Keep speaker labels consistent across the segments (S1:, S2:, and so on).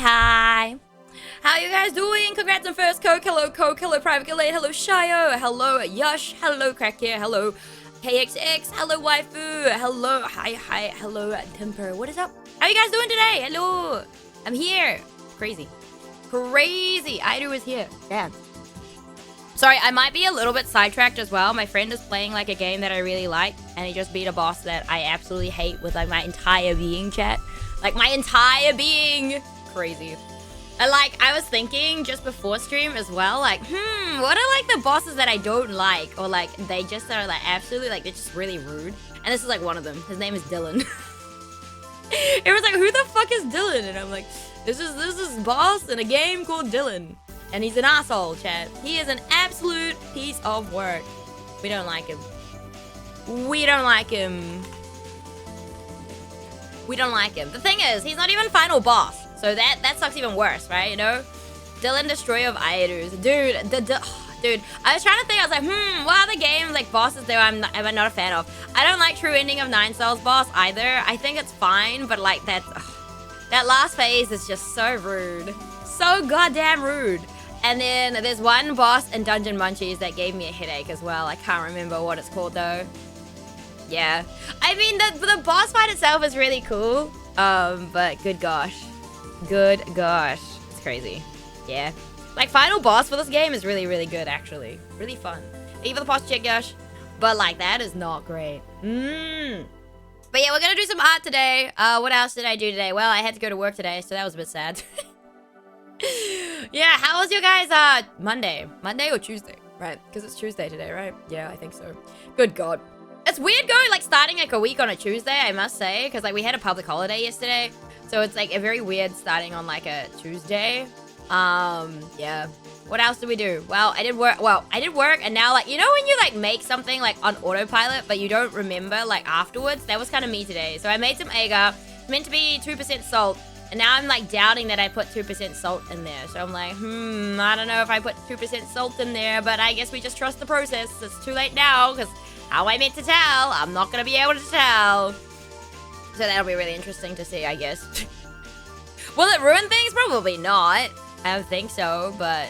S1: Hi. How you guys doing? Congrats on first Coke. Hello, Coke. Hello, Private Galate. Hello, Shio. Hello, Yush. Hello, Crack here. Hello, KXX. Hello, Waifu. Hello, hi. Hello, Temper. What is up? How you guys doing today? Hello. I'm here. Crazy. Aidu is here. Damn. Sorry, I might be a little bit sidetracked as well. My friend is playing like a game that I really like, and he just beat a boss that I absolutely hate with like my entire being, chat. Like my entire being. Crazy. And like, I was thinking just before stream as well, like, what are like the bosses that I don't like? Or like, they just are like absolutely, like, they're just really rude. And this is like one of them. His name is Dylan. It was like, who the fuck is Dylan? And I'm like, this is boss in a game called Dylan. And he's an asshole, chat. He is an absolute piece of work. We don't like him. We don't like him. We don't like him. The thing is, he's not even final boss. So that sucks even worse, right? You know? Dylan, Destroyer of Aedus. Dude, dude, I was trying to think. I was like, what other games, like, bosses though I'm not a fan of? I don't like True Ending of Nine Souls boss either. I think it's fine, but, like, that last phase is just so rude. So goddamn rude. And then there's one boss in Dungeon Munchies that gave me a headache as well. I can't remember what it's called, though. Yeah. I mean, the boss fight itself is really cool. But good gosh. Good gosh. It's crazy. Yeah. Like, final boss for this game is really, really good, actually. Really fun. Even the posture check, gosh. But, like, that is not great. But yeah, we're gonna do some art today. What else did I do today? Well, I had to go to work today, so that was a bit sad. Yeah, how was your guys' Monday? Monday or Tuesday? Right, because it's Tuesday today, right? Yeah, I think so. Good God. It's weird going, like, starting, like, a week on a Tuesday, I must say. Because, like, we had a public holiday yesterday. So it's, like, a very weird starting on, like, a Tuesday. Yeah. What else did we do? Well, I did work, and now, like, you know when you, like, make something, like, on autopilot, but you don't remember, like, afterwards? That was kind of me today. So I made some agar. It's meant to be 2% salt. And now I'm, like, doubting that I put 2% salt in there. So I'm like, I don't know if I put 2% salt in there, but I guess we just trust the process. It's too late now, because how I meant to tell, I'm not going to be able to tell. So that'll be really interesting to see, I guess. Will it ruin things? Probably not. I don't think so, but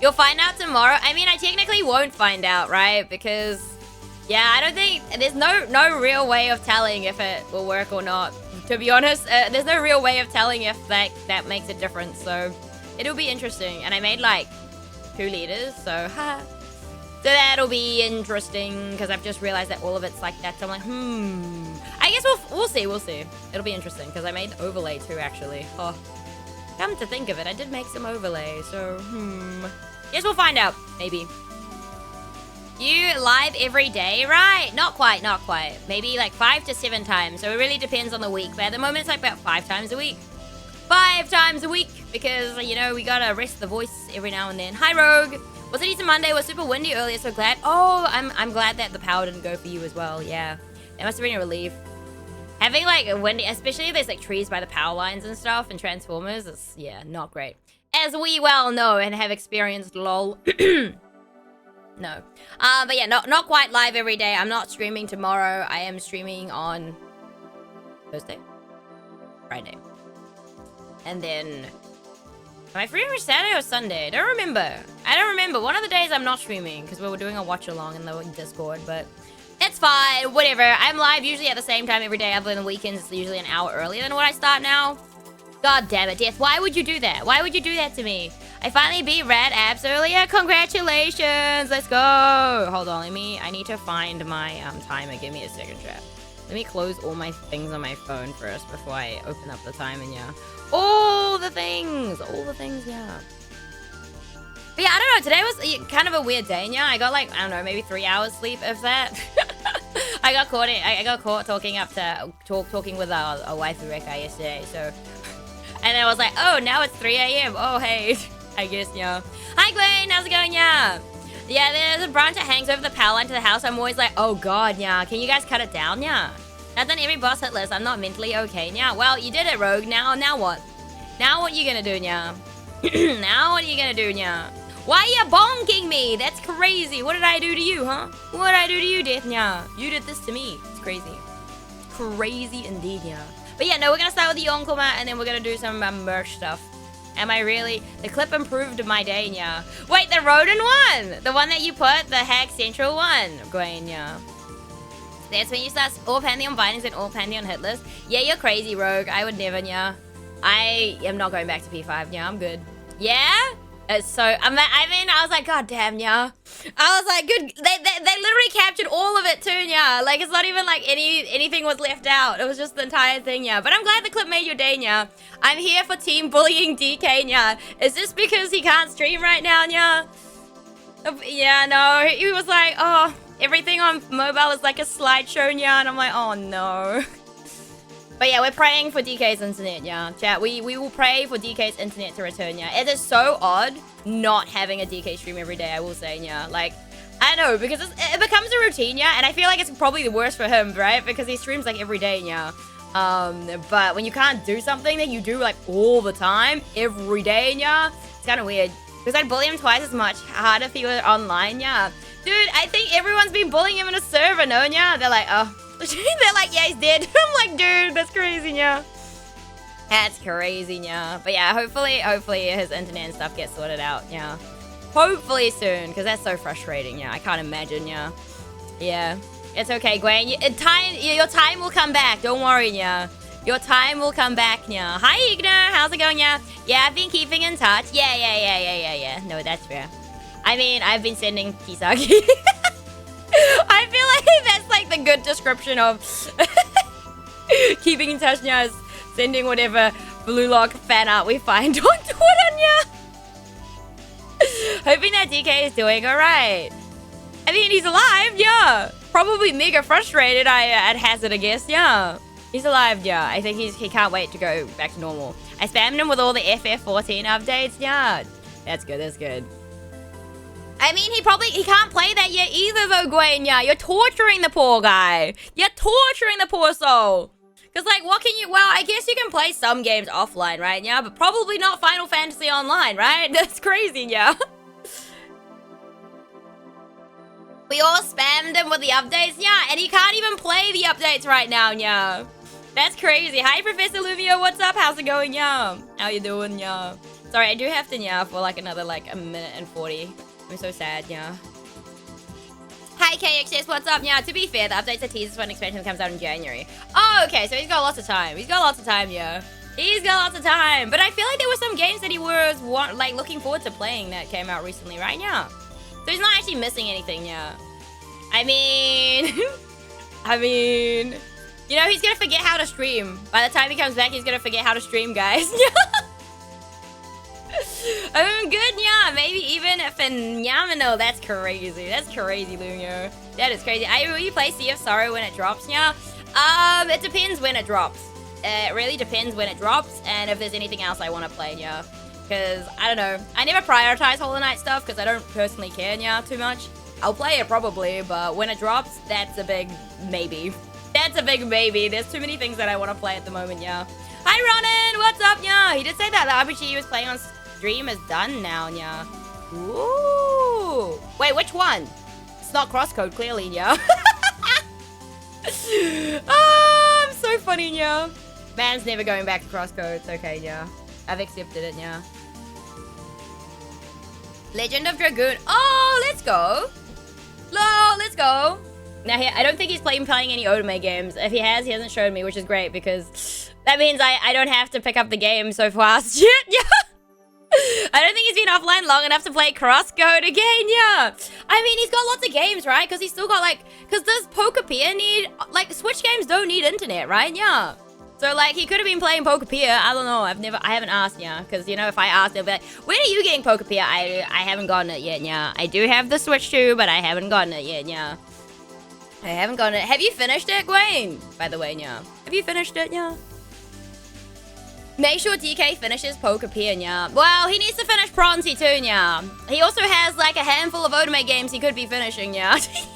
S1: you'll find out tomorrow. I mean, I technically won't find out, right? Because, yeah, I don't think, there's no real way of telling if it will work or not. To be honest, there's no real way of telling if that makes a difference. So it'll be interesting. And I made like 2 liters, so haha. So that'll be interesting because I've just realized that all of it's like that. So I'm like, I guess we'll see. It'll be interesting because I made overlay too, actually. Oh, come to think of it, I did make some overlay. So guess we'll find out. Maybe. You live every day, right? Not quite. Maybe like 5 to 7 times. So it really depends on the week. But at the moment, it's like about 5 times a week. 5 times a week because, you know, we gotta rest the voice every now and then. Hi, Rogue. Was it Easter Monday? It was super windy earlier, so glad. Oh, I'm glad that the power didn't go for you as well. Yeah, it must have been a relief. Having like a windy, especially if there's like trees by the power lines and stuff and transformers, it's, yeah, not great. As we well know and have experienced, lol. No. But yeah, not quite live every day. I'm not streaming tomorrow. I am streaming on Thursday? Friday. And then, am I free on Saturday or Sunday? I don't remember. One of the days I'm not streaming because we were doing a watch along in the Discord, but it's fine. Whatever. I'm live usually at the same time every day other than the weekends. It's usually an hour earlier than what I start now. God damn it, Death. Why would you do that? Why would you do that to me? I finally beat Rad Abs earlier. Congratulations. Let's go. Hold on. I need to find my timer. Give me a second, chat. Let me close all my things on my phone first before I open up the time, and yeah. All the things, yeah. But yeah, I don't know. Today was kind of a weird day, yeah. I got like, I don't know, maybe 3 hours sleep, if that. I got caught talking with a waifu Reka yesterday, so. And I was like, oh, now it's 3 a.m. Oh, hey. I guess, yeah. Hi, Gwen. How's it going, yeah? Yeah, there's a branch that hangs over the power line to the house. I'm always like, oh, God, yeah. Can you guys cut it down, yeah? I've done every boss hit list. I'm not mentally okay, yeah. Well, you did it, Rogue. Now what? Now what you gonna do, yeah? Now what are you gonna do, yeah? Why are you bonking me? That's crazy. What did I do to you, huh? What did I do to you, Death, yeah? You did this to me. It's crazy. Crazy indeed, yeah. But yeah, no, we're gonna start with the Yonkoma, and then we're gonna do some merch stuff. Am I really? The clip improved my day, yeah. Wait, the Rodin one! The one that you put, the Hack Central one. Gwen, yeah. That's when you start all Pantheon bindings and all Pantheon hitless. Yeah, you're crazy, Rogue. I would never, yeah. I am not going back to P5, yeah. I'm good. Yeah? It's so, I mean, I was like, God damn, yeah. I was like, good. They literally captured all of it too, yeah. Like, it's not even like anything was left out. It was just the entire thing, yeah. But I'm glad the clip made your day, yeah. I'm here for team bullying DK, yeah. Is this because he can't stream right now, yeah? Yeah, no. He was like, oh, everything on mobile is like a slideshow, yeah. And I'm like, oh no. But yeah, we're praying for DK's internet, yeah. Chat, we will pray for DK's internet to return, yeah. It is so odd not having a DK stream every day, I will say, yeah. Like, I don't know, because it becomes a routine, yeah. And I feel like it's probably the worst for him, right? Because he streams like every day, yeah. But when you can't do something that you do like all the time, every day, yeah, it's kind of weird. Because I'd bully him twice as much harder if he were online, yeah. Dude, I think everyone's been bullying him in a server, no, yeah? They're like, oh. They're like, yeah, he's dead. I'm like, dude, that's crazy, yeah. That's crazy, yeah. But yeah, hopefully his internet and stuff gets sorted out, yeah. Hopefully soon, because that's so frustrating, yeah. I can't imagine, yeah. Yeah, it's okay, Gwen. Your time will come back. Don't worry, yeah. Your time will come back, yeah. Hi, Igna. How's it going, yeah? Yeah, I've been keeping in touch. Yeah. No, that's fair. I mean, I've been sending Kisagi. I feel like that's like the good description of keeping in touch, yeah, is sending whatever Blue Lock fan art we find on Twitter, yeah. Hoping that DK is doing alright. I mean, he's alive, yeah. Probably mega frustrated, I'd hazard a guess, yeah. He's alive, yeah. I think he can't wait to go back to normal. I spammed him with all the FF14 updates, yeah. That's good. I mean, he can't play that yet either, though, Gwen, yeah. You're torturing the poor guy. You're torturing the poor soul. Because, like, what can you... Well, I guess you can play some games offline, right, yeah? But probably not Final Fantasy Online, right? That's crazy, yeah. We all spammed him with the updates, yeah. And he can't even play the updates right now, yeah. That's crazy. Hi, Professor Lumio. What's up? How's it going, yeah? How you doing, yeah? Sorry, I do have to, yeah, for, like, another, like, a minute and 40. I'm so sad, yeah. Hi, KXS, what's up? Yeah, to be fair, the updates are teasers when expansion comes out in January. Oh, okay, so he's got lots of time. Yeah. He's got lots of time. But I feel like there were some games that he was, like, looking forward to playing that came out recently, right? Yeah. So he's not actually missing anything, yeah. I mean, you know, he's gonna forget how to stream. By the time he comes back, he's gonna forget how to stream, guys. I'm good, yeah. Maybe even phenomenal. That's crazy. That's crazy, Lumio. That is crazy. Will you play Sea of Sorrow when it drops, yeah? It depends when it drops. It really depends when it drops and if there's anything else I want to play, yeah. Because, I don't know. I never prioritize Hollow Knight stuff because I don't personally care, yeah, too much. I'll play it probably, but when it drops, that's a big maybe. That's a big maybe. There's too many things that I want to play at the moment, yeah. Hi, Ronan. What's up, yeah? He did say that the RPG he was playing on stream is done now, yeah. Ooh. Wait, which one? It's not Crosscode, clearly, yeah. Oh, I'm so funny, yeah. Man's never going back to Crosscode. It's okay, yeah. I've accepted it, yeah. Legend of Dragoon. Oh, let's go. Let's go. Now, I don't think he's playing any Otome games. If he has, he hasn't shown me, which is great because that means I don't have to pick up the game so fast yet, yeah. I don't think he's been offline long enough to play Crosscode again, yeah. I mean, he's got lots of games, right? Because he's still got, like... Because does Pokepedia need... Like, Switch games don't need internet, right? Yeah. So, like, he could have been playing Pokepedia. I don't know. I haven't asked, yeah. Because, you know, if I asked, they'll be like, when are you getting Pokepedia? I haven't gotten it yet, yeah. I do have the Switch too, but I haven't gotten it yet, yeah. I haven't gotten it. Have you finished it, Gwen? By the way, yeah. Have you finished it, yeah? Make sure DK finishes Pokepedia, yeah. Well, he needs to finish Bronzy too, yeah. He also has, like, a handful of Otome games he could be finishing, yeah. It's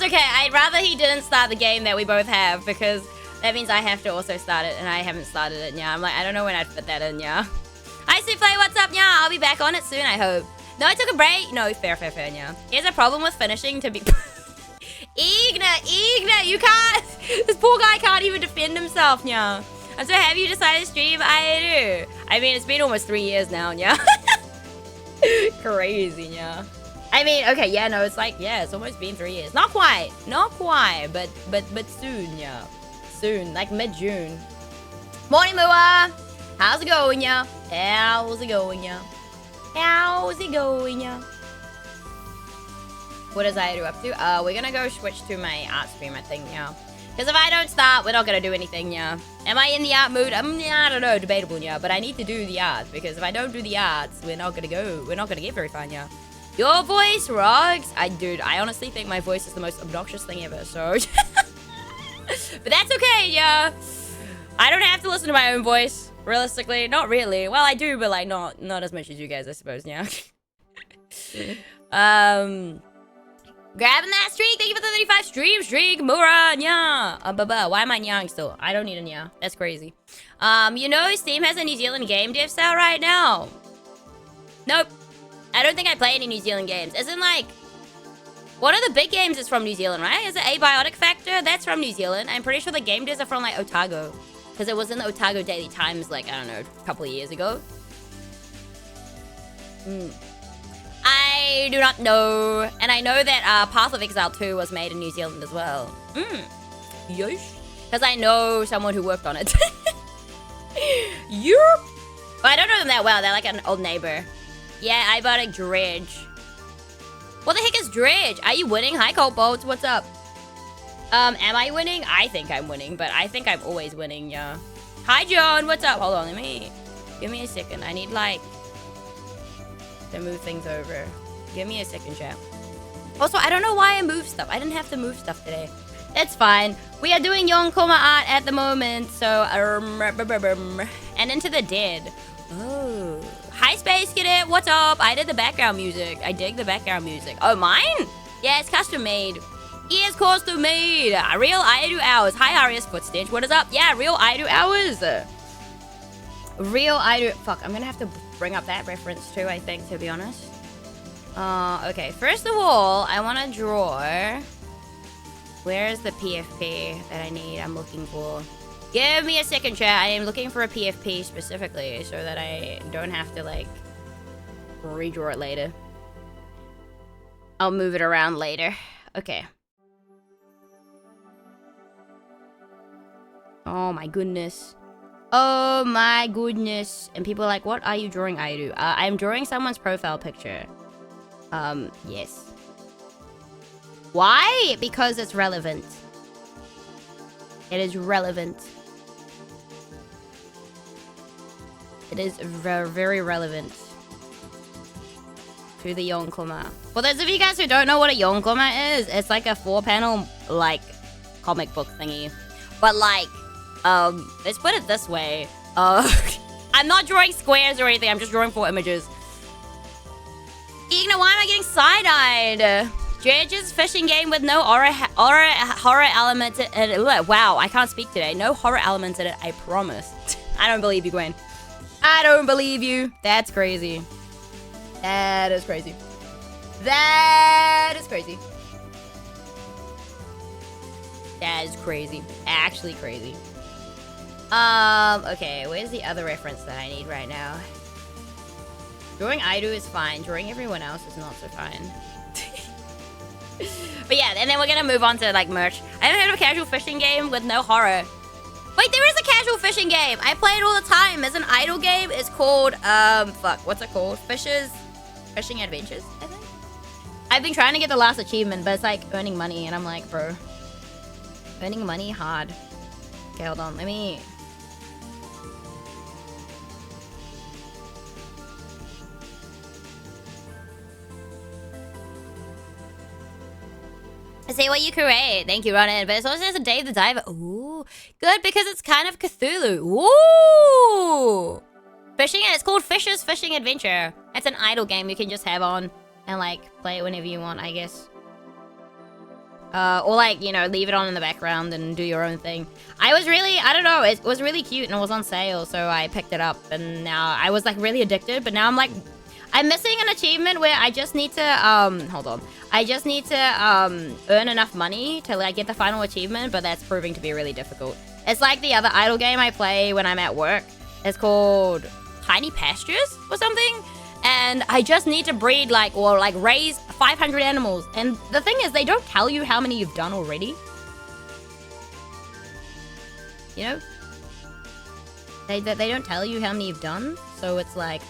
S1: okay. I'd rather he didn't start the game that we both have because that means I have to also start it and I haven't started it, yeah. I'm like, I don't know when I'd fit that in, yeah. Hi, Souffle, what's up, yeah? I'll be back on it soon, I hope. No, I took a break. No, fair, yeah. He has a problem with finishing to be... Igna, you can't... This poor guy can't even defend himself, yeah. I'm so happy you decided to stream. I do. I mean, it's been almost 3 years now, yeah. Crazy, yeah. I mean, okay, yeah, no, it's like, yeah, it's almost been 3 years. Not quite, but soon, yeah. Soon, like mid-June. Morning, Mua. How's it going, yeah? How's it going, yeah? How's it going, yeah? What is I do up to? We're gonna go switch to my art stream, I think, yeah. Because if I don't start, we're not gonna do anything, yeah. Am I in the art mood? I don't know, debatable, yeah. But I need to do the arts, because if I don't do the arts, we're not gonna get very far, yeah. Your voice rocks. Dude, I honestly think my voice is the most obnoxious thing ever, so. But that's okay, yeah. I don't have to listen to my own voice, realistically. Not really. Well, I do, but like not as much as you guys, I suppose, yeah. Grabbing that streak. Thank you for the 35 streak, Mura, yeah. Why am I nyang still? I don't need a nya. That's crazy. You know, Steam has a New Zealand game dev sale right now. Nope. I don't think I play any New Zealand games. As in, like, one of the big games is from New Zealand, right? Is it Abiotic Factor? That's from New Zealand. I'm pretty sure the game devs are from, like, Otago. Because it was in the Otago Daily Times, like, I don't know, a couple of years ago. I do not know. And I know that Path of Exile 2 was made in New Zealand as well. Yosh. Because I know someone who worked on it. Yup. But I don't know them that well. They're like an old neighbor. Yeah, I bought a Dredge. What the heck is Dredge? Are you winning? Hi, Cold Bolts. What's up? Am I winning? I think I'm winning, but I think I'm always winning, yeah. Hi, John. What's up? Hold on. Give me a second. I need, like, to move things over. Give me a second, chat. Also, I don't know why I moved stuff. I didn't have to move stuff today. That's fine. We are doing Yonkoma art at the moment, so... and Into the Dead. Oh... Hi, Space Cadet. What's up? I did the background music. I dig the background music. Oh, mine? Yeah, it's custom made. Yes, custom made. Real I Do Hours. Hi, Arius Footstitch. What is up? Yeah, Real I Do Hours. Real I Do... Fuck, I'm gonna have to bring up that reference too, I think, to be honest. Okay. First of all, I want to draw... Where's the PFP that I need? I'm looking for... Give me a second, chat. I am looking for a PFP specifically so that I don't have to, like, redraw it later. I'll move it around later. Okay. Oh my goodness. Oh my goodness. And people are like, what are you drawing, Aidu? I'm drawing someone's profile picture. Yes. Why? Because it's relevant. It is relevant. It is very relevant to the Yonkoma. For those of you guys who don't know what a Yonkoma is, it's like a 4-panel, like, comic book thingy. But, like, let's put it this way. I'm not drawing squares or anything. I'm just drawing 4 images. Igna, why am I getting side-eyed? Dredge's fishing game with no horror elements in it. Wow, I can't speak today. No horror elements in it, I promise. I don't believe you, Gwen. I don't believe you. That's crazy. That is crazy. That is crazy. That is crazy. Actually crazy. Okay, where's the other reference that I need right now? Drawing Aidu is fine. Drawing everyone else is not so fine. But yeah, and then we're gonna move on to, like, merch. I haven't heard of a casual fishing game with no horror. Wait, there is a casual fishing game. I play it all the time. It's an idle game. It's called, fuck, what's it called? Fishing Adventures, I think? I've been trying to get the last achievement, but it's like earning money, and I'm like, bro. Earning money? Hard. Okay, hold on. Let me... I say what you create. Thank you, Ronan. But it's also just a Dave the Diver. Ooh. Good, because it's kind of Cthulhu. Ooh. Fishing, it's called Fisher's Fishing Adventure. It's an idle game you can just have on and, like, play it whenever you want, I guess. Or, like, you know, leave it on in the background and do your own thing. I don't know, it was really cute and it was on sale, so I picked it up. And now I was, like, really addicted, but now I'm, like... I'm missing an achievement where I just need to, hold on. I just need to, earn enough money to, like, get the final achievement, but that's proving to be really difficult. It's like the other idle game I play when I'm at work. It's called Tiny Pastures or something. And I just need to breed or raise 500 animals. And the thing is, they don't tell you how many you've done already. You know? They don't tell you how many you've done. So it's like,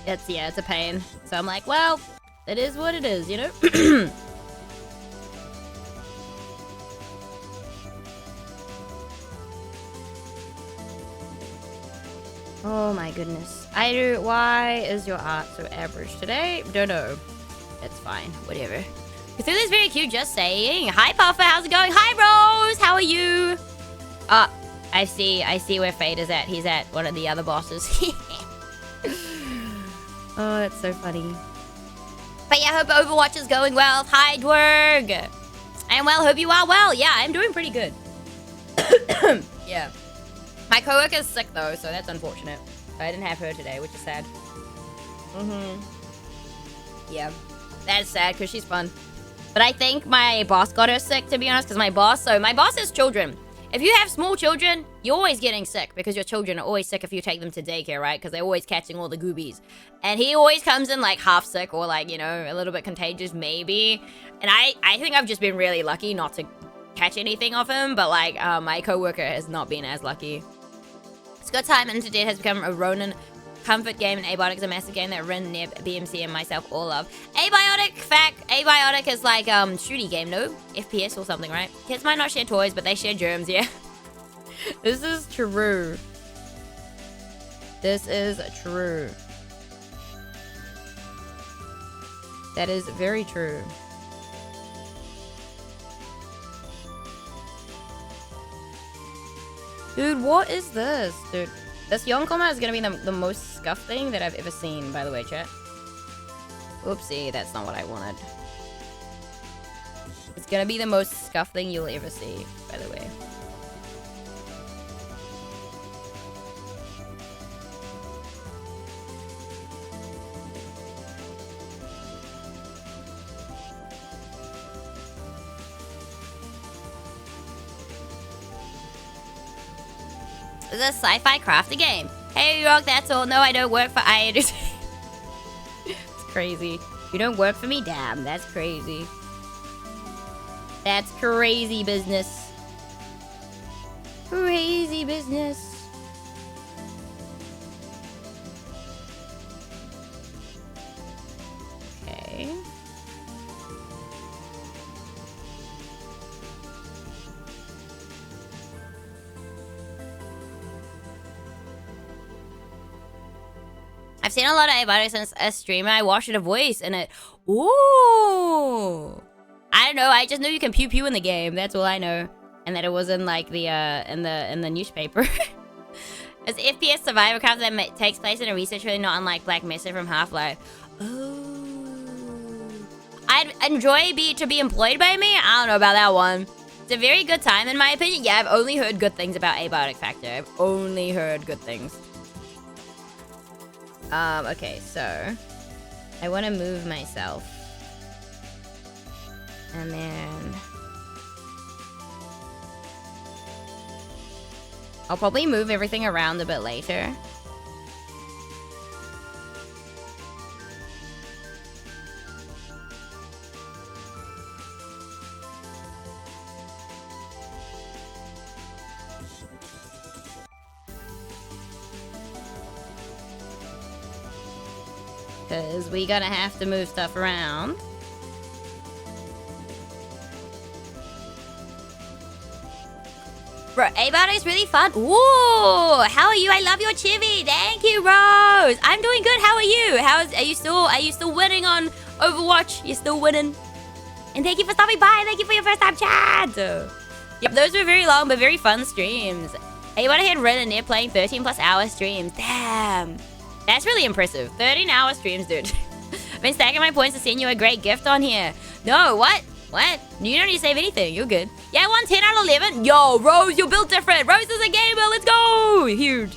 S1: it's a pain. So I'm like, well, it is what it is, you know? Oh my goodness. Why is your art so average today? Don't know. It's fine. Whatever. Cthulhu's very cute, just saying. Hi, Puffer. How's it going? Hi, Rose. How are you? I see where Fade is at. He's at one of the other bosses. Oh, that's so funny. But yeah, hope Overwatch is going well. Hi, Dwerg. I am well. Hope you are well. Yeah, I'm doing pretty good. Yeah. My coworker's sick though, so that's unfortunate. I didn't have her today, which is sad. Yeah. That's sad because she's fun. But I think my boss got her sick, to be honest, because my boss has children. If you have small children, you're always getting sick because your children are always sick if you take them to daycare, right? Because they're always catching all the goobies. And he always comes in like half sick or like, you know, a little bit contagious maybe. And I think I've just been really lucky not to catch anything off him. But like my coworker has not been as lucky. It's Good Time Into Dead has become a Ronin comfort game, and Abiotic is a massive game that Rin, Neb, BMC, and myself all love. Abiotic is like shooty game, no? FPS or something, right? Kids might not share toys, but they share germs, yeah. This is true. This is true. That is very true. Dude, what is this? Dude, this Yonkoma is gonna be the most scuffed thing that I've ever seen, by the way, chat. Oopsie, that's not what I wanted. It's gonna be the most scuffed thing you'll ever see, by the way. It's a sci-fi crafty game. Hey, Rock, that's all. No, I don't work for IADC. It's crazy. You don't work for me? Damn, that's crazy. That's crazy business. Crazy business. Okay. I've seen a lot of Abiotic since a streamer. I watched a voice in it. Ooh. I don't know. I just know you can pew pew in the game. That's all I know. And that it was in like the in the newspaper. It's FPS survivor craft that takes place in a research really not unlike Black Mesa from Half-Life. Oh. I'd enjoy to be employed by me. I don't know about that one. It's a very good time in my opinion. Yeah, I've only heard good things about Abiotic Factor. I've only heard good things. Okay, so I want to move myself. And then I'll probably move everything around a bit later. Because we're gonna have to move stuff around. Bro, Abiotic is really fun. Ooh, how are you? I love your chibi. Thank you, Rose. I'm doing good. How are you? Are you still winning on Overwatch? You're still winning. And thank you for stopping by. Thank you for your first time chat. Yep, those were very long but very fun streams. Abiotic had Ren and they're playing 13+ hour streams. Damn. That's really impressive. 13-hour streams, dude. I've been stacking my points to send you a great gift on here. No, what? What? You don't need to save anything. You're good. Yeah, I won 10 out of 11. Yo, Rose, you built different. Rose is a gamer. Let's go. Huge.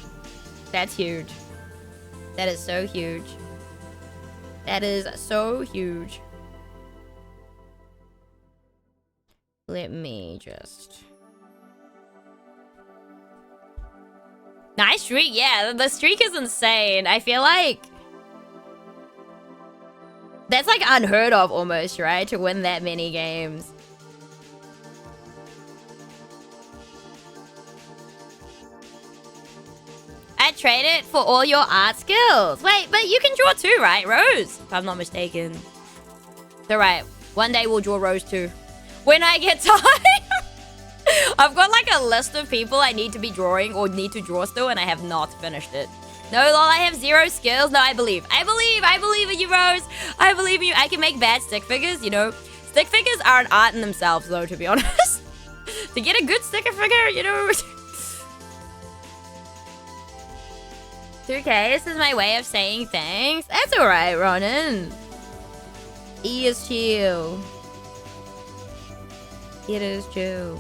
S1: That's huge. That is so huge. That is so huge. Let me just Nice streak. Yeah, the streak is insane. I feel like that's like unheard of almost, right? To win that many games. I trade it for all your art skills. Wait, but you can draw too, right, Rose? If I'm not mistaken. So right, one day we'll draw Rose too. When I get time. I've got like a list of people I need to be drawing or need to draw still, and I have not finished it. No, lol, I have 0 skills. No, I believe in you, Rose. I believe in you. I can make bad stick figures, you know. Stick figures are an art in themselves, though, to be honest. To get a good sticker figure, you know. 2K, this is my way of saying thanks. That's alright, Ronan. E is chill. It is chill.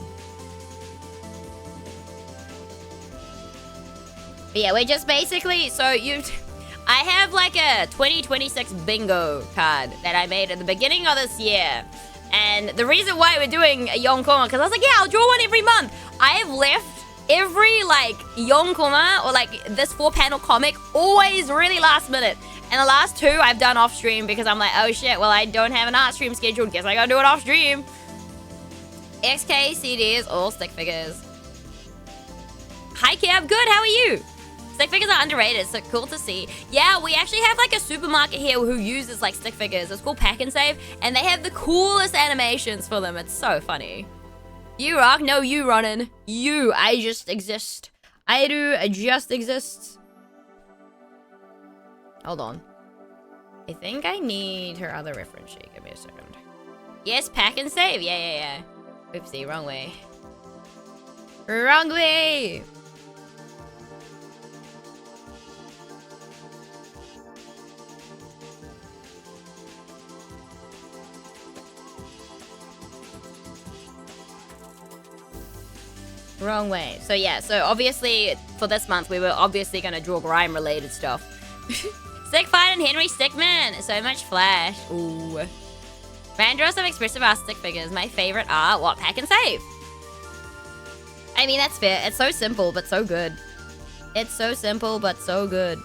S1: But yeah, we're just basically, I have like a 2026 bingo card that I made at the beginning of this year. And the reason why we're doing a Yonkoma, because I was like, yeah, I'll draw one every month. I have left every like Yonkoma or like this 4-panel comic always really last minute. And the last 2 I've done off stream because I'm like, oh shit, well I don't have an art stream scheduled. Guess I gotta do it off stream. XK CDs, all stick figures. Hi Kev, good, how are you? Stick figures are underrated, so cool to see. Yeah, we actually have like a supermarket here who uses like stick figures. It's called Pack and Save, and they have the coolest animations for them. It's so funny. You rock, no you Ronan. You, I just exist. I just exist. Hold on. I think I need her other reference sheet. Give me a second. Yes, Pack and Save. Yeah. Oopsie, wrong way. Wrong way! Wrong way. So yeah, so obviously for this month we were obviously gonna draw Grime related stuff. Stick Fight and Henry Stickman. So much Flash. Ooh. Man, draw some expressive art stick figures. My favorite art, what? Pack and Save. I mean, that's fair. It's so simple, but so good. It's so simple, but so good.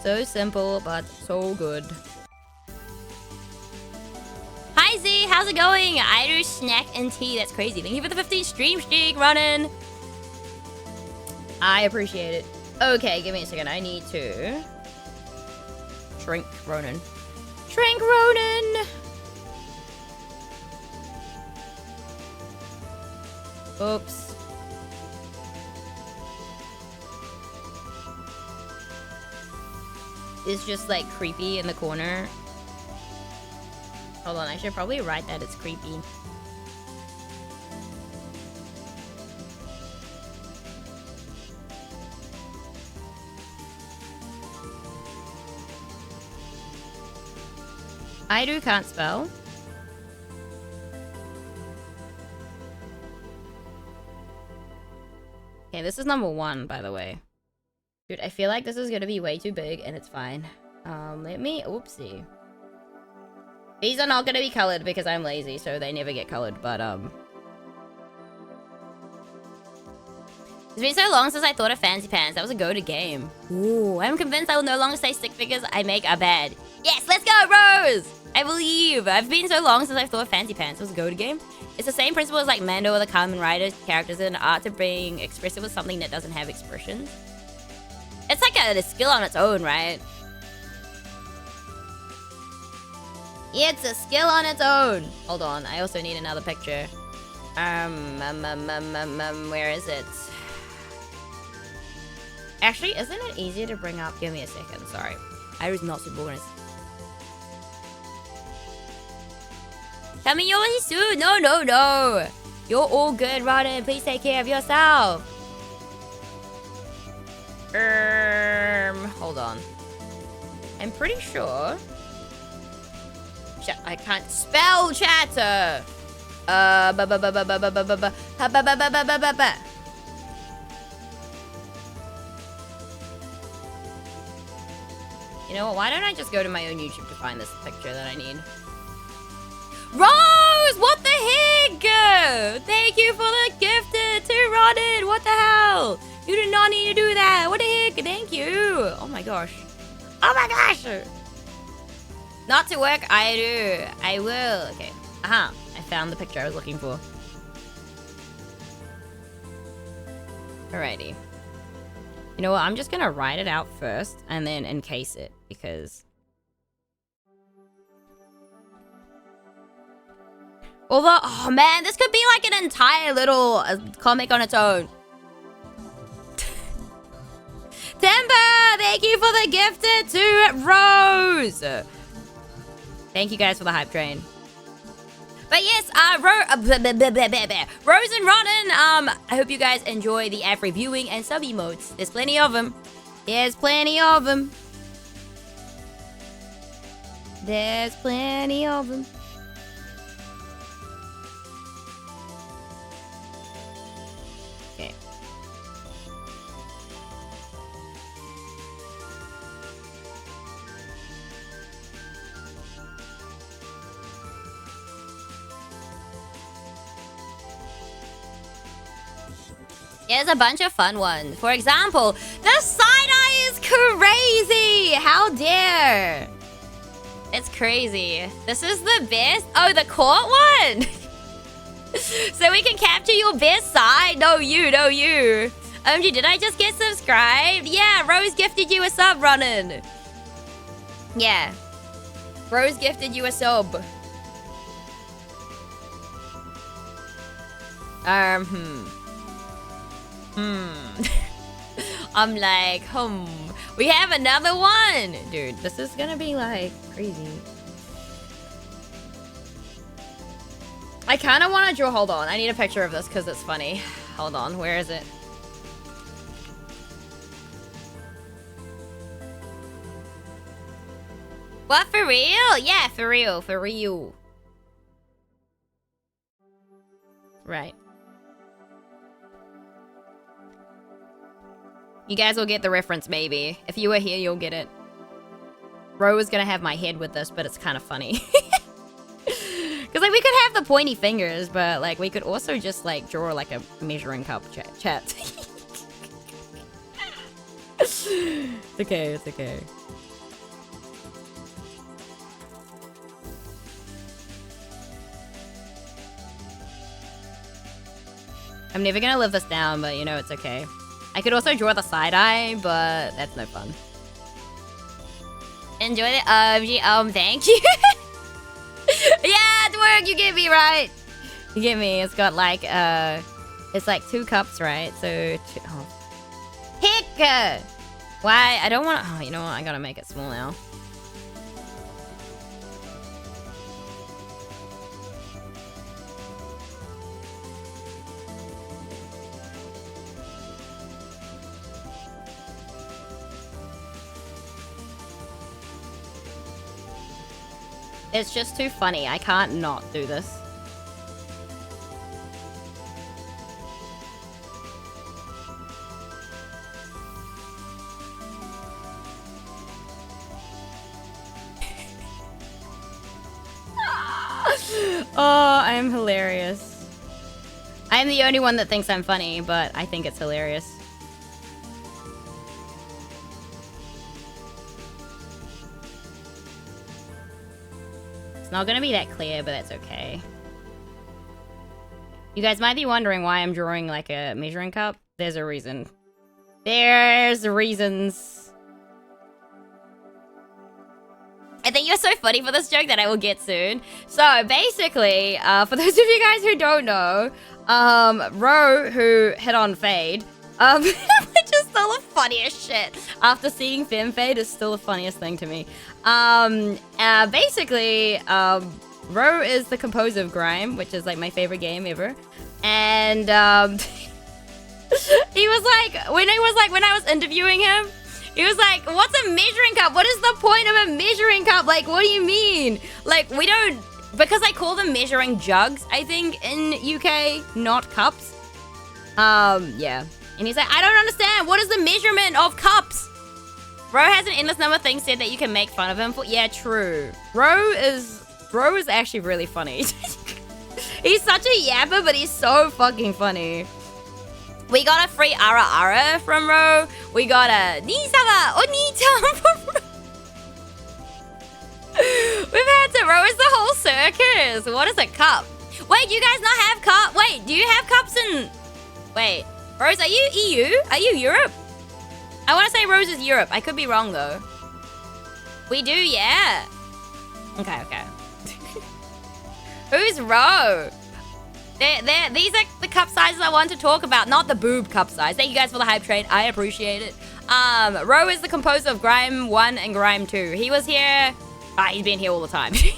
S1: So simple, but so good. Hi Z, how's it going? Irish snack and tea. That's crazy. Thank you for the 15 stream streak, Ronan. I appreciate it. Okay, give me a second. I need to shrink Ronan. Shrink Ronan. Oops. It's just like creepy in the corner. Hold on, I should probably write that it's creepy. I can't spell. Okay, this is number 1, by the way. Dude, I feel like this is gonna be way too big, and it's fine. Oopsie. These are not gonna be colored because I'm lazy, so they never get colored, but, It's been so long since I thought of Fancy Pants. That was a go-to game. Ooh, I'm convinced I will no longer say stick figures I make are bad. Yes, let's go, Rose! I believe. I've been so long since I've thought of Fancy Pants. It was a go-to game. It's the same principle as like Mando or the Kamen Rider characters in art to being expressive with something that doesn't have expressions. It's like a skill on its own, right? It's a skill on its own. Hold on, I also need another picture. Where is it? Actually, isn't it easier to bring up? Give me a second, sorry. I was not super organized. Tell me you're soon. No. You're all good, Rodden. Please take care of yourself. Hold on. I'm pretty sure. I can't spell chatter. You know what? Why don't I just go to my own YouTube to find this picture that I need? Rose! What the heck? Thank you for the gifted it too, Ronan. What the hell? You did not need to do that. What the heck? Thank you. Oh my gosh. Oh my gosh. Not to work, I do. I will. Okay. Aha. I found the picture I was looking for. Alrighty. You know what? I'm just gonna write it out first and then encase it because... Although, oh man, this could be like an entire little comic on its own. Timber, thank you for the gifted to Rose. Thank you guys for the hype train. But yes, Rose and Ronan, I hope you guys enjoy the app reviewing and sub emotes. There's plenty of them. There's plenty of them. There's plenty of them. Okay. There's a bunch of fun ones. For example, the side-eye is crazy! How dare! It's crazy. This is the best. Oh, the court one! So we can capture your best side? No, you, no, you. OMG, did I just get subscribed? Yeah, Rose gifted you a sub, Ronan. Yeah. Rose gifted you a sub. I'm like, we have another one. Dude, this is gonna be like crazy. I kind of want to draw, hold on. I need a picture of this because it's funny. Hold on, where is it? What, for real? Yeah, for real, for real. Right. You guys will get the reference, maybe. If you were here, you'll get it. Ro is gonna have my head with this, but it's kind of funny. Because, like, we could have the pointy fingers, but, like, we could also just, like, draw, like, a measuring cup chat. It's okay, it's okay. I'm never gonna live this down, but, you know, it's okay. I could also draw the side-eye, but that's no fun. Enjoy the thank you. Yeah, it worked. You get me, right? You get me. It's got like it's like 2 cups, right? So heck. Why? I don't want. Oh, you know what? I gotta make it small now. It's just too funny. I can't not do this. Oh, I am hilarious. I'm the only one that thinks I'm funny, but I think it's hilarious. Not gonna be that clear, but that's okay. You guys might be wondering why I'm drawing like a measuring cup. There's a reason. There's reasons. I think you're so funny for this joke that I will get soon. So basically, for those of you guys who don't know, Ro, who hit on Fade, which is still the funniest shit. After seeing FemFade is still the funniest thing to me. Basically, Ro is the composer of Grime, which is like my favorite game ever. And he was like, when I was interviewing him, he was like, what's a measuring cup? What is the point of a measuring cup? Like, what do you mean? Like, we don't, because I call them measuring jugs, I think, in UK, not cups. Yeah. And he's like, I don't understand. What is the measurement of cups? Ro has an endless number of things said that you can make fun of him for. Yeah, true. Ro is actually really funny. He's such a yapper, but he's so fucking funny. We got a free Ara Ara from Ro. We got a Nisama Onita from Ro. We've had to Ro is the whole circus. What is a cup? Wait, do you guys not have cup? Wait, do you have cups in... Wait, Rose, are you EU? Are you Europe? I want to say Rose is Europe. I could be wrong, though. We do, yeah. Okay. Who's Ro? These are the cup sizes I want to talk about, not the boob cup size. Thank you guys for the hype train. I appreciate it. Ro is the composer of Grime 1 and Grime 2. He was here... he's been here all the time. he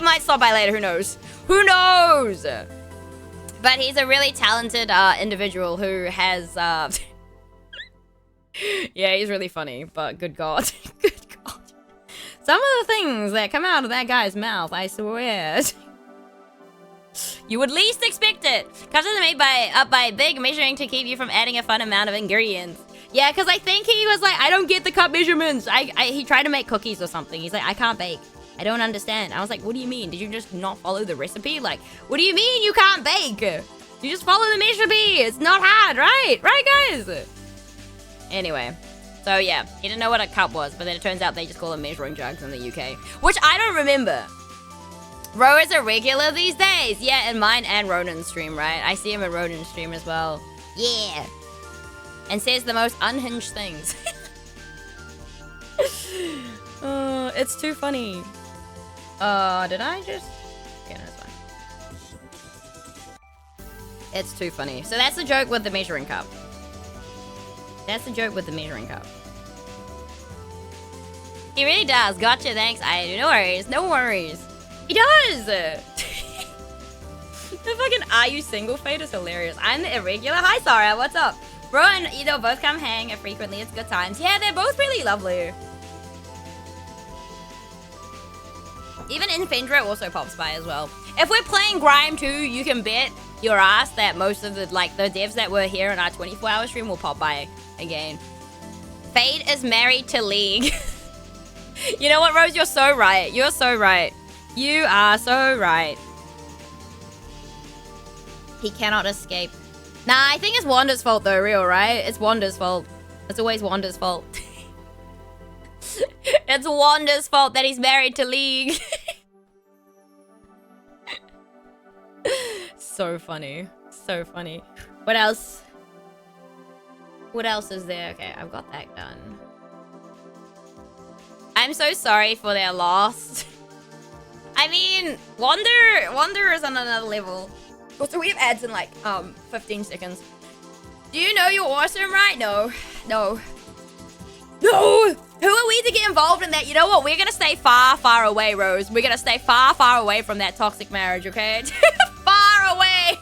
S1: might stop by later, who knows? Who knows? But he's a really talented individual who has... yeah, he's really funny, but good God. Good God. Some of the things that come out of that guy's mouth, I swear. You would least expect it. Cups are made by big measuring to keep you from adding a fun amount of ingredients. Yeah, because I think he was like, I don't get the cup measurements. He tried to make cookies or something. He's like, I can't bake. I don't understand. I was like, what do you mean? Did you just not follow the recipe? Like, what do you mean you can't bake? You just follow the recipe. It's not hard, right? Right, guys? Anyway, so yeah, he didn't know what a cup was, but then it turns out they just call them measuring jugs in the UK, which I don't remember. Ro is a regular these days. Yeah, in mine and Ronan's stream, right? I see him in Ronan's stream as well. Yeah. And says the most unhinged things. It's too funny. Did I just... Yeah, no, it's fine. It's too funny. So that's the joke with the measuring cup. That's the joke with the measuring cup. He really does. Gotcha, thanks. No worries. No worries. He does! The fucking Are You Single fade is hilarious. I'm the irregular. Hi, Sarah. What's up? Bro and Edo both come hang frequently. It's good times. Yeah, they're both really lovely. Even Infendra also pops by as well. If we're playing Grime 2, you can bet your ass that most of the devs that were here in our 24-hour stream will pop by again. Fade is married to League. You know what, Rose? You're so right. You're so right. You are so right. He cannot escape. Nah, I think it's Wanda's fault though, real, right? It's Wanda's fault. It's always Wanda's fault. It's Wanda's fault that he's married to League. So funny. So funny. What else? What else is there? Okay, I've got that done. I'm so sorry for their loss. I mean, Wonder is on another level. Also, we have ads in like 15 seconds. Do you know you're awesome, right? No. No. No! Who are we to get involved in that? You know what? We're gonna stay far, far away, Rose. We're gonna stay far, far away from that toxic marriage, okay? Far away!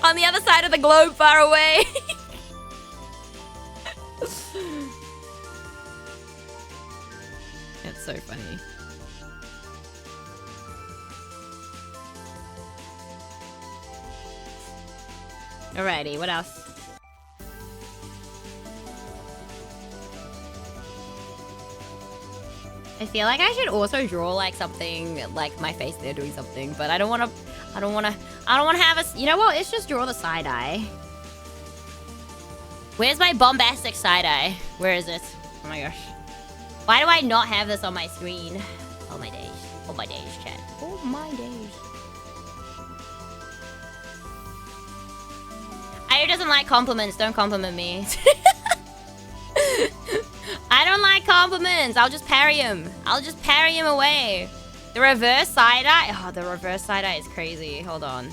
S1: On the other side of the globe, far away. That's so funny. Alrighty, what else? I feel like I should also draw like something like my face there doing something, but I don't want to have a, you know what? Let's just draw the side eye. Where's my bombastic side eye? Where is it? Oh my gosh. Why do I not have this on my screen? Oh my days. Oh my days, chat. Oh my days. Ayo doesn't like compliments. Don't compliment me. I don't like compliments. I'll just parry him. I'll just parry him away. The reverse side eye. Oh, the reverse side eye is crazy. Hold on.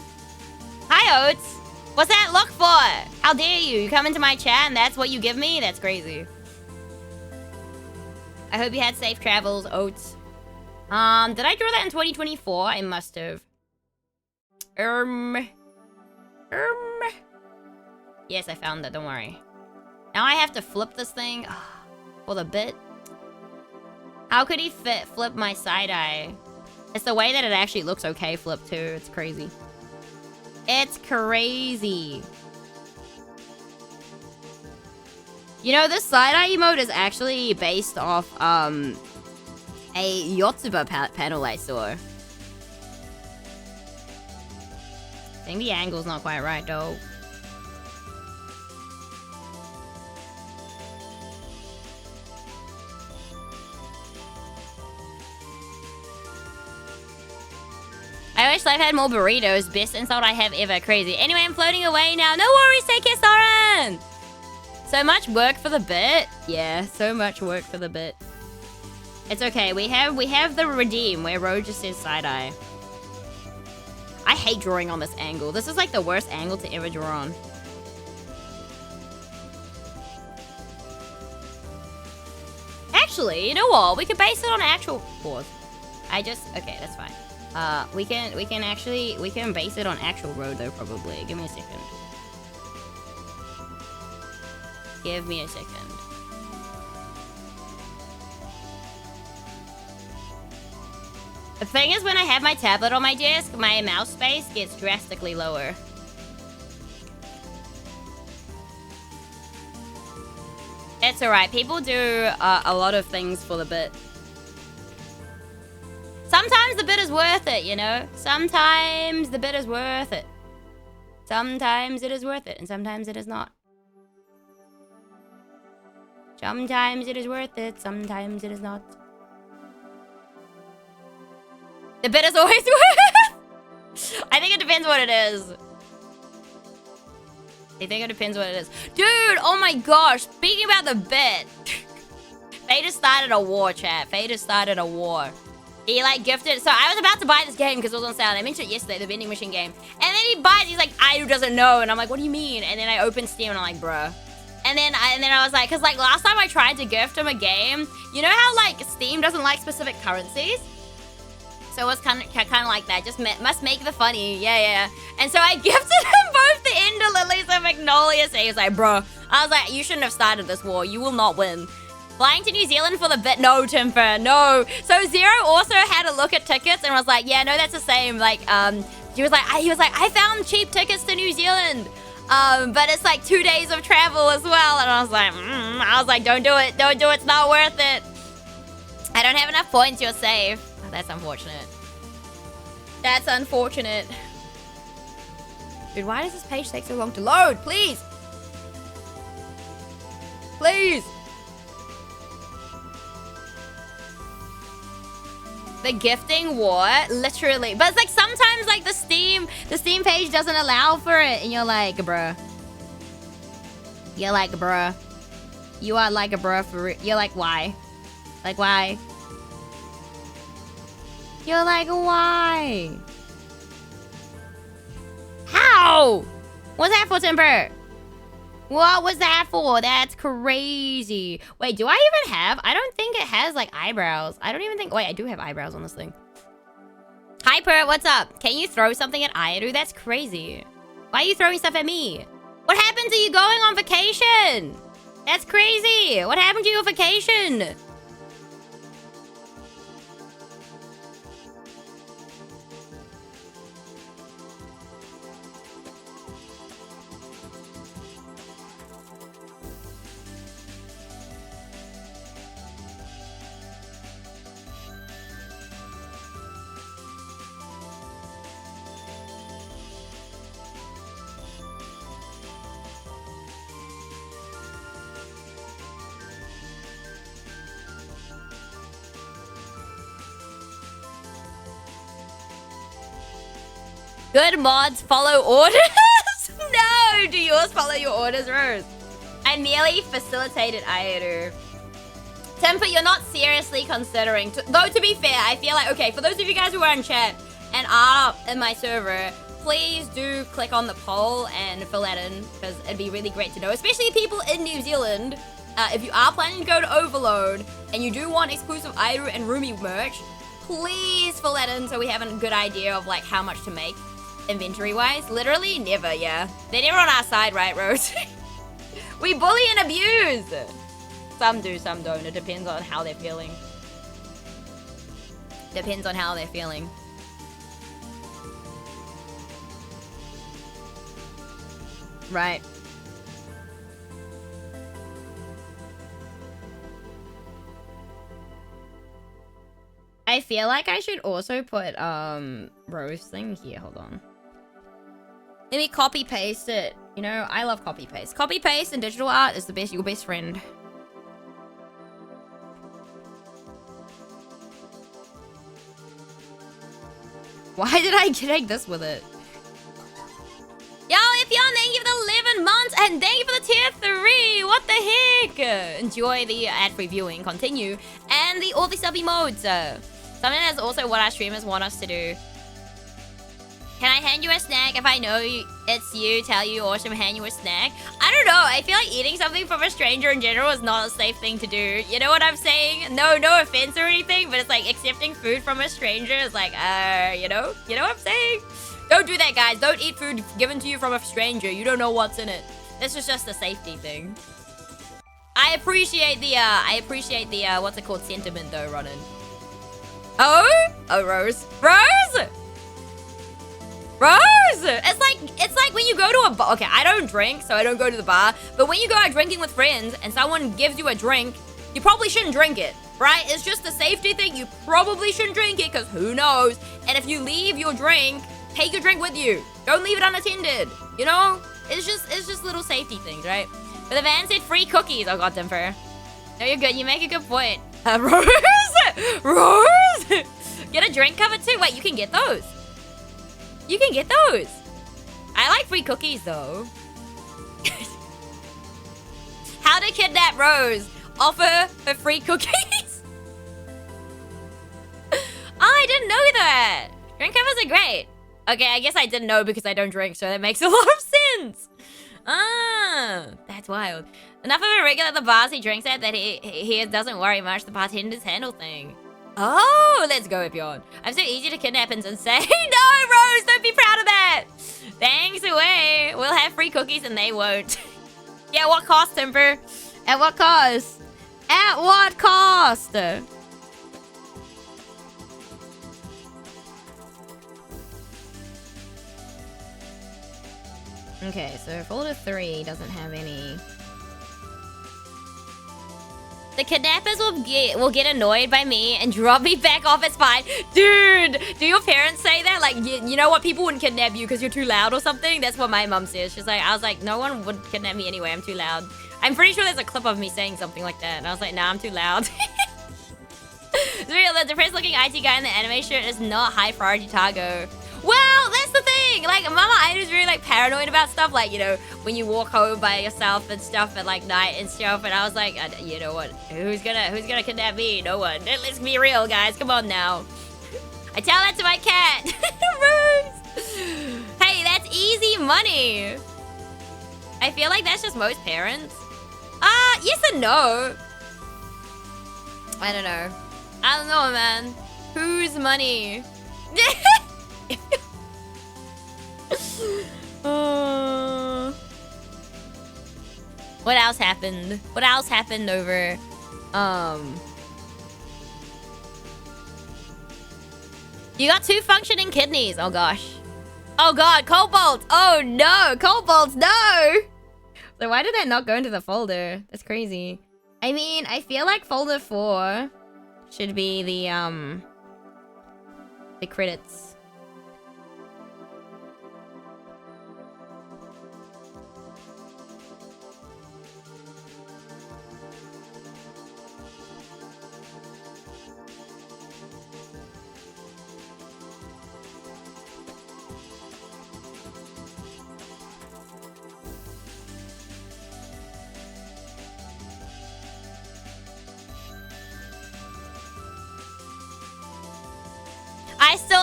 S1: Hi, Oats. What's that look for? How dare you? You come into my chat and that's what you give me? That's crazy. I hope you had safe travels, Oats. Did I draw that in 2024? I must have. Yes, I found that. Don't worry. Now I have to flip this thing. For the bit. How could he flip my side eye? It's the way that it actually looks okay flipped too. It's crazy. It's crazy. You know, this side eye emote is actually based off a Yotsuba panel I saw. think the angle's not quite right, though. I wish life had more burritos. Best insult I have ever. Crazy. Anyway, I'm floating away now. No worries. Take care, Soren. So much work for the bit. Yeah, so much work for the bit. It's okay. We have the redeem where Ro just says side-eye. I hate drawing on this angle. This is like the worst angle to ever draw on. Actually, you know what? We could base it on actual pause. Okay, that's fine. We can base it on actual road though, probably. Give me a second. Give me a second. The thing is, when I have my tablet on my desk, my mouse space gets drastically lower. It's alright. People do a lot of things for the bit. Sometimes the bit is worth it, you know? Sometimes the bit is worth it. Sometimes it is worth it, and sometimes it is not. Sometimes it is worth it, sometimes it is not. The bit is always worth it. I think it depends what it is. I think it depends what it is. Dude, oh my gosh. Speaking about the bit. Faye just started a war, chat. Faye just started a war. He like gifted. So I was about to buy this game because it was on sale. I mentioned it yesterday, the vending machine game. And then he buys, he's like, I doesn't know. And I'm like, what do you mean? And then I opened Steam and I'm like, bruh. And then I was like, because like last time I tried to gift him a game, you know how like Steam doesn't like specific currencies? So it was kind of like that. Just must make the funny. Yeah. And so I gifted him both the Ender Lilies and Magnolia. So he was like, bro. I was like, you shouldn't have started this war. You will not win. Flying to New Zealand for the bit? No, Timfer, no. So Zero also had a look at tickets and was like, yeah, no, that's the same. Like, he was like, I found cheap tickets to New Zealand. But it's like 2 days of travel as well. And I was like, don't do it. Don't do it. It's not worth it. I don't have enough points. You're safe. Oh, that's unfortunate. That's unfortunate. Dude, why does this page take so long to load? Please. Please. The gifting war, literally. But it's like sometimes like the Steam page doesn't allow for it. And you're like, bruh. You're like, bruh. You are like a bruh for real. You're like, why? Like, why? You're like, why? How? What's that for, Timber? What was that for? That's crazy. Wait, do I even have? I don't think it has like eyebrows. I don't even think. Wait, I do have eyebrows on this thing. Hyper, what's up? Can you throw something at Ayaru? That's crazy. Why are you throwing stuff at me? What happened to you going on vacation? That's crazy. What happened to your vacation? Good mods follow orders? No! Do yours follow your orders, Rose? I merely facilitated Ayaru. Temper, you're not seriously considering... Though, to be fair, I feel like... Okay, for those of you guys who are in chat and are in my server, please do click on the poll and fill that in, because it'd be really great to know. Especially people in New Zealand. If you are planning to go to Overload and you do want exclusive Ayaru and Rumi merch, please fill that in so we have a good idea of like how much to make. Inventory-wise? Literally never, yeah. They're never on our side, right, Rose? We bully and abuse! Some do, some don't. It depends on how they're feeling. Depends on how they're feeling. Right. I feel like I should also put, Rose thing here. Hold on. Let me copy paste it. You know, I love copy paste. Copy paste and digital art is your best friend. Why did I get this with it? Yo, Ifyon, thank you for the 11 months and thank you for the tier 3. What the heck? Enjoy the ad-free viewing. Continue. And all the subby modes. Something that's also what our streamers want us to do. Can I hand you a snack if I know it's you, tell you, or should I hand you a snack? I don't know. I feel like eating something from a stranger in general is not a safe thing to do. You know what I'm saying? No offense or anything, but it's like accepting food from a stranger is like, you know what I'm saying? Don't do that, guys. Don't eat food given to you from a stranger. You don't know what's in it. This is just a safety thing. I appreciate the, what's it called, sentiment though, Ronan. Oh, Rose. Rose! It's like when you go to a bar. Okay, I don't drink, so I don't go to the bar. But when you go out drinking with friends and someone gives you a drink, you probably shouldn't drink it, right? It's just a safety thing. You probably shouldn't drink it because who knows? And if you leave your drink, take your drink with you. Don't leave it unattended. You know? It's just little safety things, right? But the van said free cookies. Oh god, Dimper. No, you're good. You make a good point. Rose! Rose! Get a drink cover too? Wait, you can get those. You can get those. I like free cookies though. How to kidnap Rose. Offer her free cookies. Oh, I didn't know that. Drink covers are great. Okay, I guess I didn't know because I don't drink, so that makes a lot of sense. Ah, that's wild. Enough of a regular at the bars he drinks at that he doesn't worry much. The bartenders handle thing. Oh, let's go, Ifyon. I'm so easy to kidnap and say, no, Rose, don't be proud of that. Thanks away. We'll have free cookies and they won't. Yeah, what cost, Timber? At what cost? At what cost? Okay, so folder 3 doesn't have any. The kidnappers will get annoyed by me and drop me back off. It's fine. Dude, do your parents say that? Like, you know what? People wouldn't kidnap you because you're too loud or something? That's what my mom says. She's like, I was like, no one would kidnap me anyway. I'm too loud. I'm pretty sure there's a clip of me saying something like that. And I was like, nah, I'm too loud. It's real. The depressed looking IT guy in the anime shirt is not high priority Targo. Well, that's the thing. Like, Mama Ida's really, like, paranoid about stuff. Like, you know, when you walk home by yourself and stuff at, like, night and stuff. And I was like, you know what? Who's gonna kidnap me? No one. Let's be real, guys. Come on now. I tell that to my cat. Rose. Hey, that's easy money. I feel like that's just most parents. Yes and no. I don't know. I don't know, man. Whose money? What else happened? What else happened over You got 2 functioning kidneys. Oh gosh. Oh god, Cobalt. Oh no, Cobalt, no. So why did that not go into the folder? That's crazy. I mean, I feel like folder 4 should be the credits.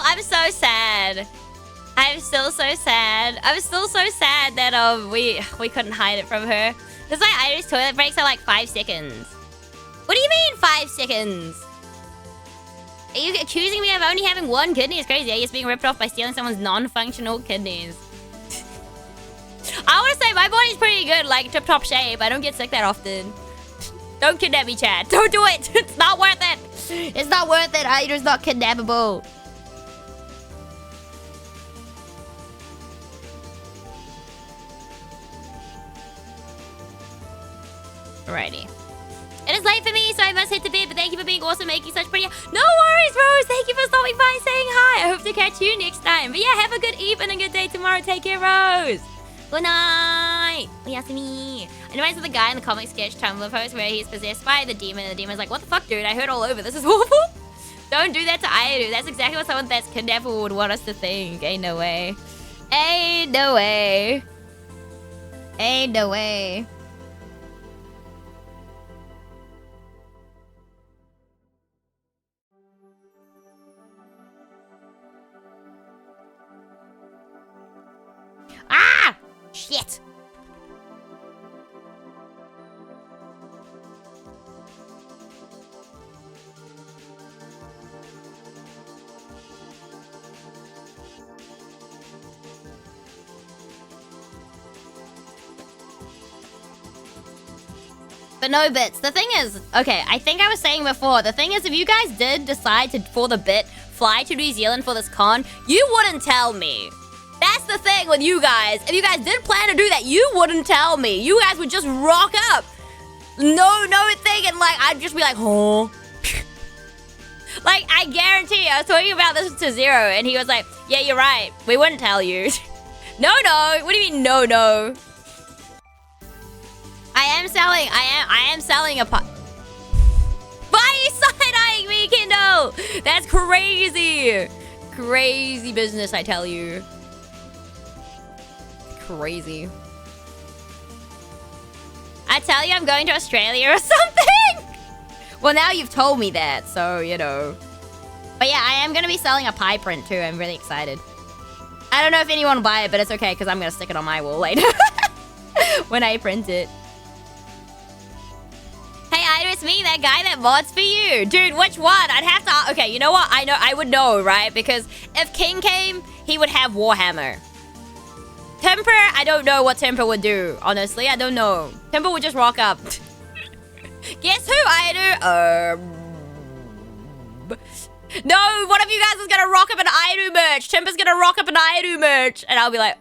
S1: I'm so sad. I'm still so sad. I'm still so sad that we couldn't hide it from her. Because my Irish toilet breaks are like 5 seconds. What do you mean 5 seconds? Are you accusing me of only having 1 kidney? It's crazy. Are you just being ripped off by stealing someone's non-functional kidneys? I want to say my body's pretty good, like tip-top shape. I don't get sick that often. Don't kidnap me, Chad. Don't do it. It's not worth it. It's not worth it. Aider's not kidnappable. Alrighty. It is late for me, so I must hit the bed, but thank you for being awesome, making such pretty... No worries, Rose! Thank you for stopping by and saying hi! I hope to catch you next time. But yeah, have a good evening and a good day tomorrow. Take care, Rose! Good night! Oyasumi! And reminds me of the guy in the comic sketch Tumblr post where he's possessed by the demon, and the demon's like, what the fuck, dude? I heard all over. This is awful! Don't do that to Airu. That's exactly what someone that's kidnapped would want us to think. Ain't no way. Ain't no way. Ain't no way. Ah! Shit! But no bits. The thing is, okay, I think I was saying before, the thing is if you guys did decide to, for the bit, fly to New Zealand for this con, you wouldn't tell me. That's the thing with you guys. If you guys did plan to do that, you wouldn't tell me. You guys would just rock up. No thing, and like, I'd just be like, huh? Like, I guarantee, I was talking about this to Zero, and he was like, yeah, you're right. We wouldn't tell you. No. What do you mean, no? I am selling a pot. Why are you side-eyeing me, Kindle? That's crazy. Crazy business, I tell you. Crazy. I tell you I'm going to Australia or something. Well, now you've told me that, so, you know. But yeah, I am going to be selling a pie print too. I'm really excited. I don't know if anyone will buy it, but it's okay because I'm going to stick it on my wall later. When I print it. Hey, Ida, it's me, that guy that mods for you. Dude, which one? I'd have to... Okay, you know what? I would know, right? Because if King came, he would have Warhammer. Temper, I don't know what Temper would do. Honestly, I don't know. Temper would just rock up. Guess who, Ida? No, one of you guys is gonna rock up an Airu merch. Temper's gonna rock up an Airu merch. And I'll be like,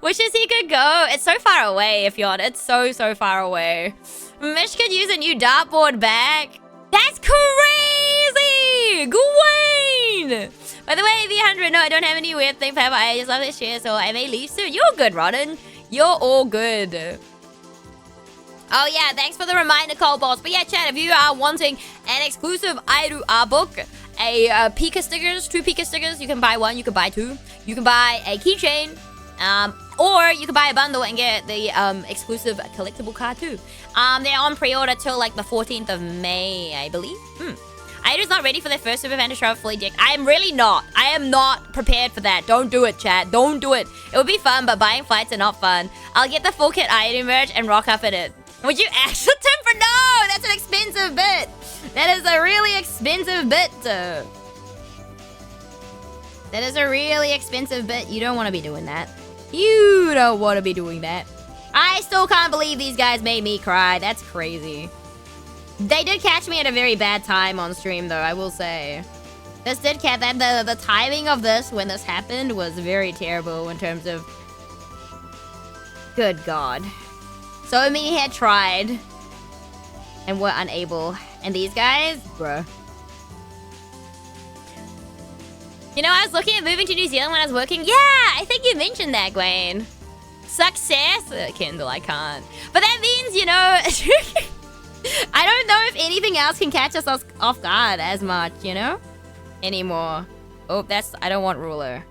S1: Wishes he could go. It's so far away, if you're on. It's so far away. Mish could use a new dartboard back. That's crazy! Gawain! By the way, V100, no, I don't have any weird thing, Pepper. I just love this share, so I may leave soon. You're good, Rodden. You're all good. Oh, yeah, thanks for the reminder, Cobalt. But yeah, chat, if you are wanting an exclusive Airu art book, a Pika stickers, 2 Pika stickers, you can buy 1, you can buy 2. You can buy a keychain, or you can buy a bundle and get the exclusive collectible card too. They're on pre-order till like the 14th of May, I believe. Airu's not ready for their first Super Fan to show up fully decked. I am really not. I am not prepared for that. Don't do it, chat. Don't do it. It would be fun, but buying flights are not fun. I'll get the full kit Airu merch and rock up in it. Would you actually Temper? No! That's an expensive bit. That is a really expensive bit. That is a really expensive bit. You don't want to be doing that. You don't want to be doing that. I still can't believe these guys made me cry. That's crazy. They did catch me at a very bad time on stream, though, I will say. This did catch that. The timing of this, when this happened, was very terrible in terms of... Good God. So many had tried and were unable. And these guys? Bruh. You know, I was looking at moving to New Zealand when I was working. Yeah, I think you mentioned that, Gwen. Success? Kindle, I can't. But that means, you know... I don't know if anything else can catch us off guard as much, you know? Anymore. Oh, that's... I don't want ruler.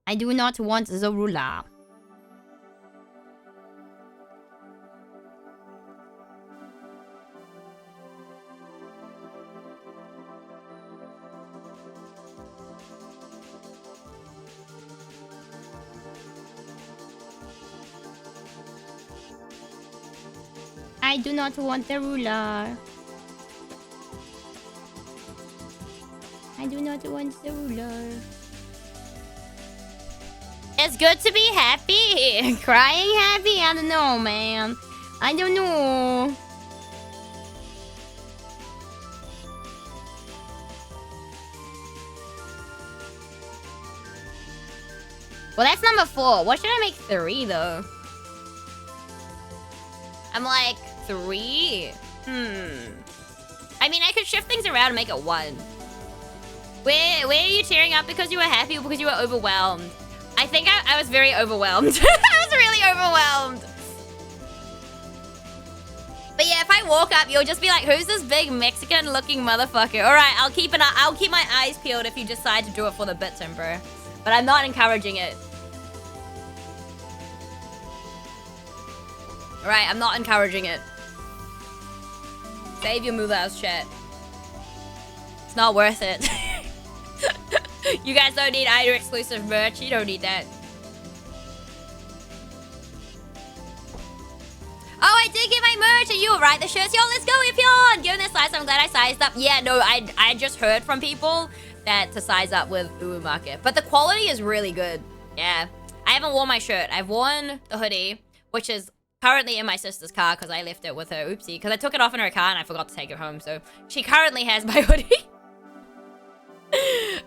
S1: I do not want the ruler. I do not want the ruler. I do not want the ruler. It's good to be happy. Crying happy? I don't know, man. I don't know. Well, that's number 4. What should I make 3, though? I'm like 3. I mean, I could shift things around and make it 1. Where are you tearing up because you were happy or because you were overwhelmed? I think I was very overwhelmed. I was really overwhelmed. But yeah, if I walk up, you'll just be like, who's this big Mexican-looking motherfucker? All right, I'll keep my eyes peeled if you decide to do it for the bits, bro. But I'm not encouraging it. All right, I'm not encouraging it. Save your move-outs, chat. It's not worth it. You guys don't need either exclusive merch. You don't need that. Oh, I did get my merch, and you were right. The shirts, yo, let's go, Ifyon. Given this size, I'm glad I sized up. Yeah, no, I just heard from people that to size up with Uwu Market, but the quality is really good. Yeah, I haven't worn my shirt. I've worn the hoodie, which is currently in my sister's car because I left it with her. Oopsie, because I took it off in her car and I forgot to take it home. So she currently has my hoodie.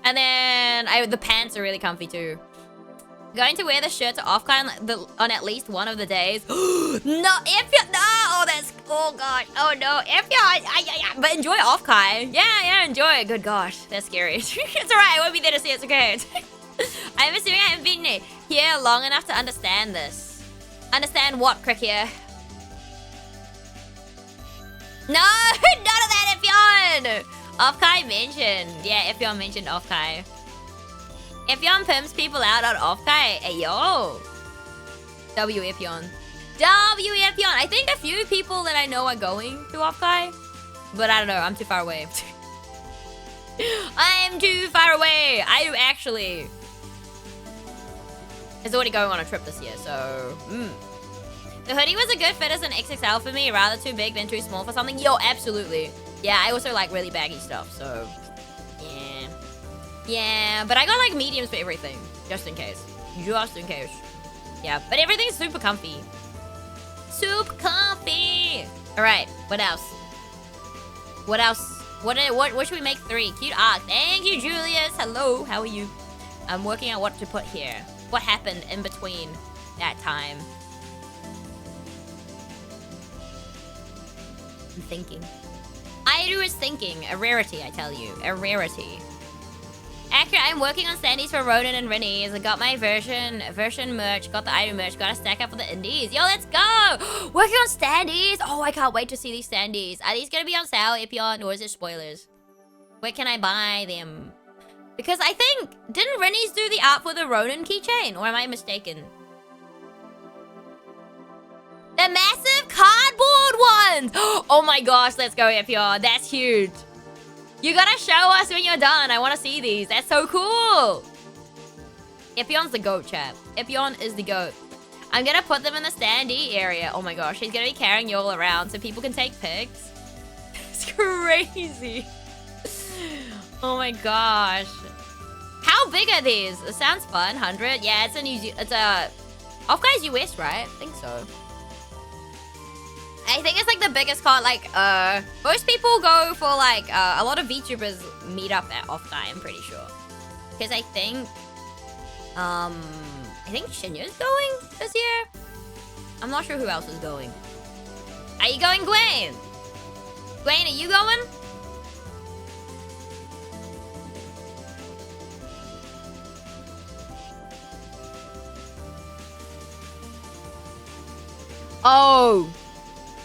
S1: And then the pants are really comfy too. Going to wear the shirt to Offkai on at least one of the days. No, if you no, oh gosh, oh no, if you but enjoy Offkai. Yeah, enjoy it. Good gosh, that's scary. It's alright, I won't be there to see. It's okay. I'm assuming I haven't been here long enough to understand this. Understand what, Krickier? No, none of that, Ifyon. Offkai mentioned. Yeah, Ifyon mentioned Offkai. Ifyon pimps people out on Offkai. Hey, yo. W Ifyon. W Ifyon. I think a few people that I know are going to Offkai. But I don't know. I'm too far away. I'm too far away. I do actually. It's already going on a trip this year, so... The hoodie was a good fit as an XXL for me. Rather too big than too small for something. Yo, absolutely. Yeah, I also like really baggy stuff, so... Yeah. Yeah, but I got like mediums for everything. Just in case. Just in case. Yeah, but everything's super comfy. Super comfy! Alright, what else? What else? What should we make 3? Cute arc. Thank you, Julius! Hello, how are you? I'm working out what to put here. What happened in between that time? I'm thinking. Airu is thinking. A rarity, I tell you. A rarity. Accurate, I'm working on standees for Ronan and Rennies. I got my version merch, got the Airu merch, gotta stack up for the indies. Yo, let's go! Working on standees! Oh, I can't wait to see these standees. Are these gonna be on sale, Ifyon, or is it spoilers? Where can I buy them? Because I think, didn't Rennies do the art for the Ronan keychain? Or am I mistaken? The massive cardboard ones! Oh my gosh, let's go, Ifyon. That's huge. You gotta show us when you're done. I want to see these. That's so cool. Ifyon's the goat, chat. Ifyon is the goat. I'm gonna put them in the standee area. Oh my gosh, he's gonna be carrying you all around so people can take pics. It's crazy. Oh my gosh. How big are these? It sounds fun. 100? Yeah, it's a Offkai's US, right? I think so. I think it's like the biggest con. Like, most people go for like, a lot of VTubers meet up at Offkai, I'm pretty sure. Because I think Shinya's going this year. I'm not sure who else is going. Are you going, Gwen? Gwen, are you going?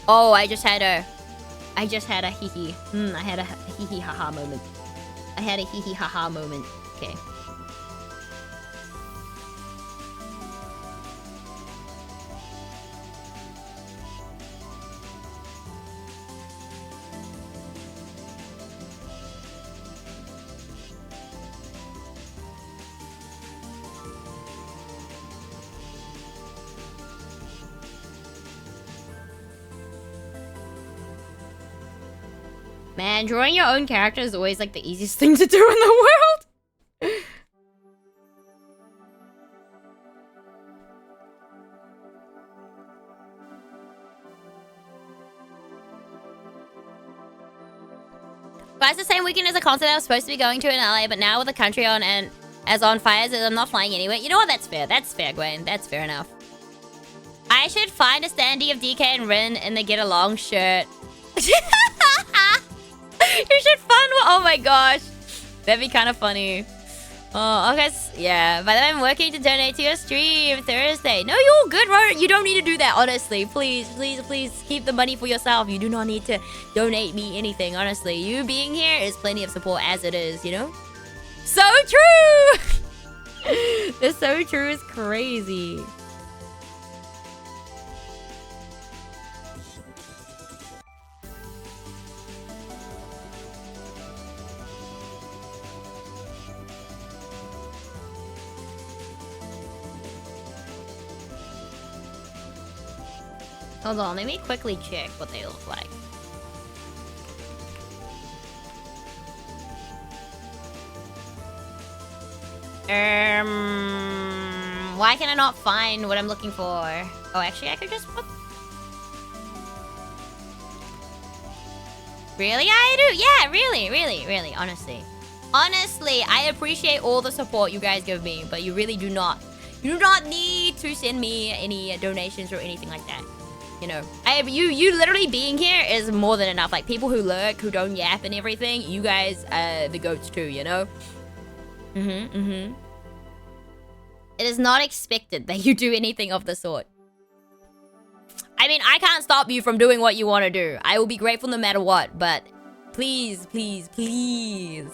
S1: Oh, I just had a hee hee. I had a hee hee haha moment. I had a hee hee haha moment. Okay. Man, drawing your own character is always like the easiest thing to do in the world. But it's the same weekend as a concert I was supposed to be going to in LA, but now with the country on and as on fire, I'm not flying anywhere. You know what? That's fair. That's fair, Gwen. That's fair enough. I I should find a standee of DK and Rin and they get along shirt. You should fund one. Oh my gosh. That'd be kind of funny. Oh, okay. Yeah. By the way, I'm working to donate to your stream Thursday. No, you're good, right? You don't need to do that, honestly. Please, please, please keep the money for yourself. You do not need to donate me anything, honestly. You being here is plenty of support as it is, you know? So true! The so true is crazy. Hold on, let me quickly check what they look like. Why can I not find what I'm looking for? Oh, actually, I could just put... Really? I do? Yeah, really, really, really, honestly. Honestly, I appreciate all the support you guys give me, but you really do not. You do not need to send me any donations or anything like that. You know, you literally being here is more than enough. Like, people who lurk, who don't yap and everything, you guys are the goats too, you know? It is not expected that you do anything of the sort. I mean, I can't stop you from doing what you want to do. I will be grateful no matter what, but please, please, please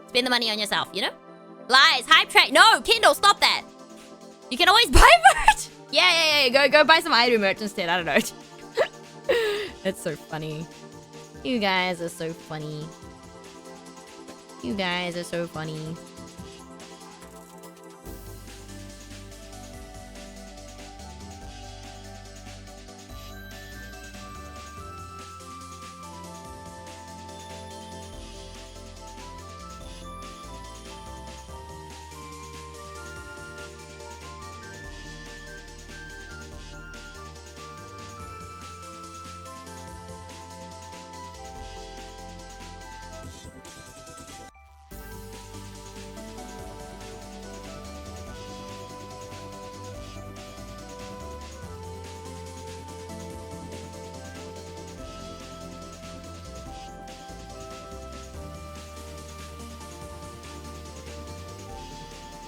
S1: spend the money on yourself, you know? Lies, hype train. No, Kindle, stop that. You can always buy merch. Yeah. Go buy some item merch instead. I don't know. That's so funny. You guys are so funny. You guys are so funny.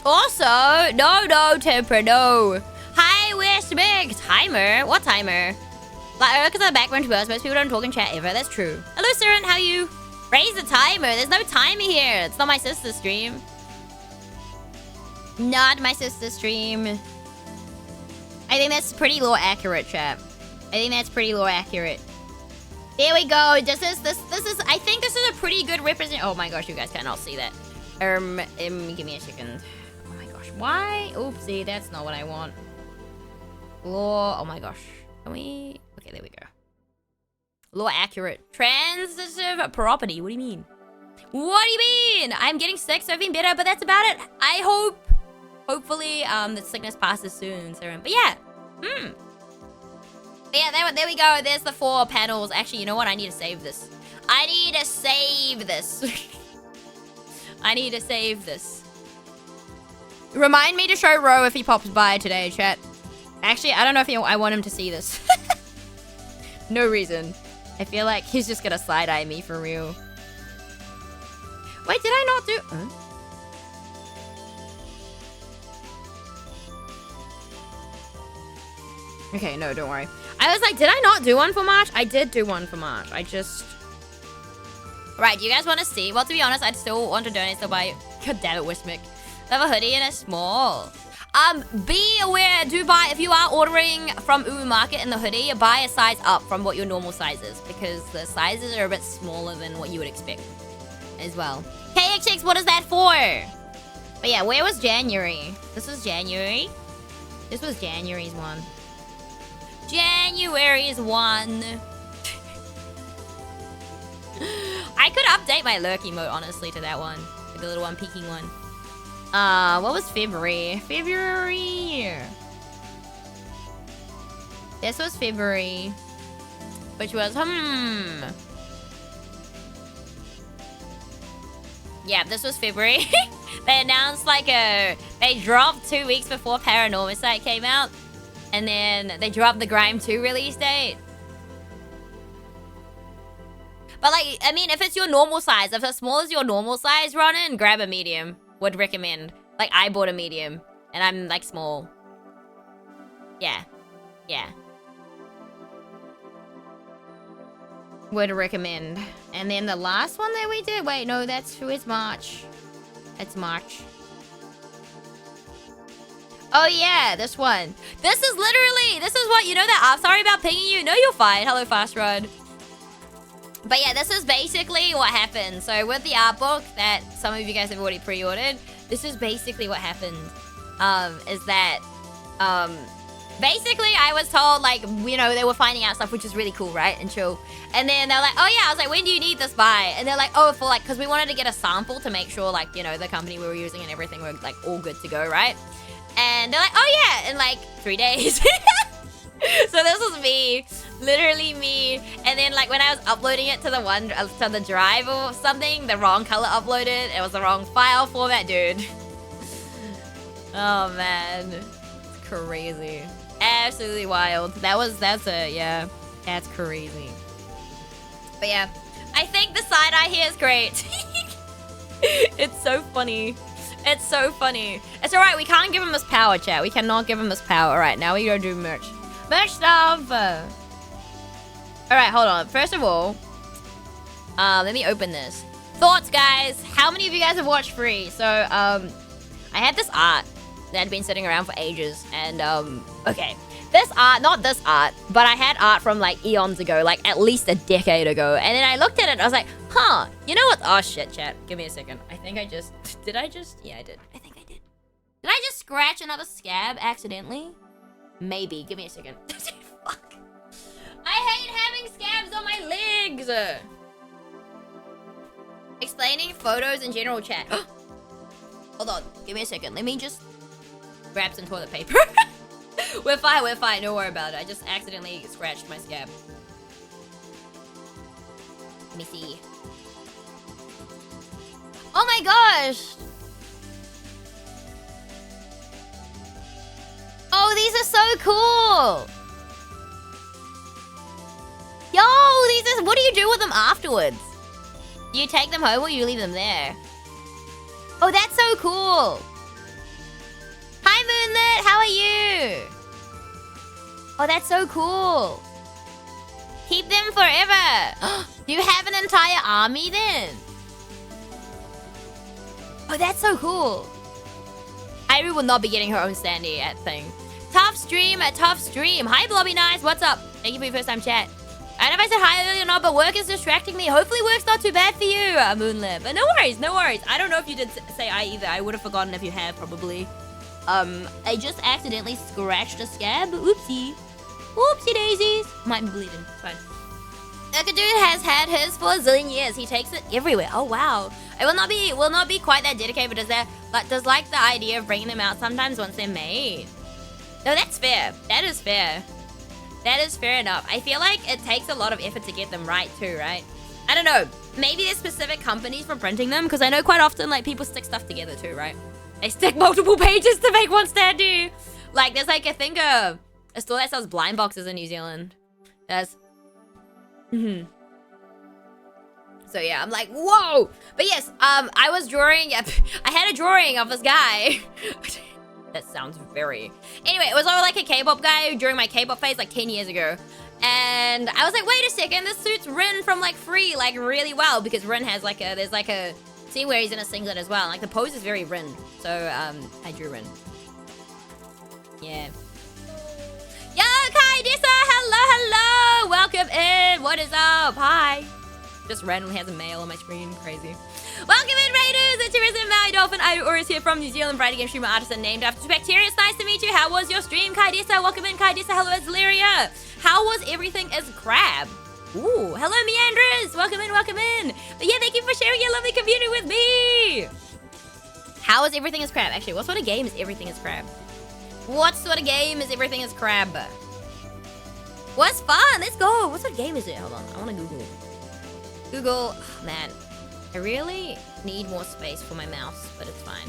S1: Also, no, Temper, no. Hi, where's Big? Timer? What timer? Like, because I'm background to us, most people don't talk in chat ever. That's true. Hello, Siren, how you? Raise the timer. There's no timer here. It's not my sister's stream. Not my sister's stream. I think that's pretty lore accurate, chat. I think that's pretty lore accurate. There we go. This is, I think this is a pretty good represent. Oh my gosh, you guys cannot see that. Give me a second. Oh my gosh, why? Oopsie, that's not what I want. Lore, oh my gosh. Can we? Okay, there we go. Lore accurate. Transitive property, what do you mean? What do you mean? I'm getting sick, so I've been better, but that's about it. I hope, hopefully, the sickness passes soon, Serum. But yeah, But yeah, there we go. There's the 4 panels. Actually, you know what? I need to save this. I need to save this. I need to save this. Remind me to show Ro if he pops by today, chat. Actually, I don't know if I want him to see this. No reason. I feel like he's just gonna side-eye me for real. Wait, did I not do... Huh? Okay, no, don't worry. I was like, did I not do one for March? I did do one for March. I just... Right, do you guys want to see? Well, to be honest, I'd still want to donate to buy... God damn it, Wismic. I have a hoodie and a small. Be aware, do buy... If you are ordering from Uwu Market in the hoodie, buy a size up from what your normal size is. Because the sizes are a bit smaller than what you would expect as well. KXX, what is that for? But yeah, where was January? This was January. This was January's one. January's one. I could update my lurk emote, honestly, to that one. Like the little one peeking one. What was February? February. This was February. Which was, Yeah, this was February. They announced like they dropped 2 weeks before Paranormal Site came out. And then they dropped the Grime 2 release date. But like, I mean, if it's your normal size, if it's small as your normal size, Ronan, grab a medium. Would recommend. Like, I bought a medium. And I'm like small. Yeah. Yeah. Would recommend. And then the last one that we did, wait, no, it's March. It's March. Oh yeah, this one. This is what, you know that, I'm sorry about pinging you. No, you're fine. Hello, Fast Rod. But yeah, this is basically what happened. So with the art book that some of you guys have already pre-ordered, this is basically what happened. Is that, basically, I was told, like, you know, they were finding out stuff, which is really cool, right? And chill. And then they're like, oh, yeah. I was like, when do you need this by? And they're like, oh, for, like, because we wanted to get a sample to make sure, like, you know, the company we were using and everything were, like, all good to go, right? And they're like, oh, yeah, in, like, 3 days. So this was me. Literally me. And then, like, when I was uploading it to the drive or something, the wrong color uploaded. It was the wrong file format, dude. Oh, man. It's crazy. Absolutely wild. Yeah, that's crazy. But yeah, I think the side-eye here is great. It's so funny. It's so funny. It's alright, we can't give him his power, chat. We cannot give him his power. Alright, now we gotta do merch. Merch stuff! Alright, hold on. First of all, let me open this. Thoughts, guys. How many of you guys have watched Free? So, I had this art that had been sitting around for ages. And, okay. This art, not this art, but I had art from, like, eons ago. Like, at least a decade ago. And then I looked at it and I was like, huh. You know what? Oh, shit, chat. Give me a second. I think I just... Did I just... Yeah, I did. I think I did. Did I just scratch another scab accidentally? Maybe. Give me a second. Fuck. I hate having scabs on my legs. Explaining photos in general chat. Hold on. Give me a second. Let me just grab some toilet paper. We're fine. Don't worry about it. I just accidentally scratched my scab. Let me see. Oh my gosh! Oh, these are so cool! Yo, these are... What do you do with them afterwards? Do you take them home or you leave them there? Oh, that's so cool! Hi, Moonlit! How are you? Oh, that's so cool. Keep them forever. Do you have an entire army then? Oh, that's so cool. Irie will not be getting her own standee at thing. Tough stream. Hi, Blobby Nice. What's up? Thank you for your first time chat. I don't know if I said hi earlier or not, but work is distracting me. Hopefully work's not too bad for you, Moonlit. But no worries. I don't know if you did say I either. I would have forgotten if you have, probably. I just accidentally scratched a scab. Oopsie. Oopsie daisies. Might be bleeding. It's fine. Dude has had his for a zillion years. He takes it everywhere. Oh, wow. It will not be quite that dedicated, but does like the idea of bringing them out sometimes once they're made. No, that's fair. That is fair. That is fair enough. I feel like it takes a lot of effort to get them right too, right? I don't know. Maybe there's specific companies for printing them, because I know quite often, like, people stick stuff together too, right? They stick multiple pages to make one standee. Like, there's like, I think, a store that sells blind boxes in New Zealand. That's... So yeah, I'm like, whoa! But yes, I was drawing... I had a drawing of this guy. That sounds very... Anyway, it was over like a K-pop guy during my K-pop phase like 10 years ago. And I was like, wait a second, this suits Rin from like Free like really well, because Rin has like a... There's like a scene where he's in a singlet as well. Like the pose is very Rin. So, I drew Rin. Yeah. Yo, Kaidisa! Hello! Welcome in! What is up? Hi! Just randomly has a mail on my screen. Crazy. Welcome in, Raiders! It's your resident Maui Dolphin. Oris here from New Zealand, Friday game streamer artisan named after Bacteria. It's nice to meet you. How was your stream, Kaidisa? Welcome in, Kaidisa. Hello, Azleria. How was everything as Crab? Ooh, hello, Meandrous. Welcome in. But yeah, thank you for sharing your lovely community with me. How is everything as Crab? Actually, what sort of game is everything as Crab? What sort of game is everything as Crab? What's fun? Let's go. What sort of game is it? Hold on. I want to Google. Google. Oh, man. I really need more space for my mouse, but it's fine.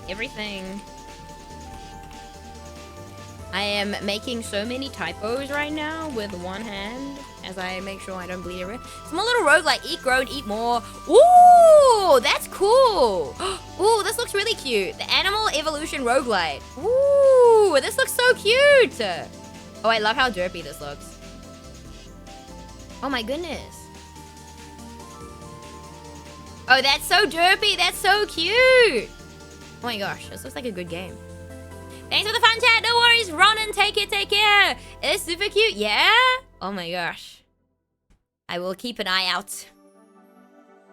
S1: Everything I am making so many typos right now with one hand as I make sure I don't bleed everywhere. Small little roguelike, eat, grow, and eat more. Ooh, that's cool. Ooh, this looks really cute. The Animal Evolution roguelite. Ooh, this looks so cute. Oh, I love how derpy this looks. Oh my goodness. Oh, that's so derpy. That's so cute. Oh my gosh, this looks like a good game. Thanks for the fun chat. No worries, Ronan. Take it, take care. It's super cute. Yeah? Oh my gosh. I will keep an eye out.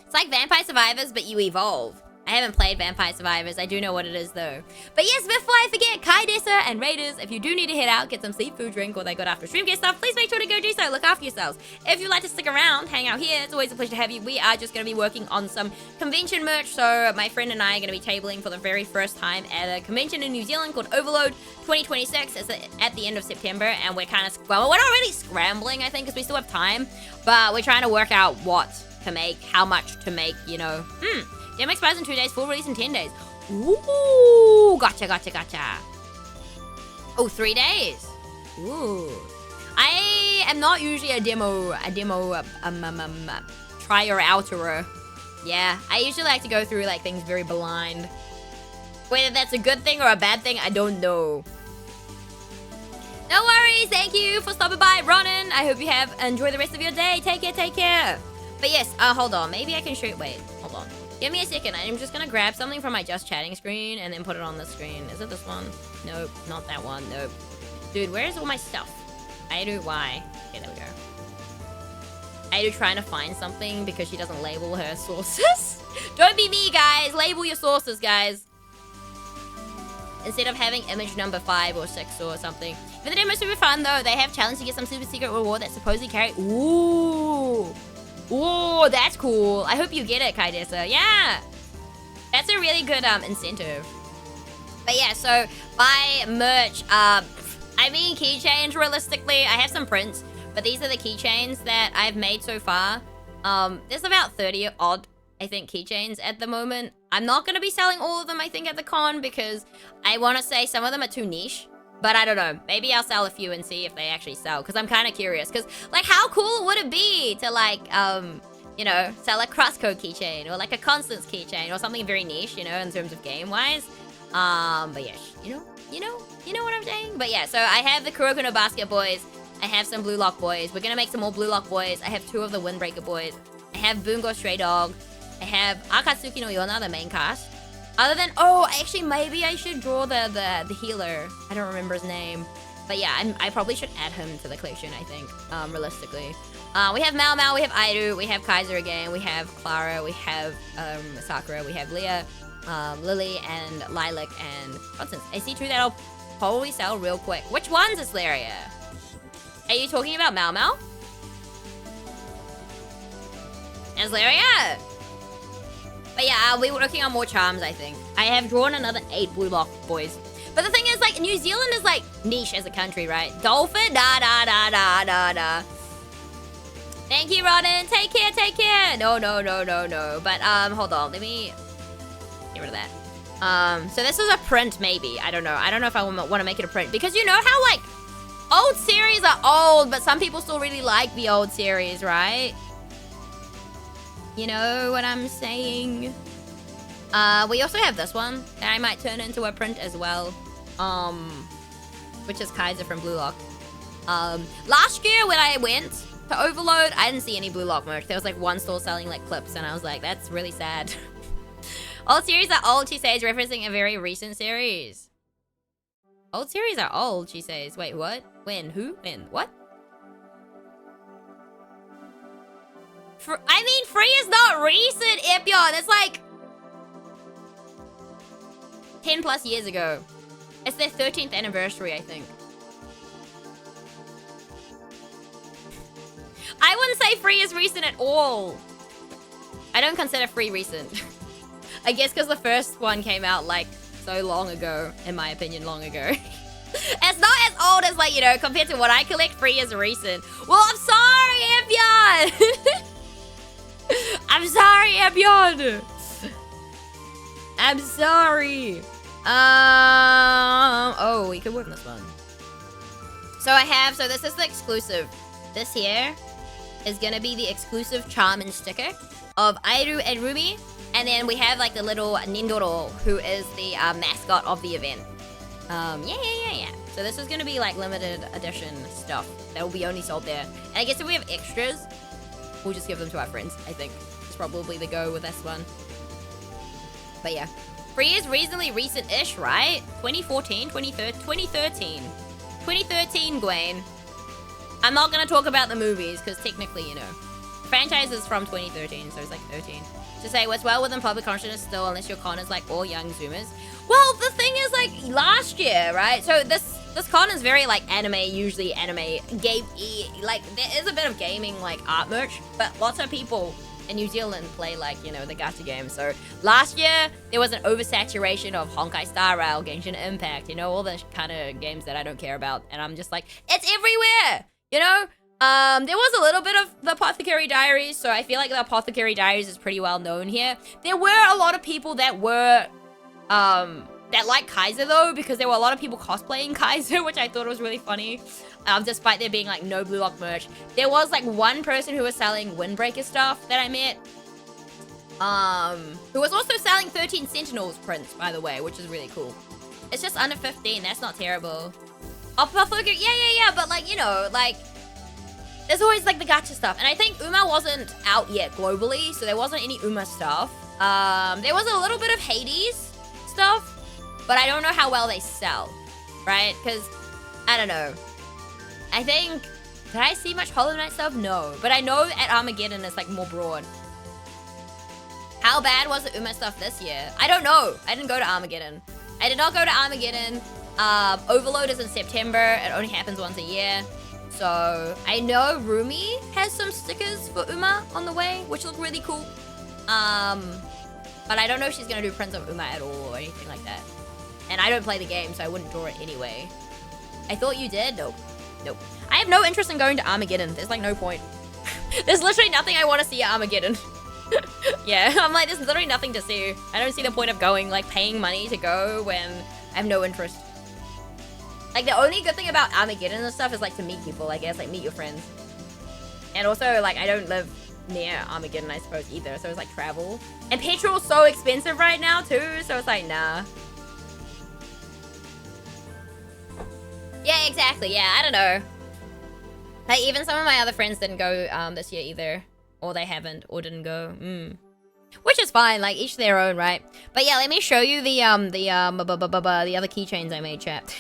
S1: It's like Vampire Survivors, but you evolve. I haven't played Vampire Survivors. I do know what it is, though. But yes, before I forget, Kai Dessa and Raiders, if you do need to head out, get some seafood drink or they got after stream get stuff, please make sure to go do so. Look after yourselves. If you'd like to stick around, hang out here, it's always a pleasure to have you. We are just going to be working on some convention merch. So my friend and I are going to be tabling for the very first time at a convention in New Zealand called Overload 2026. It's at the end of September, and we're kind of, well, we're not really scrambling, I think, because we still have time, but we're trying to work out what to make, how much to make, you know. Game expires in 2 days, full release in 10 days. Ooh, gotcha, gotcha, gotcha. Oh, 3 days. Ooh. I am not usually a demo trier outerer. Yeah, I usually like to go through like things very blind. Whether that's a good thing or a bad thing, I don't know. No worries, thank you for stopping by, Ronan. I hope you have enjoyed the rest of your day. Take care, take care. But yes, hold on, maybe I can shoot, wait, hold on. Give me a second. I'm just gonna grab something from my just chatting screen and then put it on the screen. Is it this one? Nope, not that one. Nope. Dude, where's all my stuff? I do why? Okay, there we go. I do trying to find something because she doesn't label her sources. Don't be me, guys. Label your sources, guys. Instead of having image number 5 or 6 or something. But the demo's super fun though. They have challenge to get some super secret reward that supposedly carry. Ooh. Ooh, that's cool. I hope you get it, Kai Dessa. Yeah. That's a really good incentive. But yeah, so buy merch. I mean keychains, realistically. I have some prints, but these are the keychains that I've made so far. There's about 30 odd, I think, keychains at the moment. I'm not going to be selling all of them, I think, at the con because I want to say some of them are too niche. But I don't know. Maybe I'll sell a few and see if they actually sell. Because I'm kind of curious. Because, like, how cool would it be to, like, you know, sell a Crosscode keychain. Or, like, a Constance keychain. Or something very niche, you know, in terms of game-wise. But yeah, you know what I'm saying? But yeah, so I have the Kuroko no Basket boys. I have some Blue Lock boys. We're going to make some more Blue Lock boys. I have 2 of the Windbreaker boys. I have Bungo Stray Dog. I have Akatsuki no Yona, the main cast. Other than, oh, actually, maybe I should draw the healer. I don't remember his name. But yeah, I probably should add him to the collection, I think, realistically. We have Mao Mao, we have Airu, we have Kaiser again, we have Clara, we have Sakura, we have Leah, Lily, and Lilac, and Constance. I see 2 that'll probably sell real quick. Which ones is Laria? Are you talking about Mao Mao? Is Laria? But yeah, I'll be working on more charms, I think. I have drawn another 8 Blue Lock boys. But the thing is, like, New Zealand is, like, niche as a country, right? Dolphin, da. Thank you, Ronan. Take care, take care. No. But, hold on. Let me get rid of that. So this is a print, maybe. I don't know. I don't know if I want to make it a print. Because you know how, like, old series are old, but some people still really like the old series, right? You know what I'm saying? We also have this one that I might turn into a print as well. Which is Kaiser from Blue Lock. Last year when I went to Overload, I didn't see any Blue Lock merch. There was like one store selling like clips and I was like, that's really sad. Old series are old, she says, referencing a very recent series. Old series are old, she says. Wait, what? When? Who? When? What? I mean, Free is not recent, Epion. It's like 10 plus years ago. It's their 13th anniversary, I think. I wouldn't say Free is recent at all. I don't consider Free recent. I guess because the first one came out like so long ago, in my opinion, long ago. It's not as old as, like, you know, compared to what I collect, Free is recent. Well, I'm sorry, Epion. I'm sorry, Epion. I'm sorry. Oh, we could work on this one. So this is the exclusive. This here is gonna be the exclusive Charmin sticker of Airu and Rumi. And then we have like the little Nindoro, who is the mascot of the event. Yeah. So this is gonna be like limited edition stuff that will be only sold there. And I guess if we have extras, we'll just give them to our friends, I think. It's probably the go with this one. But yeah. Free is reasonably recent-ish, right? 2014, 2013. 2013, Gwen. I'm not gonna talk about the movies, because technically, you know. Franchise is from 2013, so it's like 13. To say what's well within public consciousness still, unless your con is like all young Zoomers. Well, the thing is, like, last year, right? So this con is very, like, anime, usually anime, like, there is a bit of gaming, like, art merch, but lots of people in New Zealand play, like, you know, the gacha games. So last year, there was an oversaturation of Honkai Star Rail, Genshin Impact, you know, all the kind of games that I don't care about. And I'm just like, it's everywhere, you know? There was a little bit of the Apothecary Diaries, so I feel like the Apothecary Diaries is pretty well known here. There were a lot of people that were, that like Kaiser though, because there were a lot of people cosplaying Kaiser, which I thought was really funny. Despite there being like no Blue Lock merch. There was like one person who was selling Windbreaker stuff that I met. Who was also selling 13 Sentinels prints, by the way, which is really cool. It's just under 15, that's not terrible. Apothecary, yeah, but like, you know, like, there's always like the gacha stuff. And I think Uma wasn't out yet globally, so there wasn't any Uma stuff. There was a little bit of Hades stuff, but I don't know how well they sell, right? Because, I don't know. I think, did I see much Hollow Knight stuff? No. But I know at Armageddon it's like more broad. How bad was the Uma stuff this year? I don't know. I didn't go to Armageddon. I did not go to Armageddon. Overload is in September. It only happens once a year. So, I know Rumi has some stickers for Uma on the way, which look really cool. But I don't know if she's going to do prints of Uma at all or anything like that. And I don't play the game, so I wouldn't draw it anyway. I thought you did? Nope. I have no interest in going to Armageddon. There's like no point. There's literally nothing I want to see at Armageddon. Yeah, I'm like, there's literally nothing to see. I don't see the point of going, like, paying money to go when I have no interest. Like, the only good thing about Armageddon and stuff is, like, to meet people, I guess. Like, meet your friends. And also, like, I don't live near Armageddon, I suppose, either. So it's, like, travel. And petrol's so expensive right now, too. So it's like, nah. Yeah, exactly. Yeah, I don't know. Like, even some of my other friends didn't go this year either. Or they haven't, or didn't go. Which is fine, like, each their own, right? But yeah, let me show you the other keychains I made, chat.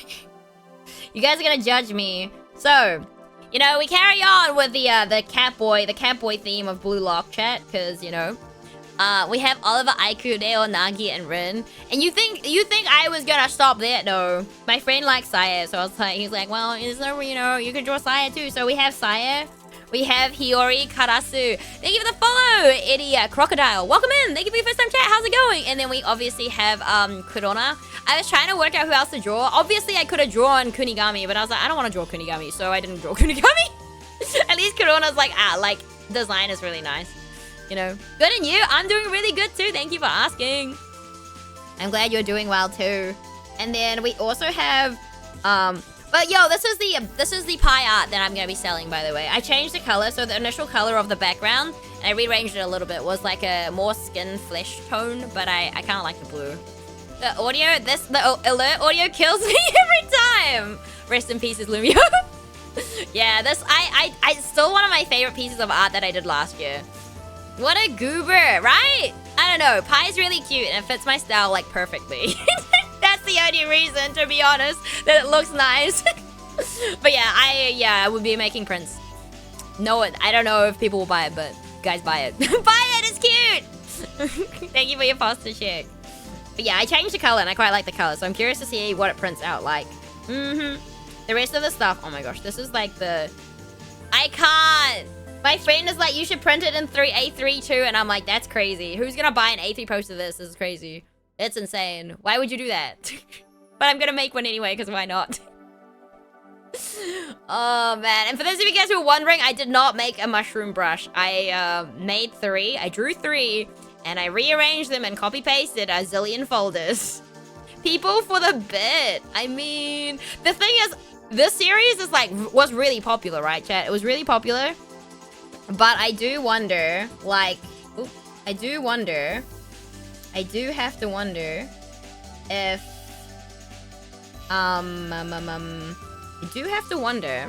S1: You guys are gonna judge me. So, you know, we carry on with the Catboy theme of Blue Lock, chat, because, you know, we have Oliver, Aiku, Neo, Nagi, and Rin. And you think I was gonna stop there? No. My friend likes Saya, so I was like, he's like, well, is there, you know, you can draw Saya too. So we have Saya. We have Hiyori Karasu. Thank you for the follow, Eddie Crocodile. Welcome in. Thank you for your first time chat. How's it going? And then we obviously have Kurona. I was trying to work out who else to draw. Obviously, I could have drawn Kunigami, but I was like, I don't want to draw Kunigami, so I didn't draw Kunigami. At least Kurona's like, design is really nice. You know, good and you? I'm doing really good too. Thank you for asking. I'm glad you're doing well too. And then we also have, but yo, this is the pie art that I'm gonna be selling, by the way. I changed the color, so the initial color of the background, and I rearranged it a little bit, was like a more skin flesh tone, but I kind of like the blue. The audio, the alert audio kills me every time. Rest in peace, Lumio. Yeah, I still one of my favorite pieces of art that I did last year. What a goober, right? I don't know. Pie's really cute and it fits my style like perfectly. That's the only reason, to be honest, that it looks nice. But yeah, I would be making prints. No, I don't know if people will buy it, but guys, buy it. Buy it, it's cute. Thank you for your pasta check. But yeah, I changed the color and I quite like the color, so I'm curious to see what it prints out like. The rest of the stuff, oh my gosh, this is like the... I can't. My friend is like, you should print it in A3 too, and I'm like, that's crazy. Who's gonna buy an A3 poster of this? This is crazy. It's insane. Why would you do that? But I'm gonna make one anyway, because why not? Oh man, and for those of you guys who are wondering, I did not make a mushroom brush. I made 3, I drew 3, and I rearranged them and copy-pasted a zillion folders. People for the bit. I mean, the thing is, This series is like, was really popular, right, chat? It was really popular. But I do wonder, like, I do have to wonder if, I do have to wonder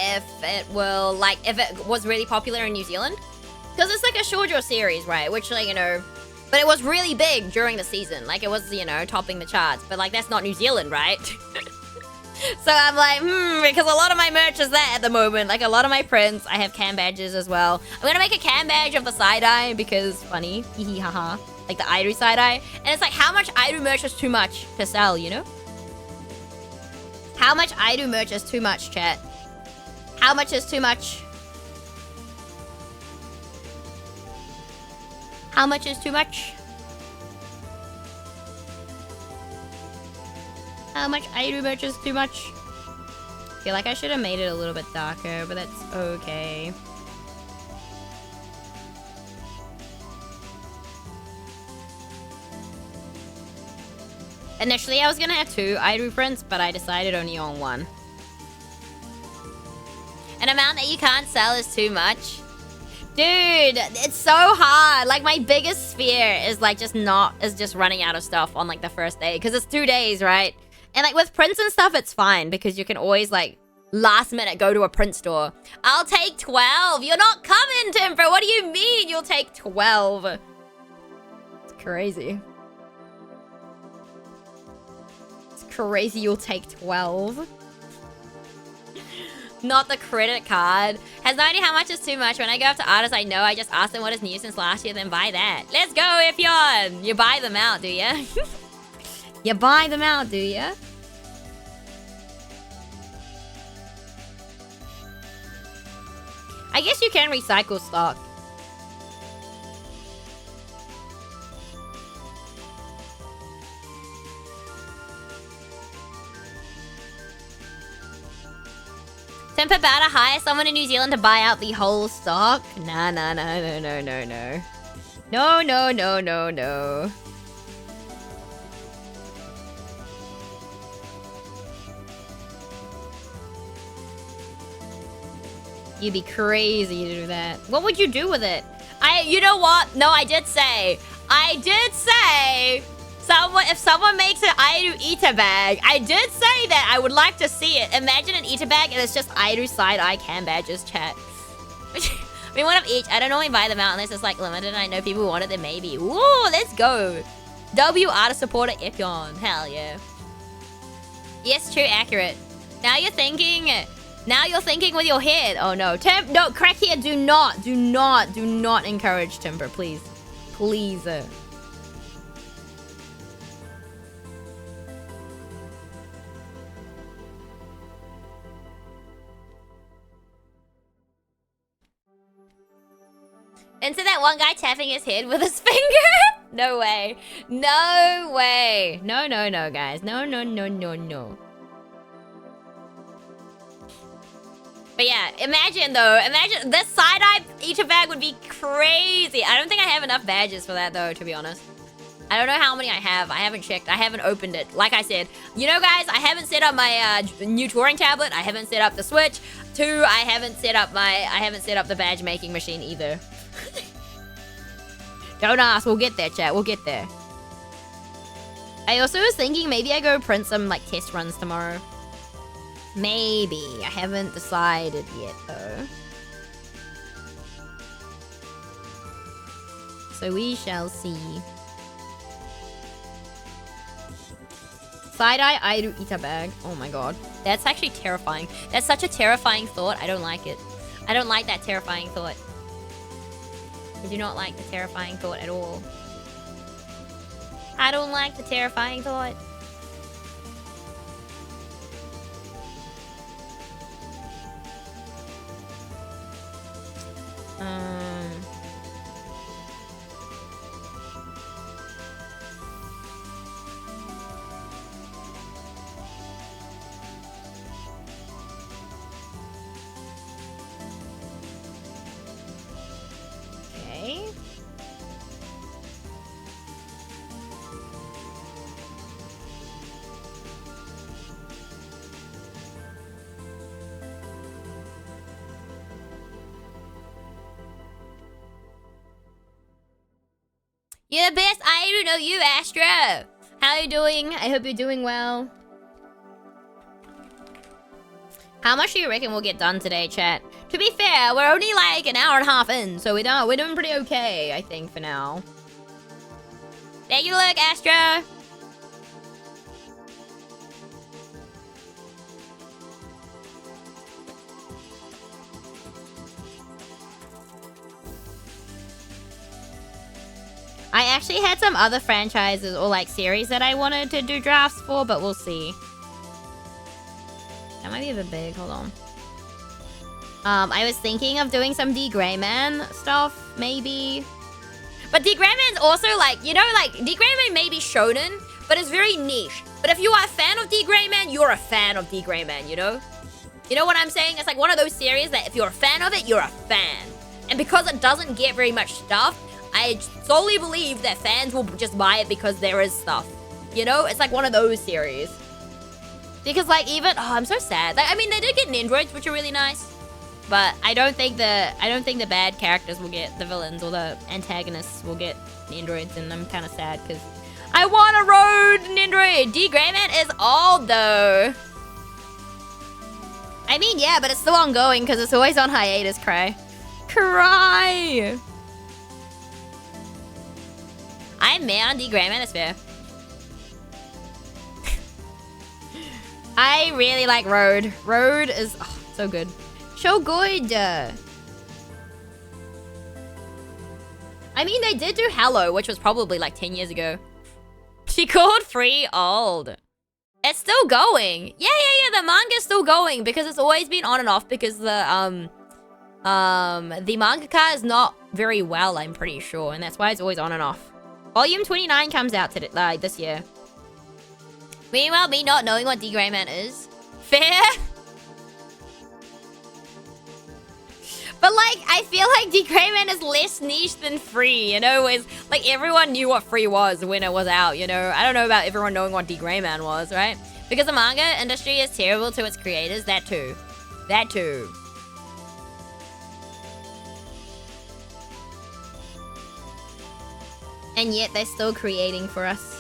S1: if it will, like, if it was really popular in New Zealand. Because it's like a shoujo series, right? Which, like, you know, but it was really big during the season. Like, it was, you know, topping the charts. But, like, that's not New Zealand, right? So I'm like, because a lot of my merch is that at the moment. Like, a lot of my prints, I have cam badges as well. I'm gonna make a cam badge of the side-eye because funny. Hee haha. Like the Airu side-eye. And it's like, how much Airu merch is too much to sell, you know? How much Airu merch is too much, chat? How much is too much? How much is too much? How much Airu merch is too much? I feel like I should have made it a little bit darker, but that's okay. Initially, I was gonna have 2 Airu prints, but I decided only on 1. An amount that you can't sell is too much. Dude, it's so hard. Like, my biggest fear is, like, just running out of stuff on, like, the first day. Because it's 2 days, right? And, like, with prints and stuff, it's fine. Because you can always, like, last minute go to a print store. I'll take 12. You're not coming, Timber. What do you mean you'll take 12? It's crazy. It's crazy you'll take 12. Not the credit card. Has no idea how much is too much. When I go up to artists I know, I just ask them what is new since last year, then buy that. Let's go, Ifyon! You buy them out, do ya? You buy them out, do ya? I guess you can recycle stock. Temper about to hire someone in New Zealand to buy out the whole stock? Nah. No. You'd be crazy to do that. What would you do with it? You know what? No, I did say, if someone makes an Airu Ita bag, I did say that I would like to see it. Imagine an Ita bag and it's just Airu side-eye cam badges, chat. I mean, one of each. I don't normally buy them out unless it's like limited and I know people want it, then maybe. Woo, let's go. W artist supporter Ifyon. Hell yeah. Yes, true, accurate. Now you're thinking with your head. Oh no. No, crack here, do not encourage Timber, please. Please. Into that one guy tapping his head with his finger? No way. No way. No, guys. No. But yeah, imagine this side-eye Ita bag would be crazy. I don't think I have enough badges for that though, to be honest. I don't know how many I have. I haven't checked. I haven't opened it. Like I said, you know, guys, I haven't set up my new touring tablet. I haven't set up the Switch. 2, I haven't set up the badge making machine either. Don't ask. We'll get there, chat. We'll get there. I also was thinking maybe I go print some like test runs tomorrow. Maybe. I haven't decided yet though. So we shall see. Side-eye Airu Ita bag. Oh my god. That's actually terrifying. That's such a terrifying thought. I don't like it. I don't like that terrifying thought. I do not like the terrifying thought at all. I don't like the terrifying thought. Okay. You're the best. I don't know you, Astra. How are you doing? I hope you're doing well. How much do you reckon we'll get done today, chat? To be fair, we're only like an hour and a half in, so we're doing pretty okay, I think, for now. Thank you, look, Astra. I actually had some other franchises or like series that I wanted to do drafts for, but we'll see. That might be a bit big. Hold on. I was thinking of doing some D. Greyman stuff, maybe. But D. Greyman's also like, you know, like D. Greyman may be shonen, but it's very niche. But if you are a fan of D. Greyman, you're a fan of D. Greyman, you know? You know what I'm saying? It's like one of those series that if you're a fan of it, you're a fan. And because it doesn't get very much stuff, I solely believe that fans will just buy it because there is stuff. You know? It's like one of those series. Because like even... Oh, I'm so sad. Like, I mean, they did get Nendroids, which are really nice. But I don't think the bad characters will get... The villains or the antagonists will get Nendroids. And I'm kind of sad because... I want a road Nendroid! D. Greyman is old though. I mean, yeah, but it's still ongoing because it's always on hiatus, Cry. Cry! I'm mad on D. Greyman, that's fair. I really like Road. Road is so good. So good. I mean, they did do Hello, which was probably like 10 years ago. She called Free old. It's still going. Yeah, the manga's still going because it's always been on and off because the mangaka is not very well, I'm pretty sure, and that's why it's always on and off. Volume 29 comes out today, this year. Meanwhile, me not knowing what D. Greyman is. Fair? But, like, I feel like D. Greyman is less niche than Free, you know? It's, like, everyone knew what Free was when it was out, you know? I don't know about everyone knowing what D. Greyman was, right? Because the manga industry is terrible to its creators, that too. That too. And yet they're still creating for us.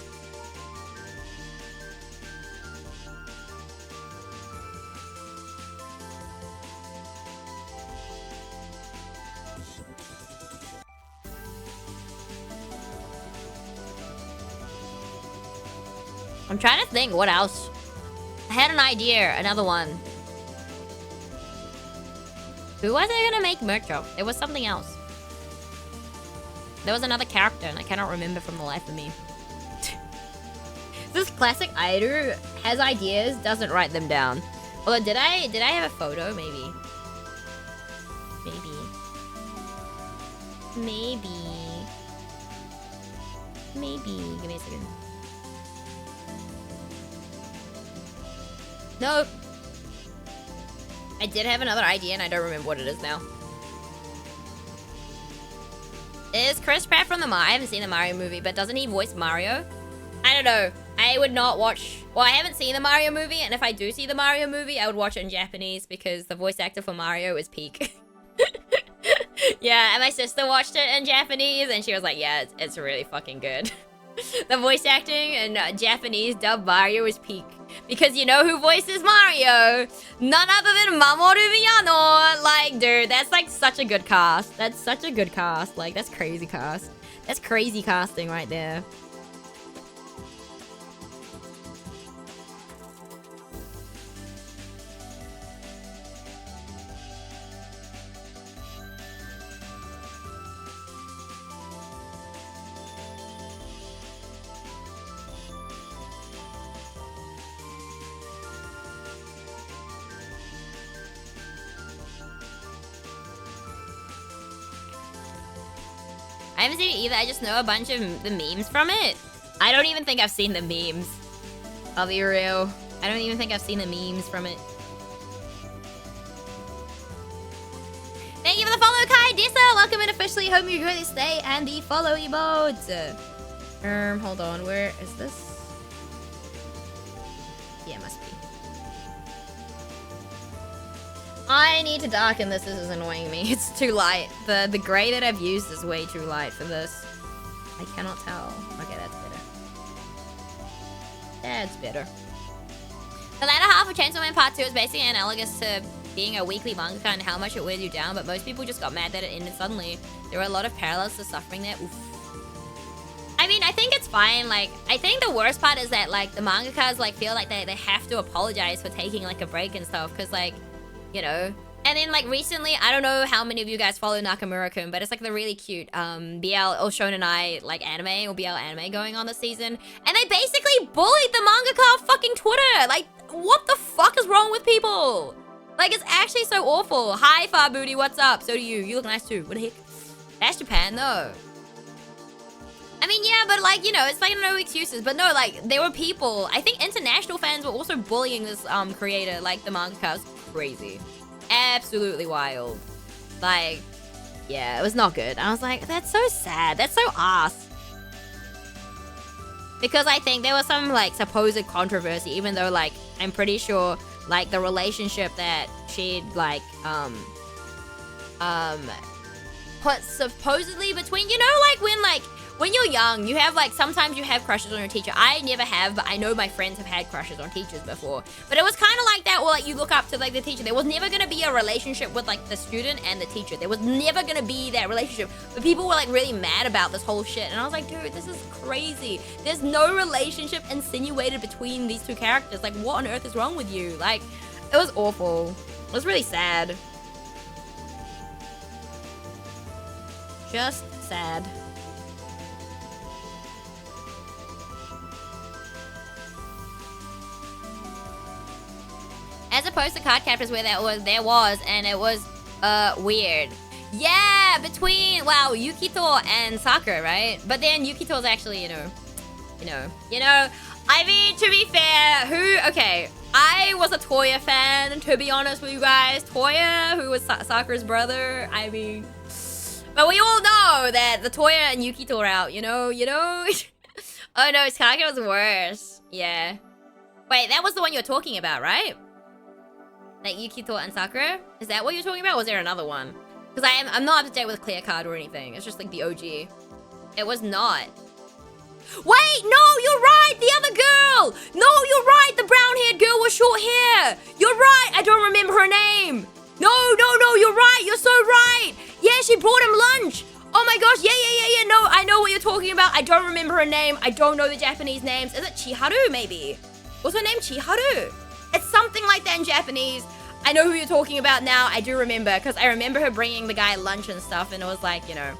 S1: I'm trying to think what else. I had an idea, another one. Who was I gonna make merch of? It was something else. There was another character, and I cannot remember from the life of me. This classic idol has ideas, doesn't write them down. Although, did I have a photo? Maybe. Give me a second. Nope. I did have another idea, and I don't remember what it is now. Is Chris Pratt from the Mario? I haven't seen the Mario movie, but doesn't he voice Mario? I don't know. I would not watch... Well, I haven't seen the Mario movie, and if I do see the Mario movie, I would watch it in Japanese because the voice actor for Mario is peak. Yeah, and my sister watched it in Japanese, and she was like, yeah, it's really fucking good. The voice acting in Japanese dub Mario is peak. Because you know who voices Mario? None other than Mamoru Miyano. Like, dude, that's like such a good cast. That's such a good cast. Like, that's crazy cast. That's crazy casting right there. I haven't seen it either. I just know a bunch of the memes from it. I don't even think I've seen the memes. I'll be real. I don't even think I've seen the memes from it. Thank you for the follow, Kai Dessa. Welcome in officially. Hope you enjoy this day and the follow emotes. Hold on. Where is this? Yeah, it must be. I need to darken this. This is annoying me. It's too light. The gray that I've used is way too light for this. I cannot tell. Okay, that's better. That's better. The latter half of Chainsaw Man Part 2 is basically analogous to being a weekly manga and how much it wears you down, but most people just got mad that it ended suddenly. There were a lot of parallels to suffering there. Oof. I mean, I think it's fine. Like, I think the worst part is that, like, the mangakas, like, feel like they have to apologize for taking, like, a break and stuff, because, like, you know. And then, like, recently, I don't know how many of you guys follow Nakamura-kun, but it's, like, the really cute BL or Shonen Ai, like, anime or BL anime going on this season. And they basically bullied the mangaka off fucking Twitter. Like, what the fuck is wrong with people? Like, it's actually so awful. Hi, Far Booty, what's up? So do you. You look nice, too. What the heck? That's Japan, though. I mean, yeah, but, like, you know, it's, like, no excuses. But, no, like, there were people. I think international fans were also bullying this creator, like, the mangaka. It was crazy. Absolutely wild. Like, yeah, it was not good. I was like, that's so sad. That's so ass. Because I think there was some, like, supposed controversy, even though, like, I'm pretty sure, like, the relationship that she'd, like, put supposedly between, you know, like, when you're young, you have, like, sometimes you have crushes on your teacher. I never have, but I know my friends have had crushes on teachers before. But it was kind of like that, or, like, you look up to, like, the teacher. There was never going to be a relationship with, like, the student and the teacher. There was never going to be that relationship. But people were, like, really mad about this whole shit. And I was like, dude, this is crazy. There's no relationship insinuated between these two characters. Like, what on earth is wrong with you? Like, it was awful. It was really sad. Just sad. As opposed to card captors where there was, and it was, weird. Yeah, between, wow, Yukito and Sakura, right? But then Yukito's actually, you know, I mean, to be fair, okay, I was a Toya fan, to be honest with you guys. Toya, who was Sakura's brother, I mean, but we all know that the Toya and Yukito route, you know? Oh no, Sakura was worse. Yeah. Wait, that was the one you were talking about, right? Like Yukito and Sakura? Is that what you're talking about? Or was there another one? Because I'm not up to date with Clear Card or anything. It's just like the OG. It was not. Wait, no, you're right! The other girl! No, you're right! The brown-haired girl with short hair! You're right! I don't remember her name! No, you're right! You're so right! Yeah, she brought him lunch! Oh my gosh, yeah, no, I know what you're talking about. I don't remember her name. I don't know the Japanese names. Is it Chiharu, maybe? What's her name? Chiharu? It's something like that in Japanese. I know who you're talking about now. I do remember, because I remember her bringing the guy lunch and stuff, and it was like, you know,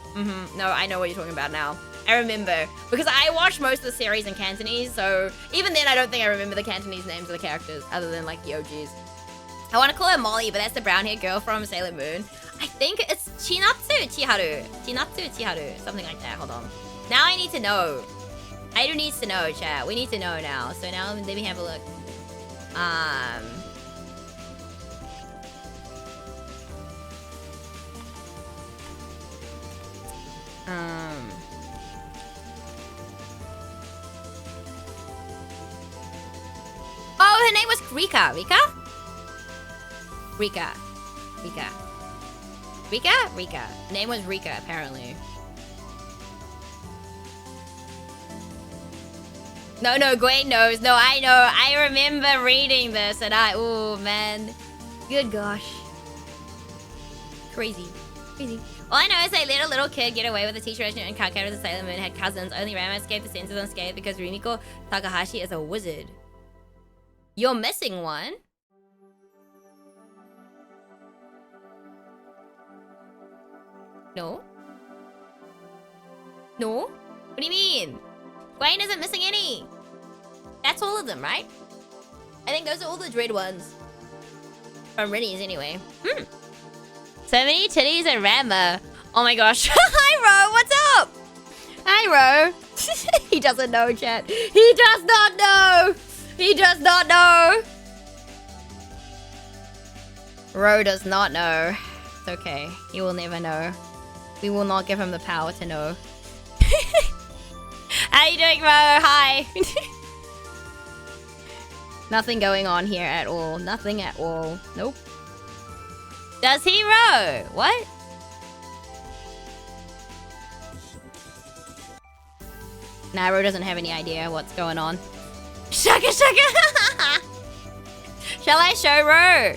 S1: no, I know what you're talking about now. I remember, because I watched most of the series in Cantonese, so even then I don't think I remember the Cantonese names of the characters, other than like the OGs. I want to call her Molly, but that's the brown-haired girl from Sailor Moon. I think it's Chinatsu Chiharu, something like that. Hold on. Now I need to know. Aidu needs to know, chat. We need to know now. So now let me have a look. Oh, her name was Rika. Rika. Her name was Rika, apparently. No, Gwen knows. No, I know. I remember reading this and oh man. Good gosh. Crazy. All I know is they let a little kid get away with a teacher and Kakero of the Sailor Moon had cousins. Only Rama escaped the senses unscathed because Rumiko Takahashi is a wizard. You're missing one? No? What do you mean? Gwen isn't missing any. That's all of them, right? I think those are all the dread ones. From Rennie's anyway. So many titties and Rama. Oh my gosh. Hi, Ro. What's up? Hi, Ro. He doesn't know, chat. He does not know. Ro does not know. It's okay. He will never know. We will not give him the power to know. How you doing, Ro? Hi. Nothing going on here at all. Nothing at all. Nope. Does he, Ro? What? Nairo doesn't have any idea what's going on. Shaka shaka! Shall I show Ro?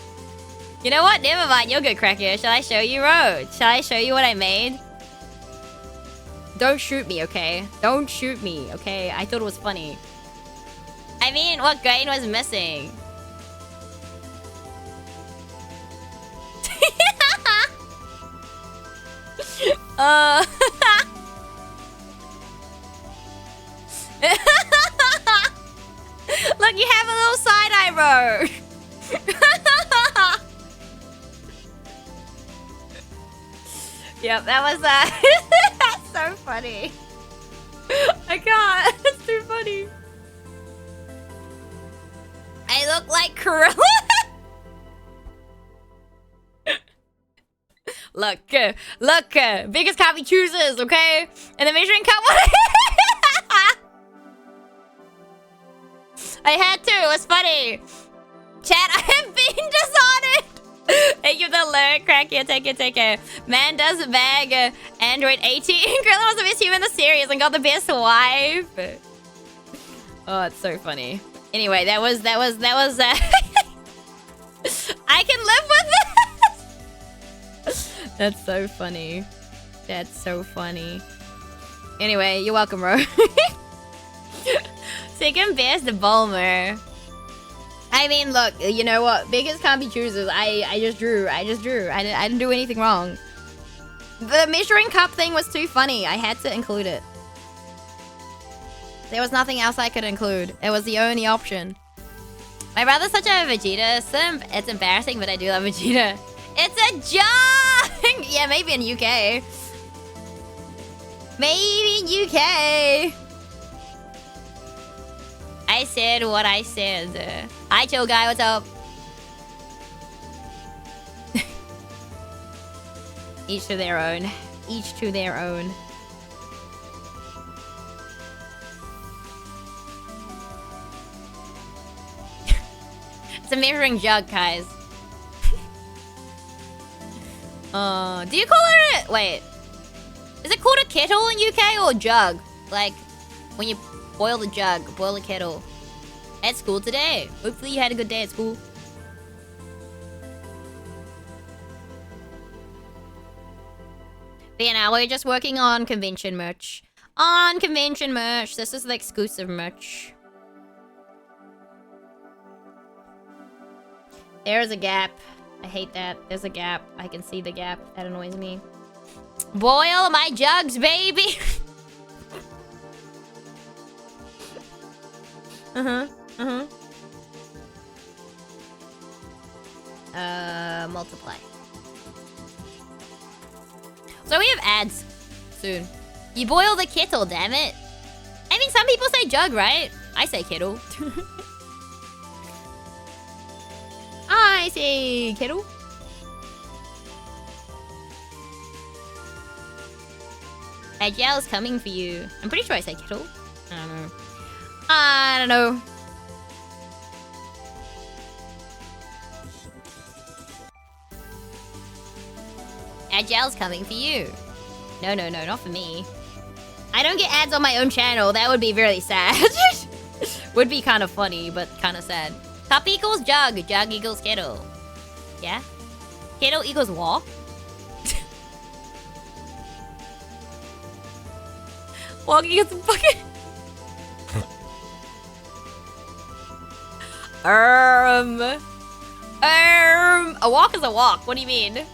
S1: You know what? Never mind, you're good, Cracker. Shall I show you, Ro? Shall I show you what I made? Don't shoot me, okay? Don't shoot me, okay? I thought it was funny. I mean, what grain was missing? Look, you have a little side eye, bro. Yep, that was that's so funny. I can't. It's too funny. I look like Cruella. Look, biggest coffee choosers, okay? And the measuring cup. I had to. It was funny. Chat, I have been dishonored. Thank you for the alert, Crack. Yeah, take it. Man does bag Android 18. Krillin was the best human in the series and got the best wife. Oh, it's so funny. Anyway, that was I can live with this. That's so funny. That's so funny. Anyway, you're welcome, bro. Second best Bulmer. I mean, look, you know what? Biggest can't be choosers. I just drew. I didn't do anything wrong. The measuring cup thing was too funny. I had to include it. There was nothing else I could include. It was the only option. My brother's such a Vegeta simp. It's embarrassing, but I do love Vegeta. It's a joke! Yeah, maybe in UK. Maybe in UK. I said what I said. Hi, chill guy. What's up? Each to their own. Each to their own. It's a measuring jug, guys. Do you call it a... Wait. Is it called a kettle in UK or jug? Like, when you boil the jug, boil the kettle. At school today. Hopefully you had a good day at school. But yeah, now we're just working on convention merch. This is the exclusive merch. There's a gap. I hate that. There's a gap. I can see the gap. That annoys me. Boil my jugs, baby! Multiply. So we have ads soon. You boil the kettle, damn it. I mean, some people say jug, right? I say kettle. I say kettle. Agile is coming for you. I'm pretty sure I say kettle. I don't know. Agile's coming for you. No, not for me. I don't get ads on my own channel. That would be very sad. Would be kind of funny, but kind of sad. Cup equals jug. Jug equals kettle. Yeah? Kettle equals what? Walking at the bucket. A walk is a walk. What do you mean?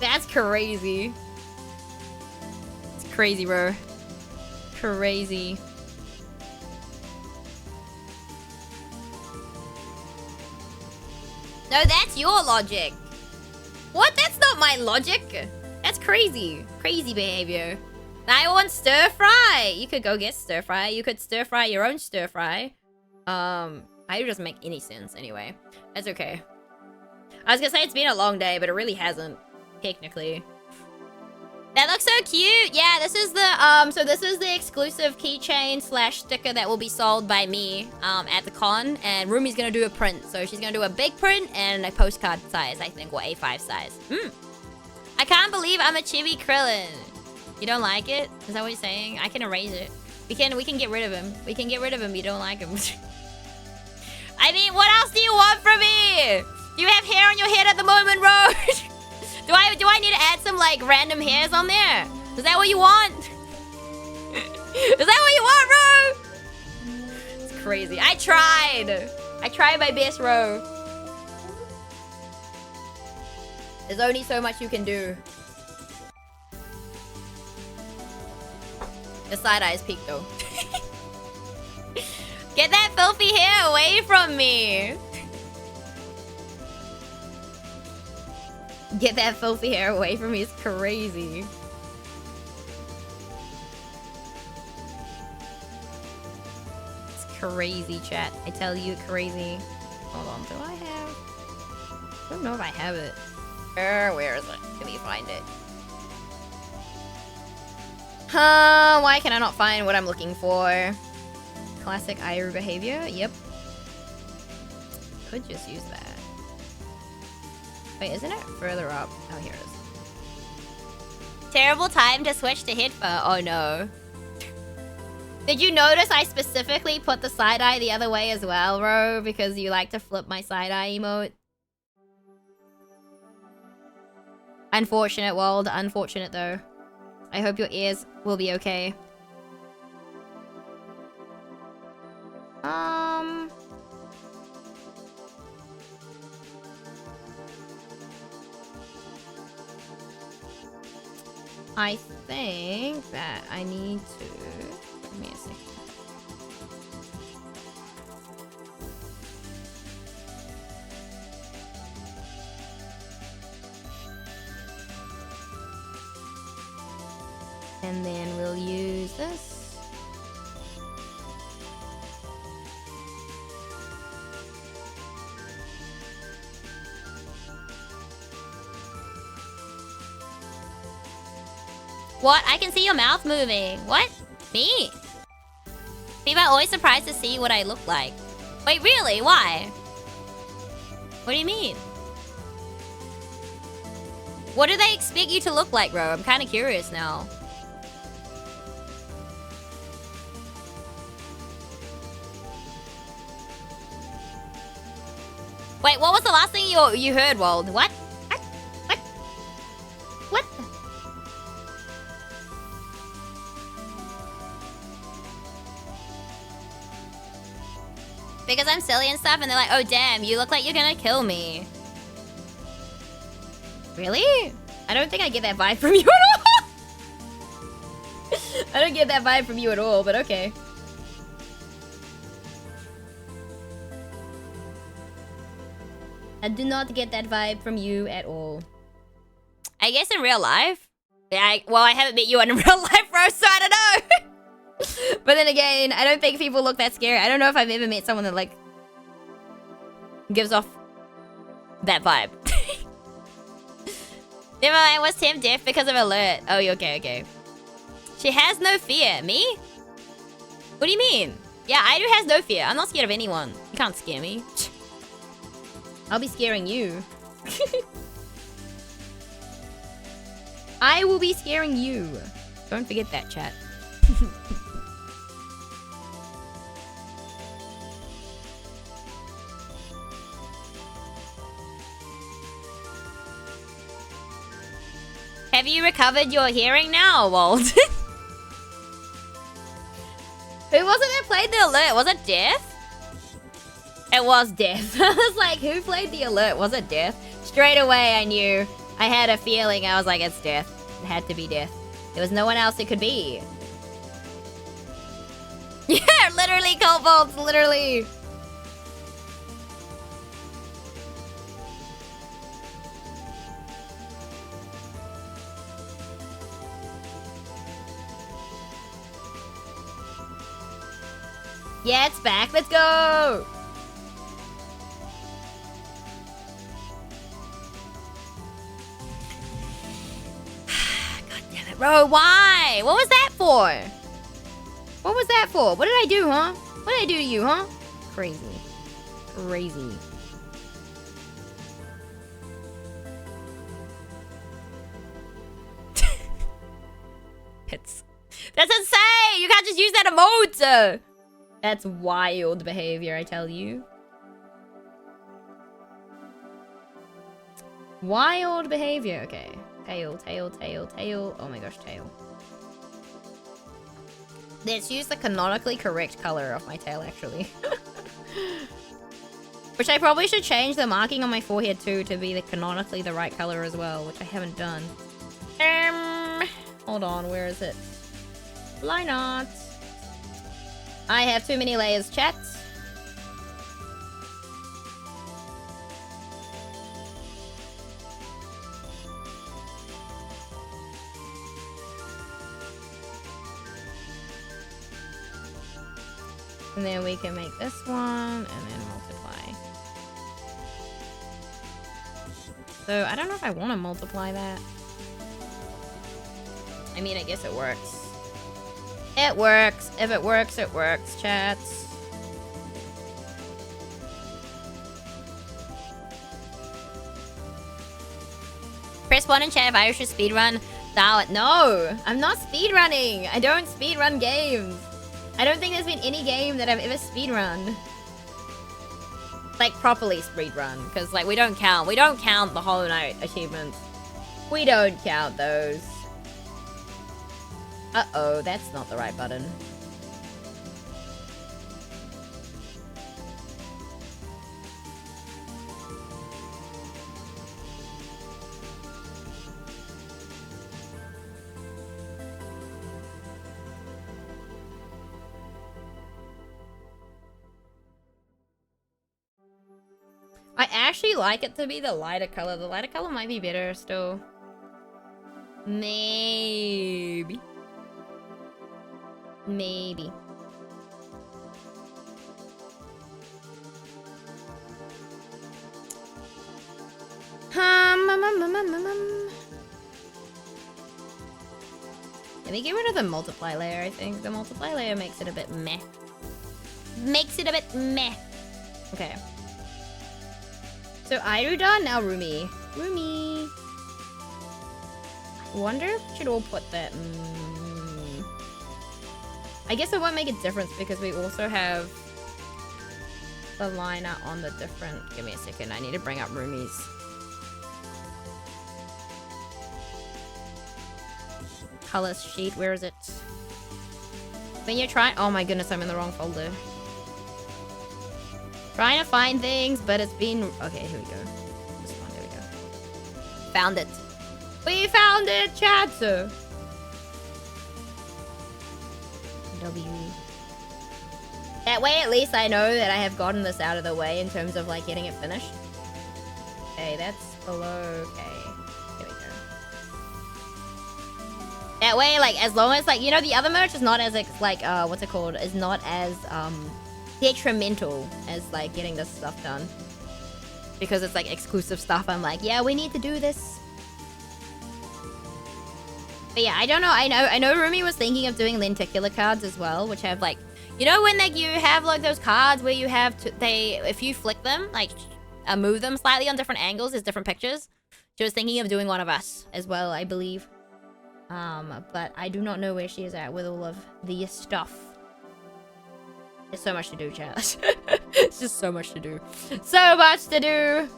S1: That's crazy. It's crazy, bro. Crazy. No, that's your logic. What? That's not my logic. That's crazy. Crazy behavior. I want stir fry. You could go get stir fry. You could stir fry your own stir fry. I doesn't make any sense anyway. That's okay. I was gonna say it's been a long day, but it really hasn't. Technically. That looks so cute. Yeah, this is the so this is the exclusive keychain / sticker that will be sold by me at the con, and Rumi's gonna do a print. So she's gonna do a big print and a postcard size, I think, or A5 size. I can't believe I'm a chibi Krillin. You don't like it? Is that what you're saying? I can erase it. We can get rid of him. We can get rid of him. You don't like him. I mean, what else do you want from me? You have hair on your head at the moment, bro. do I need to add some like random hairs on there? Is that what you want? Is that what you want, bro? It's crazy. I tried my best, bro. There's only so much you can do. The side eye is peaked though. Get that filthy hair away from me. Get that filthy hair away from me. It's crazy. It's crazy, chat. I tell you, crazy. Hold on. Do I have... I don't know if I have it. Where is it? Let me find it. Why can I not find what I'm looking for? Classic Iru behavior? Yep. Could just use that. Wait, isn't it further up? Oh, here it is. Terrible time to switch to headphone. Oh, no. Did you notice I specifically put the side eye the other way as well, bro? Because you like to flip my side eye emote? Unfortunate, Wald. Unfortunate, though. I hope your ears will be okay. I think that I need to... Give me a second. And then we'll use this. What? I can see your mouth moving. What? Me? People are always surprised to see what I look like. Wait, really? Why? What do you mean? What do they expect you to look like, bro? I'm kind of curious now. Wait, what was the last thing you heard, Wald? What? What? What? Because I'm silly and stuff, and they're like, oh damn, you look like you're gonna kill me. Really? I don't think I get that vibe from you at all. I don't get that vibe from you at all, but okay. I do not get that vibe from you at all. I guess in real life? Yeah, well, I haven't met you in real life, bro, so I don't know. But then again, I don't think people look that scary. I don't know if I've ever met someone that, like, gives off that vibe. Never mind, was Tim deaf because of alert? Oh, okay. She has no fear. Me? What do you mean? Yeah, Iru has no fear. I'm not scared of anyone. You can't scare me. I'll be scaring you. I will be scaring you. Don't forget that, chat. Have you recovered your hearing now, Walt? Who was it that played the alert? Was it Death? It was Death. I was like, who played the alert? Was it Death? Straight away I knew. I had a feeling. I was like, it's Death. It had to be Death. There was no one else it could be. Yeah, literally, Coldbolts, literally. Yeah, it's back. Let's go. God damn it, bro. Why? What was that for? What was that for? What did I do, huh? What did I do to you, huh? Crazy. Crazy. just use that emote! That's wild behavior, I tell you. Wild behavior. Okay. Tail, tail, tail, tail. Oh my gosh, tail. Let's use the canonically correct color of my tail, actually. Which I probably should change the marking on my forehead too to be canonically the right color as well, which I haven't done. Hold on, where is it? Why not? I have too many layers, chat. And then we can make this one and then multiply. So I don't know if I want to multiply that. I mean, I guess it works. It works. If it works, it works, chats. Press 1 in chat if I should speedrun. No, I'm not speedrunning. I don't speedrun games. I don't think there's been any game that I've ever speedrun. Like, properly speedrun. Because, like, we don't count. We don't count the Hollow Knight achievements. We don't count those. Uh-oh, that's not the right button. I actually like it to be the lighter color. The lighter color might be better still. Maybe. Maybe. Let me get rid of the multiply layer, I think. The multiply layer makes it a bit meh. Makes it a bit meh. Okay. So Iruda, now Rumi. Rumi. Wonder if we should all put that. I guess it won't make a difference because we also have the liner on the different. Give me a second. I need to bring up Rumi's. Color sheet. Where is it? When you're trying. Oh my goodness, I'm in the wrong folder. Trying to find things, but it's been... Okay, here we go. This one, there we go. Found it. We found it, chat! W. That way, at least I know that I have gotten this out of the way in terms of, like, getting it finished. Okay, that's below. Okay. There we go. That way, like, as long as, like, you know, the other merch is not as, like, what's it called? Is not as, detrimental as like getting this stuff done because it's like exclusive stuff. I'm like, yeah, we need to do this. But yeah, I don't know. I know Rumi was thinking of doing lenticular cards as well, which have like, you know, when like you have like those cards where you have if you flick them, like move them slightly on different angles, there's different pictures. She was thinking of doing one of us as well, I believe. But I do not know where she is at with all of the stuff. There's so much to do, chat. It's just so much to do. So much to do.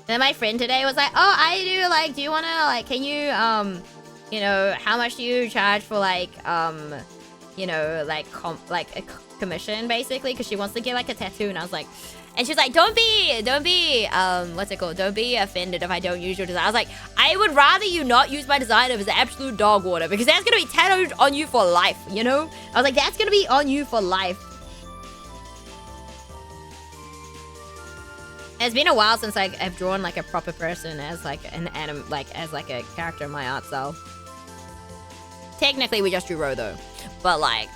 S1: Then my friend today was like, oh, I do, like, do you want to, like, can you, you know, how much do you charge for, like, you know, like, a commission, basically? Because she wants to get, like, a tattoo. And I was like, and she's like, don't be, what's it called? Don't be offended if I don't use your design. I was like, I would rather you not use my design if it's absolute dog water, because that's going to be tattooed on you for life, you know? I was like, that's going to be on you for life. It's been a while since I've drawn, like, a proper person as, like, as, like, a character in my art style. Technically, we just drew Ro, though. But, like...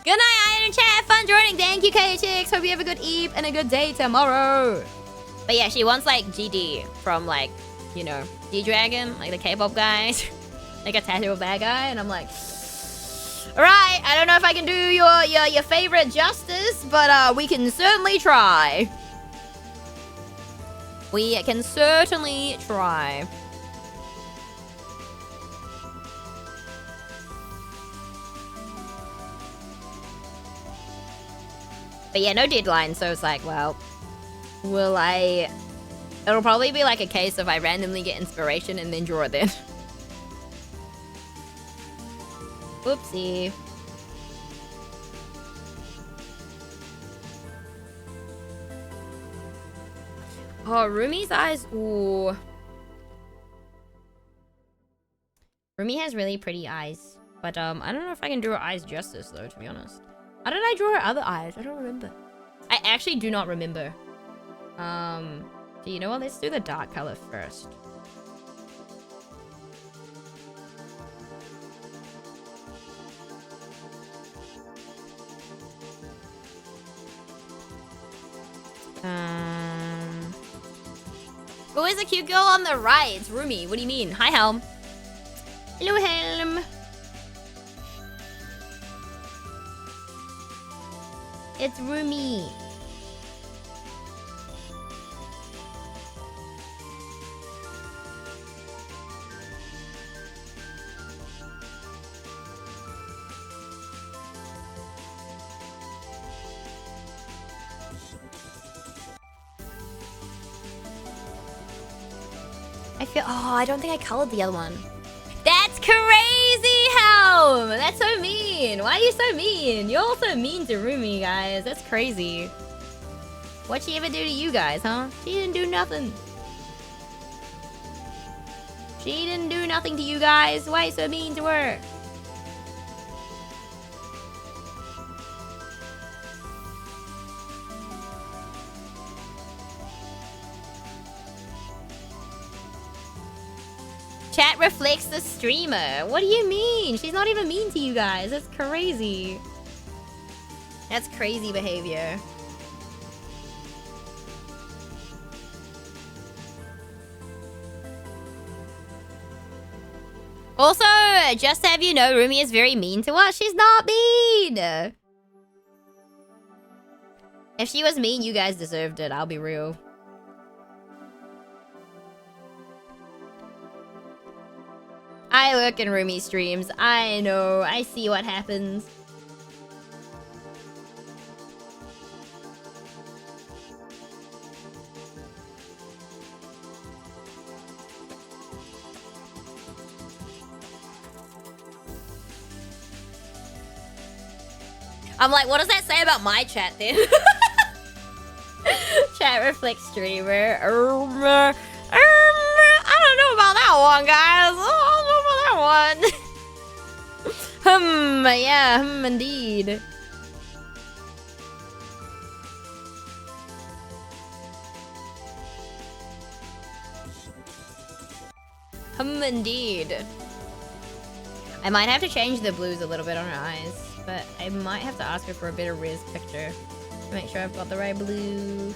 S1: Good night, Iron Chat. Fun joining. Thank you, KHX. Hope you have a good eve and a good day tomorrow. But yeah, she wants like GD from like, you know, G-Dragon, like the K-pop guys. Like a tattoo of that guy. And I'm like, alright, I don't know if I can do your favorite justice, but we can certainly try. We can certainly try. But yeah, no deadline, so it's like, well, will I... It'll probably be like a case of I randomly get inspiration and then draw it then. Whoopsie. Oh, Rumi's eyes. Ooh. Rumi has really pretty eyes. But I don't know if I can draw her eyes justice though, to be honest. How did I draw her other eyes? I don't remember. I actually do not remember. Do you know what? Let's do the dark color first. Who is the cute girl on the right? It's Rumi. What do you mean? Hi, Helm. Hello, Helm. It's Rumi. Oh, I don't think I colored the other one. That's crazy, Helm! That's so mean. Why are you so mean? You're also mean to Rumi, guys. That's crazy. What'd she ever do to you guys, huh? She didn't do nothing. She didn't do nothing to you guys. Why are you so mean to her? Chat reflects the streamer. What do you mean? She's not even mean to you guys. That's crazy. That's crazy behavior. Also, just to have you know, Rumi is very mean to us. She's not mean. If she was mean, you guys deserved it. I'll be real. I look in Rumi streams. I know. I see what happens. I'm like, what does that say about my chat then? Chat reflects streamer. I don't know about that one, guys. I don't know about that one. Yeah, indeed. Indeed. I might have to change the blues a little bit on her eyes, but I might have to ask her for a better res picture to make sure I've got the right blue.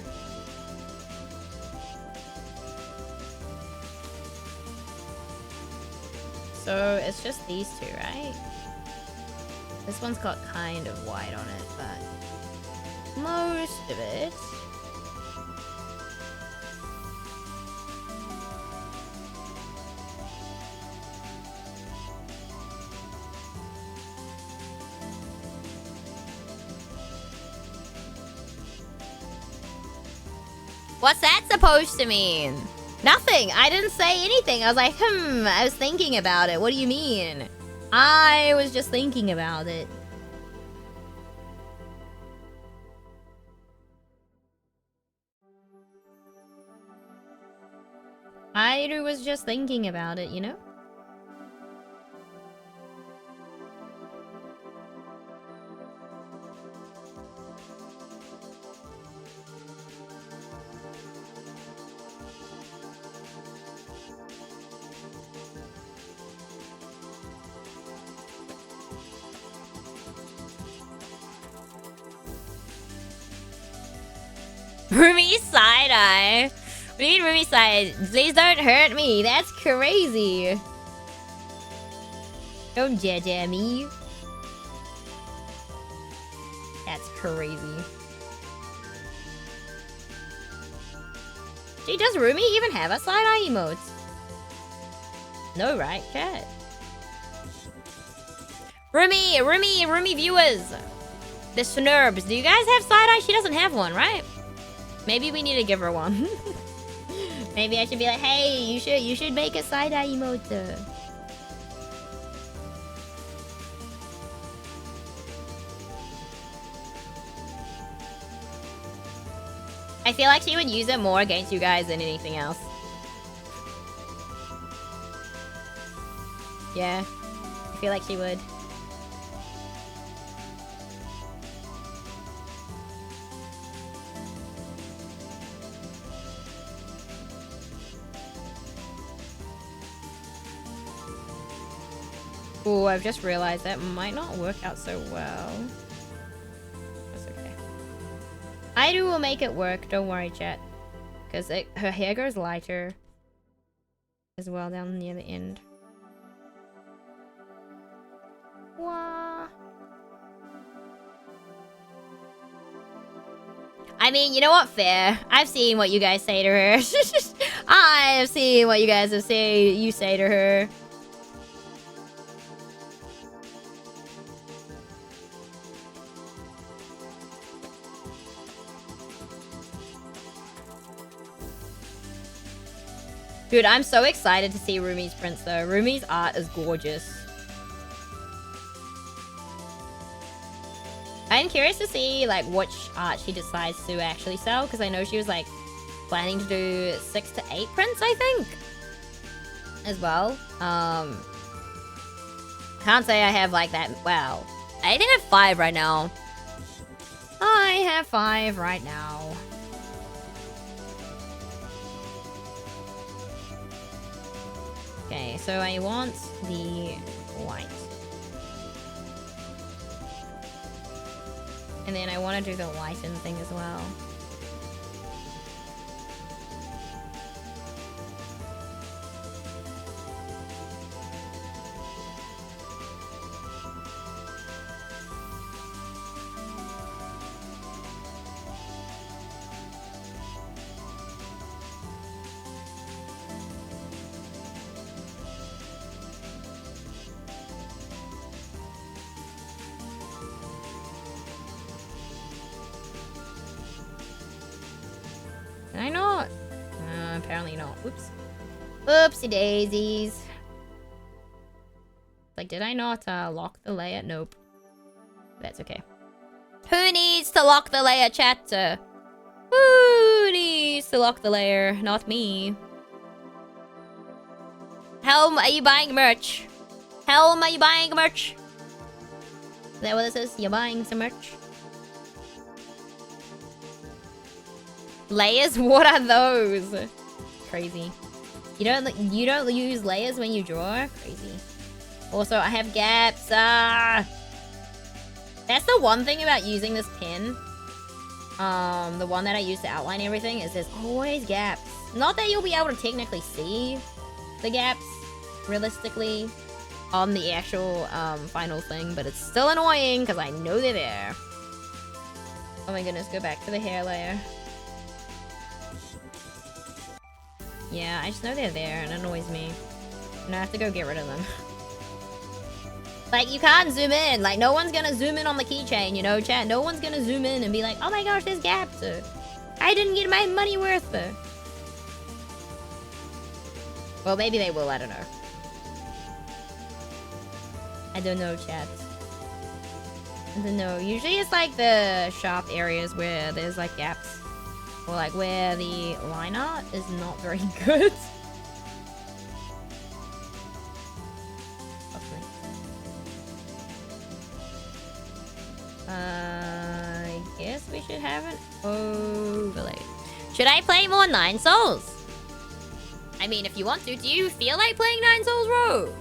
S1: So it's just these two, right? This one's got kind of white on it, but most of it. What's that supposed to mean? Nothing. I didn't say anything. I was like, I was thinking about it. What do you mean? I was just thinking about it. I was just thinking about it, you know? Rumi side-eye. What do you mean Rumi side? Please don't hurt me. That's crazy. Don't judge me. That's crazy. Gee, does Rumi even have a side-eye emote? No, right, chat? Rumi viewers. The Snurbs. Do you guys have side-eye? She doesn't have one, right? Maybe we need to give her one. Maybe I should be like, hey, you should make a side-eye emote. I feel like she would use it more against you guys than anything else. Yeah. I feel like she would. Oh, I've just realized that might not work out so well. That's okay. Aidu will make it work, don't worry, chat. Because her hair goes lighter as well down near the end. Wah. I mean, you know what? Fair. I've seen what you guys say to her. I've seen what you guys have you say to her. Dude, I'm so excited to see Rumi's prints though. Rumi's art is gorgeous. I'm curious to see like which art she decides to actually sell, because I know she was like planning to do 6 to 8 prints, I think, as well. Can't say I have like that. Wow, I think I have 5 right now. I have 5 right now. Okay, so I want the white. And then I want to do the lighten thing as well. Can I not? Apparently not. Whoops. Oopsie daisies. Like, did I not lock the layer? Nope. That's okay. Who needs to lock the layer, chat? Who needs to lock the layer? Not me. Helm, are you buying merch? Helm, are you buying merch? Is that what this is? You're buying some merch? Layers? What are those? Crazy. You don't use layers when you draw? Crazy. Also, I have gaps. That's the one thing about using this pen. The one that I use to outline everything is there's always gaps. Not that you'll be able to technically see the gaps realistically on the actual final thing, but it's still annoying because I know they're there. Oh my goodness, go back to the hair layer. Yeah, I just know they're there and it annoys me. And I have to go get rid of them. Like, you can't zoom in. Like, no one's gonna zoom in on the keychain, you know, chat? No one's gonna zoom in and be like, oh my gosh, there's gaps. I didn't get my money worth. Well, maybe they will, I don't know. I don't know, chat. I don't know. Usually it's like the sharp areas where there's like gaps. Or like where the line art is not very good. I guess we should have an overlay. Should I play more Nine Souls? I mean, if you want to. Do you feel like playing Nine Souls Row?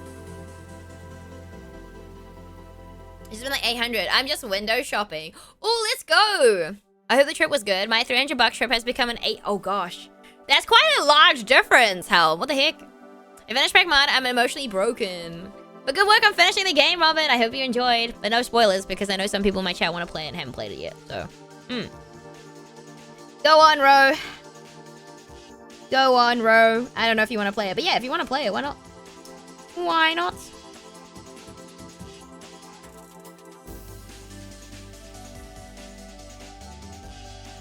S1: It's been like 800. I'm just window shopping. Oh, let's go. I hope the trip was good. My 300 bucks trip has become an 8. Oh gosh. That's quite a large difference, hell. What the heck? I finished Pokemon. I'm emotionally broken. But good work on finishing the game, Robin. I hope you enjoyed. But no spoilers, because I know some people in my chat want to play it and haven't played it yet. So, Go on, Ro. Go on, Ro. I don't know if you want to play it. But yeah, if you want to play it, why not? Why not?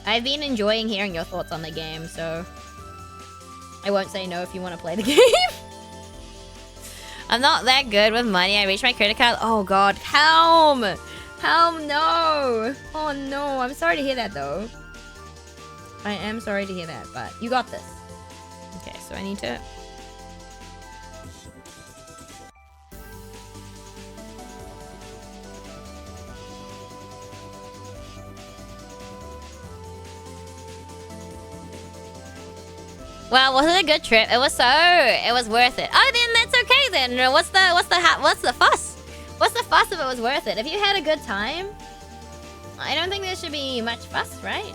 S1: I've been enjoying hearing your thoughts on the game, so I won't say no if you want to play the game. I'm not that good with money. I reached my credit card. Oh god, Helm! Helm, no! Oh no, I'm sorry to hear that though. I am sorry to hear that, but you got this. Okay, so I need to... Well, was it a good trip? It was so. It was worth it. Oh, then that's okay then. What's the fuss? What's the fuss if it was worth it? If you had a good time, I don't think there should be much fuss, right?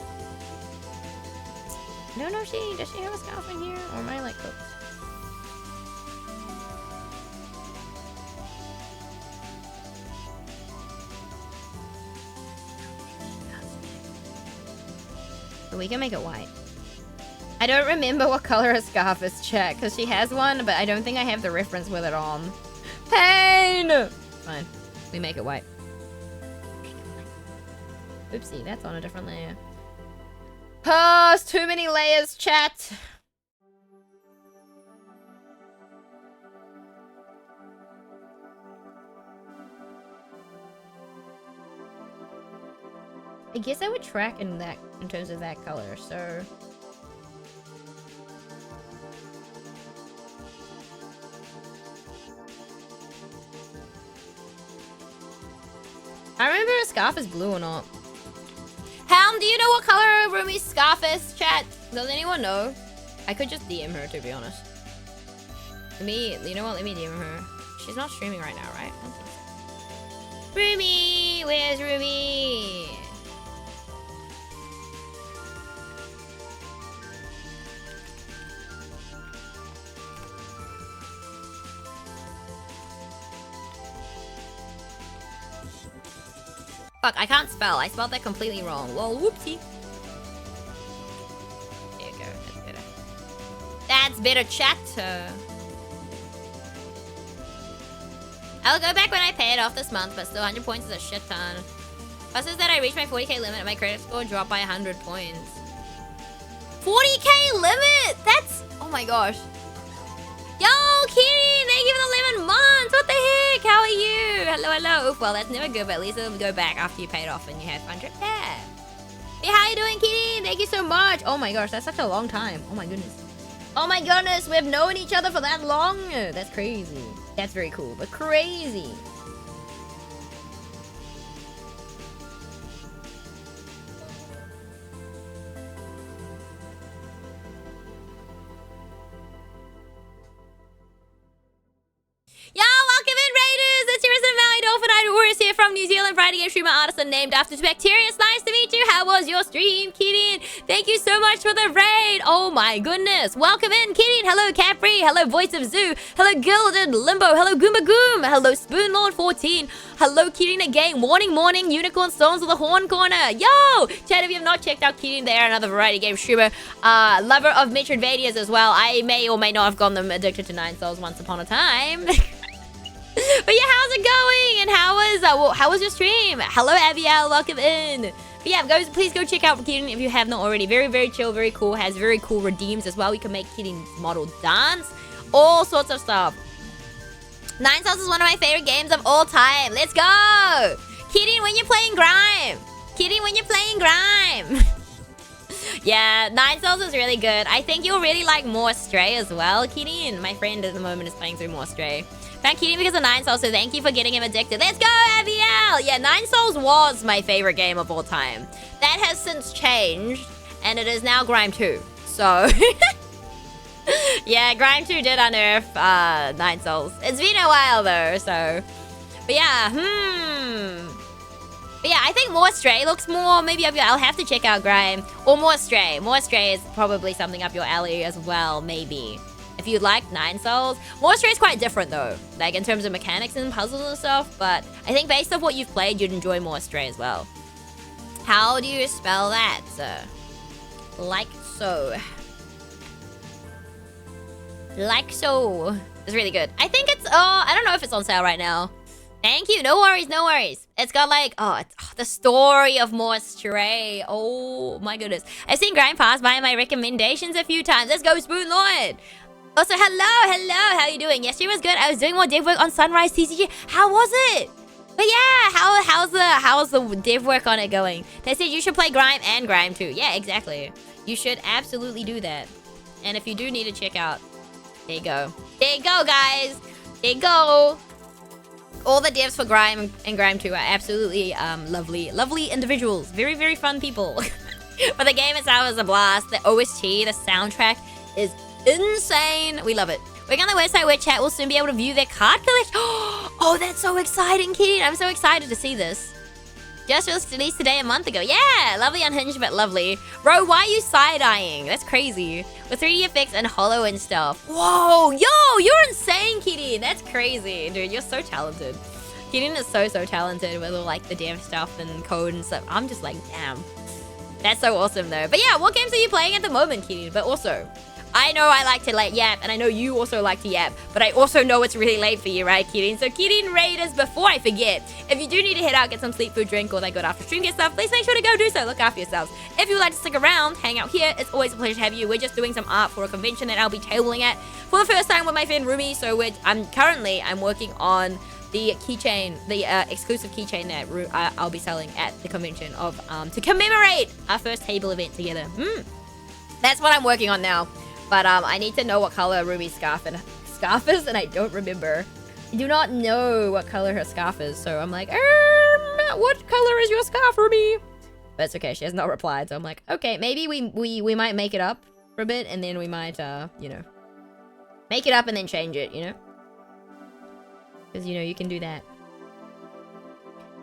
S1: No, does she have a scarf in here? Or am I like cooked? We can make it white. I don't remember what color her scarf is, chat, because she has one, but I don't think I have the reference with it on. Pain! Fine. We make it white. Oopsie, that's on a different layer. Oh, it's too many layers, chat. I guess I would track in terms of that color, so... I remember a scarf is blue or not. Helm, do you know what color Rumi's scarf is, chat? Does anyone know? I could just DM her, to be honest. You know what? Let me DM her. She's not streaming right now, right? I don't think so. Rumi! Where's Rumi? Fuck, I can't spell. I spelled that completely wrong. Well, whoopsie. There you go. That's better. That's better, chat. I'll go back when I pay it off this month, but still 100 points is a shit ton. Plus is that I reached my 40k limit and my credit score dropped by 100 points. 40k limit? That's... Oh my gosh. Yo, Kiri, thank you for the 11 months. What the heck? How are you? Hello. Well, that's never good, but at least it'll go back after you pay it off and you have 100. Yeah. Hey, how you doing, Kiri? Thank you so much. Oh my gosh, that's such a long time. Oh my goodness. Oh my goodness, we've known each other for that long. That's crazy. That's very cool, but crazy. Yo, welcome in, Raiders! It's your resident Maui Dolphin Idol here from New Zealand, Friday game streamer artisan named after Specterius. Nice to meet you. How was your stream, Kirin? Thank you so much for the raid. Oh my goodness. Welcome in, Kirin. Hello, Capri. Hello, Voice of Zoo. Hello, Gilded Limbo. Hello, Goomba Goom. Hello, Spoonlord 14. Hello, Kirin again. Morning, Unicorn Stones with a Horn Corner. Yo! Chat, if you have not checked out Kirin, they are another variety game streamer. Lover of Metroidvanias as well. I may or may not have gotten them addicted to Nine Souls once upon a time. But yeah, how's it going? And how was your stream? Hello, Abiel. Welcome in. But yeah, guys, please go check out Kirin if you have not already. Very, very chill, very cool. Has very cool redeems as well. We can make Kirin's model dance. All sorts of stuff. Nine Souls is one of my favorite games of all time. Let's go! Kirin, when you're playing Grime. Kirin, when you're playing Grime. Yeah, Nine Souls is really good. I think you'll really like More Stray as well, Kirin. My friend at the moment is playing through More Stray. Thank you because of Nine Souls, so thank you for getting him addicted. Let's go, Abiel! Yeah, Nine Souls was my favorite game of all time. That has since changed, and it is now Grime 2. So... yeah, Grime 2 did unearth Nine Souls. It's been a while, though, so... But yeah, But yeah, I think More Stray looks more maybe up your... I'll have to check out Grime. Or More Stray. More Stray is probably something up your alley as well, maybe. If you like Nine Souls. More Stray is quite different, though. Like, in terms of mechanics and puzzles and stuff. But I think based off what you've played, you'd enjoy More Stray as well. How do you spell that? Like so. Like so. It's really good. I think it's... I don't know if it's on sale right now. Thank you. No worries, no worries. It's got like, the story of Morse Stray. Oh my goodness. I've seen Grime pass by my recommendations a few times. Let's go, Spoon Lord. Also, hello. How you doing? Yesterday was good. I was doing more dev work on Sunrise TCG. How was it? But yeah, how's the dev work on it going? They said you should play Grime and Grime too. Yeah, exactly. You should absolutely do that. And if you do need to check out, there you go. There you go, guys. There you go. All the devs for Grime and Grime 2 are absolutely lovely individuals. Very, very fun people. But the game itself is a blast. The OST, the soundtrack is insane. We love it. We're on the website where chat will soon be able to view their card collection. Oh, that's so exciting, kid. I'm so excited to see this. Just released today a month ago. Yeah, lovely unhinged, but lovely. Bro, why are you side-eyeing? That's crazy. With 3D effects and hollow and stuff. Whoa, yo, you're insane, Kirin. That's crazy. Dude, you're so talented. Kirin is so talented with all like the dev stuff and code and stuff. I'm just like, damn. That's so awesome though. But yeah, what games are you playing at the moment, Kirin? But also, I know I like to like yap, and I know you also like to yap, but I also know it's really late for you, right, Kirin? So Kirin Raiders, before I forget, if you do need to head out, get some sleep, food, drink, or that good after stream get stuff, please make sure to go do so. Look after yourselves. If you would like to stick around, hang out here, it's always a pleasure to have you. We're just doing some art for a convention that I'll be tabling at for the first time with my friend Rumi. So I'm working on the keychain, the exclusive keychain that I'll be selling at the convention of to commemorate our first table event together. That's what I'm working on now. But I need to know what color Ruby's scarf is, and I don't remember. I do not know what color her scarf is, so I'm like, what color is your scarf, Ruby? But it's okay, she has not replied, so I'm like, okay, maybe we might make it up for a bit, and then we might, you know, make it up and then change it, you know? Because, you know, you can do that.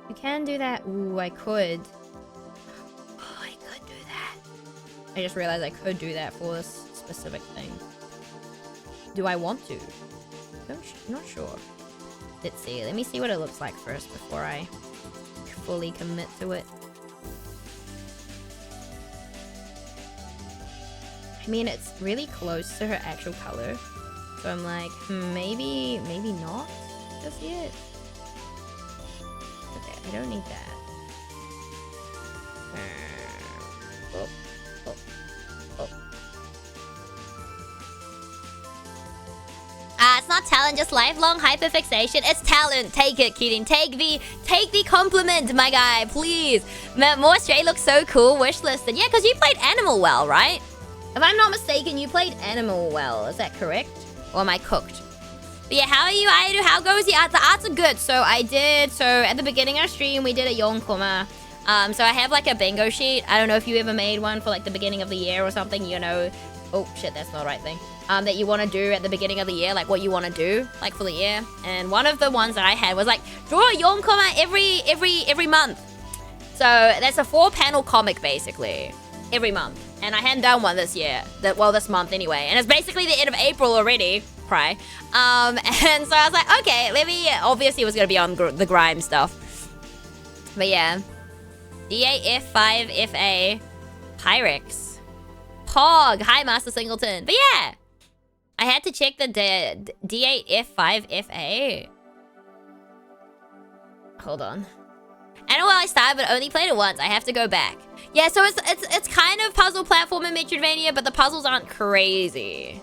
S1: You can do that. Ooh, I could. Oh, I could do that. I just realized I could do that for this specific thing. Do I want to? Not sure. Let's see. Let me see what it looks like first before I fully commit to it. I mean, it's really close to her actual color. So I'm like, maybe not just yet. Okay, I don't need that. Oh. It's not talent, just lifelong hyperfixation. It's talent. Take it, Kirin. Take the compliment, my guy, please. More Stray looks so cool. Wish listed. Yeah, because you played Animal Well, right? If I'm not mistaken, you played Animal Well. Is that correct? Or am I cooked? But yeah, how are you, Aidu? How goes the art? The arts are good. So at the beginning of our stream, we did a Yonkoma. So I have like a bingo sheet. I don't know if you ever made one for like the beginning of the year or something, you know. Oh shit, that's not the right thing. That you want to do at the beginning of the year, like what you want to do, like for the year. And one of the ones that I had was like, draw a Yonkoma every month. So that's a 4-panel comic basically, every month. And I hadn't done one this year, this month anyway. And it's basically the end of April already, cry. And so I was like, okay, obviously it was going to be on the Grime stuff. But yeah. D8F5FA, Pyrex. Pog, hi Master Singleton. But yeah, I had to check the D8F5FA. Hold on. I know I started, but only played it once. I have to go back. Yeah, so it's kind of puzzle platform in Metroidvania, but the puzzles aren't crazy.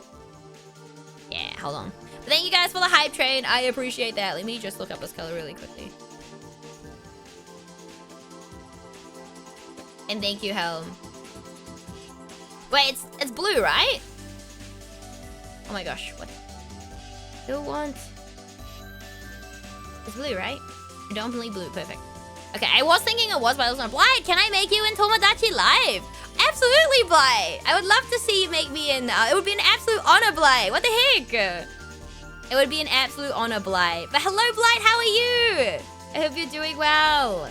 S1: Yeah, hold on. But thank you guys for the hype train. I appreciate that. Let me just look up this color really quickly. And thank you, Helm. Wait, it's blue, right? Oh my gosh, what? Still want... It's blue, right? Predominantly blue, perfect. Okay, I was thinking it was, but I was not. Blight, can I make you in Tomodachi Live? Absolutely, Blight! I would love to see you make me in... it would be an absolute honor, Blight. What the heck? It would be an absolute honor, Blight. But hello, Blight, how are you? I hope you're doing well.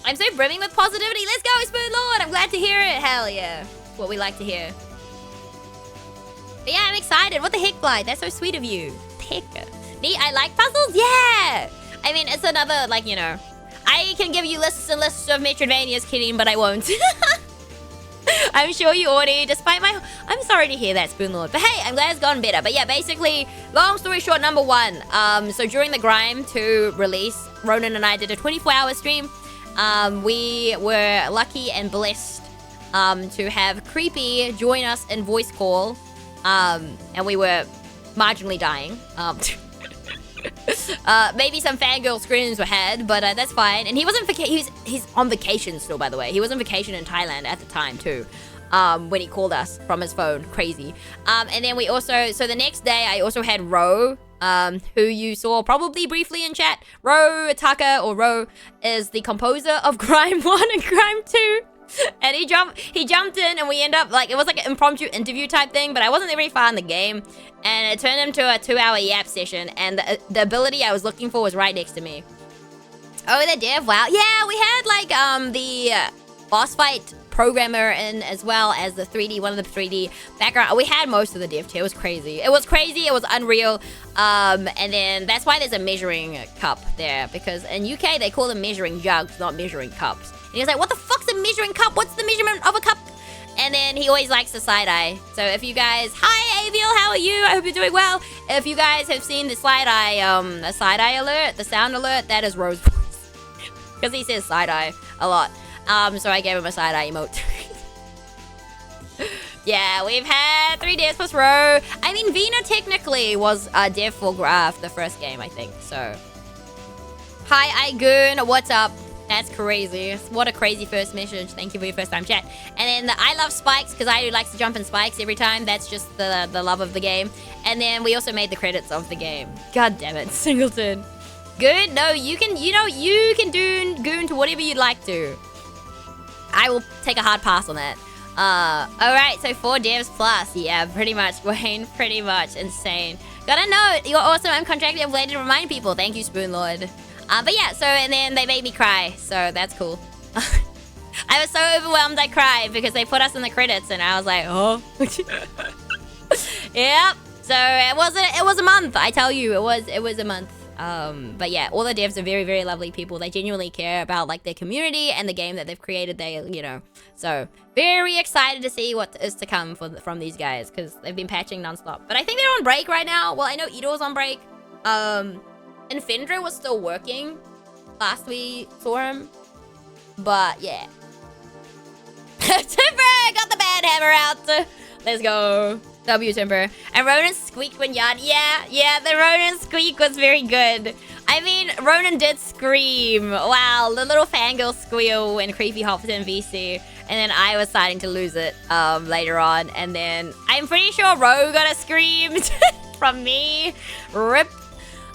S1: I'm so brimming with positivity. Let's go, Spoon Lord. I'm glad to hear it. Hell yeah. What we like to hear. But yeah, I'm excited. What the heck, Blight? That's so sweet of you. Heck. Me, I like puzzles? Yeah. I mean, it's another, like, you know. I can give you lists and lists of Metroidvanias, kidding, but I won't. I I'm sure you already, despite my... I'm sorry to hear that, Spoonlord. But hey, I'm glad it's gotten better. But yeah, basically, long story short, number one. So during the Grime 2 release, Ronan and I did a 24-hour stream. We were lucky and blessed to have Creepy join us in voice call. And we were marginally dying. Maybe some fangirl screams were had, but that's fine. And he wasn't he's on vacation still, by the way. He was on vacation in Thailand at the time too. When he called us from his phone, crazy. And then we also, so the next day I also had Ro, who you saw probably briefly in chat. Ro Taka, or Ro, is the composer of Grime 1 and Grime 2. And he jumped in, and we end up, like, it was like an impromptu interview type thing, but I wasn't very far in the game, and it turned into a 2-hour yap session, and the ability I was looking for was right next to me. Oh, the dev, wow. Yeah, we had, like, the boss fight programmer in, as well as the 3D, one of the 3D background. We had most of the dev tier. It was crazy. It was crazy. It was unreal. And then that's why there's a measuring cup there, because in UK, they call them measuring jugs, not measuring cups. And he was like, what the fuck's a measuring cup? What's the measurement of a cup? And then he always likes the side eye. So if you guys, hi Aviel, how are you? I hope you're doing well. If you guys have seen the side eye alert, the sound alert, that is Rose voice. Because he says side eye a lot. So I gave him a side eye emote. Yeah, we've had 3 devs plus Ro. I mean, Vina technically was a dev for Graph, the first game, I think. So, hi Igoon, what's up? That's crazy. What a crazy first message. Thank you for your first time chat. And then the I love spikes, because I likes to jump in spikes every time. That's just the love of the game. And then we also made the credits of the game. God damn it, Singleton. Good? No, you can do goon to whatever you'd like to. I will take a hard pass on that. Alright, so 4 devs plus. Yeah, pretty much, Wayne. Pretty much insane. Gotta know, you're awesome. I'm contracted and related to remind people. Thank you, Spoonlord. But yeah, so, and then they made me cry, so that's cool. I was so overwhelmed I cried because they put us in the credits and I was like, oh. Yep. So it was a month, I tell you, it was a month. But yeah, all the devs are very, very lovely people. They genuinely care about like their community and the game that they've created. They, you know, so very excited to see what is to come from these guys because they've been patching nonstop. But I think they're on break right now. Well, I know Ito's on break. And Fendra was still working last we saw him. But yeah. Timber! Got the bad hammer out. Let's go. W Timber. And Ronan squeaked when Yard. Yeah, the Ronan squeak was very good. I mean, Ronan did scream. Wow, the little fangirl squeal when Creepy hopped in VC. And then I was starting to lose it later on. And then I'm pretty sure Ro got a scream from me. Rip.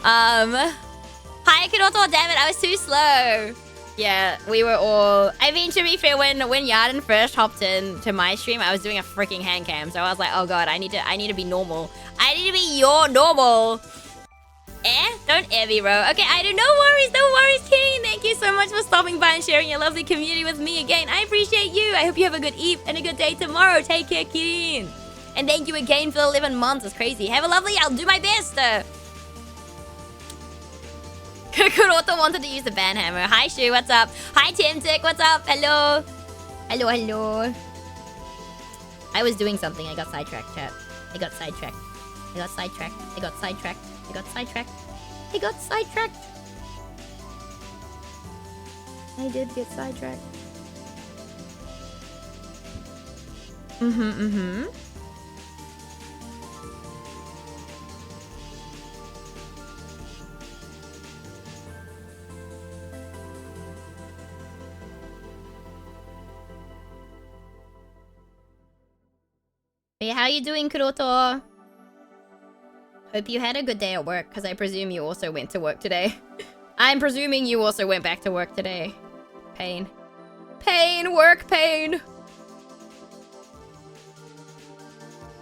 S1: Hi, Kenoto, damn it, I was too slow. Yeah, we were all... I mean, to be fair, when Yarden first hopped in to my stream, I was doing a freaking hand cam. So I was like, oh god, I need to be normal. I need to be your normal. Don't be bro. Okay, I do. No worries, King. Thank you so much for stopping by and sharing your lovely community with me again. I appreciate you. I hope you have a good eve and a good day tomorrow. Take care, King. And thank you again for the 11 months. It's crazy. Have a lovely... I'll do my best. Kuroto wanted to use the banhammer. Hi, Shu, what's up? Hi, Timtic, what's up? Hello. Hello. I was doing something. I got sidetracked, chat. I got sidetracked. I did get sidetracked. Hey, how you doing, Kuroto? Hope you had a good day at work, because I presume you also went to work today. I'm presuming you also went back to work today. Pain. Work pain!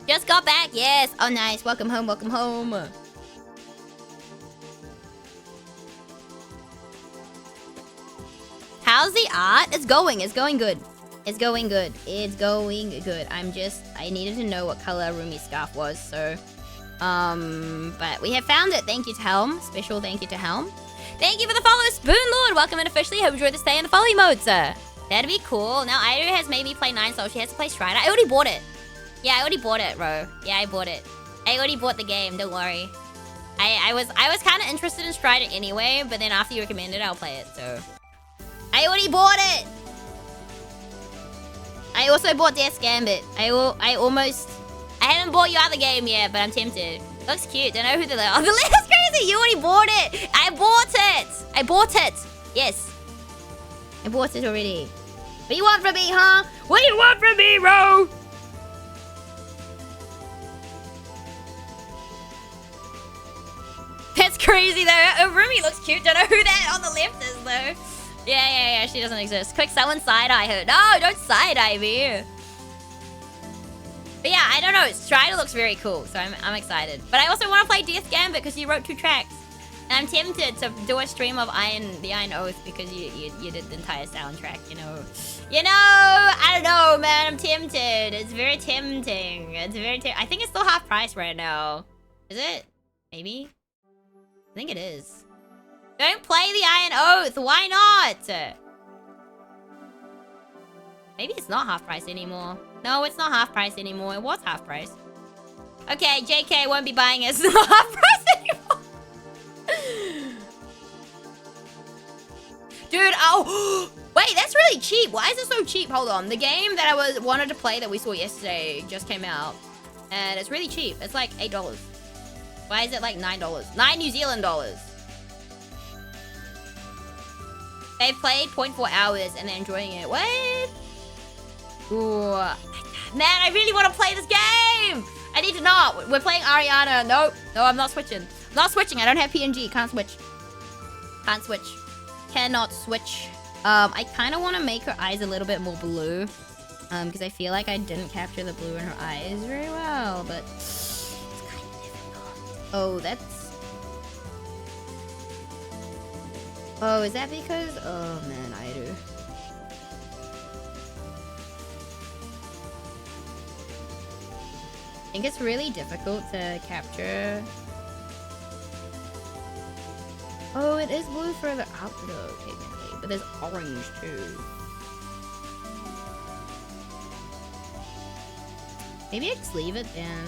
S1: Just got back, yes! Oh, nice. Welcome home. How's the art? It's going good. I needed to know what color Rumi's scarf was, so... but we have found it. Thank you to Helm. Special thank you to Helm. Thank you for the follow, Spoonlord. Welcome in officially. Hope you enjoyed the stay in the follow emotes. That'd be cool. Now Airu has made me play 9 Souls. She has to play Strider. I already bought it. Yeah, I already bought it, bro. Yeah, I bought it. I already bought the game. Don't worry. I was kind of interested in Strider anyway, but then after you recommended it, I'll play it. So I already bought it. I also bought Death's Gambit. I haven't bought your other game yet, but I'm tempted. Looks cute. Don't know who the oh, the letters crazy. You already bought it. I bought it. I bought it. Yes. I bought it already. What do you want from me, huh? What do you want from me, bro? That's crazy, though. Rumi looks cute. Don't know who that on the left is, though. Yeah. She doesn't exist. Quick, someone side-eye her. No, don't side-eye me. But yeah, I don't know. Strider looks very cool, so I'm excited. But I also want to play Death's Gambit because you wrote 2 tracks. And I'm tempted to do a stream of the Iron Oath because you did the entire soundtrack, you know. You know, I don't know, man. I'm tempted. It's very tempting. It's very I think it's still half price right now. Is it? Maybe? I think it is. Don't play the Iron Oath. Why not? Maybe it's not half price anymore. No, it's not half price anymore. It was half price. Okay, JK won't be buying it. It's not half price anymore. Dude, oh, wait, that's really cheap. Why is it so cheap? Hold on. The game that I wanted to play that we saw yesterday just came out. And it's really cheap. It's like $8. Why is it like $9? 9 New Zealand dollars. They've played 0.4 hours and they're enjoying it. What? Ooh. Man, I really want to play this game. I need to not. We're playing Ariana. Nope. No, I'm not switching. I'm not switching. I don't have PNG. Can't switch. Can't switch. Cannot switch. I kind of want to make her eyes a little bit more blue. Because I feel like I didn't capture the blue in her eyes very well. But it's kind of difficult. Oh, that's... Oh, is that because... Oh, man, I do. I think it's really difficult to capture. Oh, it is blue further up though, technically. But there's orange too. Maybe I just leave it then.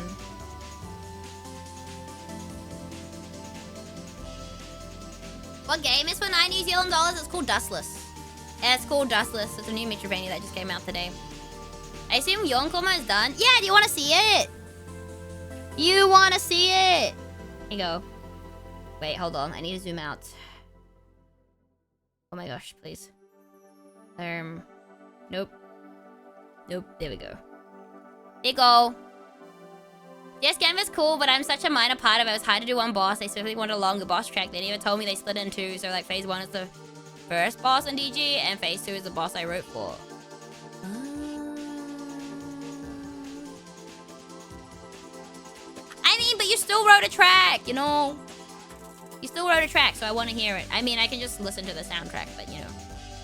S1: What game is for 9 New Zealand dollars? It's called Dustless. Yeah, it's called Dustless. It's a new Metroidvania that just came out today. I assume Yonkoma is done. Yeah, do you want to see it? You want to see it? Here you go. Wait, hold on. I need to zoom out. Oh my gosh, please. Nope. Nope, there we go. There you go. Yes, Canvas cool, but I'm such a minor part of it. It was hard to do one boss. They simply wanted a longer boss track. They even told me they split it in 2. So like phase 1 is the first boss in DG, and phase 2 is the boss I wrote for. I mean, but you still wrote a track, you know? You still wrote a track, so I want to hear it. I mean, I can just listen to the soundtrack, but you know.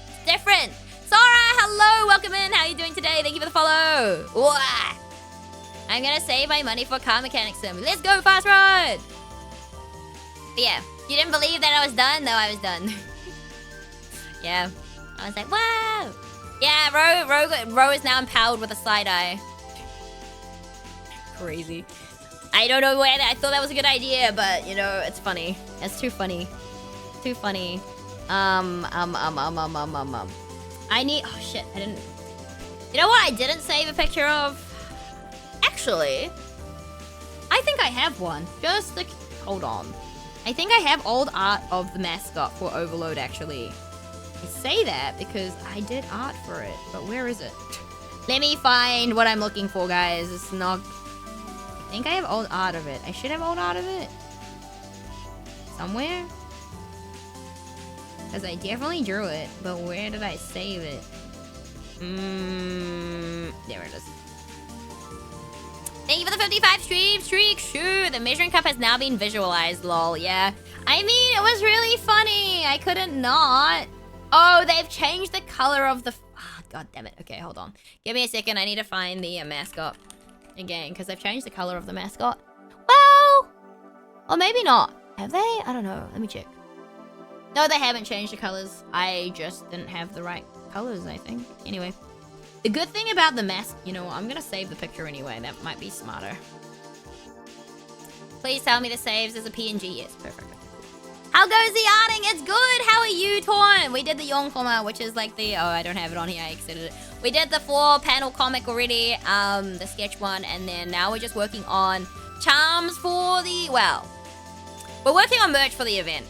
S1: It's different. Sora, hello, welcome in. How are you doing today? Thank you for the follow. Wah. I'm gonna save my money for Car Mechanic Sim. Let's go, Fast Ride! But yeah, you didn't believe that I was done? No, I was done. Yeah. I was like, wow! Yeah, Ro is now empowered with a side-eye. Crazy. I don't know where I thought that was a good idea, but, you know, it's funny. It's too funny. Too funny. I need... Oh, shit. I didn't... You know what I didn't save a picture of? Actually, I think I have one. Just like, hold on. I think I have old art of the mascot for Overload, actually. I say that because I did art for it, but where is it? Let me find what I'm looking for, guys. It's not... I think I have old art of it. I should have old art of it. Somewhere? Because I definitely drew it, but where did I save it? There it is. Thank you for the 55 streak. Sure, the measuring cup has now been visualized, lol. Yeah. I mean, it was really funny. I couldn't not. Oh, they've changed the color of the... Oh, God damn it. Okay, hold on. Give me a second. I need to find the mascot again, because they've changed the color of the mascot. Well, or maybe not. Have they? I don't know. Let me check. No, they haven't changed the colors. I just didn't have the right colors, I think. Anyway. The good thing about the mask, you know, I'm gonna save the picture anyway. That might be smarter. Please tell me the saves as a PNG. Yes, perfect. How goes the arting? It's good. How are you, Torn? We did the Yonkoma, which is like the... Oh, I don't have it on here. I exited it. We did the 4-panel comic already, the sketch one, and then now we're just working on charms for the... Well, we're working on merch for the event,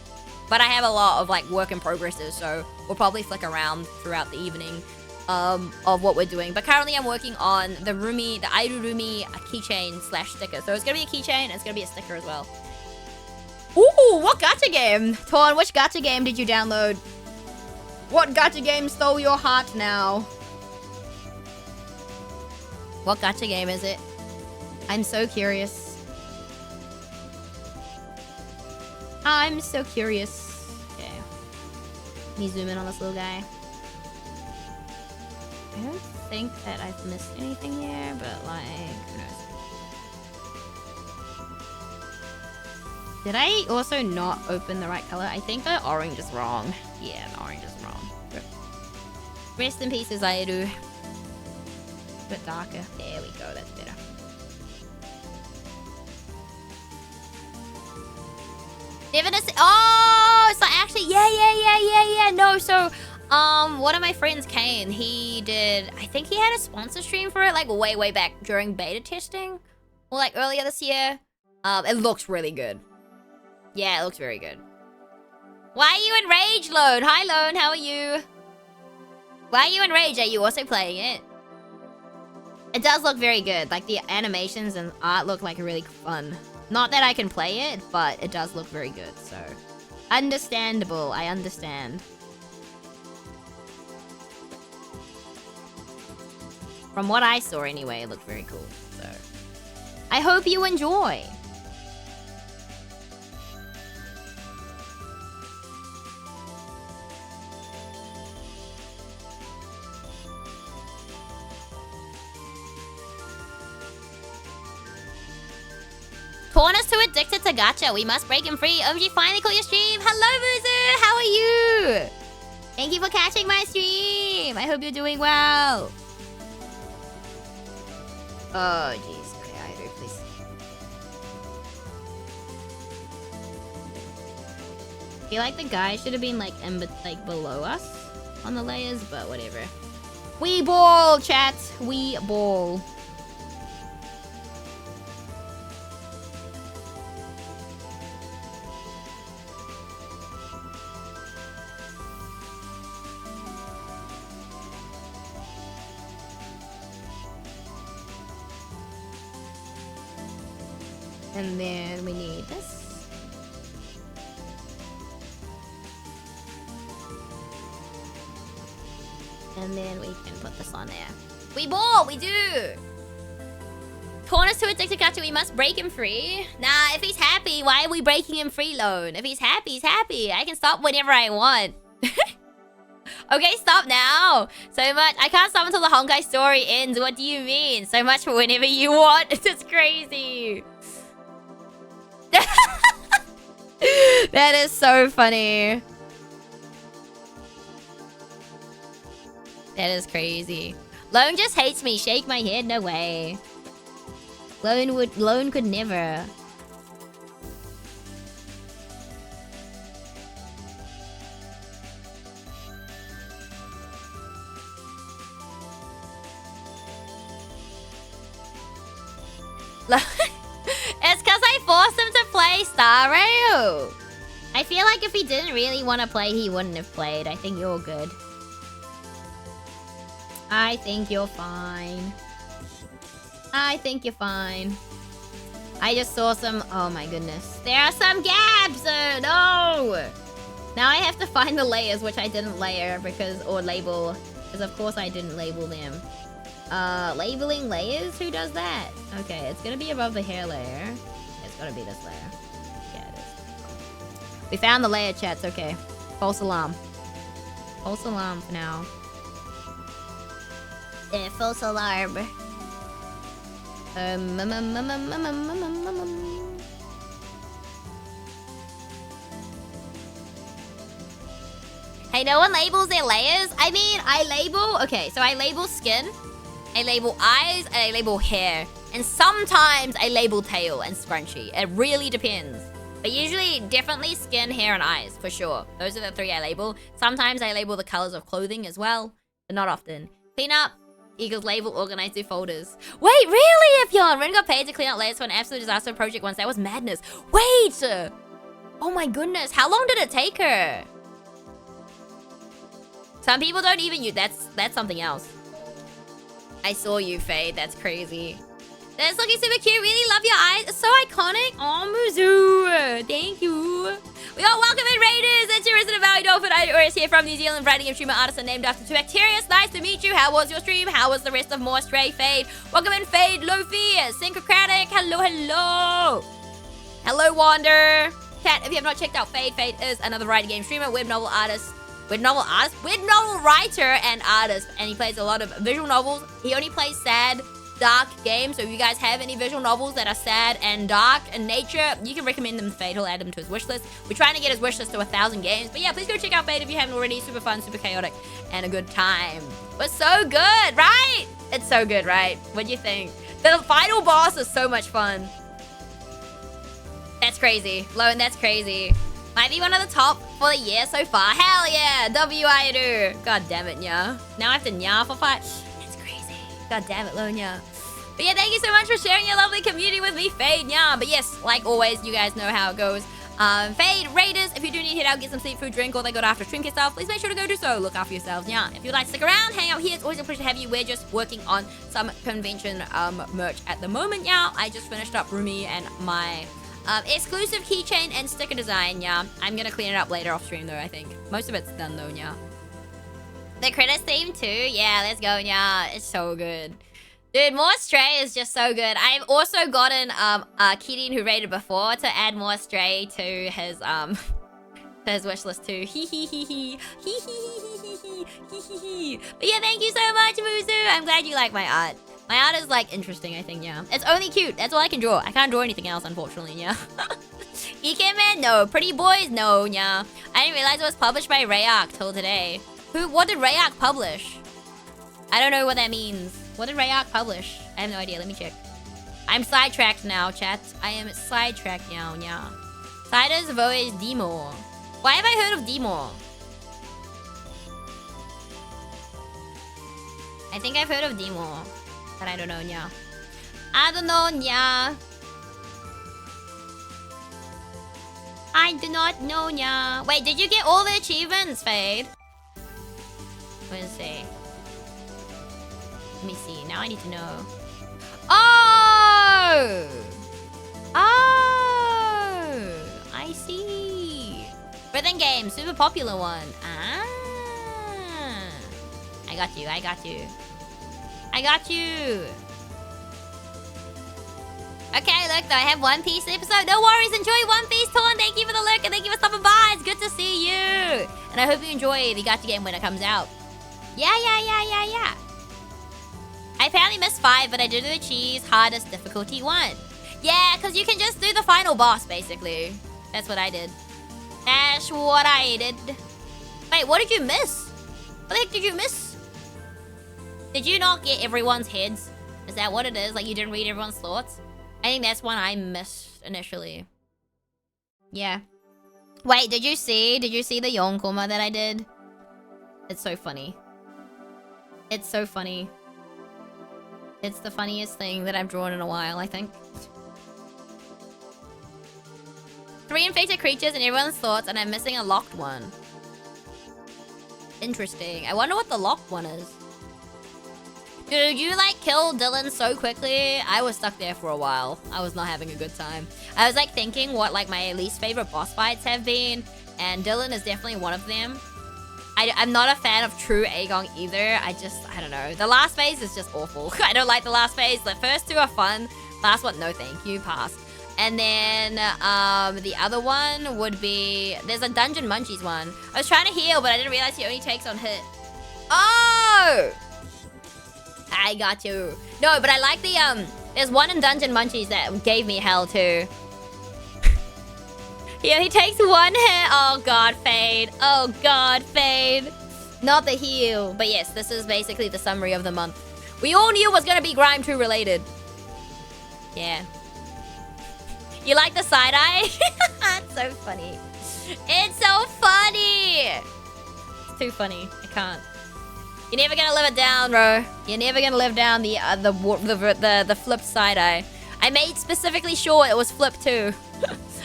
S1: but I have a lot of like work in progresses, so we'll probably flick around throughout the evening of what we're doing. But currently I'm working on the Airurumi keychain / sticker. So it's gonna be a keychain and it's gonna be a sticker as well. Ooh, what gacha game? Torn, which gacha game did you download? What gacha game stole your heart now? What gacha game is it? I'm so curious. I'm so curious. Okay. Let me zoom in on this little guy. I don't think that I've missed anything here, but like, who knows? Did I also not open the right color? I think the orange is wrong. Yeah, the orange is wrong. Rest in peace, Zairu. A bit darker. There we go, that's better. Oh, so actually, yeah. No, so, one of my friends, Kane, he did, I think he had a sponsor stream for it, like way back during beta testing, or like earlier this year. It looks really good. Yeah, it looks very good. Why are you in Rage, Lone? Hi, Lone, how are you? Why are you in Rage? Are you also playing it? It does look very good. Like, the animations and art look like really fun. Not that I can play it, but it does look very good, so... Understandable, I understand. From what I saw anyway, it looked very cool, so... I hope you enjoy! Torn is too addicted to gacha. We must break him free. OMG finally caught your stream. Hello, Boozer. How are you? Thank you for catching my stream. I hope you're doing well. Oh, jeez. Okay, Iru, please. I feel like the guy should have been like below us on the layers, but whatever. We ball, chat. We ball. And then we need this. And then we can put this on there. We ball! We do! Torn is too addicted to gacha. We must break him free. Nah, if he's happy, why are we breaking him free, Lone? If he's happy, he's happy. I can stop whenever I want. Okay, stop now. So much. I can't stop until the Honkai story ends. What do you mean? So much for whenever you want. It's just crazy. That is so funny. That is crazy. Lone just hates me. Shake my head. No way. Lone could never. It's because I forced him to play Star Rail. I feel like if he didn't really want to play, he wouldn't have played. I think you're good. I think you're fine. I think you're fine. I just saw some... Oh my goodness. There are some gaps! No! Now I have to find the layers, which I didn't layer because... Or label. Because of course I didn't label them. Labeling layers? Who does that? Okay, it's gonna be above the hair layer. It's gonna be this layer. Yeah, it is. We found the layer, chats. Okay. False alarm. False alarm for now. Yeah, false alarm. Hey, Hey, no one labels their layers. I mean, I label... Okay, so I label skin. I label eyes. And I label hair. And sometimes I label tail and scrunchie. It really depends. But usually, definitely skin, hair, and eyes, for sure. Those are the 3 I label. Sometimes I label the colors of clothing as well. But not often. Clean up. Eagles label, organize their folders. Wait, really, Evian? Ren got paid to clean out layers for an absolute disaster project once. That was madness. Wait! Oh my goodness. How long did it take her? Some people don't even use... That's something else. I saw you, Fade. That's crazy. That's looking super cute. Really love your eyes. It's so iconic. Oh, Muzu. Thank you. We got Welcome in Raiders. That's your resident Valley Dolphin. Iris here from New Zealand. Writing a streamer artist named after 2 Bacterius. Nice to meet you. How was your stream? How was the rest of More Stray Fade? Welcome in Fade. Luffy. Synchrocratic. Hello, hello. Hello, Wander. Chat, if you have not checked out Fade, Fade is another writing game streamer, web novel writer and artist. And he plays a lot of visual novels. He only plays sad, dark games. So if you guys have any visual novels that are sad and dark in nature, you can recommend them to Fade. He'll add them to his wish list. We're trying to get his wish list to 1,000 games. But yeah, please go check out Fade if you haven't already. Super fun, super chaotic, and a good time. But so good, right? It's so good, right? What do you think? The final boss is so much fun. That's crazy. Lone, that's crazy. Might be one of the top for the year so far. Hell yeah! W.I. do. God damn it, Nya. Now I have to Nya for 5. That's crazy. God damn it, Lone, Nya. But yeah, thank you so much for sharing your lovely community with me, Fade, Nya. But yes, like always, you guys know how it goes. Fade, Raiders, if you do need to head out, get some sleep, food, drink, or they got after drink yourself, please make sure to go do so. Look after yourselves, yeah. If you'd like to stick around, hang out here, it's always a pleasure to have you. We're just working on some convention merch at the moment, yeah. I just finished up Rumi and my exclusive keychain and sticker design, yeah. I'm gonna clean it up later off stream, though, I think. Most of it's done, though, yeah. The credits theme, too? Yeah, let's go, yeah. It's so good. Dude, More Stray is just so good. I've also gotten Kirin, who rated before, to add More Stray to his to his wish list too. Hee hee hee hee hee hee hee hee. But yeah, thank you so much, Muzu. I'm glad you like my art. My art is like interesting, I think, yeah. It's only cute. That's all I can draw. I can't draw anything else, unfortunately, yeah. Ikemen, no. Pretty Boys, no, yeah. I didn't realize it was published by Rayak till today. What did Rayak publish? I don't know what that means. What did Rayak publish? I have no idea. Let me check. I'm sidetracked now, chat. I am sidetracked now, yeah. Cider's voice Demo. Why have I heard of Demo? I think I've heard of Demo. But I don't know, yeah. I don't know, yeah. I do not know, yeah. Wait, did you get all the achievements, Fade? Let me see. Let me see. Now I need to know. Oh! Oh! I see. Rhythm game. Super popular one. Ah. I got you. I got you. I got you. Okay, look, though. I have One Piece episode. No worries. Enjoy One Piece, Torn. Thank you for the look and thank you for stopping by. It's good to see you. And I hope you enjoy the gacha game when it comes out. Yeah. I apparently missed 5, but I did the cheese hardest difficulty 1. Yeah, because you can just do the final boss, basically. That's what I did. That's what I did. Wait, what did you miss? What the heck did you miss? Did you not get everyone's heads? Is that what it is? Like, you didn't read everyone's thoughts? I think that's one I missed initially. Yeah. Wait, did you see? Did you see the Yonkoma that I did? It's so funny. It's so funny. It's the funniest thing that I've drawn in a while, I think. 3 infected creatures and everyone's thoughts, and I'm missing a locked one. Interesting. I wonder what the locked one is. Dude, you like kill Dylan so quickly. I was stuck there for a while. I was not having a good time. I was like thinking what like my least favorite boss fights have been, and Dylan is definitely one of them. I'm not a fan of True Aegon either. I don't know. The last phase is just awful. I don't like the last phase. The first 2 are fun. Last one, no thank you, pass. And then the other one would be... There's a Dungeon Munchies one. I was trying to heal, but I didn't realize he only takes on hit. Oh! I got you. No, but I like the... There's one in Dungeon Munchies that gave me hell too. Yeah, he takes one hit. Oh god, Fade. Oh god, Fade. Not the heal. But yes, this is basically the summary of the month. We all knew it was gonna be Grime 2 related. Yeah. You like the side-eye? It's so funny. It's so funny! It's too funny. I can't. You're never gonna live it down, bro. You're never gonna live down the flipped side-eye. I made specifically sure it was flipped too.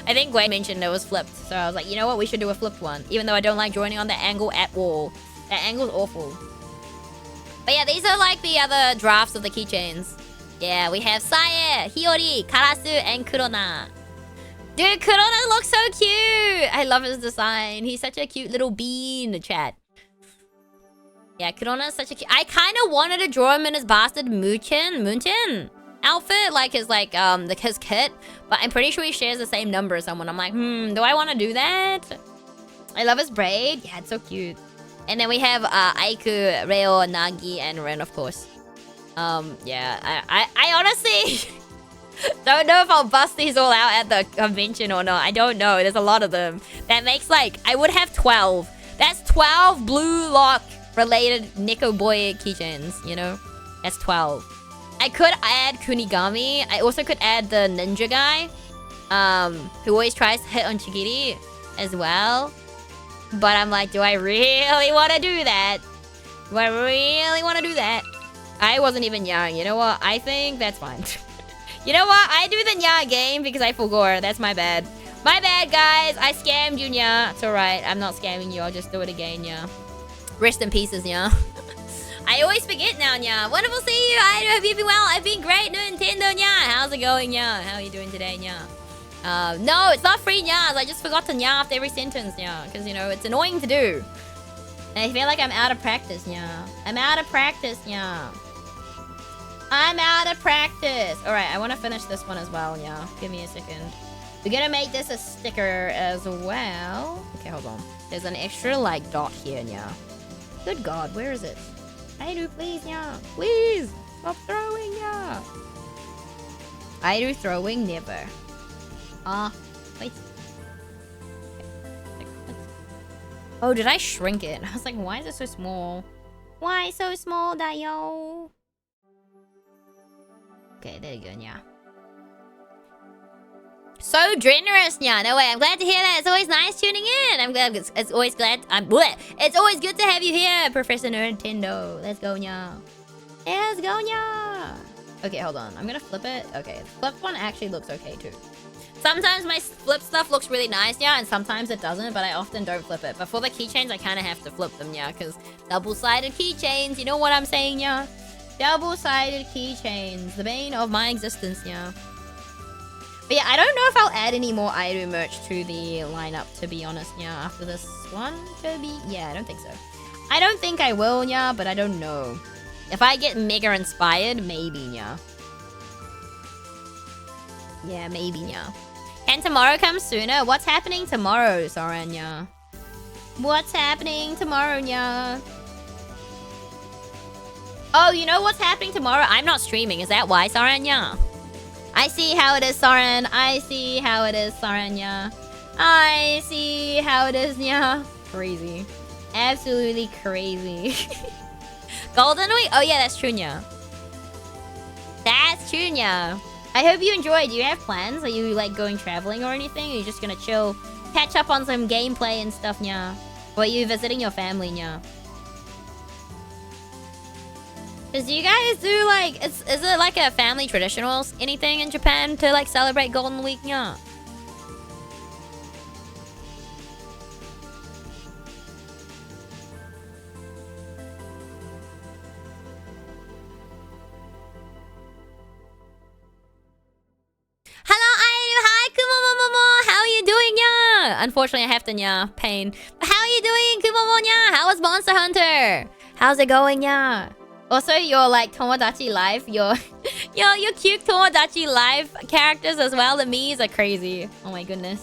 S1: I think Gwen mentioned it was flipped. So I was like, you know what? We should do a flipped one. Even though I don't like joining on the angle at all. That angle's awful. But yeah, these are like the other drafts of the keychains. Yeah, we have Sae, Hiyori, Karasu, and Kurona. Dude, Kurona looks so cute! I love his design. He's such a cute little bean, chat. Yeah, Kurona is such a cute... I kind of wanted to draw him in his bastard Munchin outfit, like his kit. But I'm pretty sure he shares the same number as someone. I'm like, do I want to do that? I love his braid. Yeah, it's so cute. And then we have Aiku, Reo, Nagi, and Ren, of course. Yeah, I honestly don't know if I'll bust these all out at the convention or not. I don't know. There's a lot of them. That makes like... I would have 12. That's 12 blue lock related Neko Boy keychains, you know? That's 12. I could add Kunigami. I also could add the ninja guy. Who always tries to hit on Chigiri as well. But I'm like, do I really want to do that? Do I really want to do that? I wasn't even young. You know what? I think that's fine. You know what? I do the Nya game because I forgot. That's my bad. My bad, guys. I scammed you, Nya. It's alright. I'm not scamming you. I'll just do it again, Nya. Rest in pieces, Nya. I always forget now, Nya. Wonderful to see you. I hope you've been well. I've been great, Nintendo, Nya. How's it going, Nya? How are you doing today, Nya? No, it's not free Nyas. I just forgot to Nya after every sentence, Nya. Because, you know, it's annoying to do. And I feel like I'm out of practice, Nya. I'm out of practice, Nya. I'm out of practice. Alright, I want to finish this one as well, Nya. Give me a second. We're gonna make this a sticker as well. Okay, hold on. There's an extra, like, dot here, Nya. Good God, where is it? I do, please, Nya. Please! Stop throwing, Nya. I do throwing, never. Wait. Okay. Oh, did I shrink it? I was like, why is it so small? Why so small, Dayo? Okay, there you go, Nya. So generous, Nya. No way. I'm glad to hear that. It's always nice tuning in. I'm glad. It's always glad. It's always good to have you here, Professor Nintendo. Let's go, Nya. Let's go, Nya. Okay, hold on. I'm gonna flip it. Okay, the flipped one actually looks okay too. Sometimes my flip stuff looks really nice, yeah, and sometimes it doesn't, but I often don't flip it. But for the keychains, I kind of have to flip them, yeah, because double-sided keychains, you know what I'm saying, yeah? Double-sided keychains, the bane of my existence, yeah. But yeah, I don't know if I'll add any more Airu merch to the lineup, to be honest, yeah, after this one, maybe? Yeah, I don't think so. I don't think I will, yeah, but I don't know. If I get mega inspired, maybe, yeah. Yeah, maybe, yeah. Can tomorrow come sooner? What's happening tomorrow, Saranya? What's happening tomorrow, Nya? Oh, you know what's happening tomorrow? I'm not streaming. Is that why, Saranya? I see how it is, Saran. I see how it is, Saranya. I see how it is, Nya. Crazy. Absolutely crazy. Golden Week? Oh, yeah, that's true, Nya. That's true, Nya. I hope you enjoyed. Do you have plans? Are you, like, going traveling or anything? Or are you just gonna chill, catch up on some gameplay and stuff, Nya? Or are you visiting your family, Nya? Because you guys do, like... is it, like, a family tradition or anything in Japan to, like, celebrate Golden Week, Nya? Unfortunately, I have to, Nya. Pain. But how are you doing, Kumomo, Nya? How was Monster Hunter? How's it going, Nya? Also, your, like, Tomodachi Life, your cute Tomodachi Life characters as well. The Miis are crazy. Oh my goodness.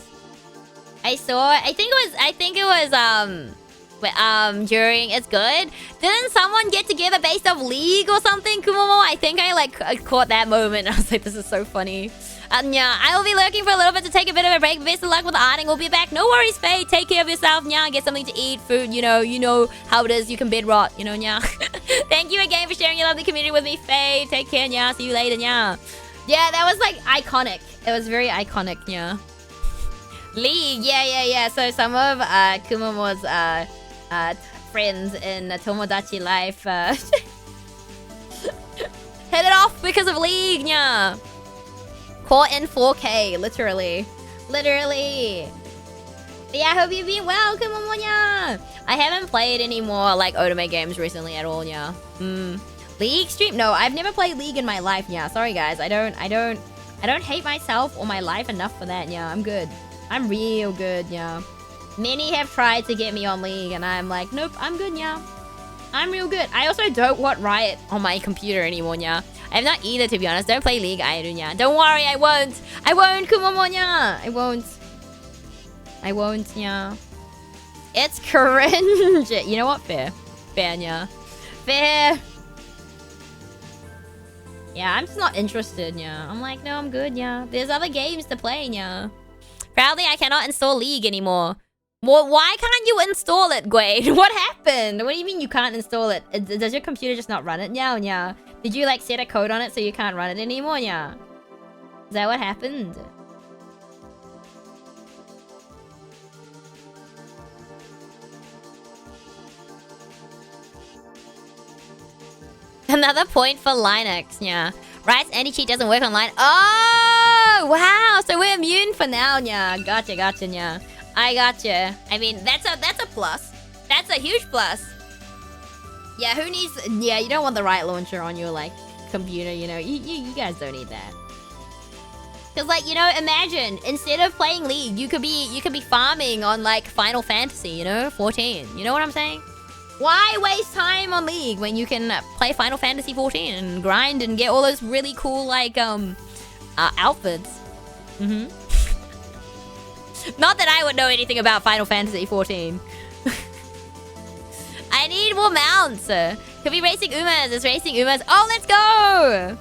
S1: I think it was, during It's Good. Didn't someone get together based off League or something, Kumomo? I think I, like, caught that moment. I was like, this is so funny. Yeah, I will be lurking for a little bit to take a bit of a break. Best of luck with the arting. We'll be back. No worries, Faye. Take care of yourself, nya. Get something to eat, food, you know how it is. You can bed rot, nya. Thank you again for sharing your lovely community with me, Faye. Take care, nya. See you later, nya. Yeah, that was like iconic. It was very iconic, nya. League, yeah. So some of Kumamo's friends in Tomodachi Life hit it off because of League, nya. Caught in 4K, literally. Yeah, I hope you've been well, Kumomo, nya. I haven't played any more like Otome games recently at all, nya. League stream? No, I've never played League in my life, nya. Sorry guys, I don't hate myself or my life enough for that, nya. I'm good. I'm real good, nya. Many have tried to get me on League and I'm like, nope, I'm good, nya. I'm real good. I also don't want Riot on my computer anymore, nya. I have not either, to be honest. Don't play League either, nya. Don't worry, I won't, Kumomo, nya. I won't, nya. It's cringe. You know what? Fair, nya. Fair. Yeah, I'm just not interested, nya. I'm like, no, I'm good, nya. There's other games to play, nya. Proudly, I cannot install League anymore. Well, why can't you install it, Gwade? What happened? What do you mean you can't install it? Does your computer just not run it now, nya? Did you like set a code on it so you can't run it anymore, nya? Is that what happened? Another point for Linux, nya. Riot's anti-cheat doesn't work online. Oh, wow. So we're immune for now, nya. Gotcha, nya. I gotcha. I mean, that's a plus. That's a huge plus. Yeah, who needs... Yeah, you don't want the Riot launcher on your, like, computer, you know. You guys don't need that. Because, like, you know, imagine, instead of playing League, you could be farming on, like, Final Fantasy, you know? 14. You know what I'm saying? Why waste time on League when you can play Final Fantasy 14 and grind and get all those really cool, like, outfits? Not that I would know anything about Final Fantasy 14. I need more mounts. Could be racing Umas. It's racing Umas. Oh, let's go!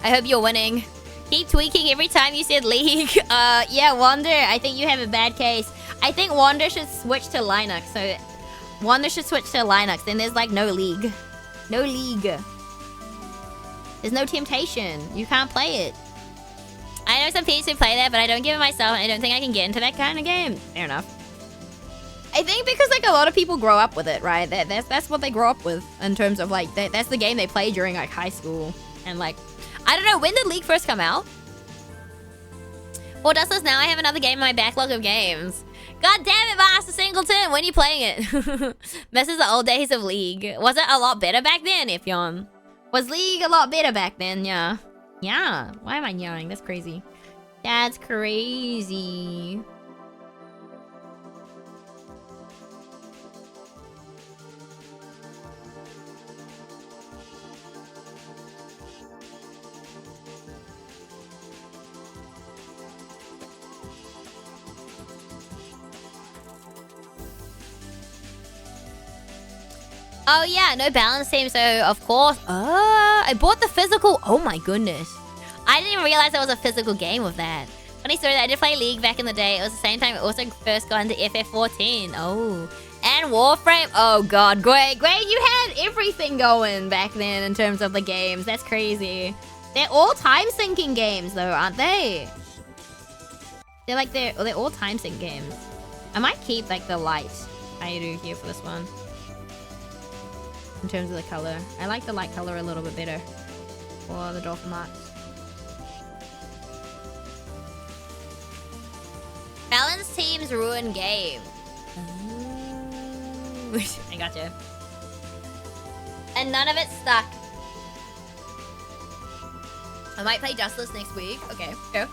S1: I hope you're winning. Keep tweaking every time you said League. Yeah, Wander, I think you have a bad case. I think Wander should switch to Linux. So, Wander should switch to Linux. Then there's, like, no League. No League. There's no temptation. You can't play it. I know some peeps who play that, but I don't give it myself, and I don't think I can get into that kind of game. Fair enough. I think because, like, a lot of people grow up with it, right? That's what they grow up with in terms of, like, that's the game they play during, like, high school. And, like, I don't know, when did League first come out? Well, Dustless, now I have another game in my backlog of games. God damn it, Master Singleton, when are you playing it? Misses the old days of League. Was it a lot better back then, Ifyon? Was League a lot better back then, yeah? Yeah, why am I yawning? That's crazy. That's crazy. Oh yeah, no balance team, so of course. Oh, I bought the physical. Oh my goodness. I didn't even realize there was a physical game with that. Funny story, I did play League back in the day. It was the same time I also first got into FF14. Oh. And Warframe. Oh god, great. You had everything going back then in terms of the games. That's crazy. They're all time syncing games though, aren't they? They're all time sync games. I might keep like the light I do here for this one. In terms of the color. I like the light color a little bit better for the dolphin marks. Balance teams ruin game. I gotcha. And none of it stuck. I might play Dustless next week. Okay, fair.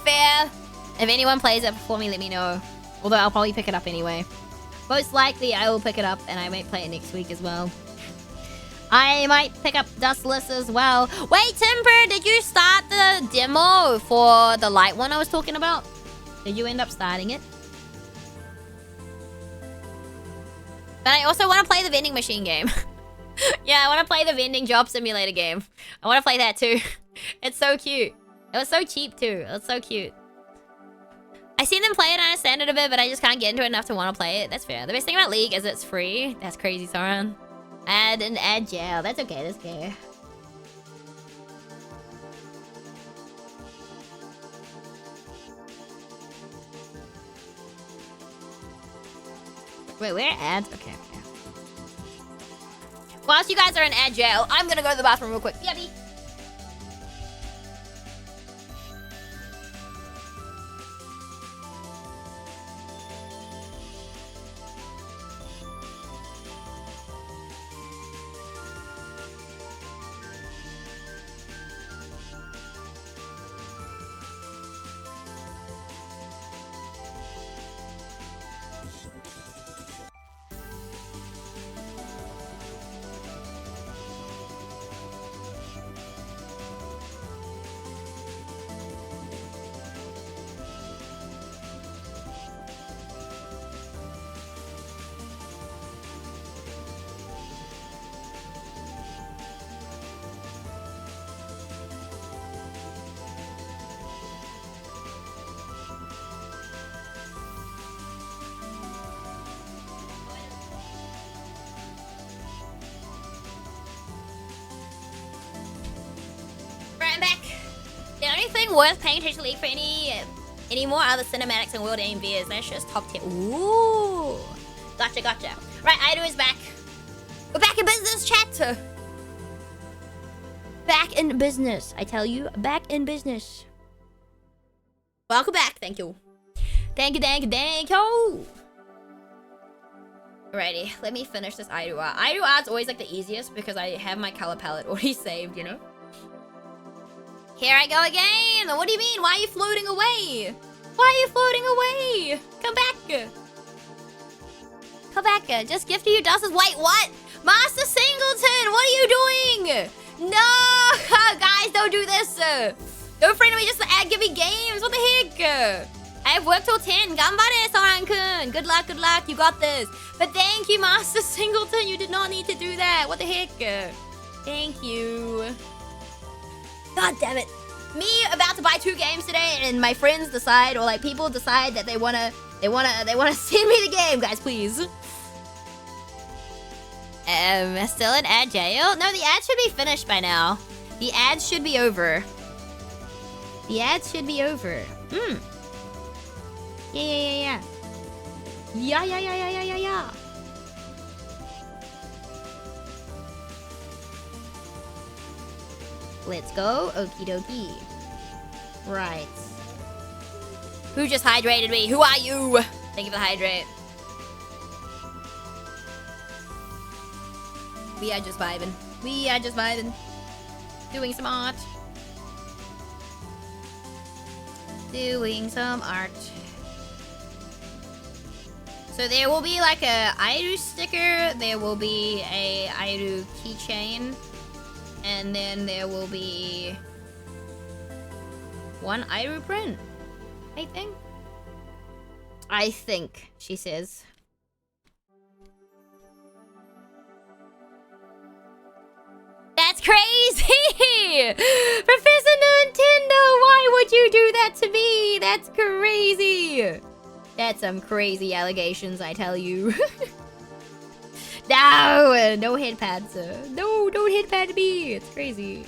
S1: Fair. If anyone plays it before me, let me know. Although I'll probably pick it up anyway. Most likely I will pick it up and I might play it next week as well. I might pick up Dustless as well. Wait, Timber, did you start the demo for the light one I was talking about? Did you end up starting it? But I also want to play the vending machine game. Yeah, I want to play the vending job simulator game. I want to play that too. It's so cute. It was so cheap too. It was so cute. I see them play it, I understand it a bit, but I just can't get into it enough to want to play it. That's fair. The best thing about League is it's free. That's crazy, Sauron. Add jail. That's okay, that's okay. Wait, where are ads? Okay, okay. Whilst you guys are in ad jail, I'm gonna go to the bathroom real quick. Yabby. Worth paying attention to League for any more other cinematics and world AMVs. That's just top tier. Ooh. Gotcha, gotcha. Right, Aido is back. We're back in business, chat. Back in business. I tell you, back in business. Welcome back. Thank you. Thank you, thank you, thank you. Alrighty, let me finish this Aido art. Aido art's always like the easiest because I have my color palette already saved, you know? Here I go again! What do you mean? Why are you floating away? Why are you floating away? Come back! Come back! Just gifted you dusters. Wait, what? Master Singleton! What are you doing? No! Guys, don't do this! Don't friend me just to give me games! What the heck? I have worked till 10. Ganbare, Sauron-kun! Good luck, good luck. You got this. But thank you, Master Singleton. You did not need to do that. What the heck? Thank you. God damn it. Me about to buy 2 games today and my friends decide, or like people decide that they wanna send me the game, guys, please. Still in ad jail? No, the ad should be finished by now. The ads should be over. The ads should be over. Yeah. Yeah. Let's go. Okie dokie. Right. Who just hydrated me? Who are you? Thank you for the hydrate. We are just vibing. We are just vibing. Doing some art. Doing some art. So there will be like a Aido sticker. There will be a Aido keychain. And then there will be 1 Aido print, I think. I think, she says. That's crazy! Professor Nintendo, why would you do that to me? That's crazy. That's some crazy allegations, I tell you. No head pads. No, don't head pad me. It's crazy.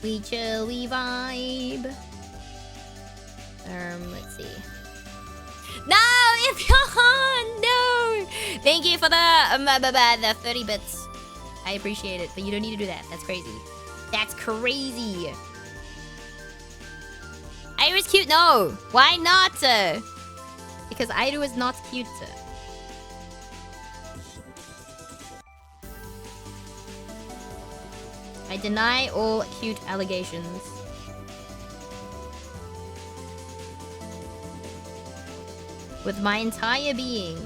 S1: We chill, we vibe. Let's see. No, if you're no. Thank you for the 30 bits. I appreciate it, but you don't need to do that. That's crazy. That's crazy. Aido is cute. No. Why not? Because Aido is not cute. I deny all cute allegations. With my entire being.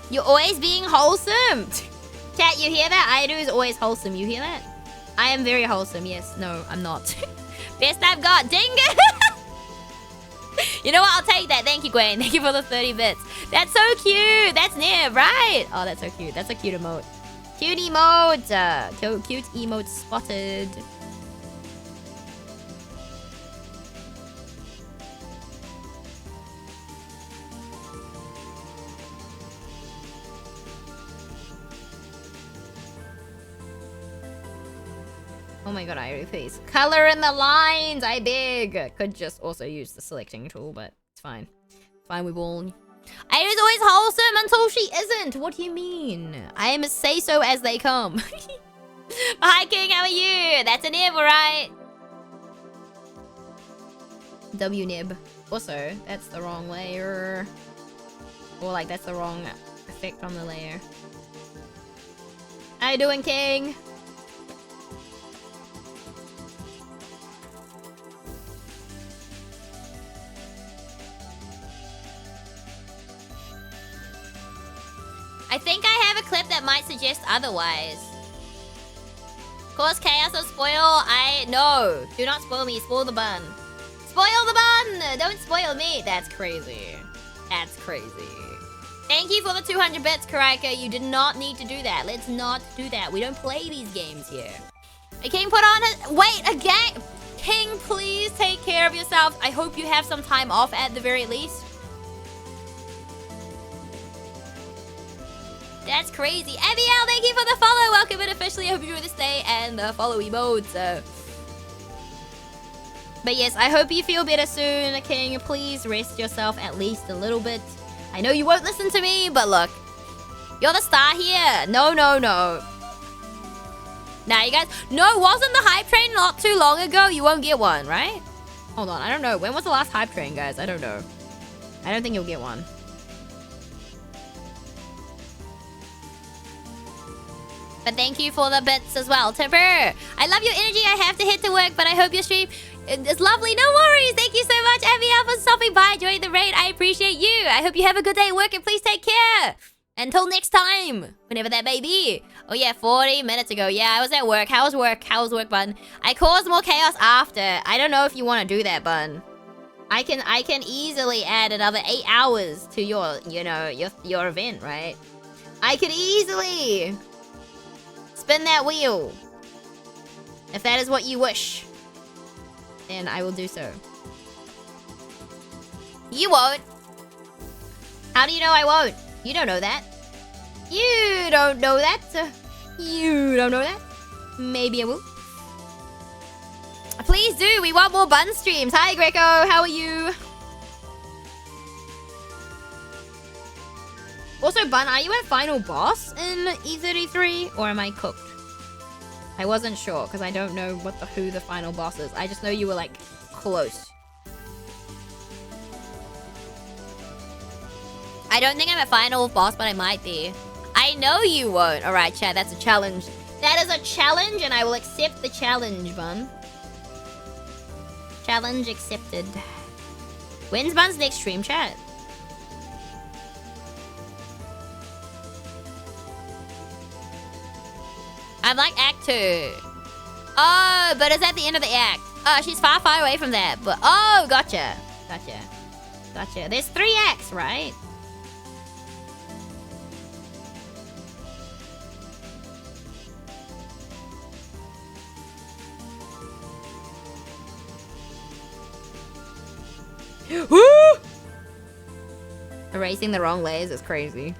S1: You're always being wholesome. Cat, you hear that? Aido is always wholesome. You hear that? I am very wholesome. Yes. No, I'm not. Best I've got. Ding it. You know what? I'll take that. Thank you, Gwen. Thank you for the 30 bits. That's so cute. That's Nib, right? Oh, that's so cute. That's a cute emote. Cute emote. Cute emote spotted. Oh my god, Irie, please. Color in the lines, I beg. Could just also use the selecting tool, but it's fine. Fine with all. Irie's always wholesome until she isn't. What do you mean? I am say so as they come. Hi, King, how are you? That's a nib, alright? W nib. Also, that's the wrong layer. Or like, that's the wrong effect on the layer. How you doing, King? I think I have a clip that might suggest otherwise. Cause chaos or spoil, no. Do not spoil me, spoil the bun. Spoil the bun! Don't spoil me. That's crazy. That's crazy. Thank you for the 200 bits, Karika. You did not need to do that. Let's not do that. We don't play these games here. King, put on a... Wait, a gang... King, please take care of yourself. I hope you have some time off at the very least. That's crazy. Abiel, thank you for the follow. Welcome in officially. I hope you enjoy this day and the follow emotes. But yes, I hope you feel better soon, King. Please rest yourself at least a little bit. I know you won't listen to me, but look. You're the star here. No. Nah, you guys... No, wasn't the hype train not too long ago? You won't get one, right? Hold on, I don't know. When was the last hype train, guys? I don't know. I don't think you'll get one. But thank you for the bits as well, Tipper. I love your energy. I have to head to work, but I hope your stream is lovely. No worries. Thank you so much, Abiel, for stopping by, joining the raid. I appreciate you. I hope you have a good day at work, and please take care. Until next time, whenever that may be. Oh yeah, 40 minutes ago. Yeah, I was at work. How was work? How was work, Bun? I caused more chaos after. I don't know if you want to do that, Bun. I can easily add another 8 hours to your, your event, right? I could easily spin that wheel. If that is what you wish, then I will do so. You won't. How do you know I won't? You don't know that. You don't know that. You don't know that. Maybe I will. Please do. We want more Bun streams. Hi, Greco. How are you? Also, Bun, are you at final boss in E33? Or am I cooked? I wasn't sure, because I don't know who the final boss is. I just know you were, like, close. I don't think I'm at final boss, but I might be. I know you won't. Alright, chat, that's a challenge. That is a challenge, and I will accept the challenge, Bun. Challenge accepted. When's Bun's next stream, chat? I'm like Act 2. Oh, but it's at the end of the act. Oh, she's far away from that. But oh, gotcha. There's 3 acts, right? Woo! Erasing the wrong layers is crazy.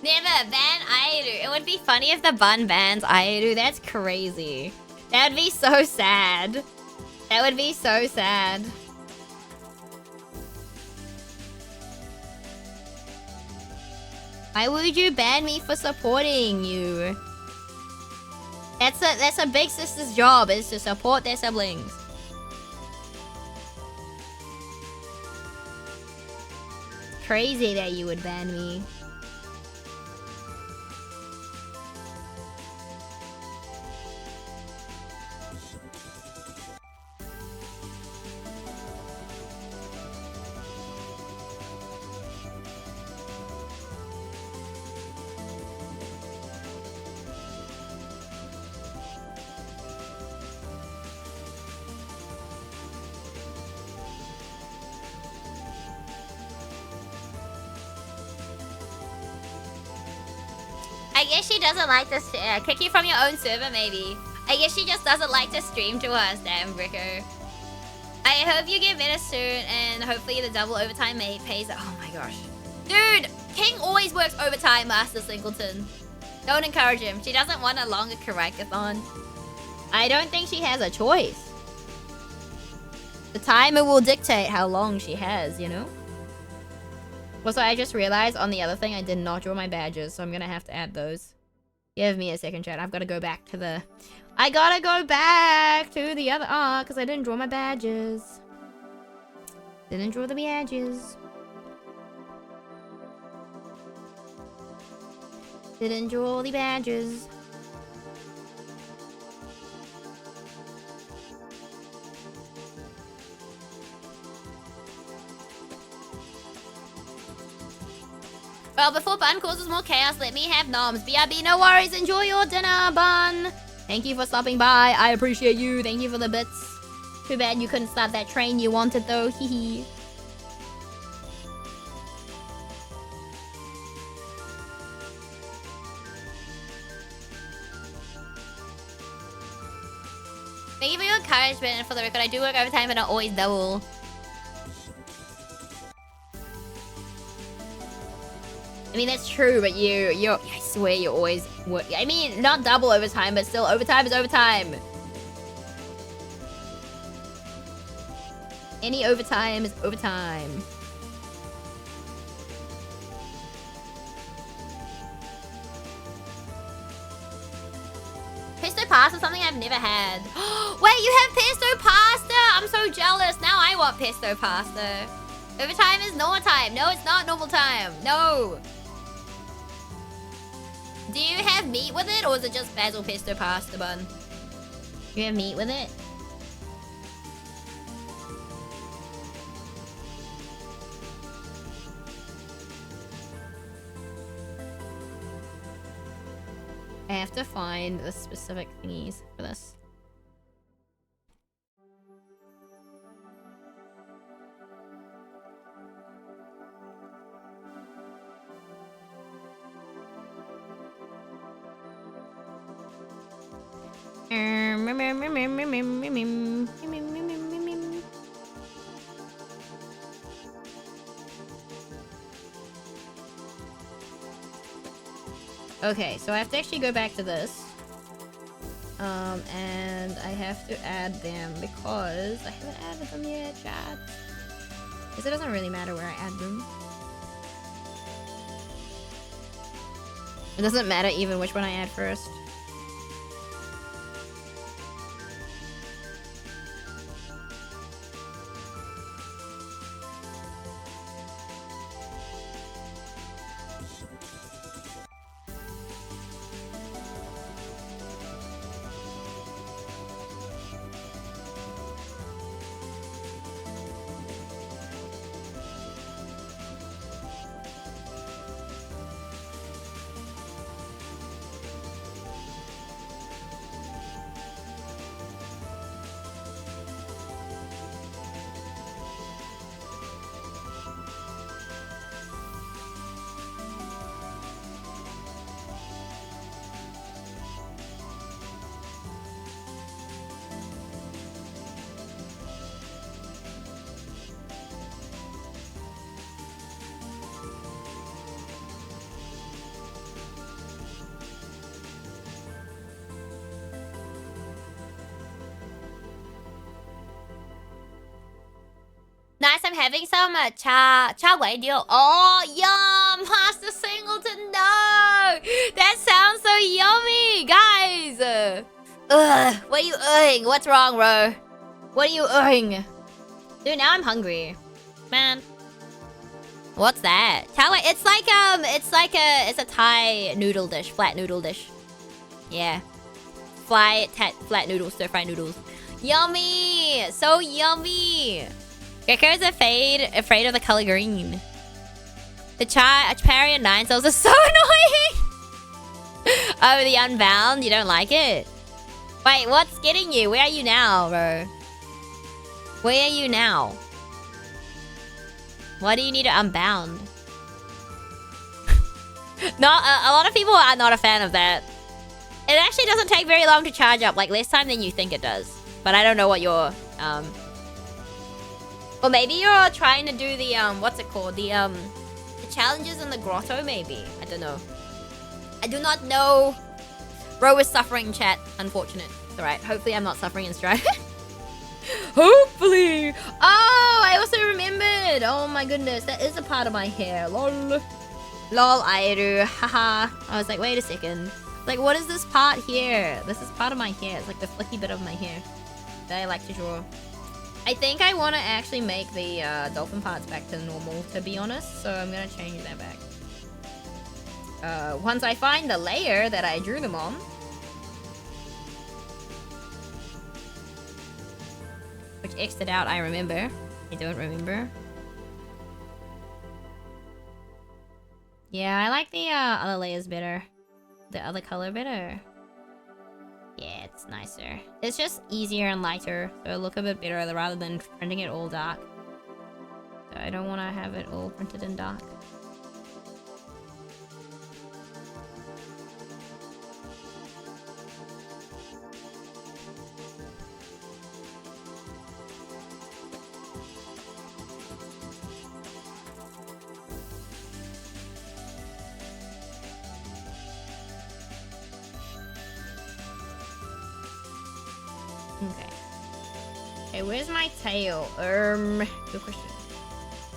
S1: Never ban Airu. It would be funny if the Bun bans Airu. That's crazy. That would be so sad. That would be so sad. Why would you ban me for supporting you? That's a big sister's job, is to support their siblings. Crazy that you would ban me. I guess she doesn't like to kick you from your own server, maybe. I guess she just doesn't like to stream to us, damn Bricko. I hope you get better soon, and hopefully the double overtime pays. Oh my gosh. Dude, King always works overtime, Master Singleton. Don't encourage him. She doesn't want a longer correctathon. I don't think she has a choice. The timer will dictate how long she has, you know? Also, I just realized on the other thing I did not draw my badges, so I'm gonna have to add those. Give me a second, chat. I've got to go back to the... I gotta go back to the other... because I didn't draw my badges. Didn't draw the badges. Didn't draw the badges. Well, before Bun causes more chaos, let me have noms. BRB, no worries. Enjoy your dinner, Bun. Thank you for stopping by. I appreciate you. Thank you for the bits. Too bad you couldn't start that train you wanted, though. Hee hee. Thank you for your encouragement, and for the record, I do work overtime, but not always double. I mean, that's true, but I swear you always work. I mean, not double overtime, but still, overtime is overtime. Any overtime is overtime. Pesto pasta is something I've never had. Wait, you have pesto pasta? I'm so jealous. Now I want pesto pasta. Overtime is normal time. No, it's not normal time. No. Do you have meat with it, or is it just basil pesto pasta, Bun? You have meat with it? I have to find the specific thingies for this. Okay, so I have to actually go back to this. And I have to add them because I haven't added them yet, chat. Because it doesn't really matter where I add them. It doesn't matter even which one I add first. Nice, I'm having some cha wei deal. Oh, yum! Master Singleton, no! That sounds so yummy, guys! What are you eating? What's wrong, bro? What are you eating? Dude, now I'm hungry. Man. What's that? Cha wei, it's like a Thai noodle dish, flat noodle dish. Yeah. Flat noodles, stir-fried noodles. Yummy! So yummy! Gecko is afraid of the color green. The Parry and 9 cells are so annoying! Oh, the Unbound? You don't like it? Wait, what's getting you? Where are you now, bro? Where are you now? Why do you need to Unbound? Not a lot of people are not a fan of that. It actually doesn't take very long to charge up, like less time than you think it does. But I don't know what your or maybe you're trying to do the what's it called? The challenges in the grotto, maybe. I don't know. I do not know. Bro is suffering, chat. Unfortunate. It's alright. Hopefully I'm not suffering in Strive. Hopefully. Oh, I also remembered. Oh my goodness, that is a part of my hair. Lol. Lol, Airu. Haha. I was like, wait a second. Like, what is this part here? This is part of my hair. It's like the flicky bit of my hair that I like to draw. I think I want to actually make the dolphin parts back to normal, to be honest. So I'm going to change that back. Once I find the layer that I drew them on. Which X'd it out, I remember. I don't remember. Yeah, I like the other layers better. The other color better. Yeah, it's nicer. It's just easier and lighter, so it'll look a bit better rather than printing it all dark. So I don't want to have it all printed in dark. Okay. Okay, where's my tail? Good question.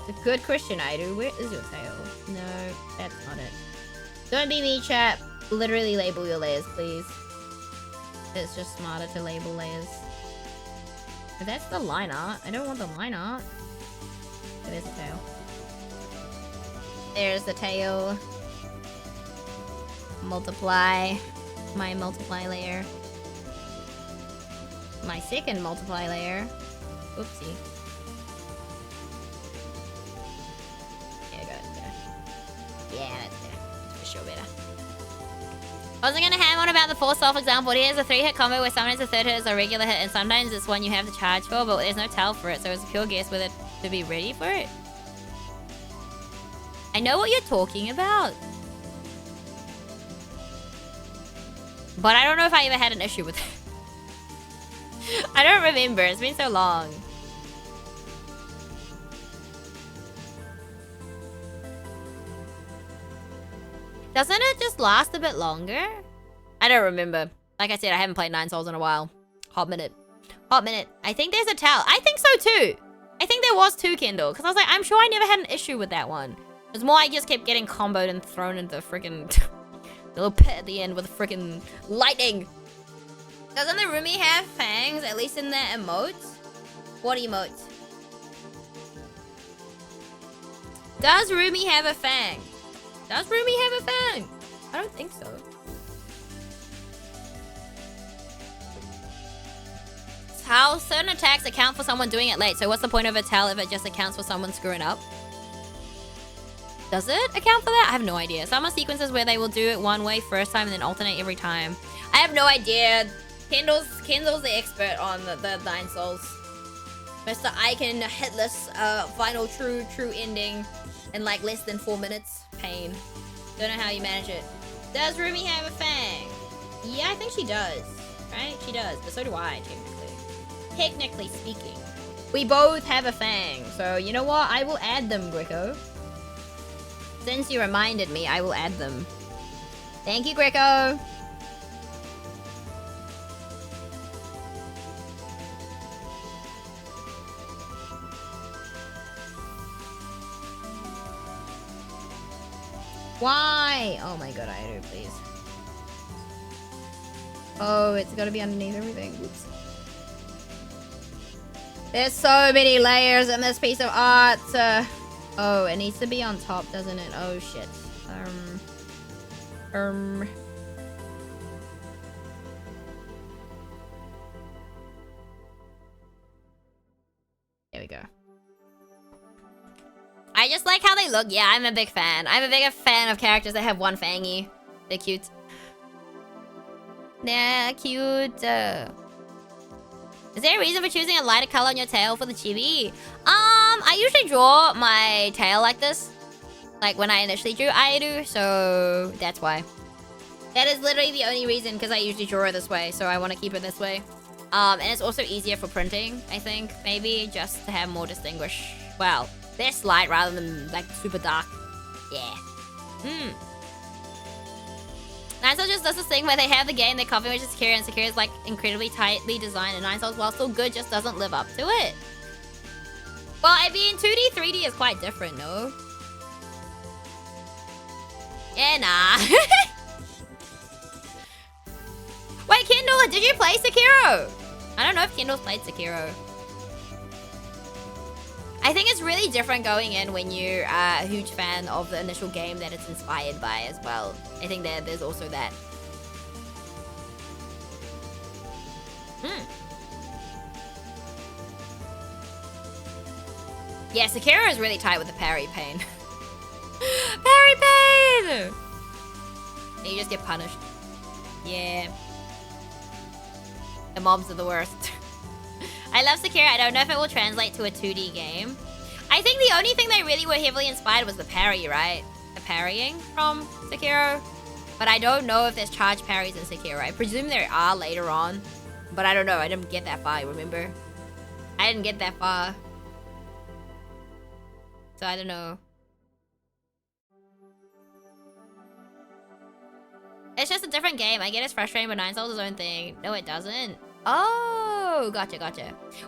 S1: It's a good question, Aidu. Where is your tail? No, that's not it. Don't be me, chat. Literally label your layers, please. It's just smarter to label layers. But that's the line art. I don't want the line art. Okay, there's the tail. There's the tail. Multiply. My multiply layer. My second multiply layer. Oopsie. Yeah, got it there. Yeah, that's there. For sure better. I wasn't gonna ham on about the force self example. It is a 3-hit combo where sometimes the third hit is a regular hit and sometimes it's one you have to charge for, but there's no tell for it, so it's a pure guess whether to be ready for it. I know what you're talking about. But I don't know if I ever had an issue with it. I don't remember. It's been so long. Doesn't it just last a bit longer? I don't remember. Like I said, I haven't played Nine Souls in a while. Hot minute. Hot minute. I think there's a towel. I think so too. I think there was two, Kendall. Because I was like, I'm sure I never had an issue with that one. It's more I just kept getting comboed and thrown into the freaking the little pit at the end with freaking lightning. Doesn't the Rumi have fangs, at least in the emotes? What emotes? Does Rumi have a fang? Does Rumi have a fang? I don't think so. How certain attacks account for someone doing it late. So what's the point of a tell if it just accounts for someone screwing up? Does it account for that? I have no idea. Some are sequences where they will do it one way first time and then alternate every time. I have no idea. Kendall's the expert on the Nine Souls. Mr. I can hitless final true ending in like less than 4 minutes. Pain. Don't know how you manage it. Does Rumi have a fang? Yeah, I think she does. Right? She does, but so do I, technically. Technically speaking. We both have a fang, so you know what? I will add them, Greco. Since you reminded me, I will add them. Thank you, Greco. Why? Oh my god, Airu, please. Oh, it's gotta be underneath everything. Oops. There's so many layers in this piece of art. Oh, it needs to be on top, doesn't it? Oh shit. There we go. I just like how they look. Yeah, I'm a big fan. I'm a big fan of characters that have one fangy. They're cute. They're cute. Is there a reason for choosing a lighter color on your tail for the chibi? I usually draw my tail like this. like when I initially drew Airu, so that's why. That is literally the only reason, because I usually draw it this way, so I want to keep it this way. And it's also easier for printing, I think, maybe, just to have more distinguish. Well, less light rather than like super dark. Yeah. Nine Souls just does this thing where they have the game, they copy which is Sekiro, and Sekiro is like incredibly tightly designed, and Nine Souls, while still good, just doesn't live up to it. Well, I mean, 2D, 3D is quite different, no? Yeah, nah. Wait, Kendall, did you play Sekiro? I don't know if Kendall's played Sekiro. I think it's really different going in when you're a huge fan of the initial game that it's inspired by as well. I think that there's also that. Yeah, Sekiro is really tight with the parry pain. Parry pain! And you just get punished. Yeah. The mobs are the worst. I love Sekiro. I don't know if it will translate to a 2D game. I think the only thing they really were heavily inspired was the parry, right? The parrying from Sekiro. But I don't know if there's charge parries in Sekiro. I presume there are later on. But I don't know. I didn't get that far, remember? I didn't get that far. So I don't know. It's just a different game. I get it's frustrating, but Nine Souls is its own thing. No, it doesn't. Oh, gotcha.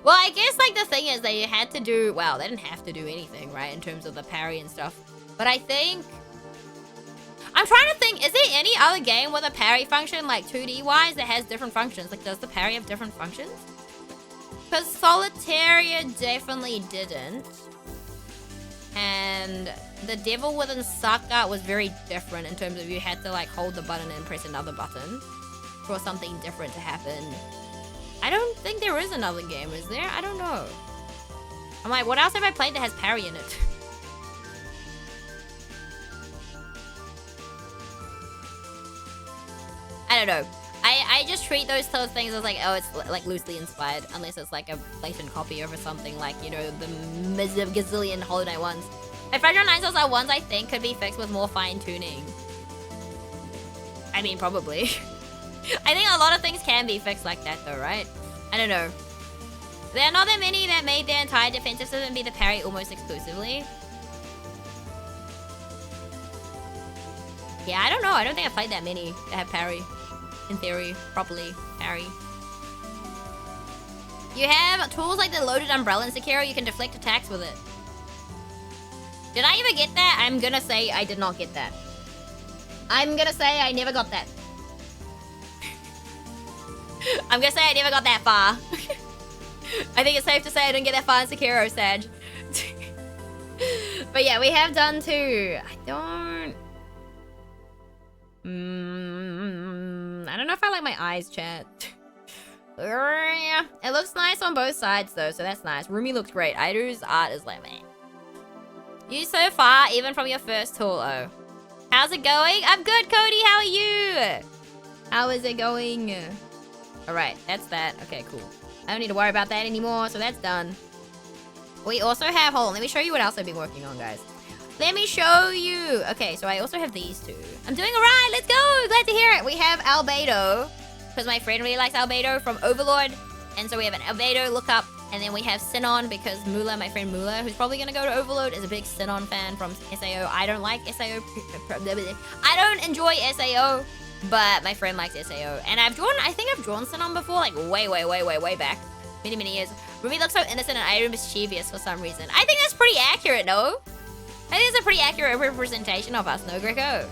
S1: Well, I guess, like, the thing is they had to do... Well, they didn't have to do anything, right? In terms of the parry and stuff. But I think... I'm trying to think, is there any other game with a parry function, like, 2D-wise, that has different functions? Like, does the parry have different functions? Because Solitaria definitely didn't. And the Devil Within Saga was very different in terms of you had to, like, hold the button and press another button for something different to happen. I don't think there is another game, is there? I don't know. I'm like, what else have I played that has parry in it? I don't know. I just treat those things as like, oh, it's like loosely inspired, unless it's like a blatant copy over something like, you know, the gazillion Hollow Knight ones. My Fragile Nine Souls are ones I think could be fixed with more fine-tuning. I mean, probably. I think a lot of things can be fixed like that though, right? I don't know. There are not that many that made their entire defensive system be the parry almost exclusively. Yeah, I don't know. I don't think I've played that many that have parry. In theory, properly parry. You have tools like the loaded umbrella in Sekiro. You can deflect attacks with it. Did I ever get that? I'm gonna say I did not get that. I'm gonna say I never got that. I'm gonna say I never got that far. I think it's safe to say I didn't get that far in Sekiro, Sag. But yeah, we have done two. I don't know if I like my eyes, chat. Yeah, it looks nice on both sides though, so that's nice. Rumi looks great. Airu's art is like, man. You so far, even from your first tool, oh. How's it going? I'm good, Cody. How are you? How is it going? Alright, that's that. Okay, cool. I don't need to worry about that anymore, so that's done. We also have... Hold on, let me show you what else I've been working on, guys. Let me show you. Okay, so I also have these two. I'm doing alright. Let's go. Glad to hear it. We have Albedo, because my friend really likes Albedo from Overlord. And so we have an Albedo lookup. And then we have Sinon, because Mula, my friend Mula, who's probably going to go to Overlord, is a big Sinon fan from SAO. I don't like SAO. I don't enjoy SAO, but my friend likes SAO. And I think I've drawn Sinon before, like way back. Many years. Rumi looks so innocent and Airu mischievous for some reason. I think that's pretty accurate, no? I think it's a pretty accurate representation of us, no, Greco?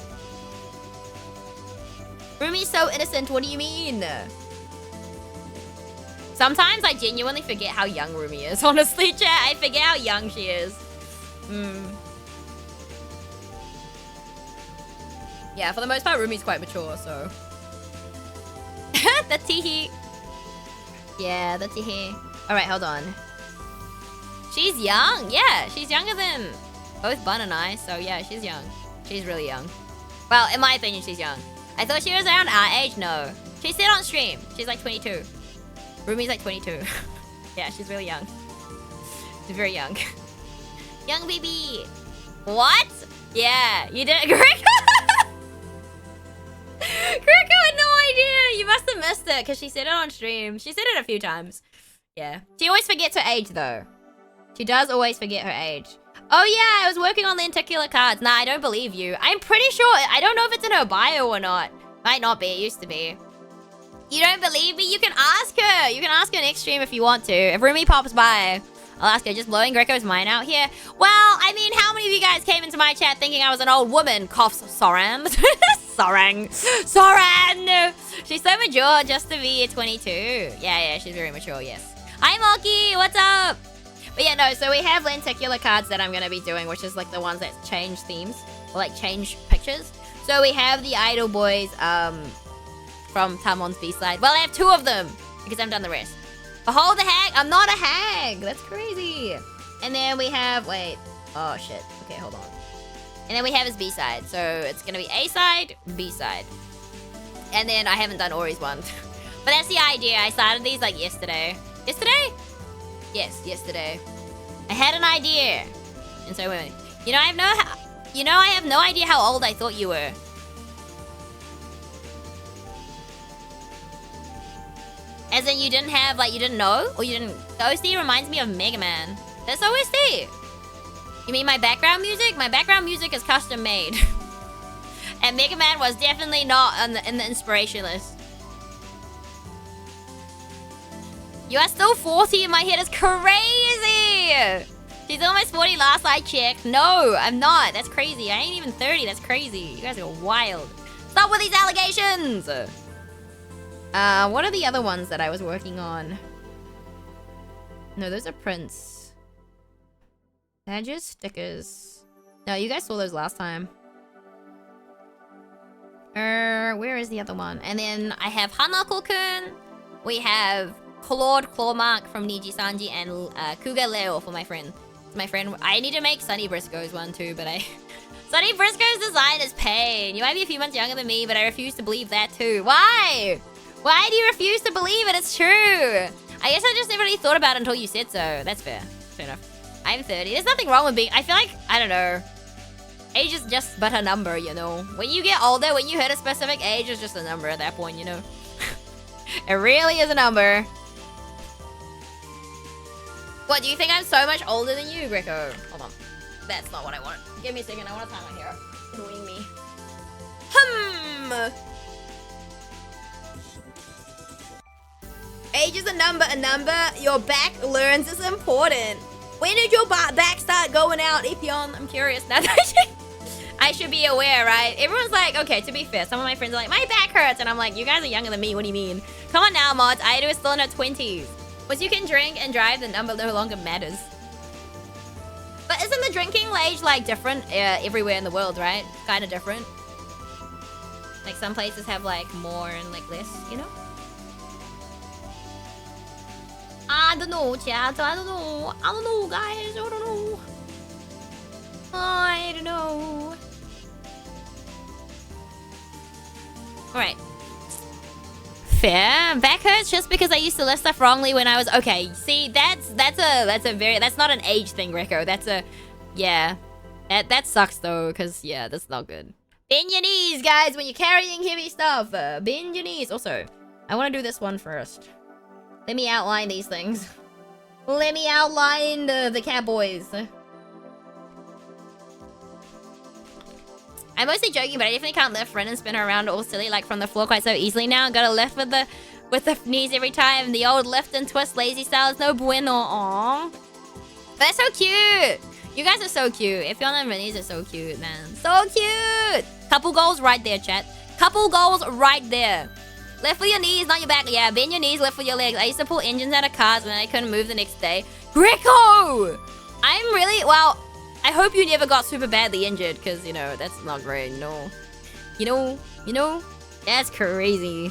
S1: Rumi's so innocent, what do you mean? Sometimes I genuinely forget how young Rumi is, honestly, chat. I forget how young she is. Yeah, for the most part, Rumi's quite mature, so... The teehee. Yeah, the teehee. Alright, hold on. She's young. Yeah, she's younger than both Bun and I, so yeah, she's young. She's really young. Well, in my opinion, she's young. I thought she was around our age. No. She said on stream. She's like 22. Rumi's like 22. Yeah, she's really young. She's very young. Young baby. What? Yeah, you did. Greco had no idea. You must have missed it because she said it on stream. She said it a few times. Yeah. She always forgets her age, though. She does always forget her age. Oh, yeah, I was working on lenticular cards. Nah, I don't believe you. I'm pretty sure. I don't know if it's in her bio or not. Might not be. It used to be. You don't believe me? You can ask her. You can ask her next stream if you want to. If Rumi pops by, I'll ask her. Just blowing Greco's mind out here. Well, I mean, how many of you guys came into my chat thinking I was an old woman? Coughs Soran. Soran. She's so mature just to be 22. Yeah, she's very mature, yes. Hi, Moki. What's up? But yeah, no, so we have lenticular cards that I'm going to be doing, which is like the ones that change themes. Or like change pictures. So we have the Idol Boys from Tamon's B-side. Well, I have 2 of them because I've done the rest. Behold the hag. I'm not a hag. That's crazy. And then we have... Wait. Oh, shit. Okay, hold on. And then we have his B-side. So it's going to be A-side, B-side. And then I haven't done Ori's one. But that's the idea. I started these like yesterday. Yesterday? Yes, yesterday. I had an idea. And so, you know, I have no idea how old I thought you were. As in, you didn't have, like, you didn't know? Or you didn't... The OST reminds me of Mega Man. That's OST. You mean my background music? My background music is custom made. And Mega Man was definitely not in the inspiration list. You are still 40 in my head. It's crazy. She's almost 40 last I checked. No, I'm not. That's crazy. I ain't even 30. That's crazy. You guys are wild. Stop with these allegations. What are the other ones that I was working on? No, those are prints. Badges, stickers. No, you guys saw those last time. Where is the other one? And then I have Hanako-kun. We have Claude Clawmark from Niji Sanji and Kuga Leo for my friend. My friend, I need to make Sunny Briscoe's one too, but Sunny Briscoe's design is pain. You might be a few months younger than me, but I refuse to believe that too. Why? Why do you refuse to believe it? It's true. I guess I just never really thought about it until you said so. That's fair. Fair enough. I'm 30. There's nothing wrong with being... I feel like, I don't know. Age is just but a number, you know. When you get older, when you hit a specific age, it's just a number at that point, you know. It really is a number. What, do you think I'm so much older than you, Greco? Hold on. That's not what I want. Give me a second. I want to tie my hair up. Annoying me. Age is a number, Your back learns is important. When did your back start going out, Ipion? I'm curious now. I should be aware, right? Everyone's like, okay, to be fair, some of my friends are like, my back hurts. And I'm like, you guys are younger than me. What do you mean? Come on now, mods. Aido is still in her 20s. Once you can drink and drive, the number no longer matters. But isn't the drinking age, like, different everywhere in the world, right? Kind of different. Like, some places have, like, more and, like, less, you know? I don't know, chat. I don't know. I don't know, guys. I don't know. I don't know. Alright. Fair. Back hurts just because I used to lift stuff wrongly when I was... Okay, see, that's a very... That's not an age thing, Greco. That's a... Yeah. That sucks, though, because, yeah, that's not good. Bend your knees, guys, when you're carrying heavy stuff. Bend your knees. Also, I want to do this one first. Let me outline these things. Let me outline the cowboys. I'm mostly joking, but I definitely can't lift, run, and spin her around all silly like from the floor quite so easily now. Gotta lift with the knees every time. The old lift and twist lazy style is no bueno. Aww. That's so cute. You guys are so cute. If you're on the knees, are so cute, man. So cute. Couple goals right there, chat. Couple goals right there. Lift with your knees, not your back. Yeah, bend your knees, lift with your legs. I used to pull engines out of cars when I couldn't move the next day. Greco! I'm really... Well, I hope you never got super badly injured, because, you know, that's not great, no. You know? That's crazy.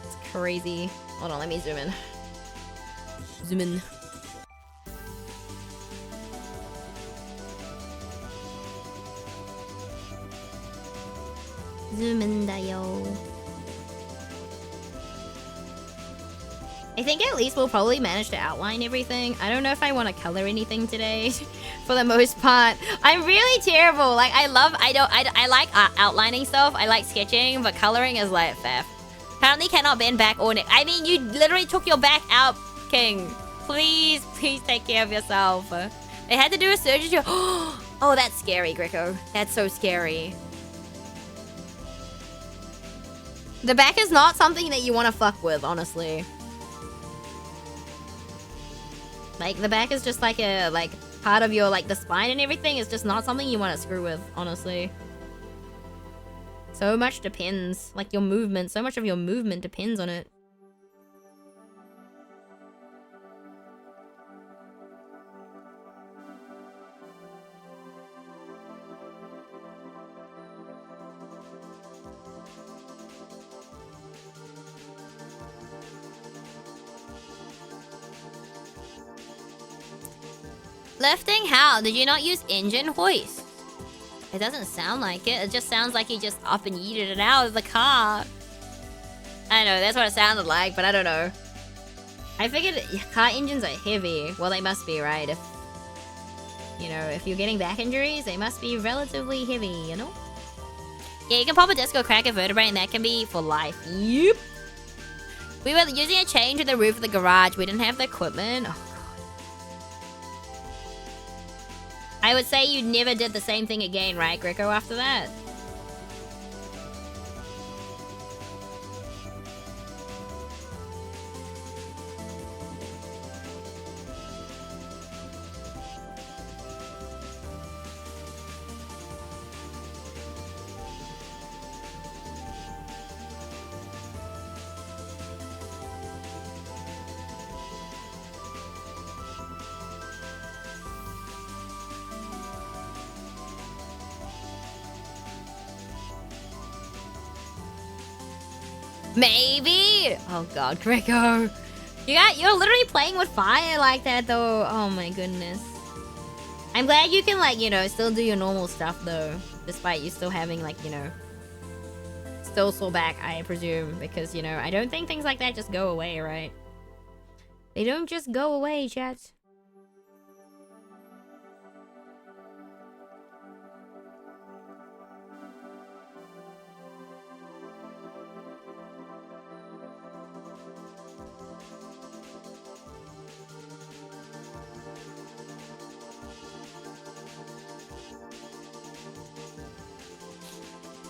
S1: It's crazy. Hold on, let me zoom in. Zoom in. Zoom in, da yo. I think at least we'll probably manage to outline everything. I don't know if I want to color anything today for the most part. I'm really terrible. Like, I like outlining stuff. I like sketching, but coloring is like theft. Apparently cannot bend back or neck. I mean, you literally took your back out, King. Please, please take care of yourself. They had to do a surgery. Oh, that's scary, Greco. That's so scary. The back is not something that you want to fuck with, honestly. Like, the back is just like a, like, part of your, like, the spine and everything. It's just not something you want to screw with, honestly. So much depends. Like, your movement. So much of your movement depends on it. Lifting how? Did you not use engine hoist? It doesn't sound like it. It just sounds like he just up and yeeted it out of the car. I don't know, that's what it sounded like, but I don't know. I figured car engines are heavy. Well, they must be, right? If, you know, if you're getting back injuries, they must be relatively heavy, you know? Yeah, you can pop a disc or crack a vertebrae and that can be for life. Yep. We were using a chain to the roof of the garage. We didn't have the equipment. Oh. I would say you never did the same thing again, right, Greco, after that? Maybe? Oh god, Greco. You're literally playing with fire like that though. Oh my goodness. I'm glad you can, like, you know, still do your normal stuff though. Despite you still having, like, you know, still sore back, I presume. Because, you know, I don't think things like that just go away, right? They don't just go away, chat.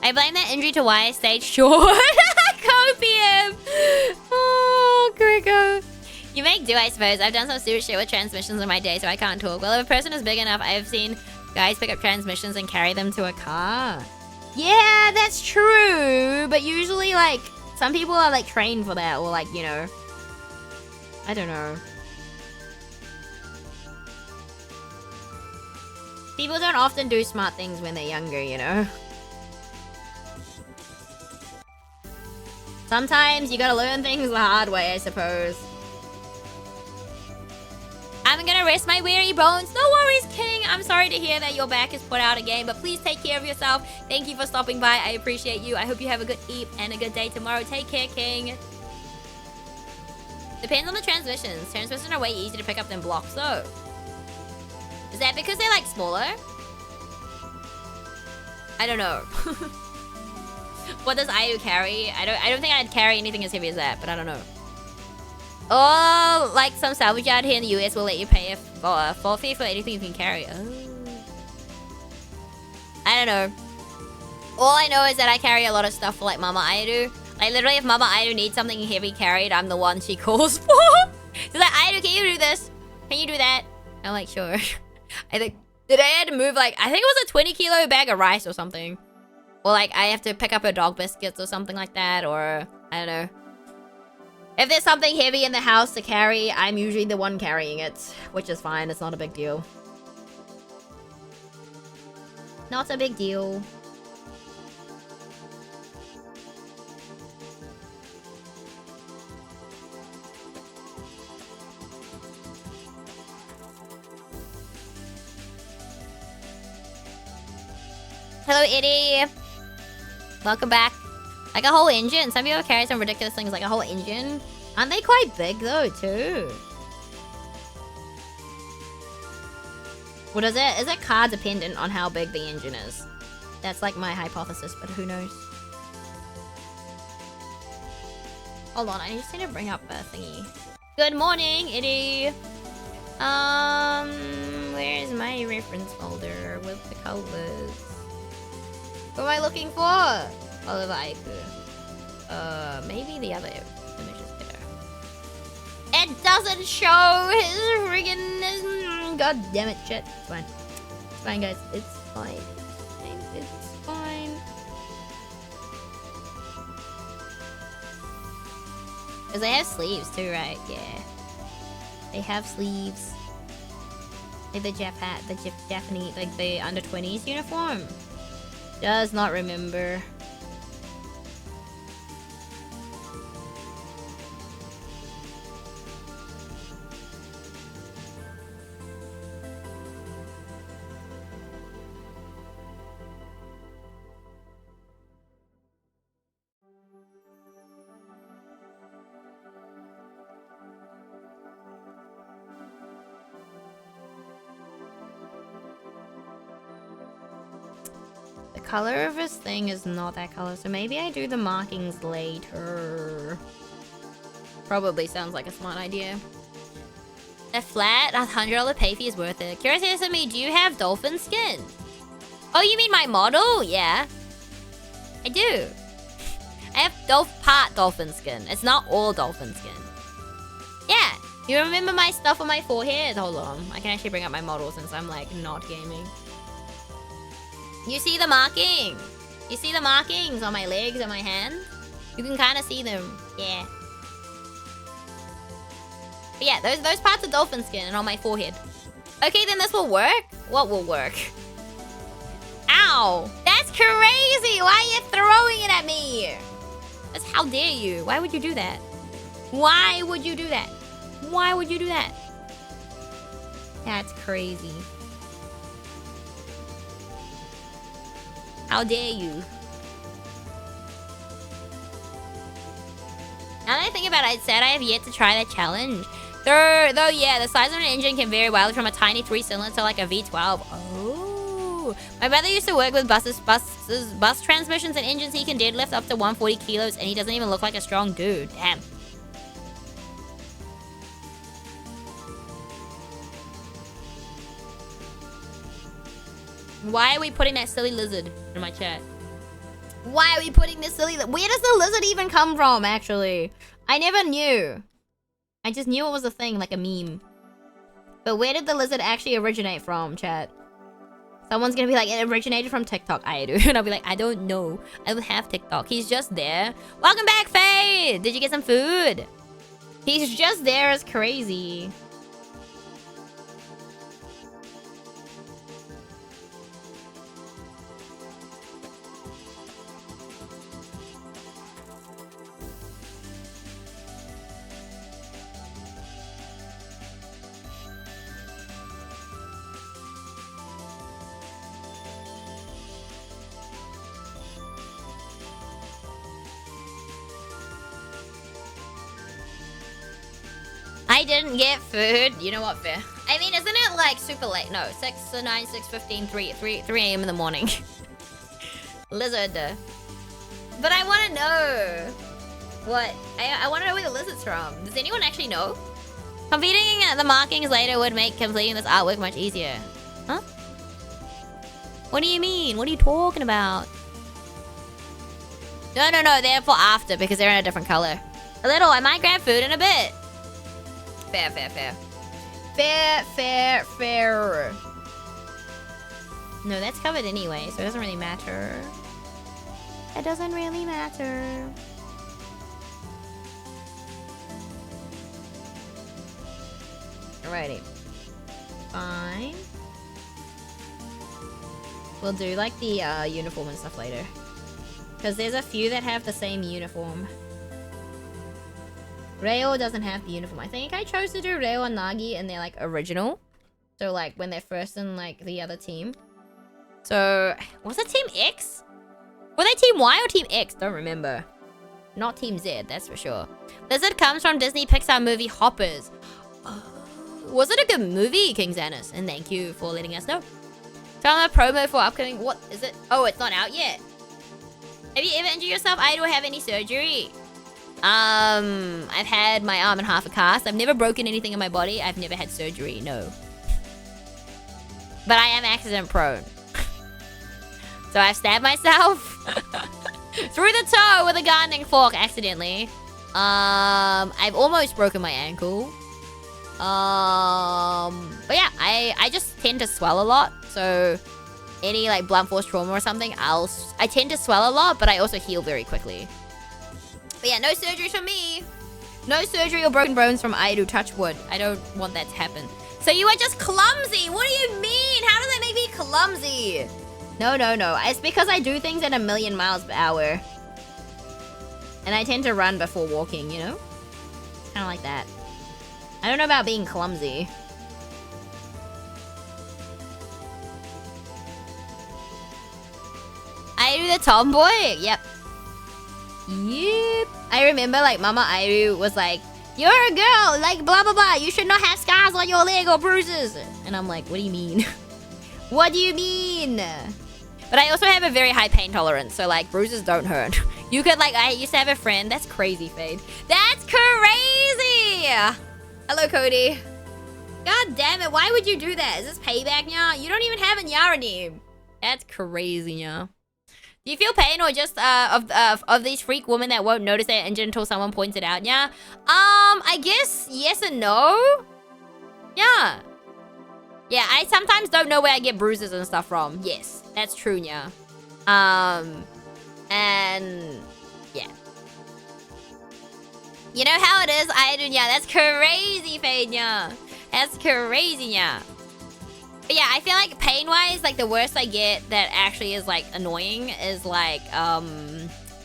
S1: I blame that injury to why I stayed short. Copium! Oh, Greco. You make do, I suppose. I've done some stupid shit with transmissions in my day, so I can't talk. Well, if a person is big enough, I've seen guys pick up transmissions and carry them to a car. Yeah, that's true. But usually, like, some people are, like, trained for that. Or, like, you know. I don't know. People don't often do smart things when they're younger, you know. Sometimes you gotta learn things the hard way, I suppose. I'm gonna rest my weary bones. No worries, King. I'm sorry to hear that your back is put out again, but please take care of yourself. Thank you for stopping by. I appreciate you. I hope you have a good eve and a good day tomorrow. Take care, King. Depends on the transmissions. Transmissions are way easier to pick up than blocks, though. Is that because they're, like, smaller? I don't know. What does Ayu carry? I don't think I'd carry anything as heavy as that, but I don't know. Oh, like some salvage yard here in the US will let you pay a full fee for anything you can carry. Oh. I don't know. All I know is that I carry a lot of stuff for, like, Mama Ayu. Like, literally, if Mama Ayu needs something heavy carried, I'm the one she calls for. She's like, Ayu, can you do this? Can you do that? I'm like, sure. I think today I had to move, like, I think it was a 20-kilo bag of rice or something. Or, like, I have to pick up her dog biscuits or something like that, or, I don't know. If there's something heavy in the house to carry, I'm usually the one carrying it, which is fine. It's not a big deal. Not a big deal. Hello, Eddie. Welcome back. Like a whole engine. Some people carry some ridiculous things like a whole engine. Aren't they quite big though, too? What is it? Is it car dependent on how big the engine is? That's like my hypothesis, but who knows? Hold on, I just need to bring up a thingy. Good morning, Itty. Where's my reference folder with the colors? What am I looking for? Oliver Aiku. Maybe the other image is better. It doesn't show his friggin'... God damn it, shit. It's fine. It's fine, guys. It's fine. It's fine. Because they have sleeves too, right? Yeah. They have sleeves. Like the Japanese, like the under 20s uniform. Does not remember. The color of his thing is not that color, so maybe I do the markings later. Probably sounds like a smart idea. A flat $100 pay fee is worth it. Curious to me, do you have dolphin skin? Oh, you mean my model? Yeah. I do. I have part dolphin skin. It's not all dolphin skin. Yeah. You remember my stuff on my forehead? Hold on. I can actually bring up my model since I'm like not gaming. You see the marking? You see the markings on my legs and my hand? You can kind of see them. Yeah. But yeah, those parts are dolphin skin and on my forehead. Okay, then this will work? What will work? Ow! That's crazy! Why are you throwing it at me? That's how dare you? Why would you do that? Why would you do that? Why would you do that? That's crazy. How dare you? Now that I think about it, it's sad I have yet to try that challenge. Though, yeah, the size of an engine can vary wildly from a tiny 3-cylinder to like a V12. Oh. My brother used to work with bus transmissions and engines. He can deadlift up to 140 kilos and he doesn't even look like a strong dude. Damn. Why are we putting that silly lizard in my chat? Why are we putting this silly... Where does the lizard even come from, actually? I never knew. I just knew it was a thing, like a meme. But where did the lizard actually originate from, chat? Someone's gonna be like, it originated from TikTok. I do. And I'll be like, I don't know. I don't have TikTok. He's just there. Welcome back, Faye! Did you get some food? He's just there as crazy. I didn't get food. You know what, fair? I mean, isn't it like super late? No, 6 to 9, 6:15, 3 a.m. in the morning. Lizard. But I want to know what... I want to know where the lizard's from. Does anyone actually know? Completing the markings later would make completing this artwork much easier. Huh? What do you mean? What are you talking about? No, they're for after because they're in a different color. A little, I might grab food in a bit. Fair. Fair. No, that's covered anyway, so it doesn't really matter. It doesn't really matter. Alrighty. Fine. We'll do like the uniform and stuff later. Because there's a few that have the same uniform. Reo doesn't have the uniform. I think I chose to do Reo and Nagi and they're like original. So like when they're first in like the other team. So was it Team X? Were they Team Y or Team X? Don't remember. Not Team Z, that's for sure. Lizard comes from Disney Pixar movie Hoppers. Was it a good movie, King Xanis? And thank you for letting us know. Tell them a promo for upcoming... What is it? Oh, it's not out yet. Have you ever injured yourself, Idol? Have any surgery? I've had my arm in half a cast. I've never broken anything in my body. I've never had surgery, no. But I am accident prone. So I've stabbed myself through the toe with a gardening fork accidentally. I've almost broken my ankle. But yeah, I just tend to swell a lot. So any like blunt force trauma or something, I tend to swell a lot, but I also heal very quickly. But yeah, no surgery from me. No surgery or broken bones from Aidu, touch wood. I don't want that to happen. So you are just clumsy. What do you mean? How does that make me clumsy? No. It's because I do things at 1,000,000 miles per hour. And I tend to run before walking, you know? Kind of like that. I don't know about being clumsy. Airu the tomboy? Yep. I remember like Mama Airu was like, you're a girl, like blah blah blah. You should not have scars on your leg or bruises. And I'm like, what do you mean? What do you mean? But I also have a very high pain tolerance, so like bruises don't hurt. You could like, I used to have a friend. That's crazy, Fade. That's crazy. Hello, Cody. God damn it! Why would you do that? Is this payback, nya? You don't even have a Nyara name. That's crazy, nya. Do you feel pain or just of these freak women that won't notice their engine until someone points it out, nya? I guess yes and no. Yeah. Yeah, I sometimes don't know where I get bruises and stuff from. Yes, that's true, nya. And yeah. You know how it is, Aiden, yeah. That's crazy, Fade, yeah. That's crazy, yeah. But yeah, I feel like pain-wise, like the worst I get that actually is like annoying is like,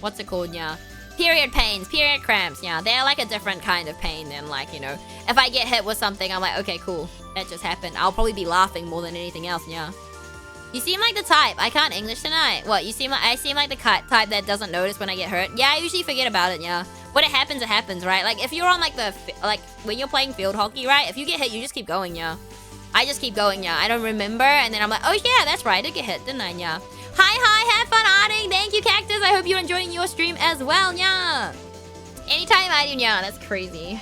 S1: what's it called, yeah? Period pains, period cramps, yeah. They're like a different kind of pain than like, you know, if I get hit with something, I'm like, okay, cool. That just happened. I'll probably be laughing more than anything else, yeah. You seem like the type. I can't English tonight. What, I seem like the type that doesn't notice when I get hurt. Yeah, I usually forget about it, yeah. When it happens, right? Like, if you're on, like, when you're playing field hockey, right? If you get hit, you just keep going, yeah. I just keep going, yeah. I don't remember, and then I'm like, oh, yeah, that's right. I did get hit, didn't I, yeah? Hi, have fun arting. Thank you, Cactus. I hope you're enjoying your stream as well, yeah. Anytime I do, yeah. That's crazy.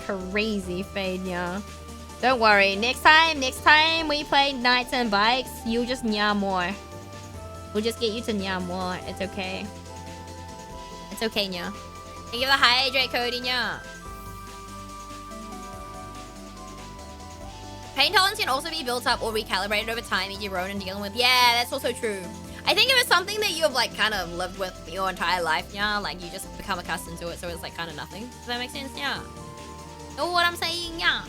S1: Crazy, Fade, yeah. Don't worry. Next time we play Knights and Bikes, you'll just nya more. We'll just get you to nya more. It's okay. It's okay, nya. Thank you for the hydrate, Cody, nya. Pain tolerance can also be built up or recalibrated over time, e.g. Ronan dealing with. Yeah, that's also true. I think if it's something that you've like kind of lived with your entire life, yeah, like you just become accustomed to it, so it's like kind of nothing. Does that make sense? Yeah. Know what I'm saying? Yeah.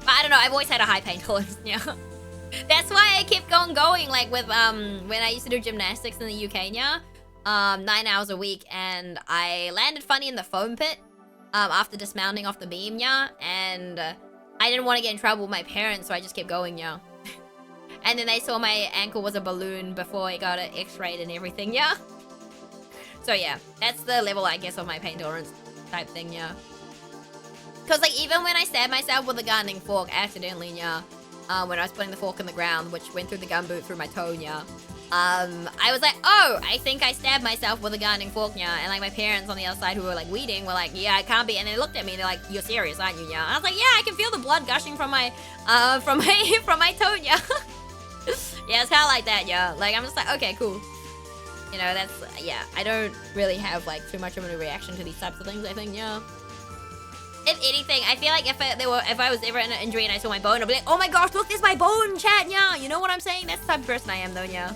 S1: But I don't know. I've always had a high pain tolerance. Yeah. That's why I kept going. Like with when I used to do gymnastics in the UK, yeah. 9 hours a week, and I landed funny in the foam pit after dismounting off the beam, yeah, and I didn't want to get in trouble with my parents, so I just kept going, yeah. And then they saw my ankle was a balloon before I got it x-rayed and everything, yeah. So yeah, that's the level, I guess, of my pain tolerance type thing, yeah. Because like even when I stabbed myself with a gardening fork accidentally, yeah, when I was putting the fork in the ground, which went through the gumboot through my toe, yeah. I was like, oh, I think I stabbed myself with a gardening fork, yeah. And like my parents on the other side who were like weeding were like, yeah, I can't be. And they looked at me and they're like, you're serious, aren't you, yeah? And I was like, yeah, I can feel the blood gushing from my from my toe, yeah. Yeah, it's kind of like that, yeah. Like I'm just like, okay, cool. You know, that's, yeah. I don't really have like too much of a reaction to these types of things, I think, yeah. If anything, I feel like if I was ever in an injury and I saw my bone, I'd be like, oh my gosh, look, there's my bone, chat, yeah. You know what I'm saying? That's the type of person I am, though, yeah.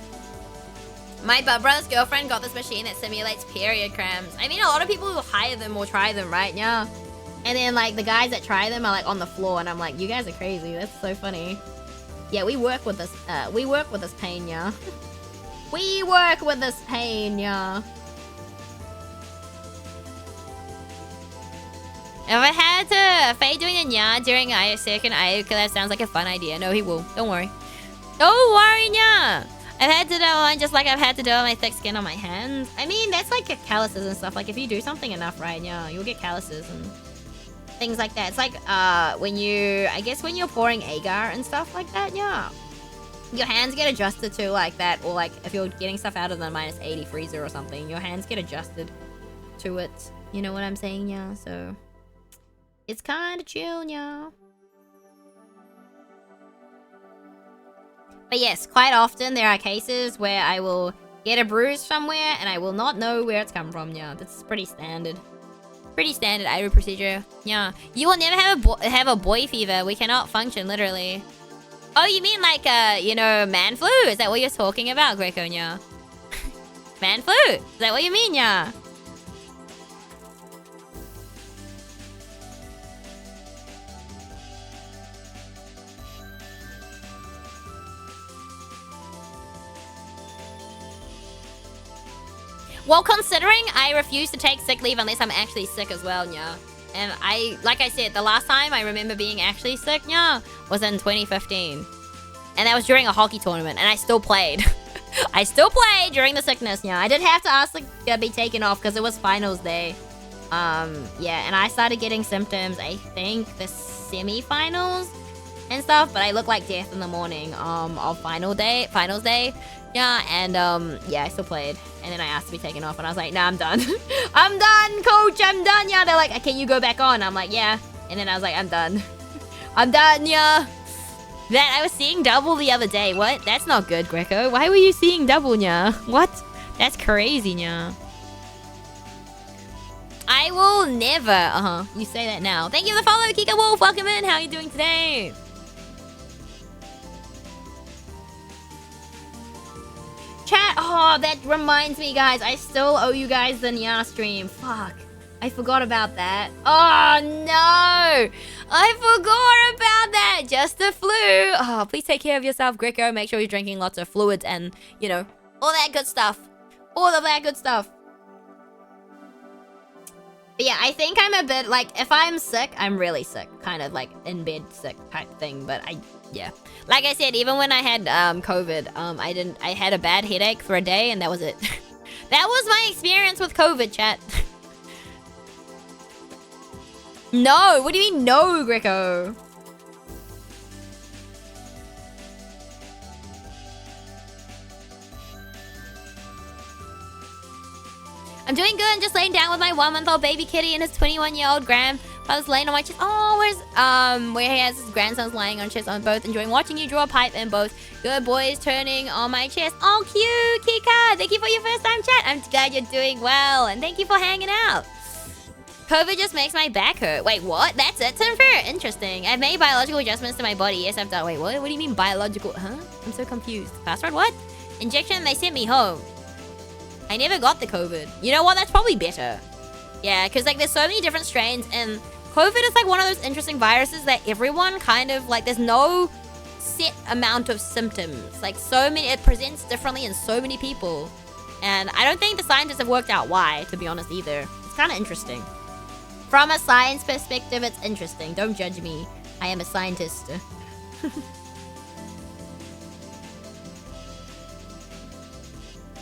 S1: My brother's girlfriend got this machine that simulates period cramps. I mean, a lot of people will hire them or try them, right? Yeah. And then, like, the guys that try them are, like, on the floor. And I'm like, you guys are crazy. That's so funny. Yeah, we work with this pain, yeah. We work with this pain, yeah. If I had to Faye doing a nya during second Ayuka, that sounds like a fun idea. No, he will. Don't worry. Don't worry, nya. I've had to do one just like I've had to do on my thick skin on my hands. I mean, that's like calluses and stuff. Like if you do something enough, right? Yeah, you'll get calluses and things like that. It's like when you're pouring agar and stuff like that. Yeah, your hands get adjusted to like that, or like if you're getting stuff out of the -80 freezer or something, your hands get adjusted to it. You know what I'm saying? Yeah. So it's kind of chill, yeah. But yes, quite often there are cases where I will get a bruise somewhere and I will not know where it's come from. Yeah, that's pretty standard. Pretty standard Iru procedure. Yeah, you will never have a boy fever. We cannot function, literally. Oh, you mean like man flu? Is that what you're talking about, Greco? Yeah. Man flu? Is that what you mean? Yeah. Well, considering I refuse to take sick leave unless I'm actually sick as well, yeah. And like I said, the last time I remember being actually sick, yeah, was in 2015. And that was during a hockey tournament, and I still played. I still played during the sickness, yeah. I did have to ask to be taken off because it was finals day. Yeah, and I started getting symptoms, I think, the semi-finals and stuff, but I looked like death in the morning of finals day. Yeah, and yeah, I still played. And then I asked to be taken off, and I was like, nah, I'm done. I'm done, coach, I'm done. Yeah, they're like, can you go back on? I'm like, yeah. And then I was like, I'm done. I'm done, yeah. That, I was seeing double the other day. What? That's not good, Greco. Why were you seeing double, yeah? What? That's crazy, yeah. I will never. You say that now. Thank you for the follow, Kika Wolf. Welcome in. How are you doing today? Chat, oh, that reminds me, guys. I still owe you guys the Nya stream. Fuck. I forgot about that. Oh, no. I forgot about that. Just the flu. Oh, please take care of yourself, Greco. Make sure you're drinking lots of fluids and, you know, all that good stuff. All of that good stuff. But yeah, I think I'm a bit, like, if I'm sick, I'm really sick. Kind of, like, in bed sick type thing. But yeah. Like I said, even when I had COVID, I had a bad headache for a day, and that was it. That was my experience with COVID, chat. No, what do you mean no, Greco? I'm doing good, just laying down with my 1-month-old baby kitty and his 21-year-old grandpa's laying on my chest. Oh, where he has his grandsons lying on chest on both, enjoying watching you draw a pipe and both good boys turning on my chest. Oh, cute, Kika. Thank you for your first time chat. I'm glad you're doing well, and thank you for hanging out. COVID just makes my back hurt. Wait, what? That's it, Timfer? Interesting. I've made biological adjustments to my body. Yes, I've done. Wait, what? What do you mean biological? Huh? I'm so confused. Password? What? Injection? They sent me home. I never got the COVID. You know what? That's probably better. Yeah, because like there's so many different strains, and COVID is like one of those interesting viruses that everyone kind of like, there's no set amount of symptoms. Like so many, it presents differently in so many people. And I don't think the scientists have worked out why, to be honest, either. It's kind of interesting. From a science perspective, it's interesting. Don't judge me. I am a scientist.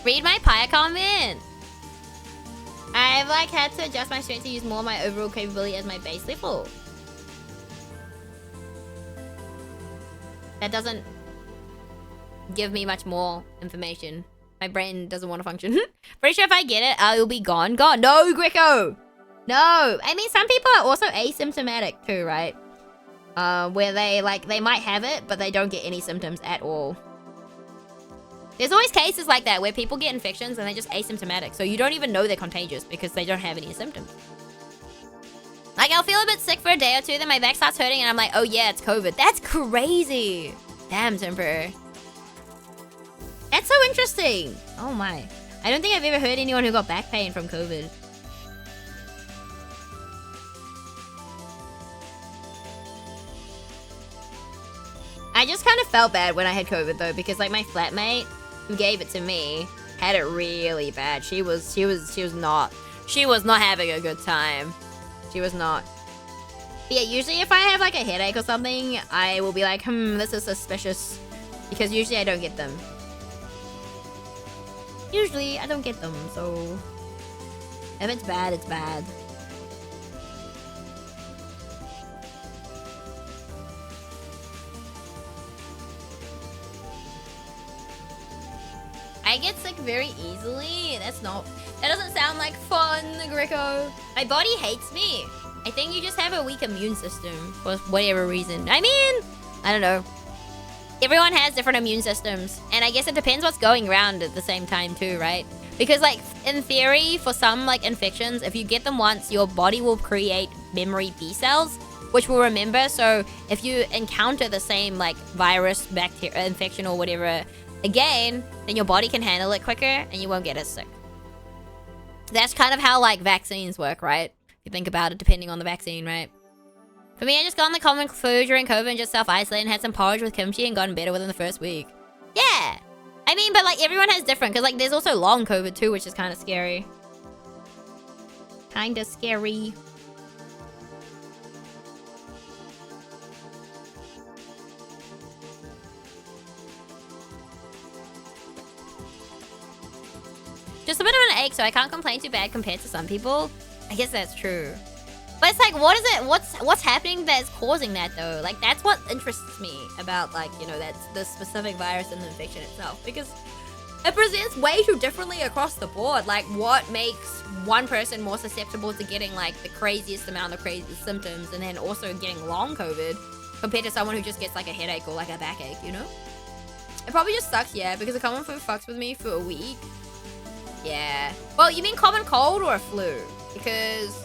S1: Read my Pia comment. I've like had to adjust my strength to use more of my overall capability as my base level. That doesn't give me much more information. My brain doesn't want to function. Pretty sure if I get it, I'll be gone. Gone. No, Greco. No. I mean, some people are also asymptomatic too, right? Where they might have it, but they don't get any symptoms at all. There's always cases like that where people get infections and they're just asymptomatic. So you don't even know they're contagious because they don't have any symptoms. Like, I'll feel a bit sick for a day or two, then my back starts hurting and I'm like, oh yeah, it's COVID. That's crazy. Damn, Timber. That's so interesting. Oh my. I don't think I've ever heard anyone who got back pain from COVID. I just kind of felt bad when I had COVID though, because like my flatmate who gave it to me had it really bad. She was not having a good time. She was not. But yeah, usually if I have like a headache or something, I will be like, this is suspicious, because usually I don't get them. Usually, I don't get them, so... If it's bad, it's bad. I get sick very easily. That doesn't sound like fun, Greco. My body hates me. I think you just have a weak immune system for whatever reason. I mean, I don't know. Everyone has different immune systems. And I guess it depends what's going around at the same time too, right? Because like, in theory, for some like infections, if you get them once, your body will create memory B cells, which will remember. So if you encounter the same like virus, bacteria, infection or whatever again, then your body can handle it quicker and you won't get as sick. That's kind of how like vaccines work, right? If you think about it, depending on the vaccine, right? For me, I just got on the common flu during COVID and just self-isolated and had some porridge with kimchi and gotten better within the first week. Yeah! I mean, but like everyone has different, because like there's also long COVID too, which is kind of scary. Kinda scary. Just a bit of an ache, so I can't complain too bad compared to some people. I guess that's true. But it's like, what is it? What's happening that's causing that though? Like that's what interests me about like, you know, that's the specific virus and the infection itself, because it presents way too differently across the board. Like what makes one person more susceptible to getting like the craziest amount of crazy symptoms and then also getting long COVID compared to someone who just gets like a headache or like a backache, you know? It probably just sucks, yeah, because the common flu fucks with me for a week. Yeah. Well, you mean common cold or a flu? Because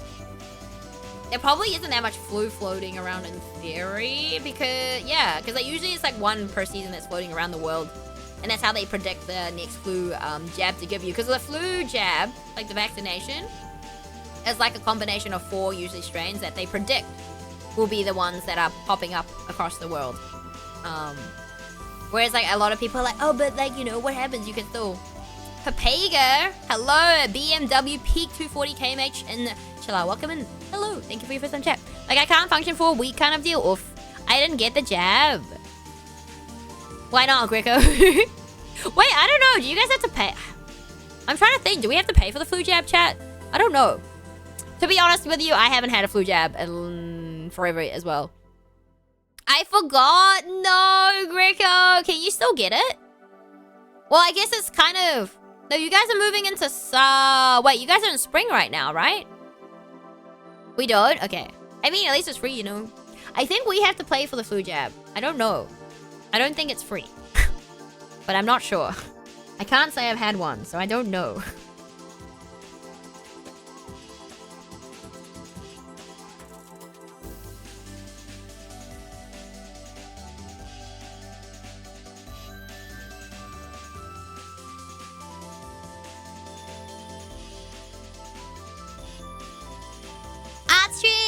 S1: there probably isn't that much flu floating around in theory, because, yeah, because like, usually it's like one per season that's floating around the world, and that's how they predict the next flu jab to give you. Because the flu jab, like the vaccination, is like a combination of 4 usually strains that they predict will be the ones that are popping up across the world. Whereas like a lot of people are like, oh, but like, you know, what happens? You can still... Papega, hello, BMW Peak 240 kmh and Chilla, welcome in. Hello, thank you for your first time chat. Like I can't function for a week kind of deal. Oof, I didn't get the jab. Why not, Greco? Wait, I don't know. Do you guys have to pay? I'm trying to think. Do we have to pay for the flu jab, chat? I don't know. To be honest with you, I haven't had a flu jab in forever as well. I forgot. No, Greco. Can you still get it? Well, I guess it's kind of... No, you guys are moving into... Wait, you guys are in spring right now, right? We don't? Okay. I mean, at least it's free, you know. I think we have to pay for the flu jab. I don't know. I don't think it's free. But I'm not sure. I can't say I've had one, so I don't know.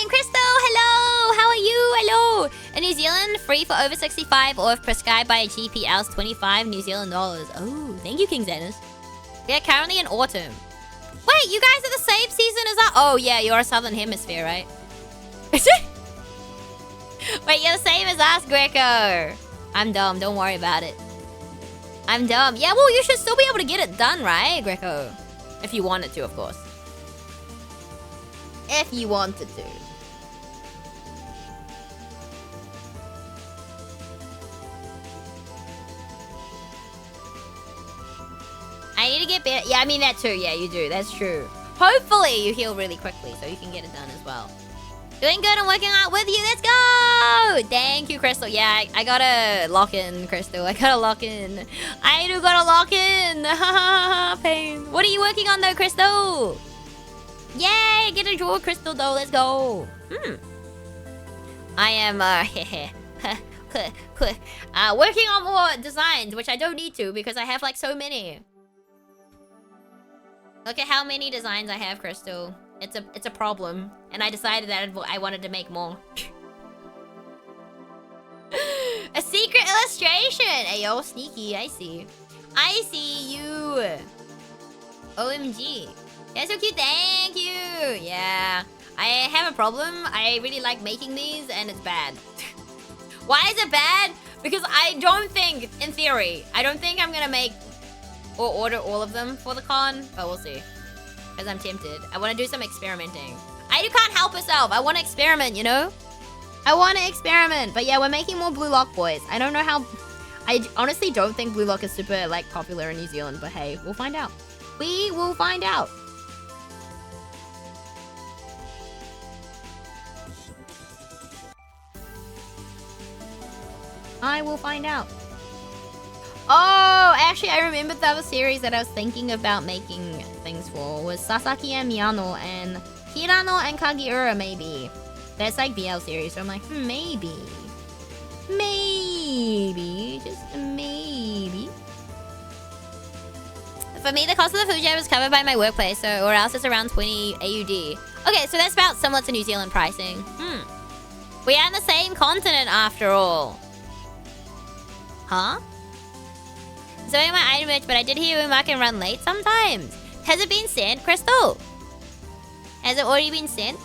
S1: Crystal, hello! How are you? Hello! In New Zealand, free for over 65 or if prescribed by a GP else, 25 New Zealand dollars. Oh, thank you, King Xenos. We are currently in autumn. Wait, you guys are the same season as us? Oh, yeah, you're a southern hemisphere, right? Wait, you're the same as us, Greco. I'm dumb, don't worry about it. I'm dumb. Yeah, well, you should still be able to get it done, right, Greco? If you wanted to, of course. If you wanted to. I need to get better. Yeah, I mean that too. Yeah, you do. That's true. Hopefully you heal really quickly so you can get it done as well. Doing good and working out with you. Let's go! Thank you, Crystal. Yeah, I gotta lock in, Crystal. I gotta lock in. I do gotta lock in. Pain. What are you working on though, Crystal? Yay! Get a draw, Crystal though. Let's go. I am working on more designs, which I don't need to because I have like so many. Look at how many designs I have, Crystal. It's a problem, and I decided that I wanted to make more. A secret illustration. Hey yo, sneaky. I see. I see you. OMG. That's so cute. Thank you. Yeah. I have a problem. I really like making these, and it's bad. Why is it bad? Because I don't think, in theory, I don't think I'm gonna make or order all of them for the con, but we'll see. Because I'm tempted. I want to do some experimenting. I can't help myself. I want to experiment, you know? I want to experiment. But yeah, we're making more Blue Lock, boys. I don't know how... I honestly don't think Blue Lock is super, like, popular in New Zealand. But hey, we'll find out. We will find out. I will find out. Oh, actually, I remembered the other series that I was thinking about making things for was Sasaki and Miyano and Hirano and Kagiura, maybe. That's like BL series, so I'm like, maybe. Maybe. Just maybe. For me, the cost of the food jam is covered by my workplace, so or else it's around 20 AUD. Okay, so that's about similar to New Zealand pricing. We are on the same continent after all. Huh? So in my item merch, but I did hear Uma can run late sometimes. Has it been sent, Crystal? Has it already been sent?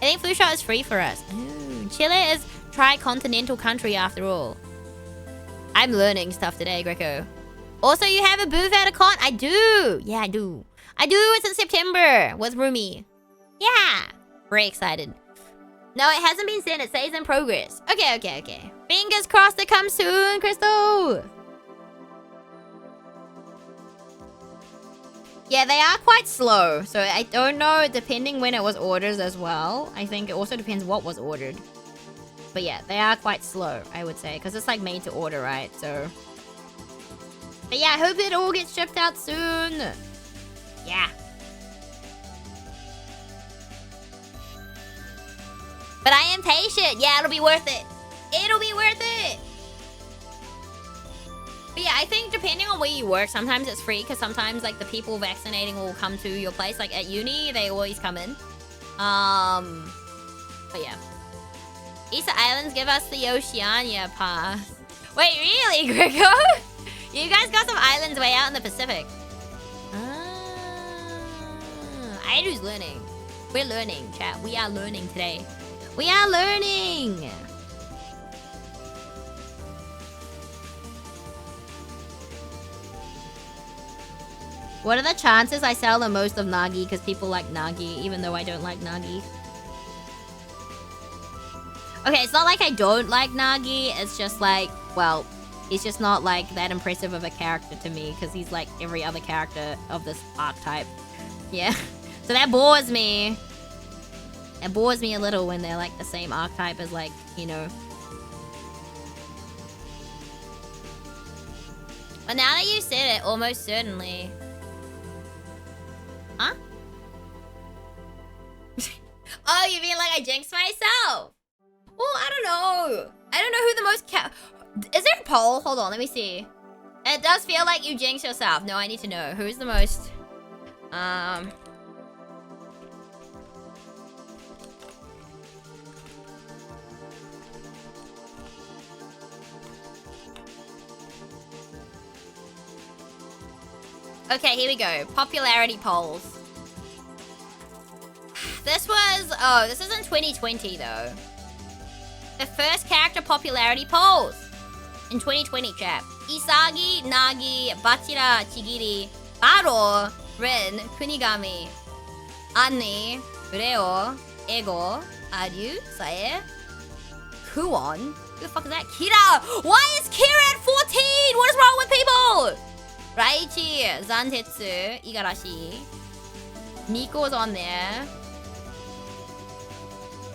S1: I think Flu Shot is free for us. Ooh, Chile is tri-continental country after all. I'm learning stuff today, Greco. Also, you have a booth at a con? I do. Yeah, I do. I do. It's in September with Rumi. Yeah. Very excited. No, it hasn't been sent. It says in progress. Okay. Fingers crossed it comes soon, Crystal. Yeah, they are quite slow. So I don't know, depending when it was ordered as well. I think it also depends what was ordered. But yeah, they are quite slow, I would say. Because it's like made to order, right? So... But yeah, I hope it all gets shipped out soon. Yeah. But I am patient. Yeah, it'll be worth it. It'll be worth it. But yeah, I think depending on where you work, sometimes it's free. Because sometimes like the people vaccinating will come to your place. Like at uni, they always come in. But yeah. Easter Islands give us the Oceania pass. Wait, really, Greco? You guys got some islands way out in the Pacific. Airu's learning. We're learning, chat. We are learning today. We are learning! What are the chances I sell the most of Nagi because people like Nagi, even though I don't like Nagi? Okay, it's not like I don't like Nagi. It's just like, well, he's just not like that impressive of a character to me because he's like every other character of this archetype. Yeah. So that bores me. It bores me a little when they're like the same archetype as like, you know. But now that you said it, almost certainly. Huh? Oh, you mean like I jinxed myself? Well, I don't know. I don't know who the most Is there a poll? Hold on, let me see. It does feel like you jinxed yourself. No, I need to know. Who's the most... Okay, here we go. Popularity polls. This was... Oh, this is in 2020, though. The first character popularity polls. In 2020, chat. Isagi, Nagi, Bachira, Chigiri, Baro, Rin, Kunigami, Annie, Reo, Ego, Aryu, Sae, Kuon. Who the fuck is that? Kira! Why is Kira at 14? What is wrong with people? Raichi, Zantetsu, Igarashi. Nico's on there.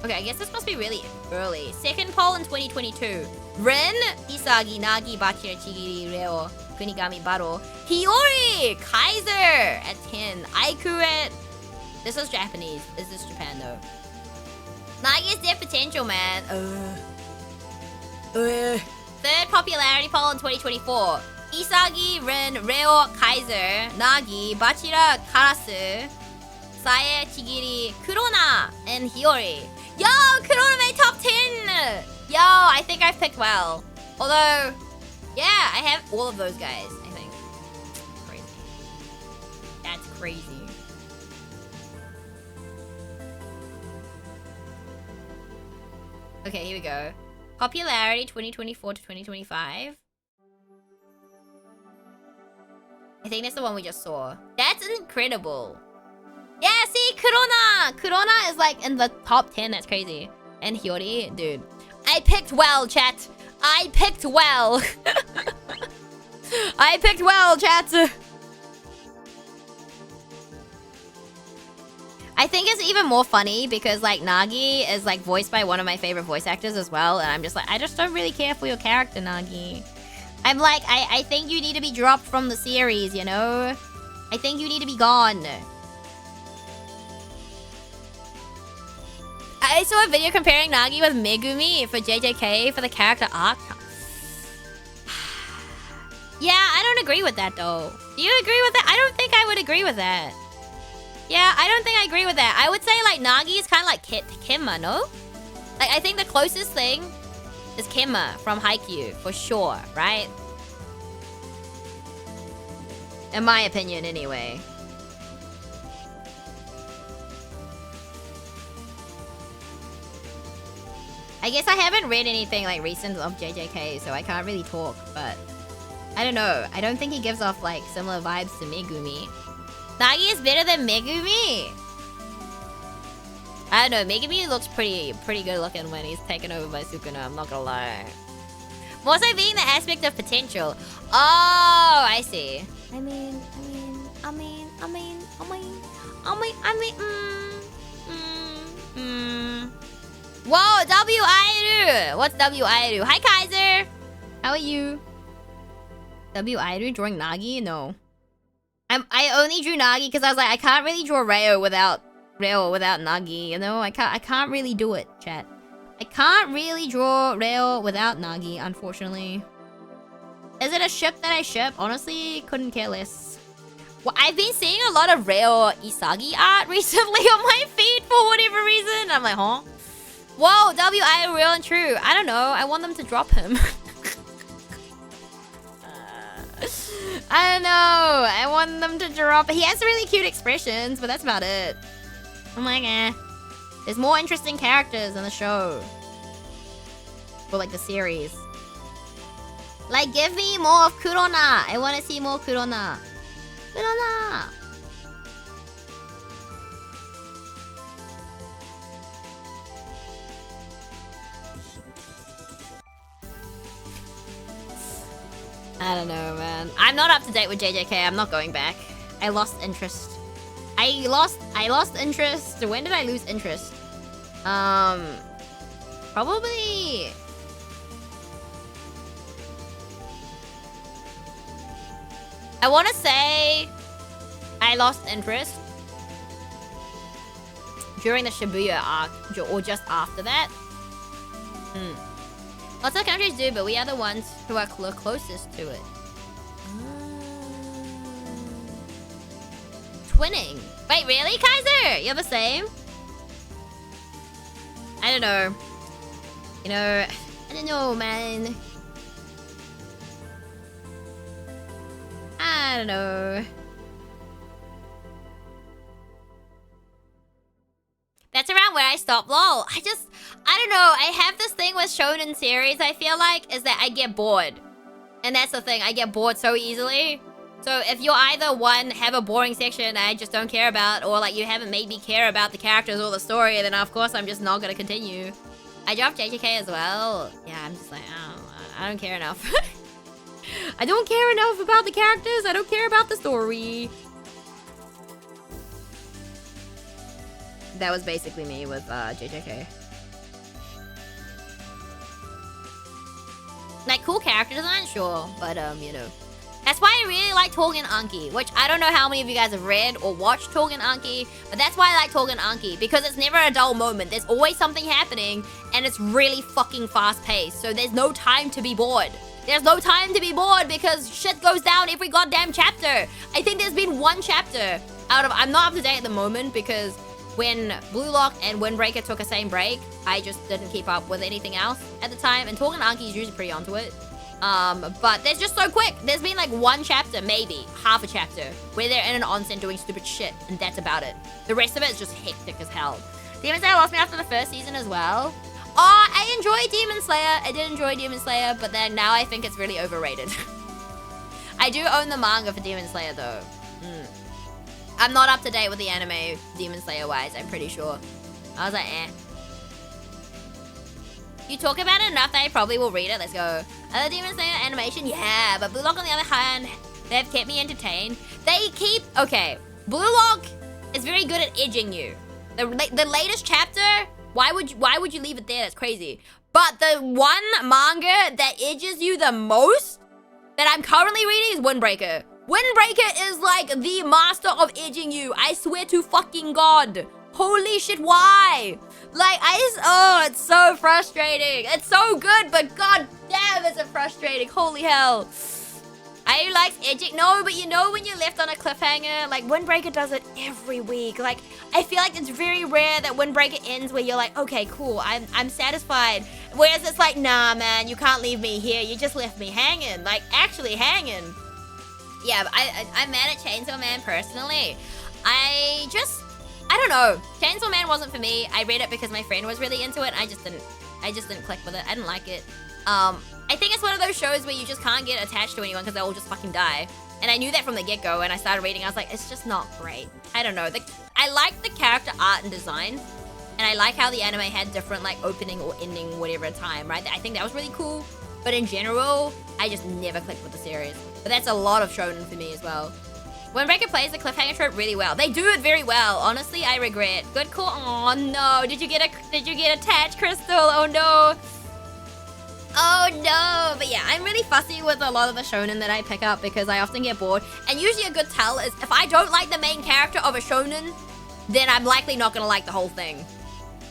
S1: Okay, I guess this must be really early. Second poll in 2022. Ren, Isagi, Nagi, Bachira, Chigiri, Reo, Kunigami, Baro. Hiyori! Kaiser at 10. Aiku at... This is Japanese. Is this Japan, though? Nagi's their potential, man. Third popularity poll in 2024. Isagi, Ren, Reo, Kaiser, Nagi, Bachira, Karasu, Sae, Chigiri, Kurona, and Hiyori. Yo, Kurona made top 10! Yo, I think I've picked well. Although, yeah, I have all of those guys, I think. Crazy. That's crazy. Okay, here we go. Popularity 2024 to 2025. I think that's the one we just saw. That's incredible. Yeah, see, Kurona! Kurona is like in the top 10. That's crazy. And Hiyori, dude. I picked well, chat. I picked well. I picked well, chat. I think it's even more funny because like Nagi is like voiced by one of my favorite voice actors as well. And I'm just like, I just don't really care for your character, Nagi. I'm like, I think you need to be dropped from the series, you know? I think you need to be gone. I saw a video comparing Nagi with Megumi for JJK for the character arc. Yeah, I don't agree with that though. Do you agree with that? I don't think I would agree with that. Yeah, I don't think I agree with that. I would say like Nagi is kind of like Kimma, no? Like I think the closest thing is Kimma from Haikyuu, for sure, right? In my opinion, anyway. I guess I haven't read anything like recent of JJK, so I can't really talk, but I don't know. I don't think he gives off like similar vibes to Megumi. Nagi is better than Megumi. I don't know. Megumi looks pretty good looking when he's taken over by Sukuna. I'm not gonna lie. More so being the aspect of potential. Oh, I see. I mean. Whoa, W.I.R.U. What's W.I.R.U? Hi, Kaiser. How are you? W.I.R.U drawing Nagi? No. I only drew Nagi because I was like, I can't really draw Reo without Nagi, you know? I can't really do it, chat. I can't really draw Reo without Nagi, unfortunately. Is it a ship that I ship? Honestly, couldn't care less. Well, I've been seeing a lot of Reo Isagi art recently on my feed for whatever reason. I'm like, huh? Whoa, W.I. real and true. I don't know. I want them to drop him. I don't know. I want them to drop. He has really cute expressions, but that's about it. I'm like, eh. There's more interesting characters in the show. Or like the series. Like, give me more of Kurona. I want to see more Kurona. Kurona. I don't know, man. I'm not up to date with JJK. I'm not going back. I lost interest. I lost interest. When did I lose interest? Probably... I want to say I lost interest during the Shibuya arc, or just after that. Lots of countries do, but we are the ones who are closest to it. Twinning. Wait, really, Kaiser? You're the same? I don't know. You know, I don't know, man. I don't know. That's around where I stopped, lol. I don't know. I have this thing with shonen series, I feel like, is that I get bored. And that's the thing, I get bored so easily. So if you're either one, have a boring section I just don't care about, or like you haven't made me care about the characters or the story, then of course I'm just not gonna continue. I dropped JJK as well. Yeah, I'm just like, I don't care enough. I don't care enough about the characters. I don't care about the story. That was basically me with JJK. Like, cool character design? Sure. But, you know. That's why I really like Torgen Anki, which I don't know how many of you guys have read or watched Torgen Anki, but that's why I like Torgen Anki, because it's never a dull moment. There's always something happening, and it's really fucking fast-paced, so there's no time to be bored. There's no time to be bored because shit goes down every goddamn chapter. I think there's been one chapter out of... I'm not up to date at the moment because when Blue Lock and Windbreaker took a same break, I just didn't keep up with anything else at the time, and Torgen Anki is usually pretty onto it. But they're just so quick. There's been like one chapter, maybe half a chapter, where they're in an onsen doing stupid shit, and that's about it. The rest of it is just hectic as hell. Demon Slayer lost me after the first season as well. Oh, I enjoy Demon Slayer. I did enjoy Demon Slayer, but then now I think it's really overrated. I do own the manga for Demon Slayer though. I'm not up to date with the anime Demon Slayer wise, I'm pretty sure. I was like, eh. You talk about it enough that I probably will read it. Let's go. Other Demon Slayer animation? Yeah, but Blue Lock on the other hand, they've kept me entertained. They keep... Okay, Blue Lock is very good at edging you. The latest chapter, why would you leave it there? That's crazy. But the one manga that edges you the most that I'm currently reading is Windbreaker. Windbreaker is like the master of edging you. I swear to fucking God. Holy shit, why? Like, oh, it's so frustrating. It's so good, but god damn, is it frustrating. Holy hell. I like edging. No, but you know when you're left on a cliffhanger, like Windbreaker does it every week. Like, I feel like it's very rare that Windbreaker ends where you're like, okay, cool, I'm satisfied. Whereas it's like, nah, man, you can't leave me here. You just left me hanging, like actually hanging. Yeah, but I'm mad at Chainsaw Man personally. I don't know. Chainsaw Man wasn't for me. I read it because my friend was really into it. I just didn't click with it. I didn't like it. I think it's one of those shows where you just can't get attached to anyone because they'll all just fucking die. And I knew that from the get-go. When I started reading, I was like, it's just not great. I don't know. I like the character art and design. And I like how the anime had different, like, opening or ending, whatever time, right? I think that was really cool. But in general, I just never clicked with the series. But that's a lot of shonen for me as well. Windbreaker plays the cliffhanger trope really well. They do it very well. Honestly, I regret. Good call. Oh no! Did you get attached, Crystal? Oh no! Oh no! But yeah, I'm really fussy with a lot of the shonen that I pick up because I often get bored. And usually a good tell is if I don't like the main character of a shonen, then I'm likely not gonna like the whole thing.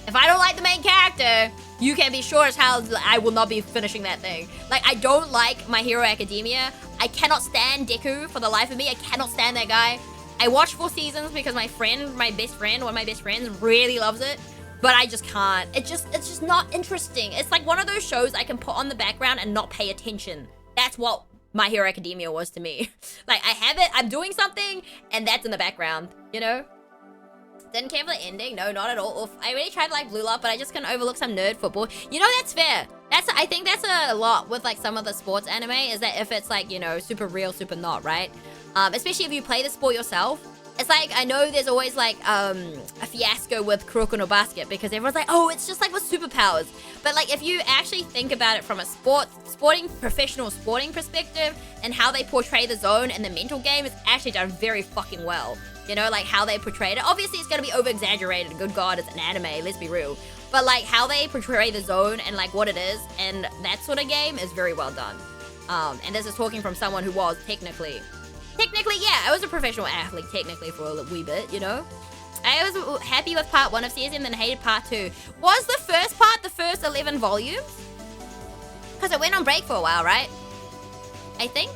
S1: If I don't like the main character, you can be sure as hell I will not be finishing that thing. Like, I don't like My Hero Academia. I cannot stand Deku for the life of me. I cannot stand that guy. I watched 4 seasons because my friend, one of my best friends, really loves it. But I just can't. It's just not interesting. It's like one of those shows I can put on the background and not pay attention. That's what My Hero Academia was to me. Like, I have it, I'm doing something, and that's in the background, you know? Didn't care for the ending. No, not at all. Oof. I really tried to like Blue Lock, but I just couldn't overlook some nerd football. You know, that's fair. I think that's a lot with like some of the sports anime is that if it's like, you know, super real, super not, right? Especially if you play the sport yourself. It's like, I know there's always like a fiasco with Kuroko no Basket because everyone's like, oh, it's just like with superpowers. But like if you actually think about it from a professional sporting perspective and how they portray the zone and the mental game, it's actually done very fucking well. You know, like how they portrayed it. Obviously, it's going to be over-exaggerated. Good God, it's an anime. Let's be real. But like how they portray the zone and like what it is and that sort of game is very well done. And this is talking from someone who was technically, yeah, I was a professional athlete technically for a wee bit, you know. I was happy with part 1 of season, then hated part 2. Was the first part the first 11 volumes? Because it went on break for a while, right? I think.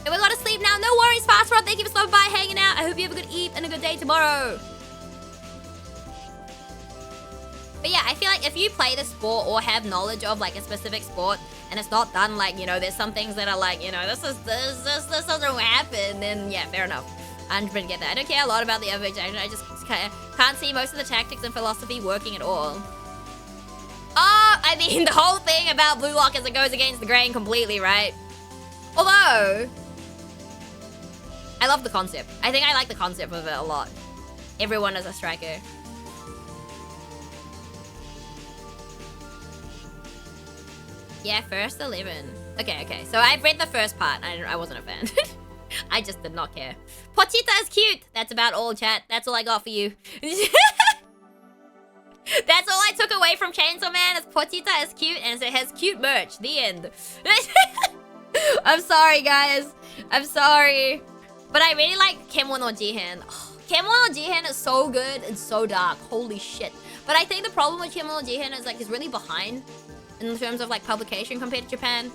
S1: And we gotta sleep now. No worries, Fast Rod. Thank you for stopping by, hanging out. I hope you have a good eve and a good day tomorrow. But yeah, I feel like if you play the sport or have knowledge of like a specific sport and it's not done like, you know, there's some things that are like, you know, this doesn't happen, then yeah, fair enough. 100% get that. I don't care a lot about the average action. I just can't see most of the tactics and philosophy working at all. Oh, I mean, the whole thing about Blue Lock is it goes against the grain completely, right? Although, I love the concept. I think I like the concept of it a lot. Everyone is a striker. Yeah, first 11. Okay. So I've read the first part. I wasn't a fan. I just did not care. Pochita is cute. That's about all, chat. That's all I got for you. That's all I took away from Chainsaw Man is Pochita is cute and it has cute merch. The end. I'm sorry, guys. I'm sorry. But I really like Kemono no Jihen. Oh, Kemono no Jihen is so good and so dark. Holy shit. But I think the problem with Kemono no Jihen is like he's really behind in terms of like publication compared to Japan.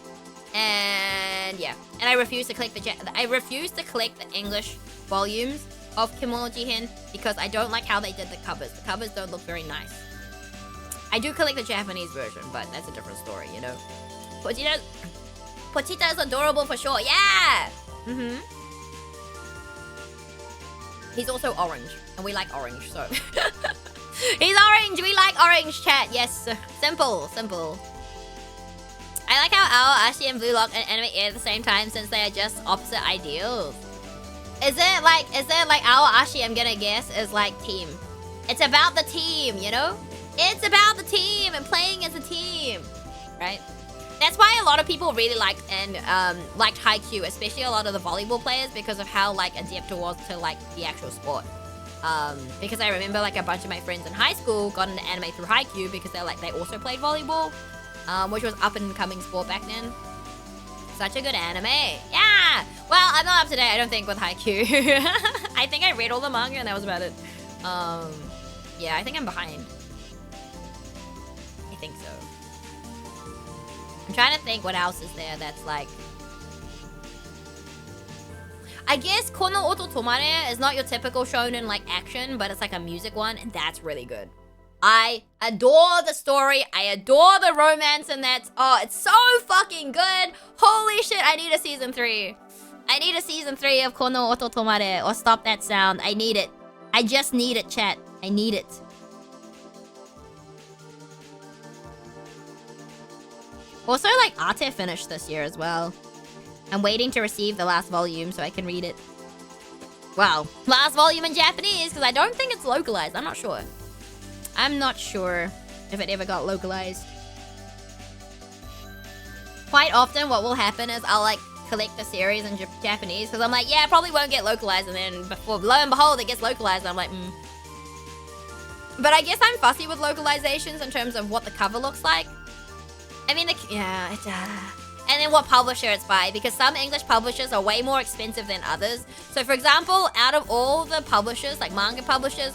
S1: And yeah. And I refuse to collect the English volumes of Kemono no Jihen because I don't like how they did the covers. The covers don't look very nice. I do collect the Japanese version, but that's a different story, you know. Pochita is adorable for sure. Yeah! He's also orange, and we like orange, so. He's orange, we like orange, chat. Yes, simple. I I like how Ao, Ashi, and Blue Lock and anime air at the same time since they are just opposite ideals. Is it like Ao, Ashi, I'm gonna guess, is like team. It's about the team, you know? It's about the team and playing as a team, right? That's why a lot of people really liked Haikyuu, especially a lot of the volleyball players, because of how like adept it was to like the actual sport. Because I remember like a bunch of my friends in high school got into anime through Haikyuu because they also played volleyball, which was up and coming sport back then. Such a good anime. Yeah. Well, I'm not up to date, I don't think, with Haikyuu. I think I read all the manga and that was about it. Yeah, I think I'm behind. I think so. I'm trying to think what else is there that's like... I guess Kono Oto Tomare is not your typical shonen like action, but it's like a music one, and that's really good. I adore the story. I adore the romance, and that's... Oh, it's so fucking good. Holy shit, I need a season 3. I need a season 3 of Kono Oto Tomare, or Stop That Sound. I need it. I just need it, chat. I need it. Also, like, Ate finished this year as well. I'm waiting to receive the last volume so I can read it. Well, last volume in Japanese, because I don't think it's localized. I'm not sure. I'm not sure if it ever got localized. Quite often, what will happen is I'll, like, collect the series in Japanese, because I'm like, yeah, it probably won't get localized, and then before, lo and behold, it gets localized, and I'm like, But I guess I'm fussy with localizations in terms of what the cover looks like. I mean, and then what publisher it's by, because some English publishers are way more expensive than others. So, for example, out of all the publishers, like manga publishers,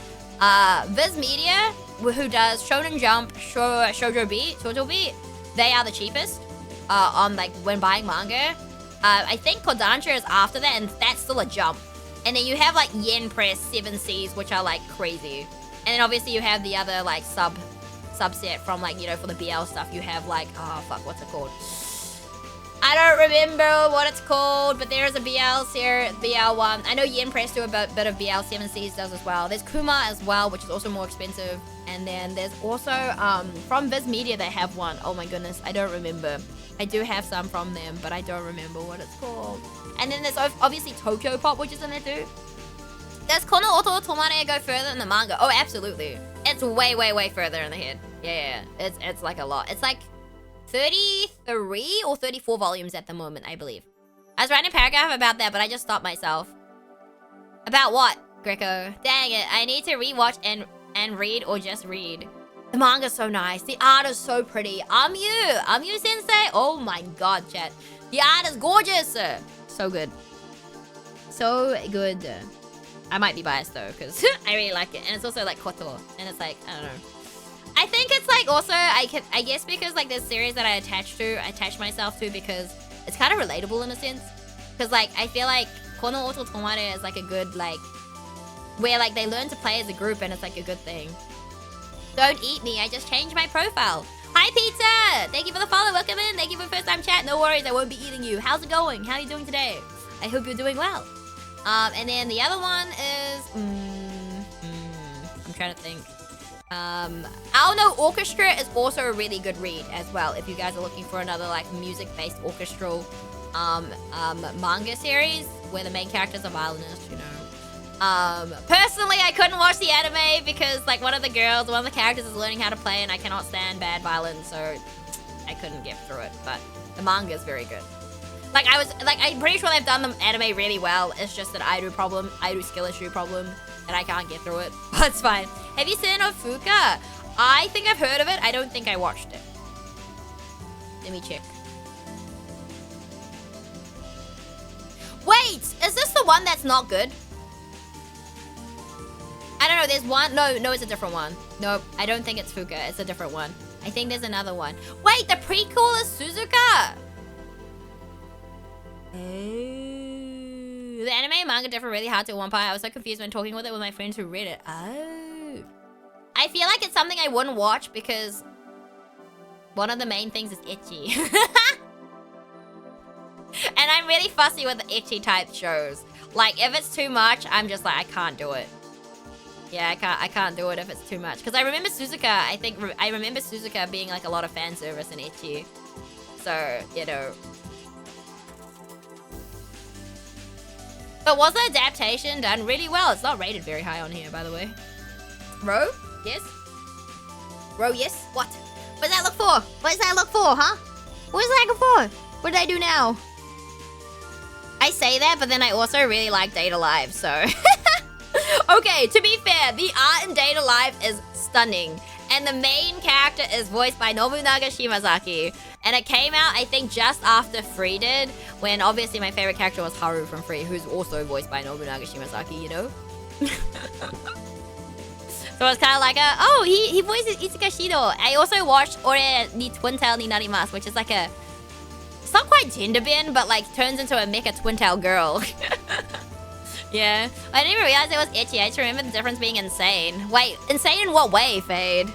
S1: Viz Media, who does Shonen Jump, Shoujo Beat, they are the cheapest on like when buying manga. I think Kodansha is after that, and that's still a jump. And then you have like Yen Press, 7Cs, which are like crazy. And then obviously you have the other like subset from like, you know, for the BL stuff, you have like, oh fuck, what's it called? I don't remember what it's called, but there is a BL one. I know Yen Press do a bit of BL, 7Cs does as well. There's Kuma as well, which is also more expensive. And then there's also, from Viz Media, they have one. Oh my goodness, I don't remember. I do have some from them, but I don't remember what it's called. And then there's obviously Tokyo Pop, which is in there too. Does Kono Oto Tomare go further in the manga? Oh, absolutely. It's way, way, way further in the head. Yeah. It's like a lot. It's like 33 or 34 volumes at the moment, I believe. I was writing a paragraph about that, but I just stopped myself. About what, Greco? Dang it, I need to rewatch and read or just read. The manga's so nice. The art is so pretty. Amyu sensei. Oh my god, chat. The art is gorgeous. So good. So good. I might be biased though, because I really like it. And it's also like Koto. And it's like, I don't know. I think it's like also, I guess because like this series that I attach myself to because it's kind of relatable in a sense. Because like, I feel like Kono Oto Tomare is like a good like, where like they learn to play as a group and it's like a good thing. Don't eat me, I just changed my profile. Hi Pizza! Thank you for the follow, welcome in. Thank you for first time chat, no worries, I won't be eating you. How's it going? How are you doing today? I hope you're doing well. And then the other one is, I'm trying to think. Ao no Orchestra is also a really good read as well, if you guys are looking for another like music-based orchestral manga series where the main characters are violinists, you know. Personally, I couldn't watch the anime because like one of the characters is learning how to play and I cannot stand bad violin, so I couldn't get through it, but the manga is very good. Like I'm pretty sure they've done the anime really well. It's just an idol skill issue problem, and I can't get through it. But it's fine. Have you seen Ofuka? I think I've heard of it. I don't think I watched it. Let me check. Wait, is this the one that's not good? I don't know. There's one. No, it's a different one. Nope, I don't think it's Fuka. It's a different one. I think there's another one. Wait, the prequel is Suzuka. Oh. The anime and manga differ really hard to one part. I was so confused when talking with it with my friends who read it. Oh. I feel like it's something I wouldn't watch because one of the main things is ecchi. And I'm really fussy with the ecchi type shows. Like, if it's too much, I'm just like, I can't do it. Yeah, I can't do it if it's too much. Because I remember Suzuka, I remember Suzuka being like a lot of fan service and ecchi. So, you know. But was the adaptation done really well? It's not rated very high on here, by the way. Ro? Yes? Ro, yes? What? What does that look for? What does that look for, huh? What does that look for? What did I do now? I say that, but then I also really like Date A Live, so... Okay, to be fair, the art in Date A Live is stunning. And the main character is voiced by Nobunaga Shimazaki. And it came out, I think, just after Free did, when obviously my favorite character was Haru from Free, who's also voiced by Nobunaga Shimazaki, you know? So it's kind of like oh, he voices Itsuka Shido. I also watched Ore ni Twin Tail ni Narimasu, which is like a... It's not quite gender bend, but like turns into a mecha twin tail girl. Yeah. I didn't even realize it was ecchi. I just remember the difference being insane. Wait, insane in what way, Fade?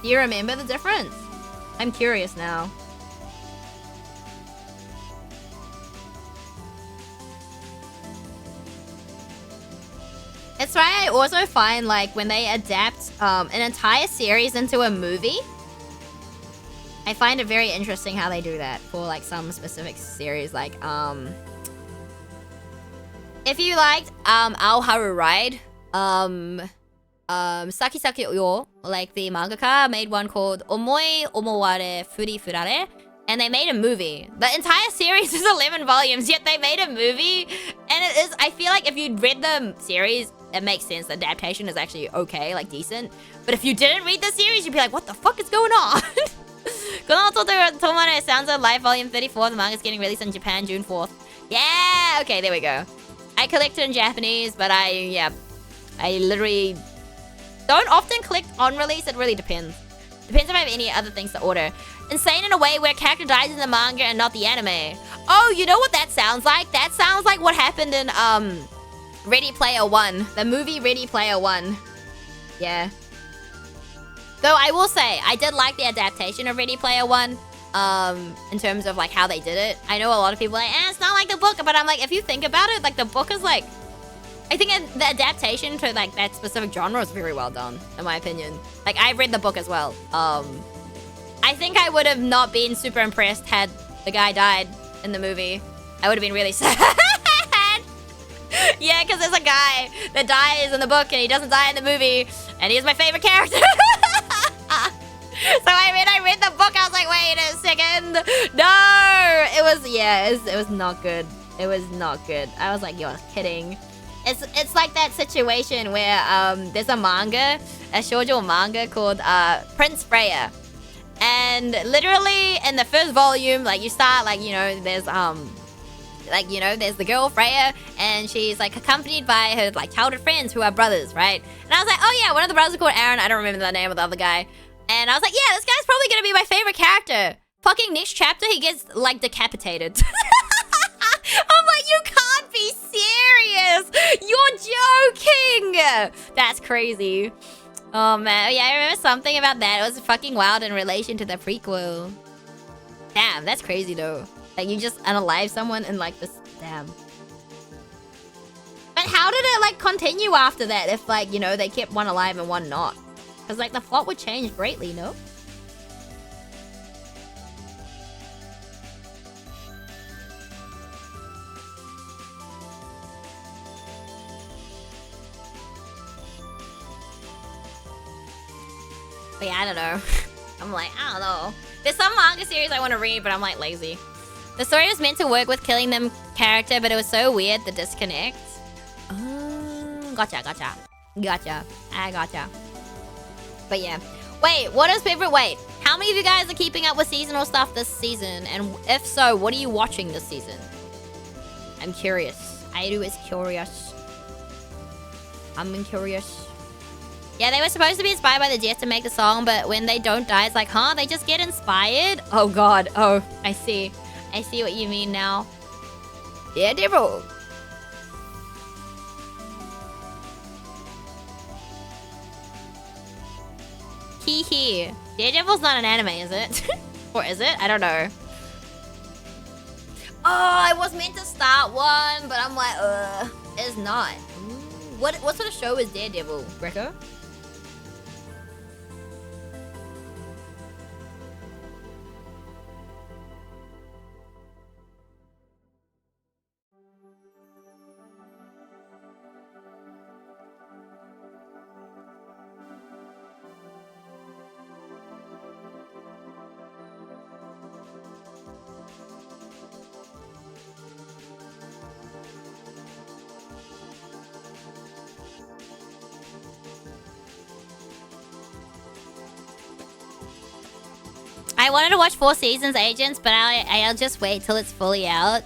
S1: Do you remember the difference? I'm curious now. It's why I also find like when they adapt an entire series into a movie, I find it very interesting how they do that for like some specific series. Like if you liked Aoharu Ride, Saki Saki Yo, like the mangaka made one called Omoi Omoware Furi Furare, and they made a movie. The entire series is 11 volumes, yet they made a movie, and it is, I feel like if you'd read the series, it makes sense. The adaptation is actually okay, like decent. But if you didn't read the series, you'd be like, what the fuck is going on? Konoto Tomare Sounds of Life Volume 34, the manga's getting released in Japan June 4th. Yeah, okay, there we go. I collect it in Japanese, but I literally don't often collect on release. It really depends. Depends if I have any other things to order. Insane in a way where a character dies in the manga and not the anime. Oh, you know what that sounds like? That sounds like what happened in Ready Player One. The movie Ready Player One. Yeah. Though I will say, I did like the adaptation of Ready Player One. In terms of like how they did it. I know a lot of people are like, it's not like the book, but I'm like, if you think about it, like the book is like, I think the adaptation to like that specific genre is very well done, in my opinion. Like I've read the book as well. I think I would have not been super impressed had the guy died in the movie. I would have been really sad. Yeah, because there's a guy that dies in the book and he doesn't die in the movie, and he is my favorite character. So I read the book, I was like, wait a second. No! It was not good. It was not good. I was like, you're kidding. It's like that situation where there's a manga, a shoujo manga called Prince Freya. And literally in the first volume, like you start like, you know, there's there's the girl Freya, and she's like accompanied by her like childhood friends who are brothers, right? And I was like, oh yeah, one of the brothers is called Aaron. I don't remember the name of the other guy. And I was like, yeah, this guy's probably gonna be my favorite character. Fucking next chapter, he gets, like, decapitated. I'm like, you can't be serious! You're joking! That's crazy. Oh, man. Yeah, I remember something about that. It was fucking wild in relation to the prequel. Damn, that's crazy, though. Like, you just unalive someone and, like, this... Damn. But how did it, like, continue after that if, like, you know, they kept one alive and one not? Because, like, the plot would change greatly, no? But yeah, I don't know. I'm like, I don't know. There's some manga series I want to read, but I'm, like, lazy. The story was meant to work with killing them character, but it was so weird, the disconnect. Gotcha. I gotcha. But yeah. Wait, what is favorite? Wait, how many of you guys are keeping up with seasonal stuff this season? And if so, what are you watching this season? I'm curious. Airu is curious. I'm curious. Yeah, they were supposed to be inspired by the death to make the song, but when they don't die, it's like, huh? They just get inspired? Oh god. Oh, I see. I see what you mean now. Daredevil. Hee. Daredevil's not an anime, is it? Or is it? I don't know. Oh, I was meant to start one, but I'm like, it's not. Ooh. What sort of show is Daredevil, Greco?
S2: I wanted to watch 4 seasons, Agents, but I'll just wait till it's fully out.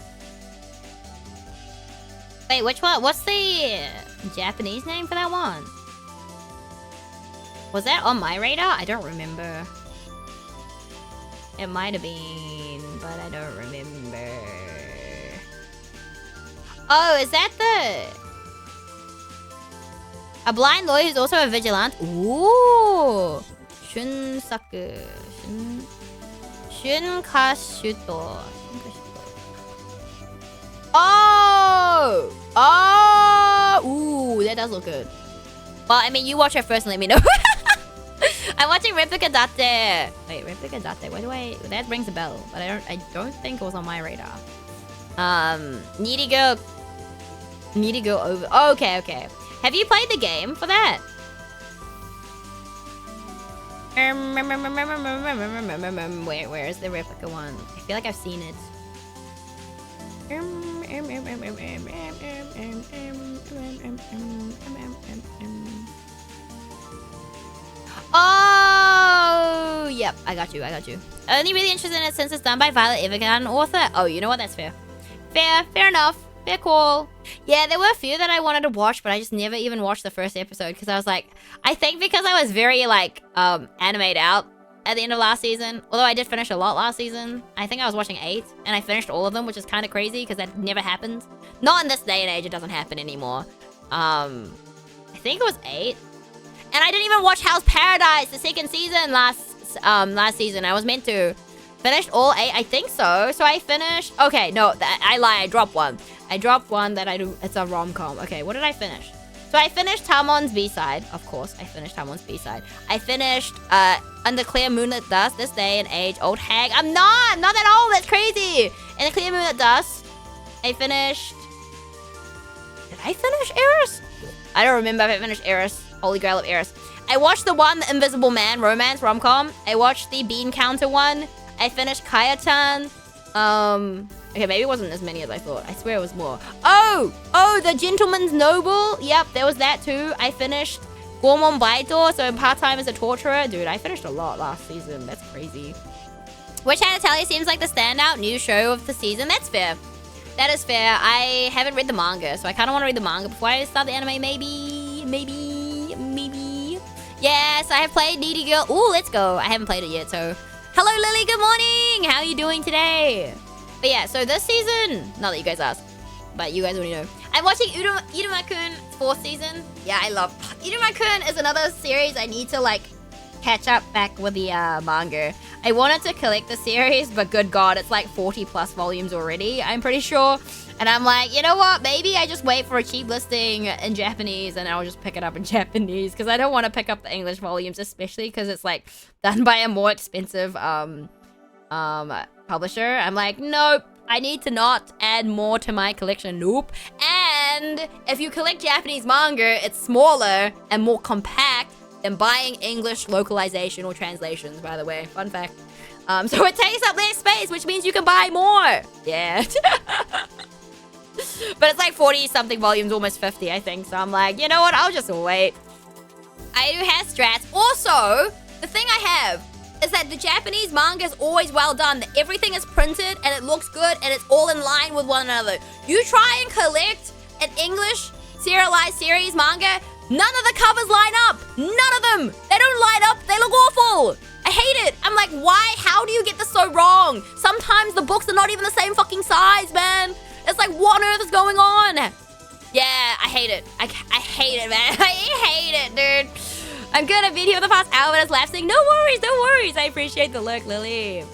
S2: Wait, which one? What's the Japanese name for that one? Was that on my radar? I don't remember. It might have been, but I don't remember. Oh, is that a blind lawyer who's also a vigilante? Ooh! Shunsaku. Shunkashuto. Oh! Oh! Ooh, that does look good. Well, I mean, you watch it first and let me know. I'm watching Replica Date. Wait, Replica Date. Why do I... That rings a bell, but I don't think it was on my radar. Needy Girl over... Oh, okay. Have you played the game for that? Where is the Replica one? I feel like I've seen it. Oh, yep. I got you. Only really interested in it since it's done by Violet Evergarden author. Oh, you know what? That's fair. Fair enough. Fair call. Yeah, there were a few that I wanted to watch, but I just never even watched the first episode because I was like, I think because I was very like animated out at the end of last season. Although I did finish a lot last season. I think I was watching 8 and I finished all of them, which is kind of crazy because that never happened. Not in this day and age, it doesn't happen anymore. I think it was 8. And I didn't even watch Hell's Paradise, the second season last season. I was meant to. Finished all 8, I think so. So I finished... Okay, no, I lie. I dropped one. That I do... It's a rom-com. Okay, what did I finish? So I finished Tamon's B-side. Of course, I finished Tamon's B-side. I finished Under Clear Moonlit Dust, This Day and Age, Old Hag. I'm not that old. That's crazy. In the Clear Moonlit Dust, I finished... Did I finish Eris? I don't remember if I finished Eris. Holy Grail of Eris. I watched the one, The Invisible Man romance rom-com. I watched the Bean Counter one. I finished Kaya-chan. Okay, maybe it wasn't as many as I thought. I swear it was more. Oh, The Gentleman's Noble. Yep, there was that too. I finished Gormon Baito, so part-time as a torturer. Dude, I finished a lot last season. That's crazy. Witch Hat Italia seems like the standout new show of the season. That's fair. That is fair. I haven't read the manga, so I kind of want to read the manga before I start the anime. Maybe. Yes, I have played Needy Girl. Ooh, let's go. I haven't played it yet, so... Hello, Lily. Good morning. How are you doing today? But yeah, so this season... Not that you guys asked, but you guys already know. I'm watching Iruma-kun 4th season. Yeah, I love... Iruma-kun is another series I need to, like, catch up back with the manga. I wanted to collect the series, but good God, it's like 40 plus volumes already, I'm pretty sure. And I'm like, you know what? Maybe I just wait for a cheap listing in Japanese and I'll just pick it up in Japanese because I don't want to pick up the English volumes, especially because it's like done by a more expensive publisher. I'm like, nope, I need to not add more to my collection. Nope. And if you collect Japanese manga, it's smaller and more compact than buying English localization or translations, by the way. Fun fact. So it takes up less space, which means you can buy more. Yeah. But it's like 40 something volumes, almost 50, I think. So I'm like, you know what? I'll just wait. I do have strats. Also, the thing I have is that the Japanese manga is always well done. Everything is printed and it looks good and it's all in line with one another. You try and collect an English serialized series manga, none of the covers line up. None of them. They don't line up. They look awful. I hate it. I'm like, why? How do you get this so wrong? Sometimes the books are not even the same fucking size, man. It's like, what on earth is going on? Yeah, I hate it. I hate it, man. I hate it, dude. I'm good. I've been here for the past hour and it's laughing. No worries. I appreciate the look, Lily.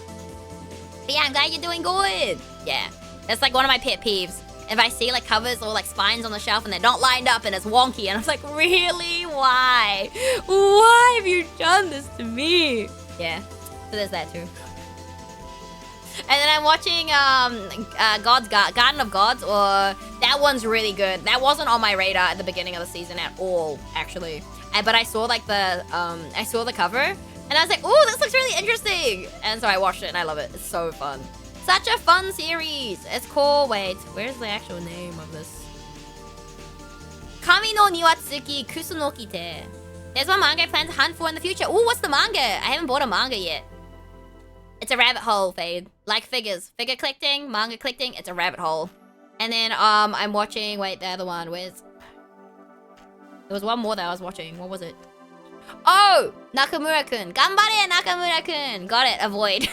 S2: But yeah, I'm glad you're doing good. Yeah, that's like one of my pet peeves. If I see like covers or like spines on the shelf and they're not lined up and it's wonky and I'm like, really? Why? Why have you done this to me? Yeah, so there's that too. And then I'm watching Garden of Gods, or that one's really good. That wasn't on my radar at the beginning of the season at all, actually. But I saw like I saw the cover and I was like, oh, this looks really interesting. And so I watched it and I love it. It's so fun. Such a fun series. It's called, wait, where's the actual name of this? Kami no Niwatsuki Kusunokite. There's one manga I plan to hunt for in the future. Ooh, what's the manga? I haven't bought a manga yet.
S1: It's a rabbit hole, Fade. Like figures. Figure collecting, manga collecting, it's a rabbit hole. And then, I'm watching, wait, the other one, where's... There was one more that I was watching. What was it? Oh! Nakamura-kun. Ganbare, Nakamura-kun. Got it. Avoid.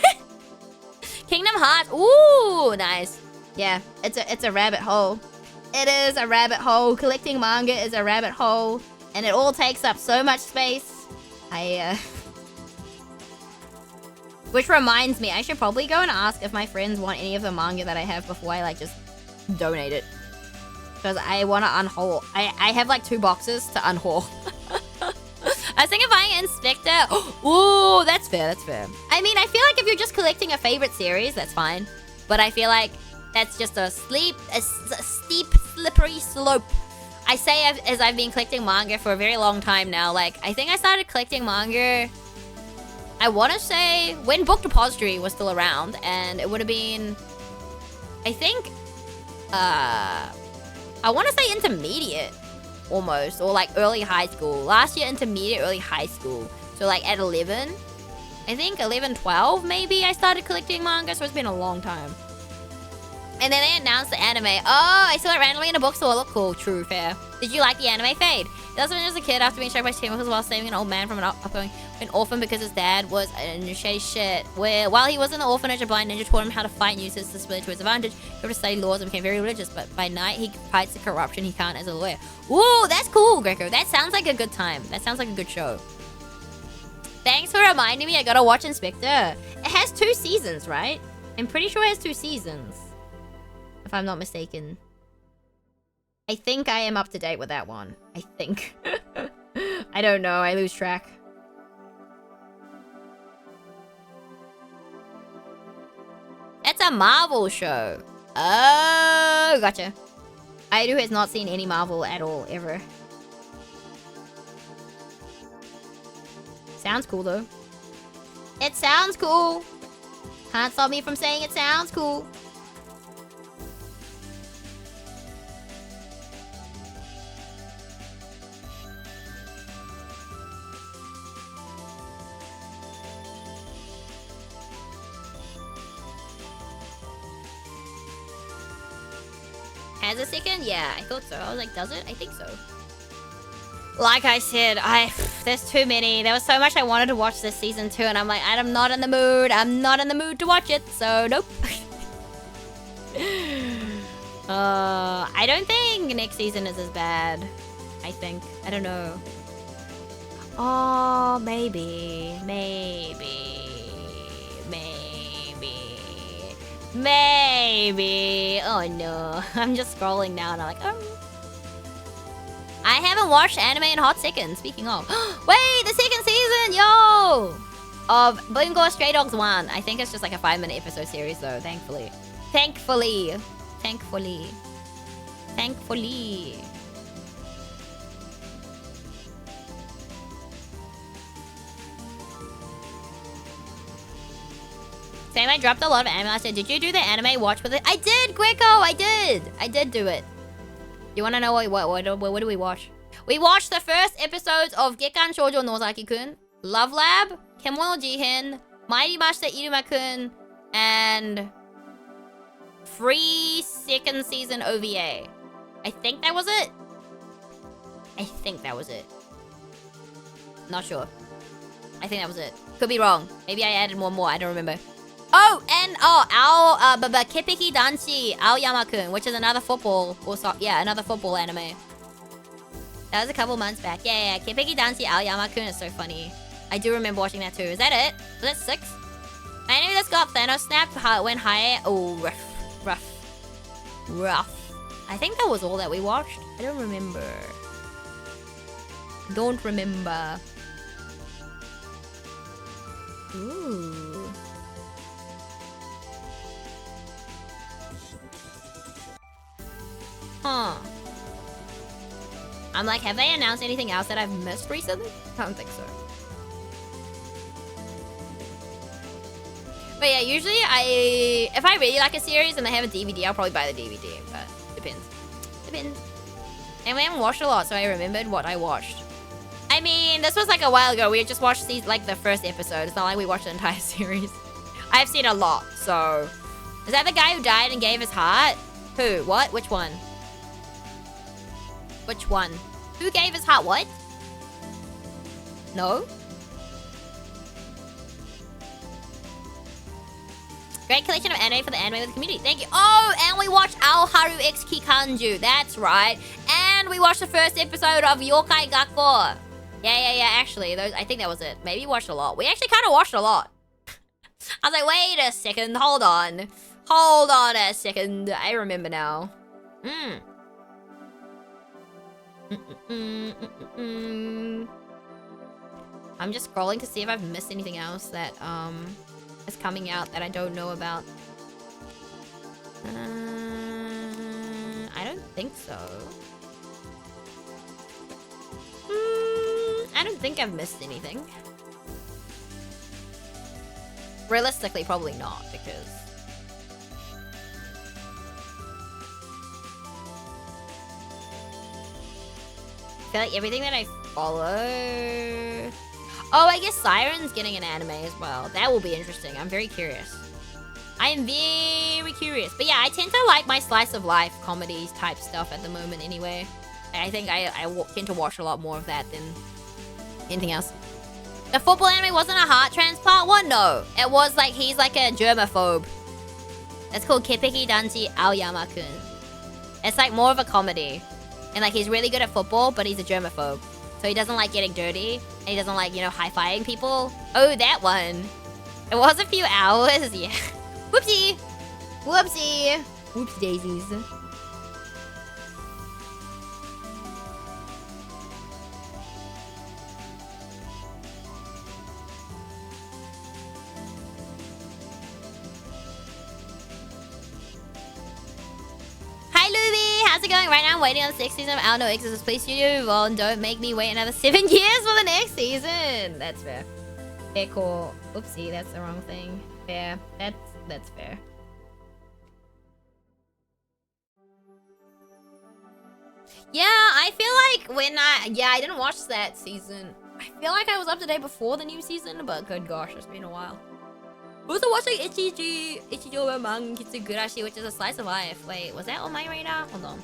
S1: Kingdom Hearts. Ooh, nice. Yeah, it's a rabbit hole. It is a rabbit hole. Collecting manga is a rabbit hole. And it all takes up so much space. Which reminds me, I should probably go and ask if my friends want any of the manga that I have before I, like, just donate it. Because I want to unhaul. I have, like, 2 boxes to unhaul. I was thinking of buying Inspector. Ooh, that's fair, that's fair. I mean, I feel like if you're just collecting a favorite series, that's fine. But I feel like that's just a steep, slippery slope. I say as I've been collecting manga for a very long time now. Like, I think I started collecting manga, I want to say, when Book Depository was still around. And it would have been, I think, I want to say intermediate. Almost, or like early high school. Last year, intermediate, early high school. So like at 11, I think 11, 12 maybe, I started collecting manga, so it's been a long time. And then they announced the anime. Oh, I saw it randomly in a bookstore. Look cool. True, fair. Did you like the anime, Fade? It was when he was a kid after being struck by chemicals while saving an old man from an orphan because his dad was a shady shit. While he was in the orphanage, a blind ninja taught him how to fight and use his disability to his advantage. He had to study laws and became very religious, but by night he fights the corruption he can't as a lawyer. Ooh, that's cool, Greco. That sounds like a good time. That sounds like a good show. Thanks for reminding me. I gotta watch Inspector. It has 2 seasons, right? I'm pretty sure it has 2 seasons. If I'm not mistaken. I think I am up to date with that one. I think. I don't know. I lose track. It's a Marvel show. Oh, gotcha. Aidu has not seen any Marvel at all, ever. Sounds cool, though. It sounds cool. Can't stop me from saying it sounds cool. Has a second? Yeah, I thought so. I was like, does it? I think so. Like I said, there's too many. There was so much I wanted to watch this season 2, and I'm like, I'm not in the mood. I'm not in the mood to watch it, so nope. I don't think next season is as bad. I think. I don't know. Oh, maybe. Maybe. Oh no. I'm just scrolling now and I'm like, I haven't watched anime in a hot second, speaking of. Wait, the second season, yo! Of Bungo Stray Dogs 1. I think it's just like a 5-minute episode series though, thankfully. Thankfully. Sam, I dropped a lot of anime last year. Did you do the anime watch with it? I did, Greco! I did do it. You wanna know what do we watch? We watched the first episodes of Gekkan Shoujo Nozaki-kun, Love Lab, Kemono Jihen, Mighty Master Iruma-kun, and free second season OVA. I think that was it. Not sure. I think that was it. Could be wrong. Maybe I added one more. I don't remember. Oh, and Kepeki Danshi Aoyama-kun, which is another football another football anime. That was a couple months back. Yeah. Kepeki Danshi Aoyama-kun is so funny. I do remember watching that too. Is that it? Was that 6? I know that's got Thanos snapped when high. Oh, rough. I think that was all that we watched. I don't remember. Ooh. Huh. I'm like, have they announced anything else that I've missed recently? I don't think so. But yeah, usually if I really like a series and they have a DVD, I'll probably buy the DVD, but depends. And we haven't watched a lot, so I remembered what I watched. I mean, this was like a while ago. We had just watched the first episode. It's not like we watched the entire series. I've seen a lot, so... Is that the guy who died and gave his heart? Who? What? Which one? Which one? Who gave his heart? What? No? Great collection of anime for the anime with the community. Thank you. Oh, and we watched Ao Haru X Kikanju. That's right. And we watched the first episode of Yokai Gakko. Yeah. Actually, I think that was it. Maybe we watched a lot. We actually kind of watched a lot. I was like, wait a second. Hold on. Hold on a second. I remember now. I'm just scrolling to see if I've missed anything else that is coming out that I don't know about. I don't think so. I don't think I've missed anything. Realistically, probably not, because... I feel like everything that I follow... Oh, I guess Siren's getting an anime as well. That will be interesting. I'm very curious. I am very curious. But yeah, I tend to like my slice of life comedies type stuff at the moment anyway. I think I tend to watch a lot more of that than anything else. The football anime wasn't a heart transplant one? No. It was like, he's like a germaphobe. It's called Kepeki Danji Aoyama-kun. It's like more of a comedy. And like, he's really good at football, but he's a germaphobe. So he doesn't like getting dirty. And he doesn't like, you know, high-fiving people. Oh, that one. It was a few hours, yeah. Whoopsie. Whoopsie. Whoops daisies. Hi, Luby! How's it going? Right now, I'm waiting on the 6th season of Ao no Exorcist. Please studio well and don't make me wait another 7 years for the next season. That's fair. Fair call. Oopsie, that's the wrong thing. Fair. That's fair. Yeah, I feel like when I didn't watch that season. I feel like I was up to date before the new season, but good gosh, it's been a while. Also watching Ichijo Mang Kitsugurashi, which is a slice of life. Wait, was that on my radar? Hold on.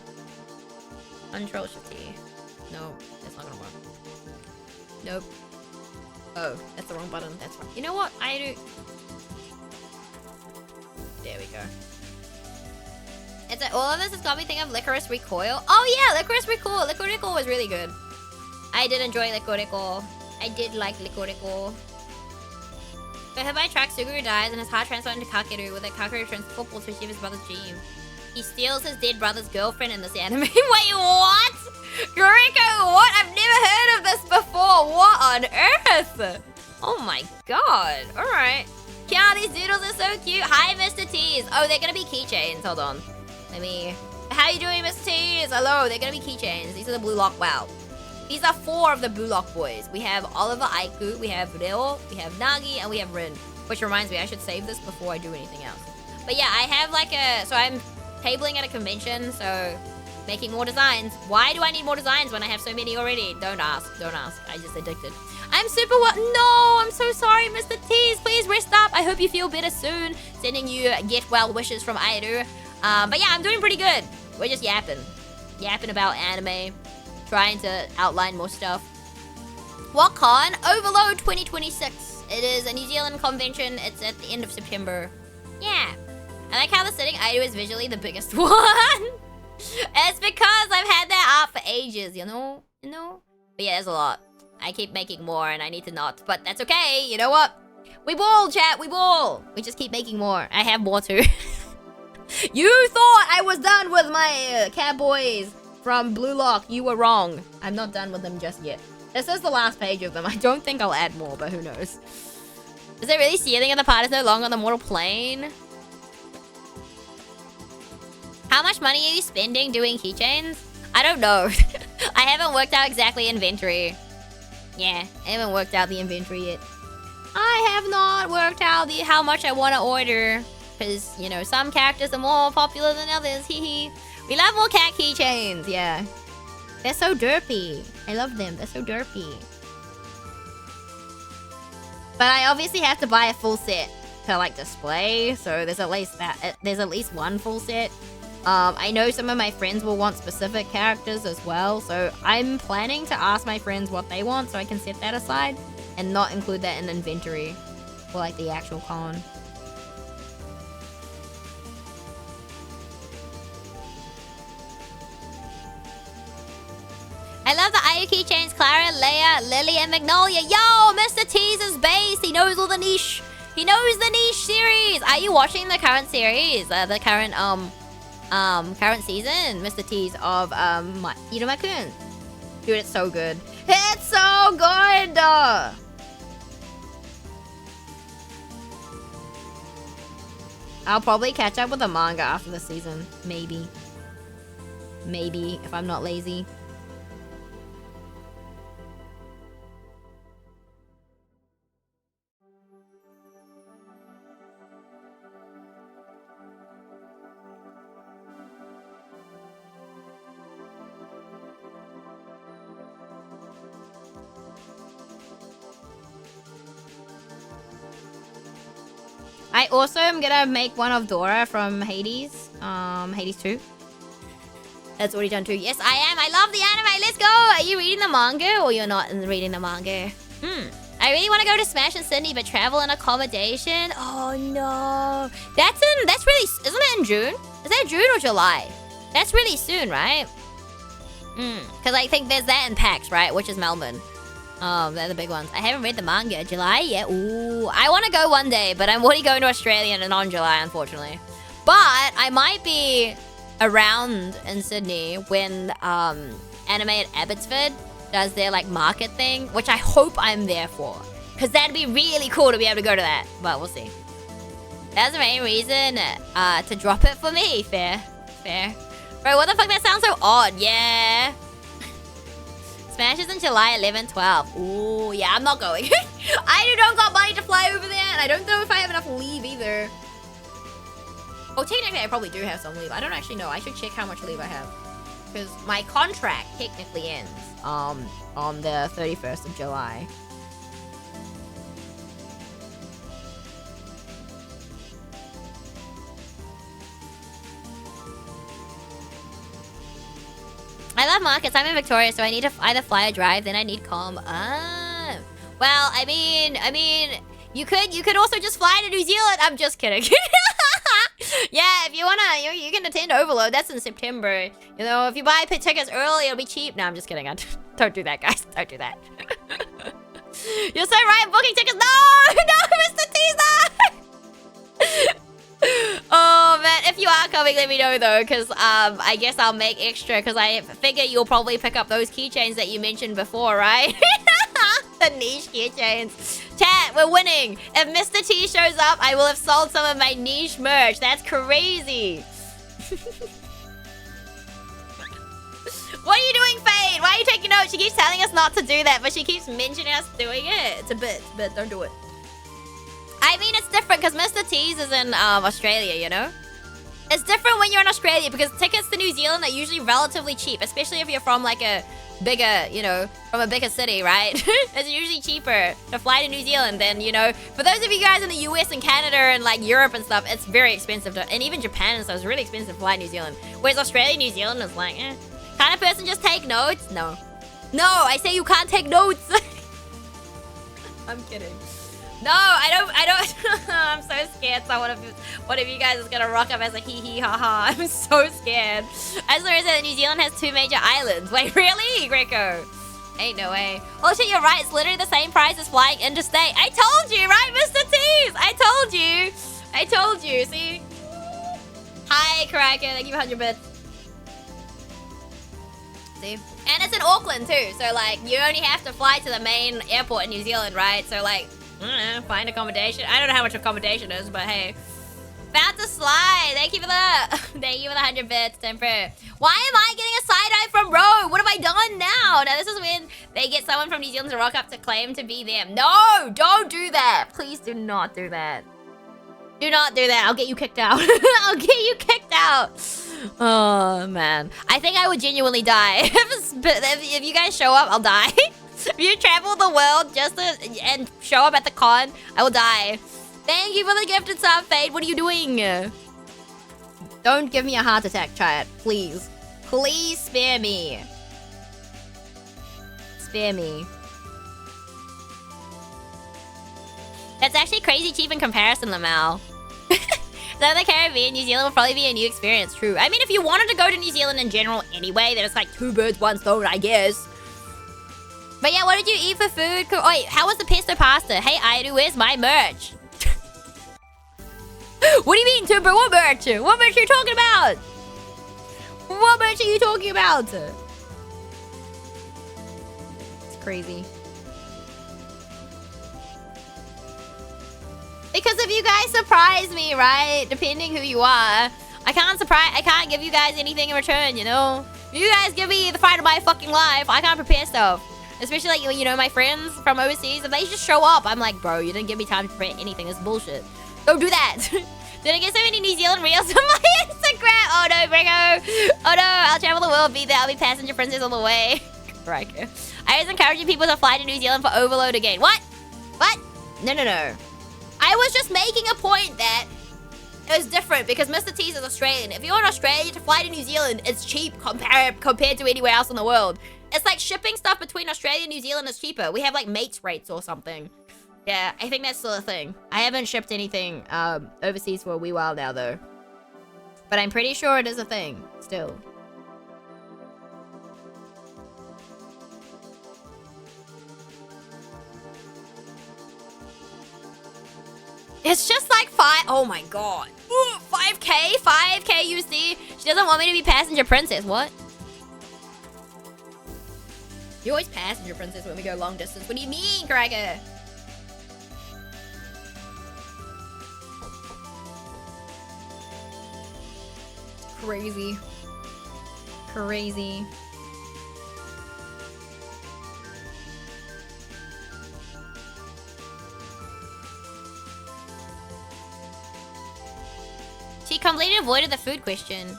S1: Control Shift T. No, that's not gonna work. Nope. Oh, that's the wrong button. That's right. You know what? I do. There we go. It's like, all of this has got me thinking of Licorice Recoil. Oh yeah, Licorice Recoil. Licorice Recoil was really good. I did enjoy Licorice Recoil. I did like Licorice Recoil. So hit by a truck, Suguru dies and his heart transforms into Kakeru, with a Kakeru turns football to achieve his brother's dream. He steals his dead brother's girlfriend in this anime. Wait, what? Yoriko, what? I've never heard of this before. What on earth? Oh my god. Alright. Yeah, these doodles are so cute. Hi, Mr. T's. Oh, they're gonna be keychains. Hold on. Let me... How you doing, Mr. T's? Hello, they're gonna be keychains. These are the Blue Lock. Wow. These are 4 of the Blue Lock boys. We have Oliver Aiku, we have Reo, we have Nagi, and we have Rin. Which reminds me, I should save this before I do anything else. But yeah, I have like a... So I'm tabling at a convention, so... Making more designs. Why do I need more designs when I have so many already? Don't ask. Don't ask. I just addicted. I'm super well. No, I'm so sorry, Mr. T's. Please rest up. I hope you feel better soon. Sending you get well wishes from Airu. But yeah, I'm doing pretty good. We're just yapping. Yapping about anime. Trying to outline more stuff. WhatCon Overload 2026. It is a New Zealand convention. It's at the end of September. Yeah. I like how the sitting Airu is visually the biggest one. It's because I've had that art for ages, you know? But yeah, there's a lot. I keep making more and I need to not, but that's okay. You know what? We ball, chat, we ball. We just keep making more. I have more too. You thought I was done with my cat boys from Blue Lock. You were wrong. I'm not done with them just yet. This is the last page of them. I don't think I'll add more, but who knows? Is it really seething at the part is no longer on the mortal plane? How much money are you spending doing keychains? I don't know. I haven't worked out exactly inventory. Yeah, I haven't worked out the inventory yet. I have not worked out how much I want to order. Because, you know, some characters are more popular than others. Hee. We love more cat keychains, yeah. They're so derpy. I love them. They're so derpy. But I obviously have to buy a full set.
S2: to like display. So there's at least that. There's at least one full set. I know some of my friends will want specific characters as well. So I'm planning to ask my friends what they want so I can set that aside and not include that in inventory for like the actual con. I love the IU keychains, Clara, Leia, Lily, and Magnolia. Yo, Mr. T's is base. He knows all the niche. He knows the niche series. Are you watching the current series? The current current season, Mr. T's of Irumakun. Dude, it's so good. It's so good. I'll probably catch up with the manga after the season. Maybe. Maybe, if I'm not lazy. I also am gonna make one of Dora from Hades. Hades 2. That's already done too. Yes, I am. I love the anime. Let's go. Are you reading the manga or you're not reading the manga? I really want to go to Smash in Sydney, but travel and accommodation. Oh no. That's really, isn't it in June? Is that June or July? That's really soon, right? Because I think there's that in PAX, right? Which is Melbourne. They're the big ones. I haven't read the manga. July? Yeah. Ooh. I want to go one day, but I'm already going to Australia and not in July, unfortunately. But I might be around in Sydney when Anime at Abbotsford does their like market thing, which I hope I'm there for. Because that'd be really cool to be able to go to that. But we'll see. That's the main reason to drop it for me. Fair. Fair. Bro, what the fuck? That sounds so odd. Yeah. Smash is in July 11, 12. Ooh, yeah, I'm not going. I don't got money to fly over there, and I don't know if I have enough leave either. Oh, technically, I probably do have some leave. I don't actually know. I should check how much leave I have. Because my contract technically ends on the 31st of July. I love markets. I'm in Victoria, so I need to either fly or drive. Then I need calm. Ah. Well, I mean, you could also just fly to New Zealand. I'm just kidding. Yeah, if you wanna, you can attend Overload. That's in September. You know, if you buy tickets early, it'll be cheap. No, I'm just kidding. Don't do that, guys. Don't do that. You're so right. Booking tickets. No, Mr. Teaser. Oh man, if you are coming, let me know though, because I guess I'll make extra, because I figure you'll probably pick up those keychains that you mentioned before, right? The niche keychains. Chat, we're winning. If Mr. T shows up, I will have sold some of my niche merch. That's crazy. What are you doing, Fade? Why are you taking notes? She keeps telling us not to do that, but she keeps mentioning us doing it. It's a bit, don't do it. I mean, it's different because Mr. T's is in Australia, you know? It's different when you're in Australia because tickets to New Zealand are usually relatively cheap, especially if you're from like a bigger, you know, from a bigger city, right? It's usually cheaper to fly to New Zealand than, you know, for those of you guys in the US and Canada and like Europe and stuff, it's very expensive to, and even Japan and stuff, it's really expensive to fly to New Zealand. Whereas Australia, New Zealand is like, eh. Kind of person just take notes? No. No, I say you can't take notes. I'm kidding. No, I don't. I'm so scared someone of one of you guys is gonna rock up as a hee hee ha ha. I'm so scared. I just learned that New Zealand has 2 major islands. Wait, really, Greco? Ain't no way. Oh shit, you're right. It's literally the same price as flying interstate. I told you, right, Mr. T's? I told you. See? Hi, Karaka. Thank you for 100 bits. See? And it's in Auckland too. So like, you only have to fly to the main airport in New Zealand, right? So like, I don't know, find accommodation. I don't know how much accommodation is, but hey. About to slide. Thank you for the 100 bits, Temper. Why am I getting a side-eye from Rogue? What have I done now? Now this is when they get someone from New Zealand to rock up to claim to be them. No, don't do that. Please do not do that. Do not do that. I'll get you kicked out. I'll get you kicked out. Oh, man. I think I would genuinely die. If you guys show up, I'll die. If you travel the world just to, and show up at the con, I will die.
S1: Thank you for the gifted sub, Fade. What are you doing? Don't give me a heart attack, chat. Please. Please spare me. Spare me.
S2: That's actually crazy cheap in comparison, Lamal. So the Caribbean, New Zealand will probably be a new experience.
S1: True. I mean, if you wanted to go to New Zealand in general anyway, then it's like 2 birds, 1 stone, I guess.
S2: But yeah, what did you eat for food? Oh, wait, how was the pesto pasta? Hey, Aidu, where's my merch?
S1: What do you mean, Timber? What merch? What merch are you talking about? What merch are you talking about? It's crazy.
S2: Because if you guys surprise me, right? Depending who you are, I can't give you guys anything in return, you know? If you guys give me the fight of my fucking life, I can't prepare stuff. Especially like, you know, my friends from overseas, if they just show up, I'm like, bro, you didn't give me time to prepare anything. It's bullshit. Don't do that. Did I get so many New Zealand reels on my Instagram? Oh no, Bringo. Oh no, I'll travel the world, be there. I'll be passenger princess all the way. Right. I was encouraging people to fly to New Zealand for overload again. What? What?
S1: No. I was just making a point that it was different because Mr. T's is Australian. If you're in Australia to fly to New Zealand, it's cheap compared to anywhere else in the world. It's like shipping stuff between Australia and New Zealand is cheaper. We have like mates rates or something. Yeah, I think that's still a thing. I haven't shipped anything overseas for a wee while now though. But I'm pretty sure it is a thing still. It's just like oh my god. Ooh, 5k UC. She doesn't want me to be passenger princess. What? You're always passenger princess when we go long distance. What do you mean, Krager? Crazy. Crazy.
S2: She completely avoided the food question.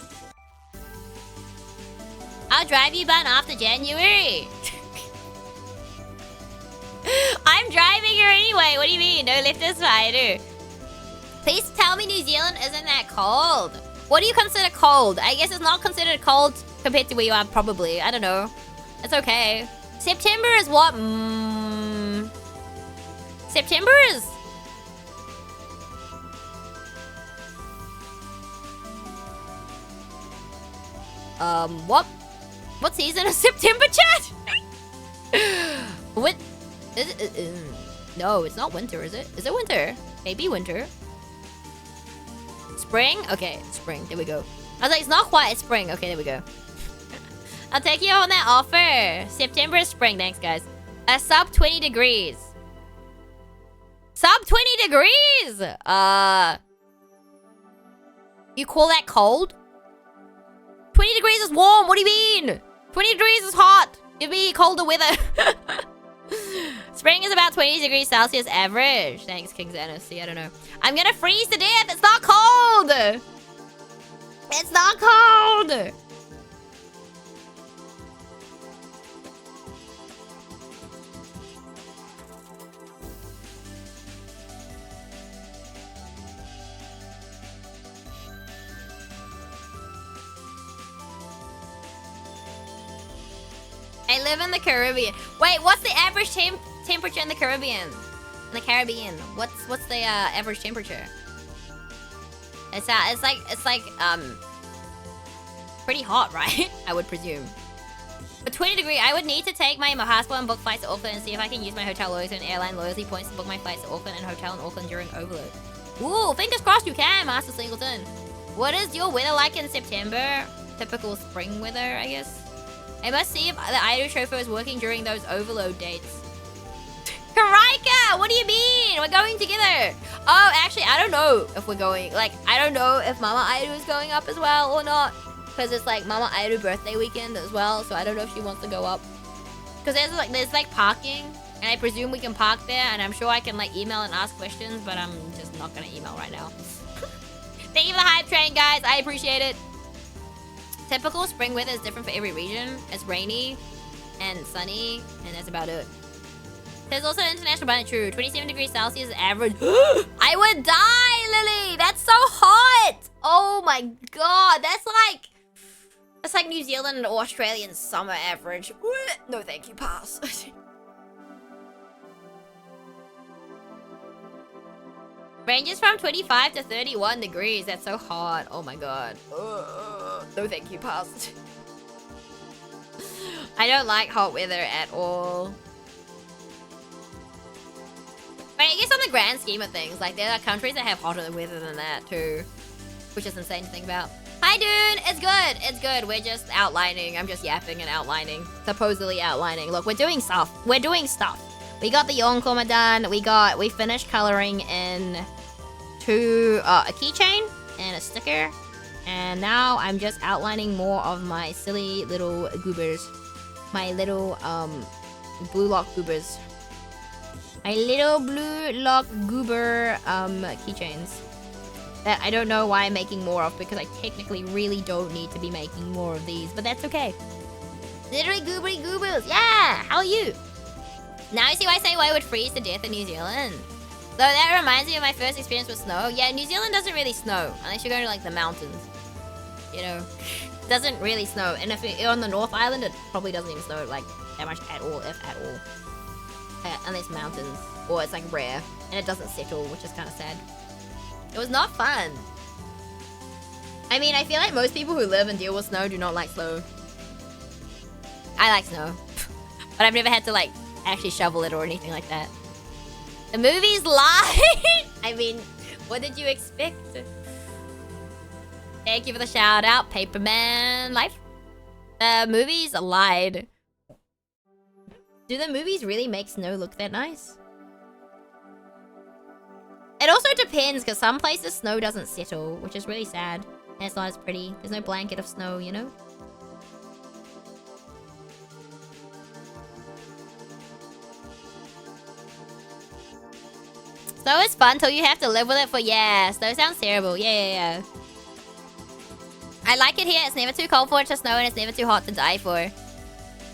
S2: I'll drive you ban after January. I'm driving here anyway. What do you mean? No leftist fighter. Please tell me New Zealand isn't that cold. What do you consider cold? I guess it's not considered cold compared to where you are, probably. I don't know. It's okay. September is what? September is... What season is September, chat? What? No, it's not winter, is it? Is it winter? Maybe winter. Spring? Okay, spring. There we go. I was like, it's not quite spring. Okay, there we go. I'll take you on that offer. September is spring. Thanks, guys. Sub 20 degrees. Sub 20 degrees! You call that cold? 20 degrees is warm. What do you mean? 20 degrees is hot. Give me colder weather. Spring is about 20 degrees Celsius average. Thanks, King Xanos. See, I don't know. I'm gonna freeze to death. It's not cold. It's not cold. I live in the Caribbean. Wait, what's the average temperature in the Caribbean? In the Caribbean, what's the average temperature? It's like pretty hot, right? I would presume. But 20 degree, I would need to take my passport and book flights to Auckland and see if I can use my hotel loyalty and airline loyalty points to book my flights to Auckland and hotel in Auckland during overload. Ooh, fingers crossed you can, Master Singleton. What is your weather like in September? Typical spring weather, I guess. I must see if the idol chauffeur is working during those overload dates. Karika, what do you mean? We're going together. Oh, actually, I don't know if we're going. Like, I don't know if Mama Aidu is going up as well or not. Because it's like Mama Aidu birthday weekend as well. So I don't know if she wants to go up. Because there's like parking. And I presume we can park there. And I'm sure I can like email and ask questions. But I'm just not going to email right now. Thank you for the hype train, guys. I appreciate it. Typical spring weather is different for every region. It's rainy and sunny, and that's about it. There's also international banner, true. 27 degrees Celsius average. I would die, Lily! That's so hot! Oh my god, that's like New Zealand or Australian summer average. No thank you, pass. Ranges from 25 to 31 degrees. That's so hot. Oh my god. No thank you, pass. I don't like hot weather at all. But I guess on the grand scheme of things, like there are countries that have hotter weather than that too. Which is insane to think about. Hi dude, it's good, it's good. We're just outlining. I'm just yapping and outlining. Supposedly outlining. Look, we're doing stuff. We're doing stuff. We got the Yonkoma done. We finished coloring in a keychain and a sticker. And now I'm just outlining more of my silly little goobers. My little blue lock goobers. My little blue lock goober keychains. That I don't know why I'm making more of, because I technically really don't need to be making more of these, but that's okay. Literally goobery goobers. Yeah, how are you? Now you see why I say why I would freeze to death in New Zealand. Though that reminds me of my first experience with snow. Yeah, New Zealand doesn't really snow unless you're going to like the mountains. You know, it doesn't really snow. And if you're on the North Island, it probably doesn't even snow like that much at all, if at all. Unless mountains, or it's like rare, and it doesn't settle, which is kind of sad. It was not fun. I mean, I feel like most people who live and deal with snow do not like snow. I like snow. But I've never had to, like, actually shovel it or anything like that. The movies lie! I mean, what did you expect? Thank you for the shout out, Paperman Life. The movies lied. Do the movies really make snow look that nice? It also depends, because some places snow doesn't settle, which is really sad. And it's not as pretty. There's no blanket of snow, you know? Snow is fun till you have to live with it for... Yeah, snow sounds terrible. Yeah. I like it here. It's never too cold for it to snow, and it's never too hot to die for.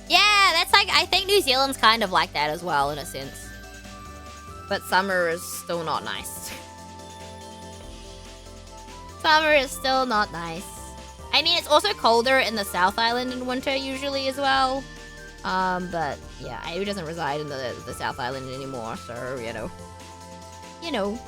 S2: Yeah, that's like... I think New Zealand's kind of like that as well, in a sense. But summer is still not nice. Summer is still not nice. I mean, it's also colder in the South Island in winter usually as well. But yeah, Ayu doesn't reside in the South Island anymore, so, you know. You know.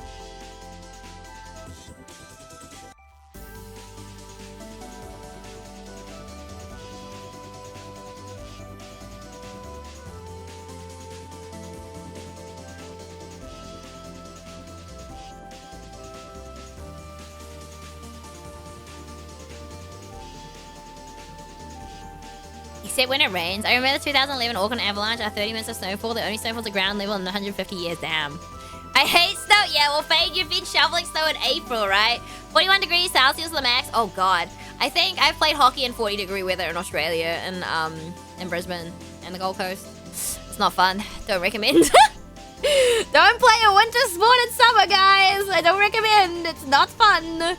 S2: Except when it rains. I remember the 2011 Auckland avalanche, our 30 minutes of snowfall, the only snowfall to ground level in 150 years. Damn. I hate snow. Yeah, well, Faye, you've been shoveling snow in April, right? 41 degrees Celsius, the max. Oh, God. I think I've played hockey in 40-degree weather in Australia and in Brisbane and the Gold Coast. It's not fun. Don't recommend. Don't play a winter sport in summer, guys. I don't recommend. It's not fun.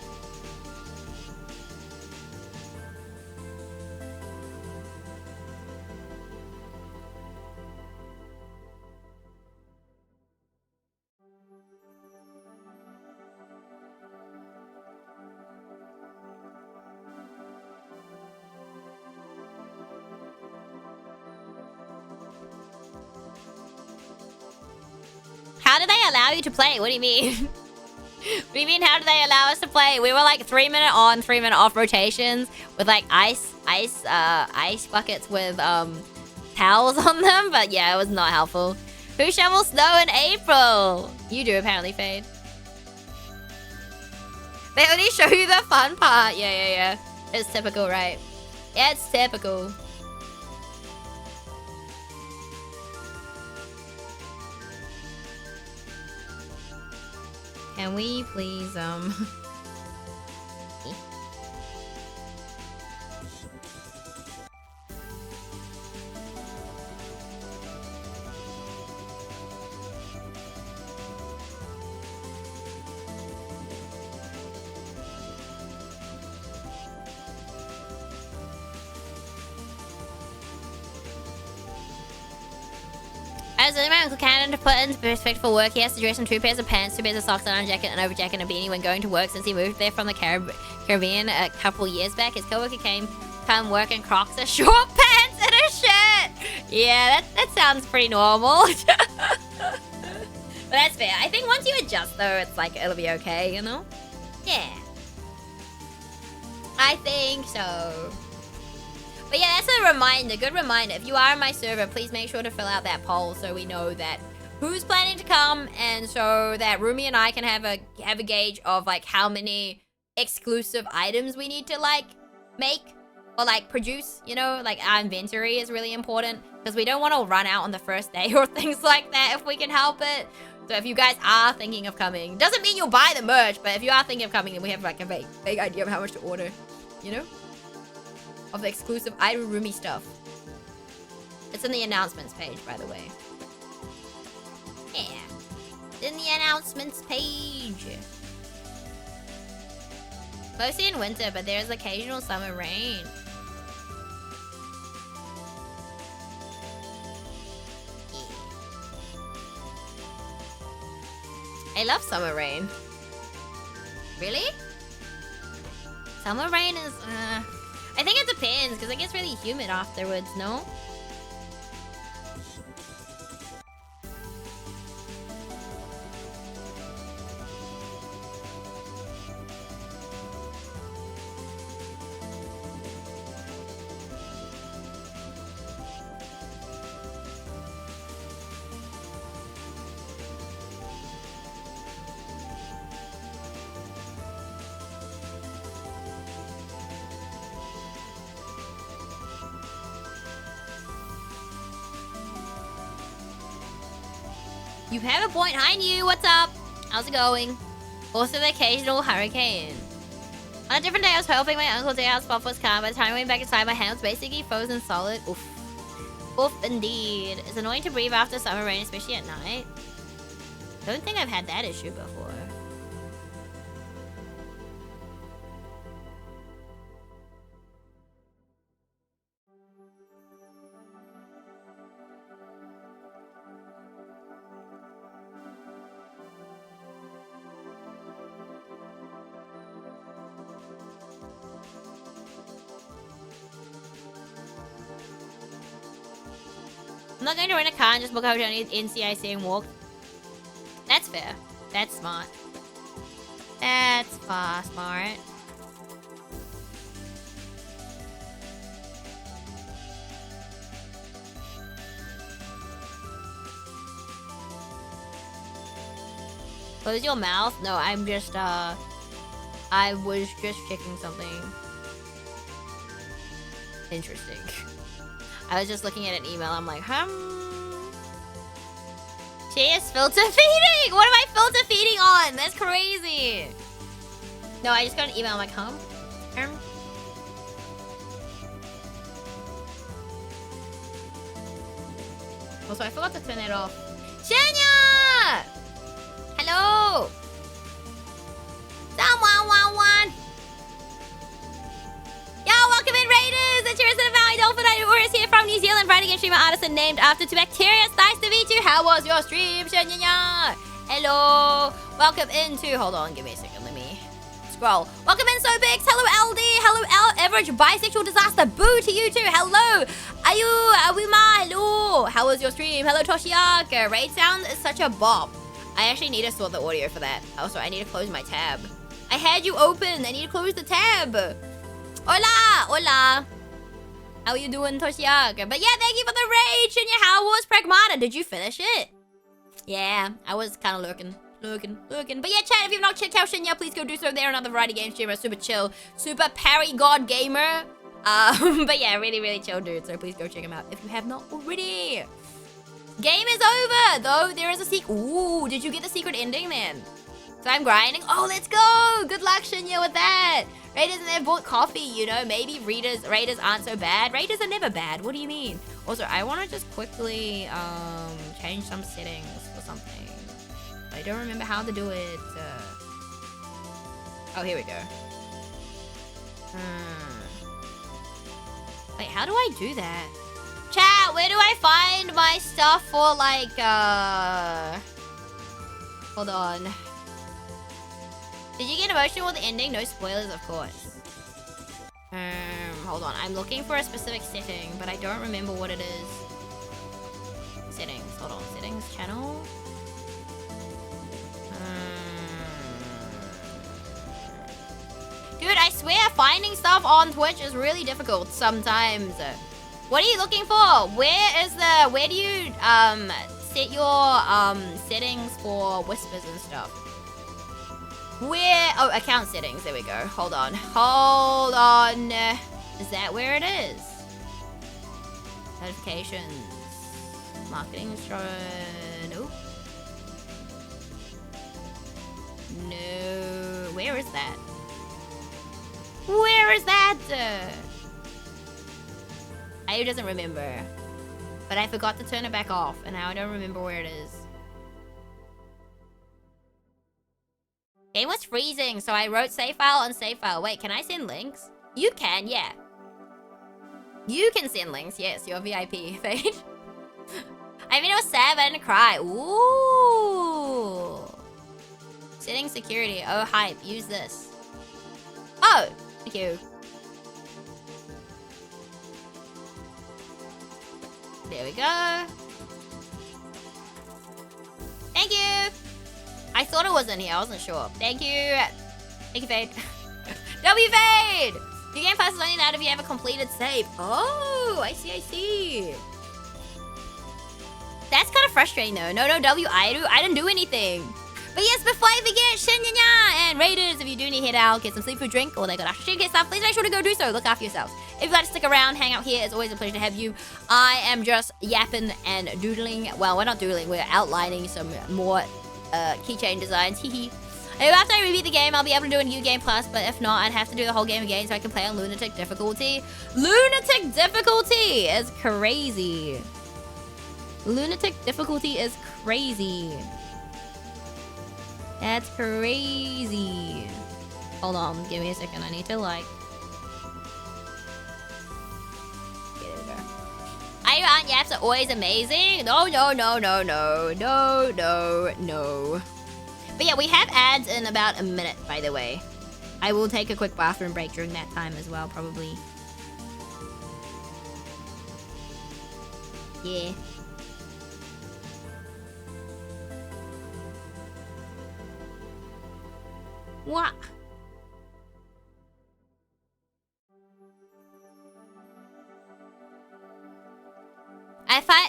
S2: How do they allow you to play? What do you mean? What do you mean, how do they allow us to play? We were like 3-minute on, 3-minute off rotations with like ice buckets with towels on them. But yeah, it was not helpful. Who shovels snow in April? You do, apparently, Fade. They only show you the fun part. Yeah. It's typical, right? Yeah, it's typical. Can we please, I was telling my Uncle Cannon to put into perspective for work. He has to dress in 2 pairs of pants, 2 pairs of socks, and a jacket, an overjacket, and a beanie when going to work since he moved there from the Caribbean a couple years back. His coworker come work in Crocs, a short pants, and a shirt. Yeah, that sounds pretty normal. But that's fair. I think once you adjust, though, it's like, it'll be okay, you know? Yeah. I think so. But yeah, that's a reminder, good reminder. If you are in my server, please make sure to fill out that poll so we know that who's planning to come, and so that Rumi and I can have a gauge of like how many exclusive items we need to like make or like produce, you know, like our inventory is really important because we don't want to run out on the first day or things like that if we can help it. So if you guys are thinking of coming, doesn't mean you'll buy the merch, but if you are thinking of coming, then we have like a vague idea of how much to order, you know? Of the exclusive Rumi stuff. It's in the announcements page, by the way. Yeah. It's in the announcements page. Mostly in winter, but there's occasional summer rain. Yeah. I love summer rain. Really? Summer rain is, I think it depends, because it gets really humid afterwards, no? You have a point. Hi, New. What's up? How's it going? Also, the occasional hurricane. On a different day, I was helping my uncle dig out spot was calm. By the time I went back inside, my hand was basically frozen solid. Oof. Oof, indeed. It's annoying to breathe after summer rain, especially at night. Don't think I've had that issue before. I'm not going to rent a car and just book a hotel in NCIC and walk. That's fair. That's smart. That's far smart. Close your mouth? No, I'm just, I was just checking something. Interesting. I was just looking at an email. I'm like, Cheers, filter feeding! What am I filter feeding on? That's crazy. No, I just got an email. I'm like, Also, I forgot to turn it off. Shenya! Hello! Someone. Yo, welcome in, Raiders! It's your Resident Valley Dolphin. I'm here from New Zealand, writing a streamer artisan named after two bacteria. It's nice to meet you. How was your stream, Shenya? Hello. Welcome into... Hold on, give me a second. Let me scroll. Welcome in, Sobix. Hello, LD. Hello, Average Bisexual Disaster. Boo to you too. Hello. Ayu, Awima. Hello. How was your stream? Hello, Toshiaka. Raid sound is such a bop. I actually need to sort the audio for that. Also, I need to close my tab. I had you open. I need to close the tab. Hola. Hola. How are you doing, Toshiaka? But yeah, thank you for the raid, Shinya. How was Pragmata? Did you finish it? Yeah, I was kind of lurking. But yeah, chat, if you've not checked out Shinya, please go do so. They're another variety game streamer, super chill, super parry god gamer. But yeah, really chill dude. So please go check him out if you have not already. Game is over, though. There is a secret. Ooh, did you get the secret ending then? So I'm grinding. Oh, let's go. Good luck, Shinya, with that. Raiders and they've bought coffee, you know. Maybe Raiders aren't so bad. Raiders are never bad. What do you mean? Also, I want to just quickly change some settings for something. I don't remember how to do it. Oh, here we go. Wait, how do I do that? Chat, where do I find my stuff for, like, hold on. Did you get emotional with the ending? No spoilers, of course. Hold on. I'm looking for a specific setting, but I don't remember what it is. Settings. Hold on. Settings. Channel. Dude, I swear finding stuff on Twitch is really difficult sometimes. What are you looking for? Where do you set your settings for whispers and stuff? Oh, account settings. There we go. Hold on. Hold on. Is that where it is? Notifications. Marketing Nope. No. Where is that? Where is that? I doesn't remember. But I forgot to turn it back off, and now I don't remember where it is. Game was freezing, so I wrote save file on save file. Wait, can I send links? You can, yeah. You can send links, yes. You're VIP, Fade. I mean, it was sad, but I didn't cry. Ooh. Setting security. Oh, hype. Use this. Oh, thank you. There we go. Thank you. I thought it was in here. I wasn't sure. Thank you. Thank you, Fade. W Fade! Your game pass is only out if you have a completed save. Oh, I see, I see. That's kind of frustrating, though. No, W, I didn't do anything. But yes, before I forget, Shinyanya and Raiders, if you do need to head out, get some sleep, food, drink, or they got extra get stuff, please make sure to go do so. Look after yourselves. If you'd like to stick around, hang out here, it's always a pleasure to have you. I am just yapping and doodling. Well, we're not doodling. We're outlining some more keychain designs. Hee. After I rebeat the game, I'll be able to do a new game plus, but if not, I'd have to do the whole game again so I can play on Lunatic difficulty. Lunatic difficulty is crazy. Lunatic difficulty is crazy. That's crazy. Hold on, give me a second. I need to like. Okay, there we go. Aunt Yaps are always amazing. No. But yeah, we have ads in about a minute, by the way. I will take a quick bathroom break during that time as well, probably. Yeah. What?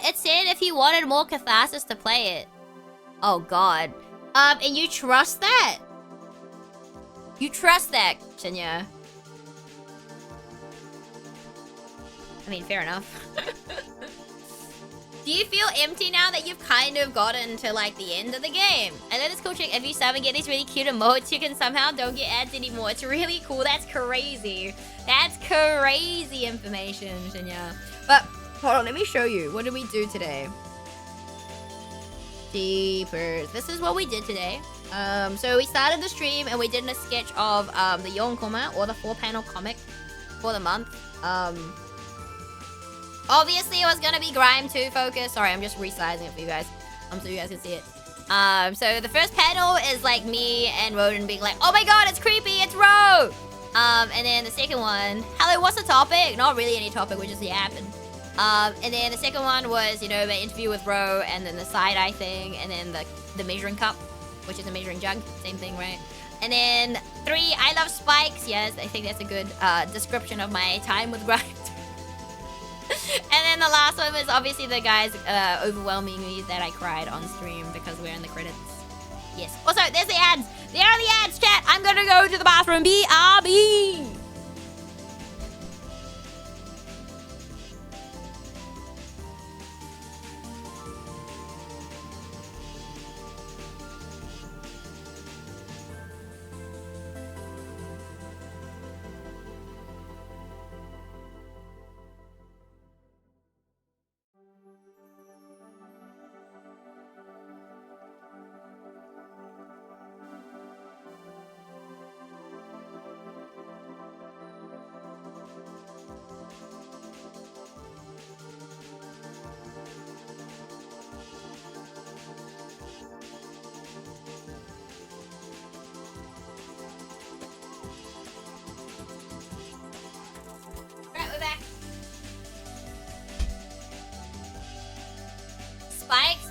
S2: It said if you wanted more catharsis to play it. Oh god. And you trust that? You trust that, Shinya? I mean, fair enough. Do you feel empty now that you've kind of gotten to like the end of the game? And then it's cool trick if you sub and get these really cute emotes, you can somehow don't get ads anymore. It's really cool. That's crazy. That's crazy information, Shinya. But hold on, let me show you. What did we do today? Deepers. This is what we did today. So we started the stream and we did a sketch of the Yonkoma, or the 4-panel comic for the month. Obviously it was gonna be Grime 2 focus. Sorry, I'm just resizing it for you guys. So you guys can see it. So the first panel is like me and Roden being like, oh my god, it's creepy, it's Ro! And then the second one, hello, what's the topic? Not really any topic, we're just yapping. And then the second one was, you know, the interview with Ro, and then the side-eye thing, and then the measuring cup, which is a measuring jug, same thing, right? And then 3, I love spikes. Yes, I think that's a good description of my time with Grime. And then the last one was obviously the guys overwhelming me that I cried on stream because we're in the credits. Yes. Also, there's the ads. There are the ads, chat. I'm gonna go to the bathroom. BRB.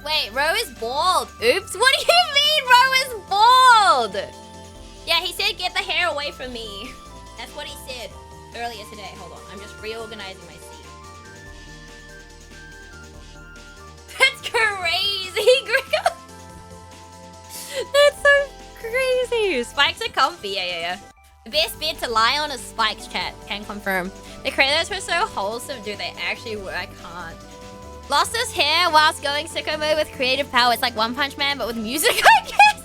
S2: Wait, Ro is bald. Oops. What do you mean Ro is bald? Yeah, he said get the hair away from me. That's what he said earlier today. Hold on. I'm just reorganizing my seat. That's crazy, Gregor. That's so crazy. Spikes are comfy. Yeah. The best bed to lie on is Spikes, chat. Can confirm. The creators were so wholesome. Dude, they actually were. I can't. Lost his hair whilst going sicko mode with creative power. It's like One Punch Man, but with music, I guess.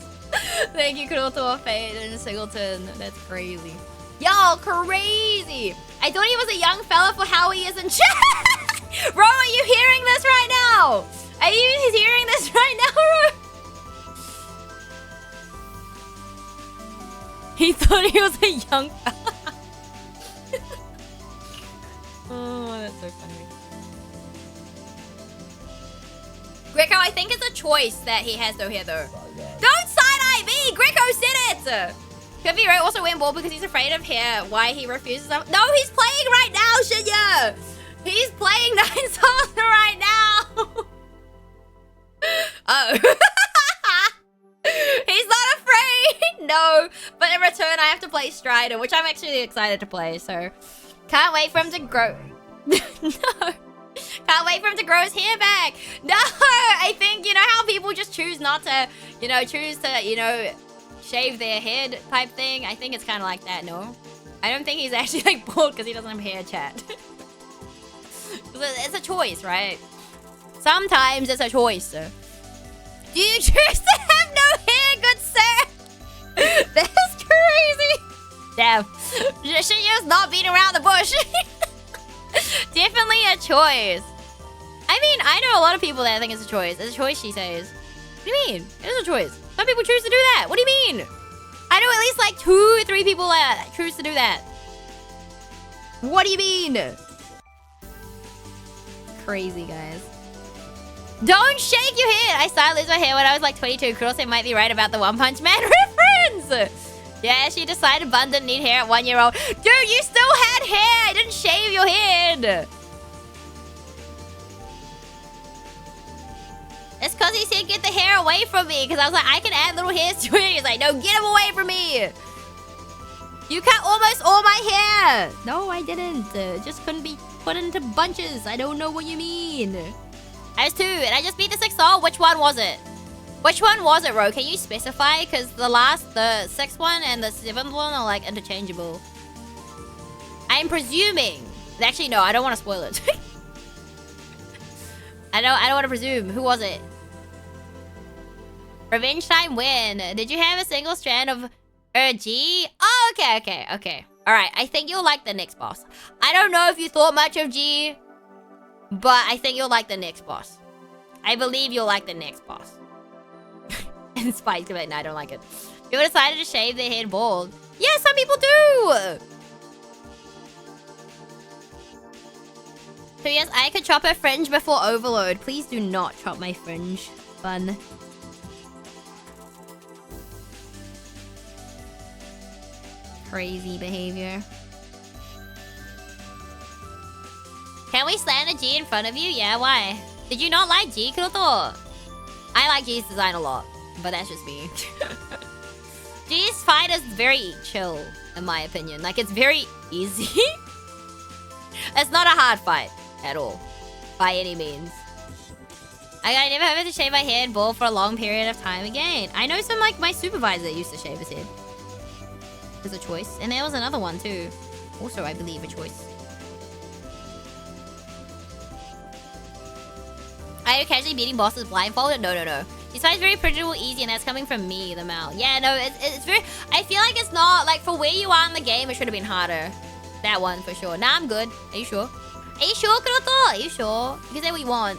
S2: Thank you, Kuroto, Fade, and Singleton. That's crazy. Yo, crazy. I thought he was a young fella for how he is in chat. Bro, are you hearing this right now? Are you hearing this right now, bro? He thought he was a young fella. Oh, that's so funny. Greco, I think it's a choice that he has no hair, though. Don't side-eye me! Greco said it! Could be right, also went bald because he's afraid of hair. Why he refuses them. No, he's playing right now, Shinya! He's playing Nine Souls right now! Oh. He's not afraid! No, but in return, I have to play Strider, which I'm actually excited to play, so... Can't wait for him to grow... No! Can't wait for him to grow his hair back. No, I think, you know how people just choose not to, shave their head type thing? I think it's kind of like that, no? I don't think he's actually, like, bald because he doesn't have hair, chat. It's a choice, right? Sometimes it's a choice. Do you choose to have no hair, good sir? That's crazy. Damn. Shinya's not beating around the bush. Definitely a choice. I mean, I know a lot of people that think it's a choice. It's a choice, she says. What do you mean? It is a choice. Some people choose to do that. What do you mean? I know at least like 2 or 3 people that choose to do that. What do you mean? Crazy, guys. Don't shake your head. I started losing my hair when I was like 22. Kurose might be right about the One Punch Man reference. Yeah, she decided Bun didn't need hair at 1-year-old. Dude, you still had hair. I didn't shave your head. It's because he said get the hair away from me. Because I was like, I can add little hairs to it. He's like, no, get him away from me. You cut almost all my hair. No, I didn't. Just couldn't be put into bunches. I don't know what you mean. I was 2 and I just beat the 6th soul. Which one was it? Which one was it, Ro? Can you specify? Because the 6th one and the 7th one are like interchangeable. I'm presuming. Actually, no, I don't want to spoil it. I don't want to presume. Who was it? Revenge time when? Did you have a single strand of G? Oh, okay. Alright, I think you'll like the next boss. I don't know if you thought much of G, but I think you'll like the next boss. I believe you'll like the next boss. And Spike's like, no, I don't like it. People decided to shave their head bald. Yeah, some people do! So yes, I could chop her fringe before overload. Please do not chop my fringe. Fun. Crazy behavior. Can we slam a G in front of you? Yeah, why? Did you not like G, Kuroto? I like G's design a lot, but that's just me. G's fight is very chill, in my opinion. Like, it's very easy. It's not a hard fight at all, by any means. I never have to shave my head bald for a long period of time again. I know some, like, my supervisor that used to shave his head. There's a choice. And there was another one, too. Also, I believe, a choice. Are you casually beating bosses blindfolded? No. This fight is very predictable, easy, and that's coming from me, the Mal. Yeah, no, it's very... I feel like it's not... Like, for where you are in the game, it should have been harder. That one, for sure. Nah, I'm good. Are you sure? Are you sure, Kuroto? Are you sure? You can say what you want.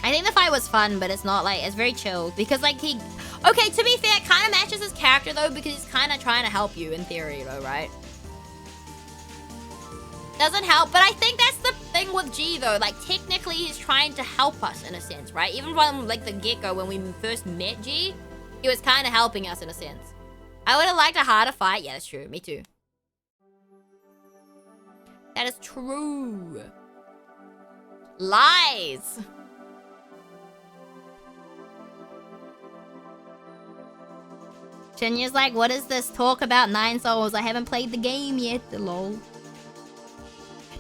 S2: I think the fight was fun, but it's not, like... It's very chill. Because, like, he... Okay, to be fair, it kind of matches his character, though, because he's kind of trying to help you, in theory, though, right? Doesn't help, but I think that's the thing with G, though. Like, technically, he's trying to help us, in a sense, right? Even from, like, the get-go, when we first met G, he was kind of helping us, in a sense. I would have liked a harder fight. Yeah, that's true. Me too. That is true.
S1: Lies.
S2: Shinya's like, what is this talk about 9 Souls? I haven't played the game yet, lol.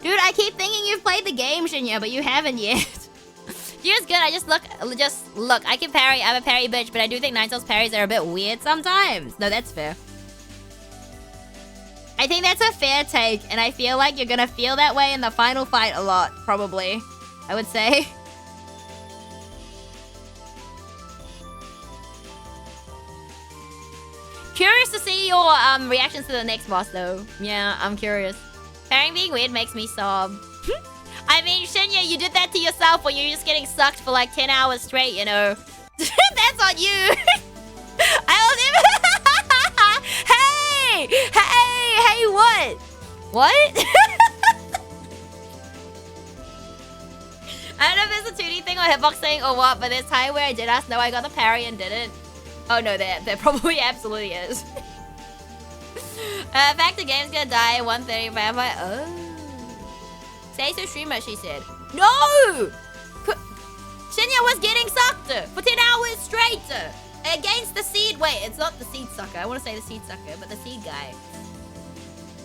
S2: Dude, I keep thinking you've played the game, Shinya, but you haven't yet. You're good, I just look, I can parry, I'm a parry bitch, but I do think 9 Souls parries are a bit weird sometimes. No, that's fair. I think that's a fair take, and I feel like you're gonna feel that way in the final fight a lot, probably. I would say. Curious to see your reactions to the next boss, though. Yeah, I'm curious. Parrying being weird makes me sob. I mean, Shinya, you did that to yourself when you're just getting sucked for like 10 hours straight, you know. That's on you. I will never... Hey, what? What? I don't know if it's a 2D thing or hitboxing or what, but there's time where I did ask, no, I got the parry and didn't. Oh no, there probably absolutely is. Back to game's gonna die at 1:35. Oh. Say so streamer, she said. No! Shinya was getting sucked for 10 hours straight against the seed. Wait, it's not the seed sucker. I want to say the seed sucker, but the seed guy.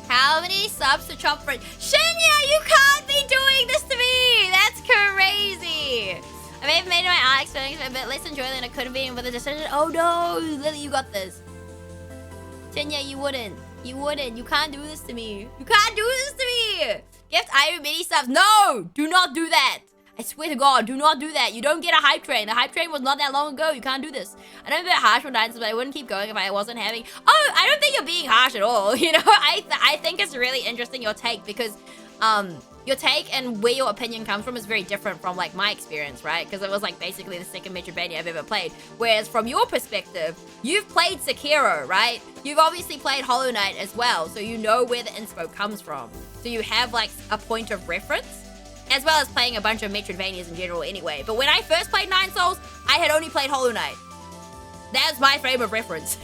S2: How many subs to chop for? Shinya, you can't be doing this to me! That's crazy! I may have made my Alex feelings a bit less enjoyable than it could have been with a decision. Oh no, Lily, you got this. Shinya, you wouldn't. You wouldn't. You can't do this to me. You can't do this to me! Gift Iron mini subs. No! Do not do that! I swear to God, do not do that. You don't get a hype train. The hype train was not that long ago. You can't do this. I know I'm a bit harsh on Dinosaurs, but I wouldn't keep going if I wasn't having... Oh, I don't think you're being harsh at all. You know, I think it's really interesting, your take, because your take and where your opinion comes from is very different from, like, my experience, right? Because it was, like, basically the second Metroidvania I've ever played. Whereas from your perspective, you've played Sekiro, right? You've obviously played Hollow Knight as well, so you know where the inspo comes from. So you have, like, a point of reference. As well as playing a bunch of Metroidvanias in general anyway. But when I first played 9 Souls, I had only played Hollow Knight. That was my frame of reference.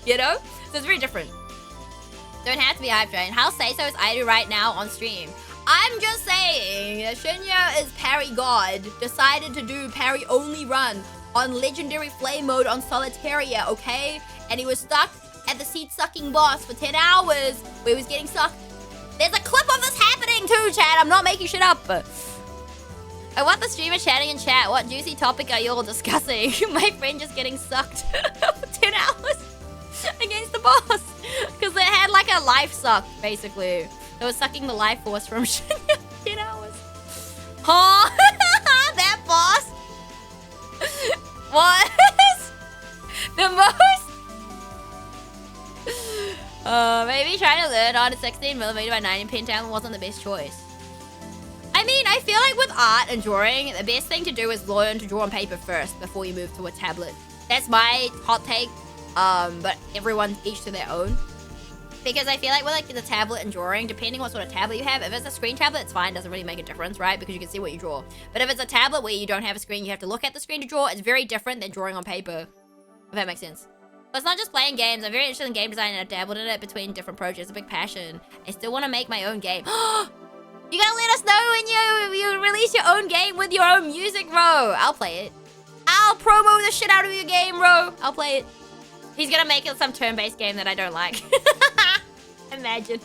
S2: You know? So it's very different. Don't have to be hype train. How say so is I do right now on stream. I'm just saying that Shinya is parry god. Decided to do parry only run on Legendary Flame mode on Solitaria, okay? And he was stuck at the seed sucking boss for 10 hours where he was getting sucked. There's a clip of this happening too, chat. I'm not making shit up. I want the streamer chatting in chat. What juicy topic are you all discussing? My friend just getting sucked for 10 hours against the boss. Because they had like a life suck, basically. They were sucking the life force from Shinya for 10 hours. Huh? That boss? What? The most? Maybe trying to learn on a 16mm by 9 in Pentown wasn't the best choice. I mean, I feel like with art and drawing, the best thing to do is learn to draw on paper first before you move to a tablet. That's my hot take, but everyone each to their own. Because I feel like with like the tablet and drawing, depending what sort of tablet you have, if it's a screen tablet, it's fine, doesn't really make a difference, right? Because you can see what you draw. But if it's a tablet where you don't have a screen, you have to look at the screen to draw, it's very different than drawing on paper, if that makes sense. But it's not just playing games. I'm very interested in game design and I've dabbled in it between different projects. It's a big passion. I still want to make my own game. You gotta let us know when you release your own game with your own music, bro. I'll play it. I'll promo the shit out of your game, bro. I'll play it. He's gonna make it some turn-based game that I don't like. Imagine.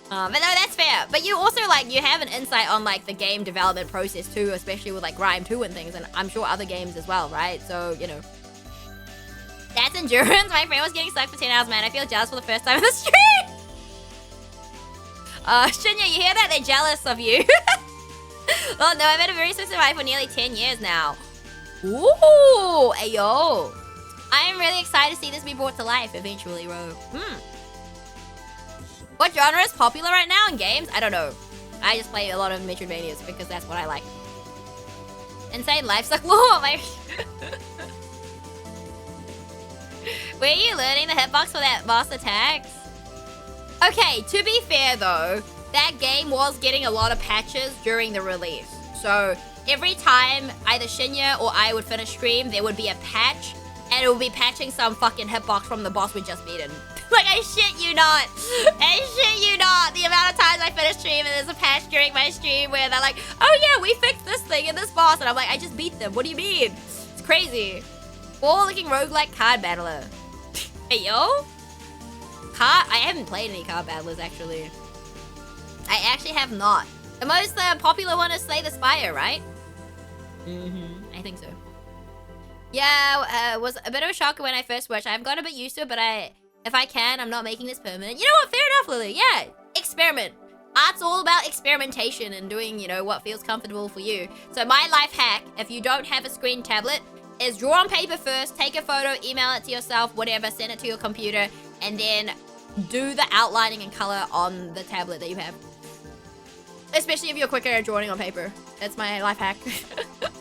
S2: But no, that's fair. But you also, like, you have an insight on, like, the game development process, too. Especially with, like, Grime 2 and things. And I'm sure other games as well, right? So, you know. That's endurance. My friend was getting sucked for 10 hours, man. I feel jealous for the first time in the stream. Shinya, you hear that? They're jealous of you. Oh, no, I've had a very specific life for nearly 10 years now. Ooh, ayo. I am really excited to see this be brought to life eventually, bro. What genre is popular right now in games? I don't know. I just play a lot of Metroidvanias because that's what I like. Insane life suck lore, my... Were you learning the hitbox for that boss attacks? Okay, to be fair though, that game was getting a lot of patches during the release. So every time either Shinya or I would finish stream, there would be a patch and it would be patching some fucking hitbox from the boss we just beaten. Like, I shit you not. I shit you not. The amount of times I finished
S1: stream, and there's a patch during my stream where they're like, oh yeah, we fixed this thing in this boss, and I'm like, I just beat them. What do you mean? It's crazy. Ball looking roguelike card battler. Hey yo. I haven't played any card battlers actually. I actually have not. The most popular one is Slay the Spire, right? I think so. Yeah, was a bit of a shock when I first watched. I've got a bit used to it, but if I can, I'm not making this permanent. You know what? Fair enough, Lily. Yeah, experiment. Art's all about experimentation and doing, you know, what feels comfortable for you. So my life hack, if you don't have a screen tablet, is draw on paper first, take a photo, email it to yourself, whatever, send it to your computer, and then do the outlining and color on the tablet that you have. Especially if you're quicker at drawing on paper. That's my life hack.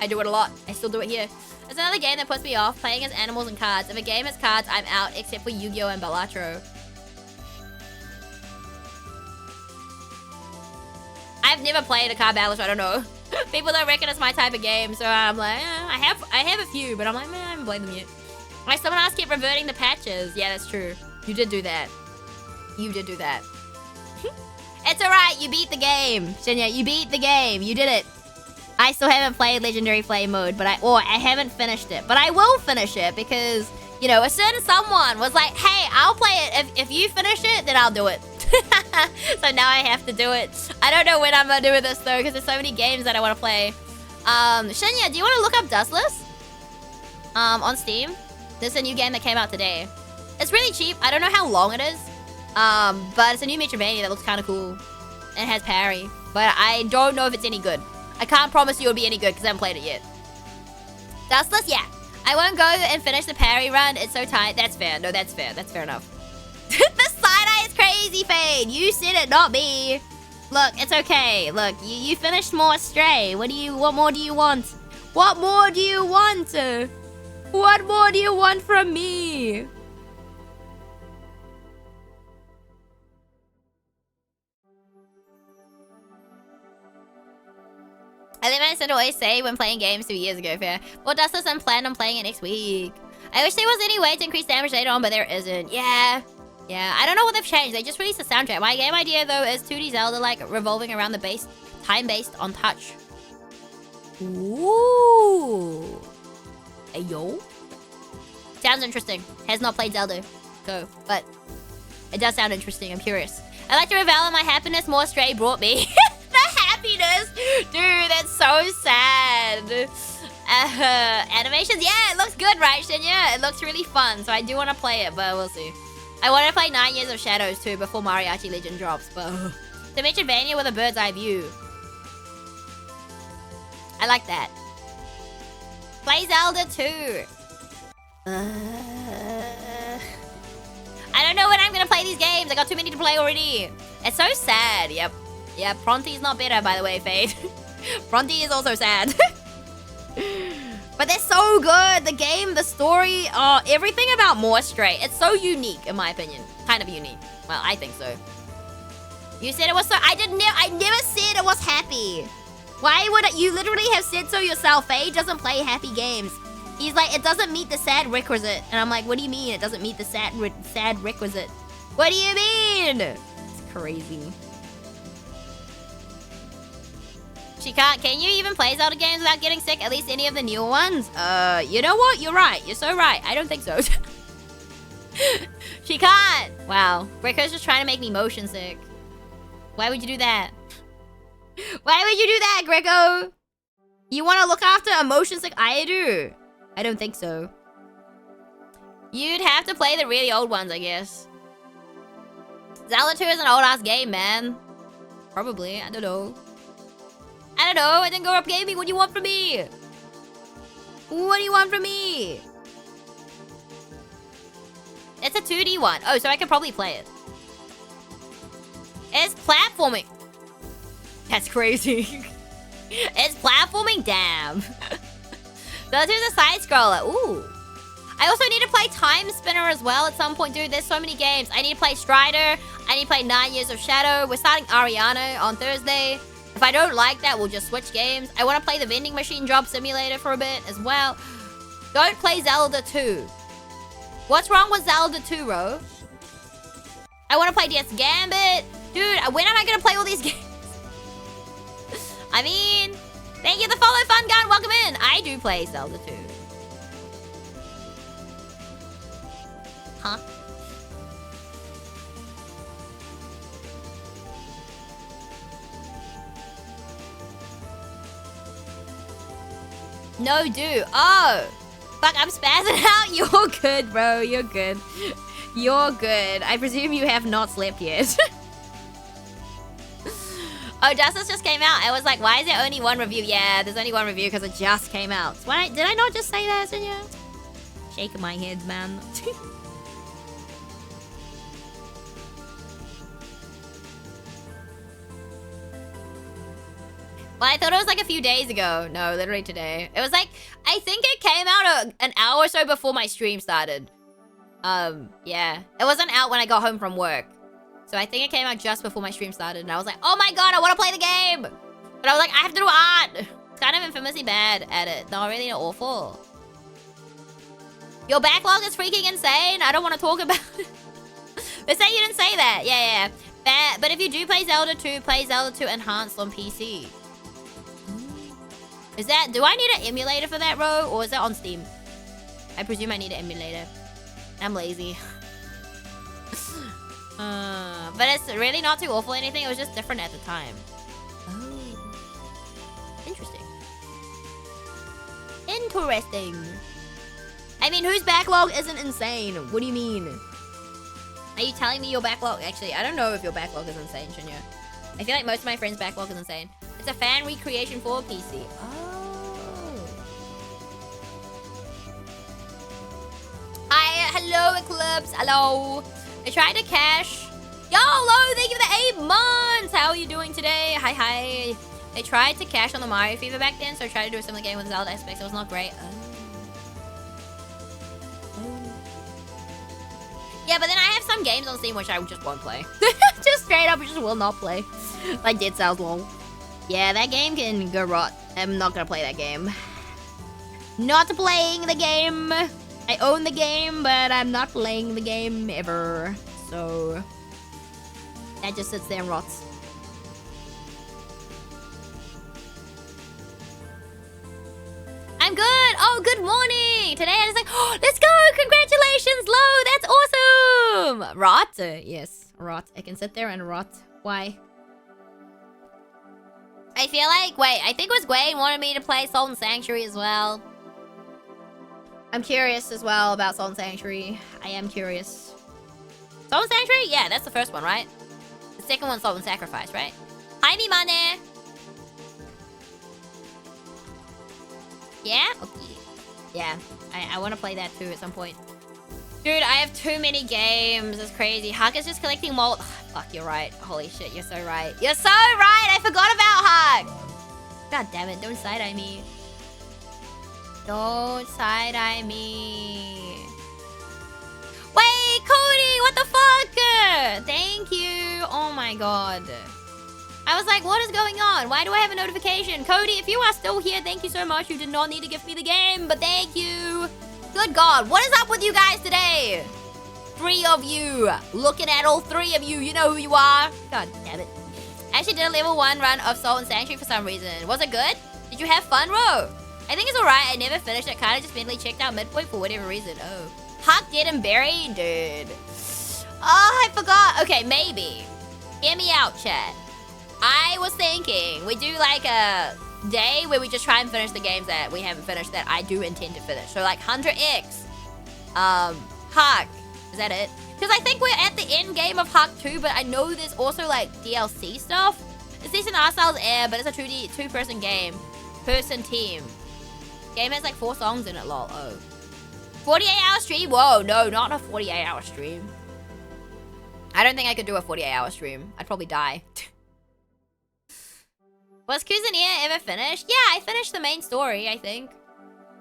S1: I do it a lot. I still do it here. It's another game that puts me off, playing as animals and cards. If a game has cards, I'm out, except for Yu-Gi-Oh! And Balatro. I've never played a card battle, so I don't know. People don't reckon it's my type of game, so I'm like, I have a few, but I'm like, man, I haven't played them yet. Like, someone else kept reverting the patches. Yeah, that's true. You did do that. You did do that. It's alright, you beat the game. Shinya, you beat the game. You did it. I still haven't played Legendary Flame mode, but I haven't finished it. But I will finish it because, you know, a certain someone was like, hey, I'll play it. If you finish it, then I'll do it. So now I have to do it. I don't know when I'm gonna do this though, because there's so many games that I want to play. Shinya, do you want to look up Dustless? On Steam? This is a new game that came out today. It's really cheap. I don't know how long it is. But it's a new Metroidvania that looks kind of cool. And has parry. But I don't know if it's any good. I can't promise you it'll be any good because I haven't played it yet. Dustless, yeah. I won't go and finish the parry run. It's so tight. That's fair. No, that's fair. That's fair enough. The side-eye is crazy, Fade. You said it, not me. Look, it's okay. Look, you finished more Stray. What more do you want? What more do you want? What more do you want from me? I think my son always say when playing games 2 years ago, fair. Well, Dustless, I'm planning on playing it next week. I wish there was any way to increase damage later on, but there isn't. Yeah. Yeah, I don't know what they've changed. They just released a soundtrack. My game idea, though, is 2D Zelda, like, revolving around the base, time-based on touch. Ooh. Hey, yo. Sounds interesting. Has not played Zelda, so, but it does sound interesting. I'm curious. I like to revel in my happiness more Stray brought me. The happiness! Dude, that's so sad. Animations? Yeah, it looks good, right, Shinya? It looks really fun, so I do want to play it, but we'll see. I want to play 9 Years of Shadows, too, before Mariachi Legend drops, but... The Metroidvania with a bird's eye view. I like that. Play Zelda, too. I don't know when I'm going to play these games. I got too many to play already. It's so sad, yep. Yeah, Pronti's not better, by the way, Fade. Pronti is also sad. But they're so good. The game, the story, everything about More Stray. It's so unique, in my opinion. Kind of unique. Well, I think so. You said it was so... I never said it was happy. Why would you literally have said so yourself? Fade doesn't play happy games. He's like, it doesn't meet the sad requisite. And I'm like, what do you mean it doesn't meet the sad requisite? What do you mean? It's crazy. She can't. Can you even play Zelda games without getting sick? At least any of the newer ones? You know what? You're right. You're so right. I don't think so. She can't. Wow. Greco's just trying to make me motion sick. Why would you do that? Why would you do that, Greco? You want to look after a motion sick Ayadu? I don't think so. You'd have to play the really old ones, I guess. Zelda 2 is an old-ass game, man. Probably. I don't know. I don't know. I didn't grow up gaming. What do you want from me? What do you want from me? It's a 2D one. Oh, so I could probably play it. It's platforming. That's crazy. It's platforming? Damn. Those are the side scroller. Ooh. I also need to play Time Spinner as well at some point, dude. There's so many games. I need to play Strider. I need to play 9 Years of Shadow. We're starting Ariana on Thursday. If I don't like that, we'll just switch games. I want to play the vending machine drop simulator for a bit as well. Don't play Zelda 2. What's wrong with Zelda 2, bro? I want to play DS Gambit. Dude, when am I going to play all these games?
S2: I mean, thank you the follow, Fun Gun. Welcome in. I do play Zelda 2. Huh? No, do. Oh. Fuck, I'm spazzing out. You're good, bro. You're good. You're good. I presume you have not slept yet. Oh, Justice just came out. I was like, why is there only one review? Yeah, there's only one review because it just came out. So why, did I not just say that, Sonia? Shaking my head, man. Well, I thought it was like a few days ago. No, literally today. It was like, I think it came out an hour or so before my stream started. Yeah. It wasn't out when I got home from work. So I think it came out just before my stream started. And I was like, oh my god, I want to play the game. But I was like, I have to do art. It's kind of infamously bad at it. No, really not awful. Your backlog is freaking insane. I don't want to talk about it. But say you didn't say that. Yeah. But if you do play Zelda 2, play Zelda 2 Enhanced on PC. Is that... Do I need an emulator for that, Ro? Or is that on Steam? I presume I need an emulator. I'm lazy. But it's really not too awful or anything. It was just different at the time. Oh. Interesting. Interesting. I mean, whose backlog isn't insane? What do you mean? Are you telling me your backlog... Actually, I don't know if your backlog is insane, Shinya. I feel like most of my friends' backlog is insane. It's a fan recreation for PC. Oh. Hi, hello, Eclipse. Hello. I tried to cash. Yo, hello, thank you for the 8 months. How are you doing today? Hi. I tried to cash on the Mario Fever back then, so I tried to do a similar game with Zelda aspects. It was not great. Yeah, but then I have some games on Steam which I just won't play. Just straight up, just will not play. Like Dead Cells LOL. Yeah, that game can go rot. I'm not gonna play that game. Not playing the game. I own the game, but I'm not playing the game ever. So that just sits there and rots. I'm good. Oh, good morning. Today I was like, oh, let's go. Congratulations, Lo. That's awesome. Rot? Yes, rot. I can sit there and rot. Why? I feel like, wait, I think it was Gwen wanted me to play Salt and Sanctuary as well. I'm curious as well about Salt and Sanctuary. I am curious. Salt and Sanctuary? Yeah, that's the first one, right? The second one's Salt and Sacrifice, right? Hi, me money. Yeah? Okay. Yeah, I want to play that too at some point. Dude, I have too many games. It's crazy. Huck is just collecting mold. Oh, fuck, you're right. Holy shit, you're so right. You're so right! I forgot about Huck! God damn it, don't side-eye me. Don't side-eye me. Wait, Cody, what the fuck? Thank you. Oh my god. I was like, what is going on? Why do I have a notification? Cody, if you are still here, thank you so much. You did not need to gift me the game, but thank you. Good god, what is up with you guys today? 3 of you. Looking at all 3 of you, you know who you are. God damn it. I actually did a level 1 run of Salt and Sanctuary for some reason. Was it good? Did you have fun, Ro? I think it's alright. I never finished it. Kind of just mentally checked out midpoint for whatever reason. Oh. Huck, Dead, and Berry? Dude. Oh, I forgot. Okay, maybe. Hear me out, chat. I was thinking we do like a day where we just try and finish the games that we haven't finished that I do intend to finish. So like Hunter X, Huck. Is that it? Because I think we're at the end game of Huck 2, but I know there's also like DLC stuff. It's Decent Arstyles Air, but it's a 2-person game. Person team. Game has like 4 songs in it, lol. Oh. 48-hour stream? Whoa, no, not a 48-hour stream. I don't think I could do a 48-hour stream. I'd probably die. Was Cuisinier ever finished? Yeah, I finished the main story, I think.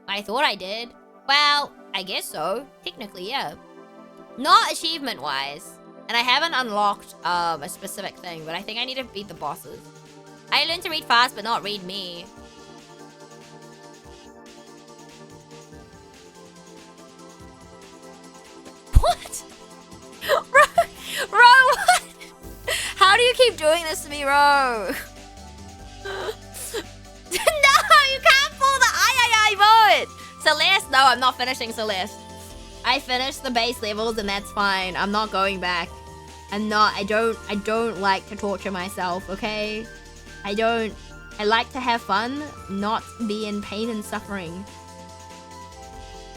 S2: I thought I did. Well, I guess so. Technically, yeah. Not achievement-wise. And I haven't unlocked a specific thing, but I think I need to beat the bosses. I learned to read fast, but not read me. What? Ro, what? How do you keep doing this to me, Ro? mode. Celeste, no, I'm not finishing Celeste. I finished the base levels and that's fine. I'm not going back. I don't like to torture myself, okay? I like to have fun, not be in pain and suffering.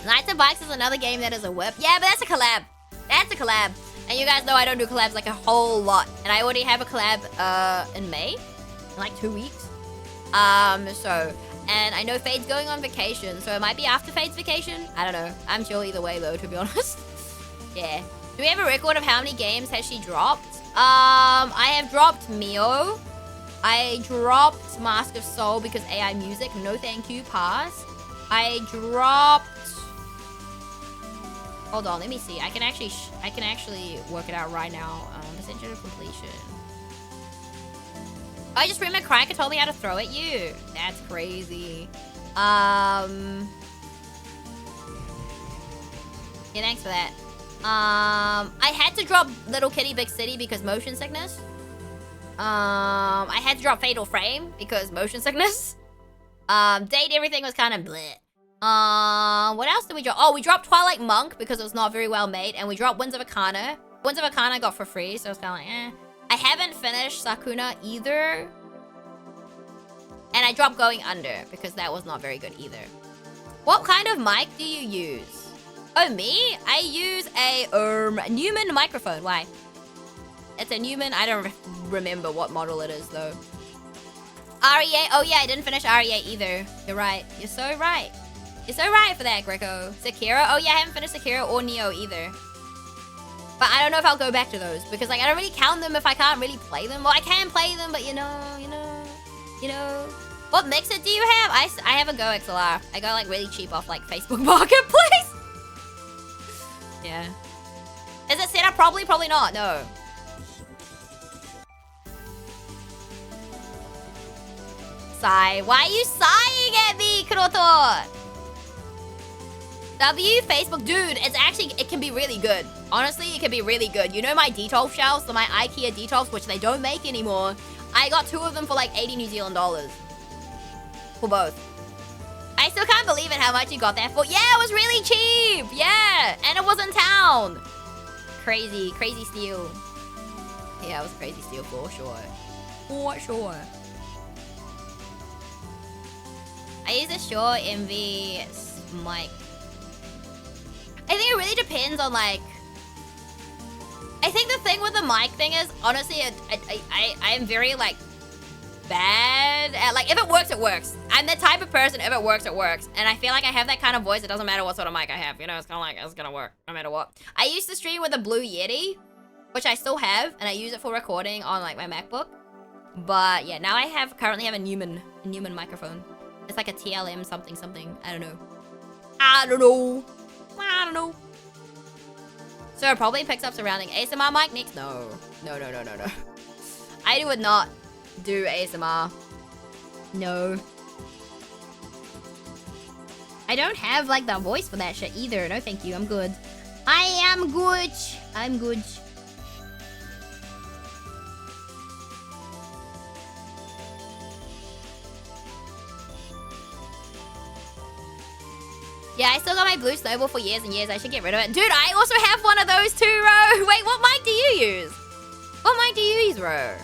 S2: Knights and Bikes is another game that is a whip. Yeah, but that's a collab. That's a collab. And you guys know I don't do collabs like a whole lot. And I already have a collab in May. In like 2 weeks. And I know Fade's going on vacation, so it might be after Fade's vacation. I don't know. I'm chill either way though, to be honest. Yeah. Do we have a record of how many games has she dropped? I have dropped Mio. I dropped Mask of Soul because AI music. No thank you, pass. I dropped... Hold on, let me see. I can actually work it out right now. Percentage of completion. I just remember Cranker told me how to throw at you. That's crazy. Yeah, thanks for that. I had to drop Little Kitty Big City because motion sickness. I had to drop Fatal Frame because motion sickness. Date Everything was kind of bleh. What else did we drop? Oh, we dropped Twilight Monk because it was not very well made, and we dropped Winds of Akana. Winds of Akana I got for free, so it's kind of like, eh. I haven't finished Sakuna either. And I dropped Going Under because that was not very good either. What kind of mic do you use? Oh, me? I use a Neumann microphone. Why? It's a Neumann. I don't remember what model it is though. REA. Oh yeah, I didn't finish REA either. You're right. You're so right. You're so right for that, Greco. Sekiro. Oh yeah, I haven't finished Sekiro or Neo either. But I don't know if I'll go back to those because like I don't really count them if I can't really play them. Well, I can play them, but you know. What mixer do you have? I have a Go XLR. I got like really cheap off like Facebook Marketplace. Yeah. Is it set up properly? Probably not. No. Sigh. Why are you sighing at me, Kuroto? Facebook, dude, it can be really good. Honestly, it can be really good. You know my Detolf shelves, so my IKEA Detolfs, which they don't make anymore. I got 2 of them for like 80 New Zealand dollars. For both. I still can't believe it how much you got that for. Yeah, it was really cheap. Yeah, and it was in town. Crazy steal. Yeah, it was a crazy steal for sure. For sure. I use a Shure MV mic. I think it really depends on like... I think the thing with the mic thing is, honestly, I am very like bad at like, if it works, it works. I'm the type of person, if it works, it works. And I feel like I have that kind of voice, it doesn't matter what sort of mic I have. You know, it's kind of like, it's gonna work no matter what. I used to stream with a Blue Yeti, which I still have, and I use it for recording on like my MacBook. But yeah, now I currently have a Neumann microphone. It's like a TLM something. I don't know. So it probably picks up surrounding ASMR mic next. No. I would not do ASMR. No. I don't have like the voice for that shit either. No, thank you. I'm good. I am good. I'm good. Yeah, I still got my blue snowball for years and years. I should get rid of it. Dude, I also have one of those too, Ro. Wait, what mic do you use? What mic do you use, Ro?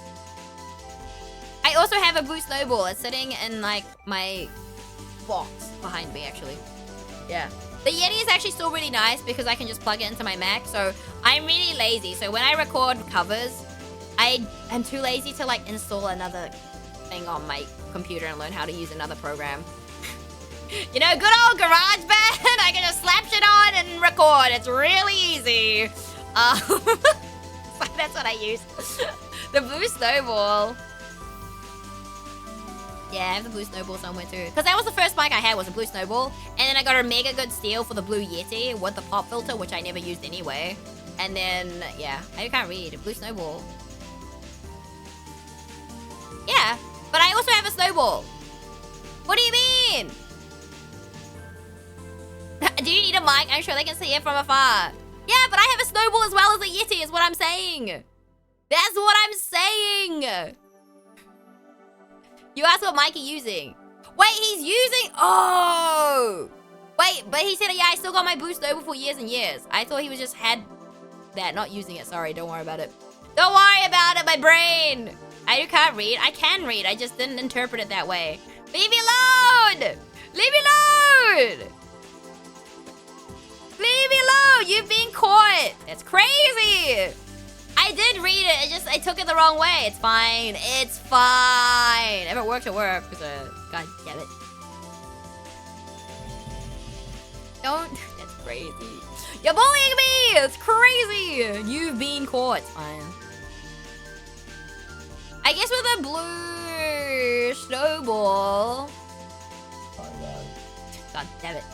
S2: I also have a blue snowball. It's sitting in like my box behind me, actually. Yeah. The Yeti is actually still really nice because I can just plug it into my Mac. So I'm really lazy. So when I record covers, I am too lazy to like install another thing on my computer and learn how to use another program. You know, good old GarageBand. I can just slap shit on and record. It's really easy. So that's what I use. The blue snowball. Yeah, I have the blue snowball somewhere too. Because that was the first mic I had, was a blue snowball. And then I got a mega good steal for the blue Yeti with the pop filter, which I never used anyway. And then, yeah, I can't read. Blue snowball. Yeah, but I also have a snowball. What do you mean? Do you need a mic? I'm sure they can see it from afar. Yeah, but I have a snowball as well as a Yeti is what I'm saying. That's what I'm saying. You asked what mic you're using.
S1: Wait, he's using... Oh! Wait, but he said, yeah, I still got my boost over for years and years. I thought he was just had that, not using it. Sorry, don't worry about it. Don't worry about it, my brain. I can't read. I can read. I just didn't interpret it that way. Leave me alone! Leave me alone! Leave me alone! You've been caught! That's crazy! I did read it. I took it the wrong way. It's fine. It's fine. If it works, it works. God damn it. Don't. That's crazy. You're bullying me! It's crazy! You've been caught. It's fine. I guess with a blue snowball. God damn it.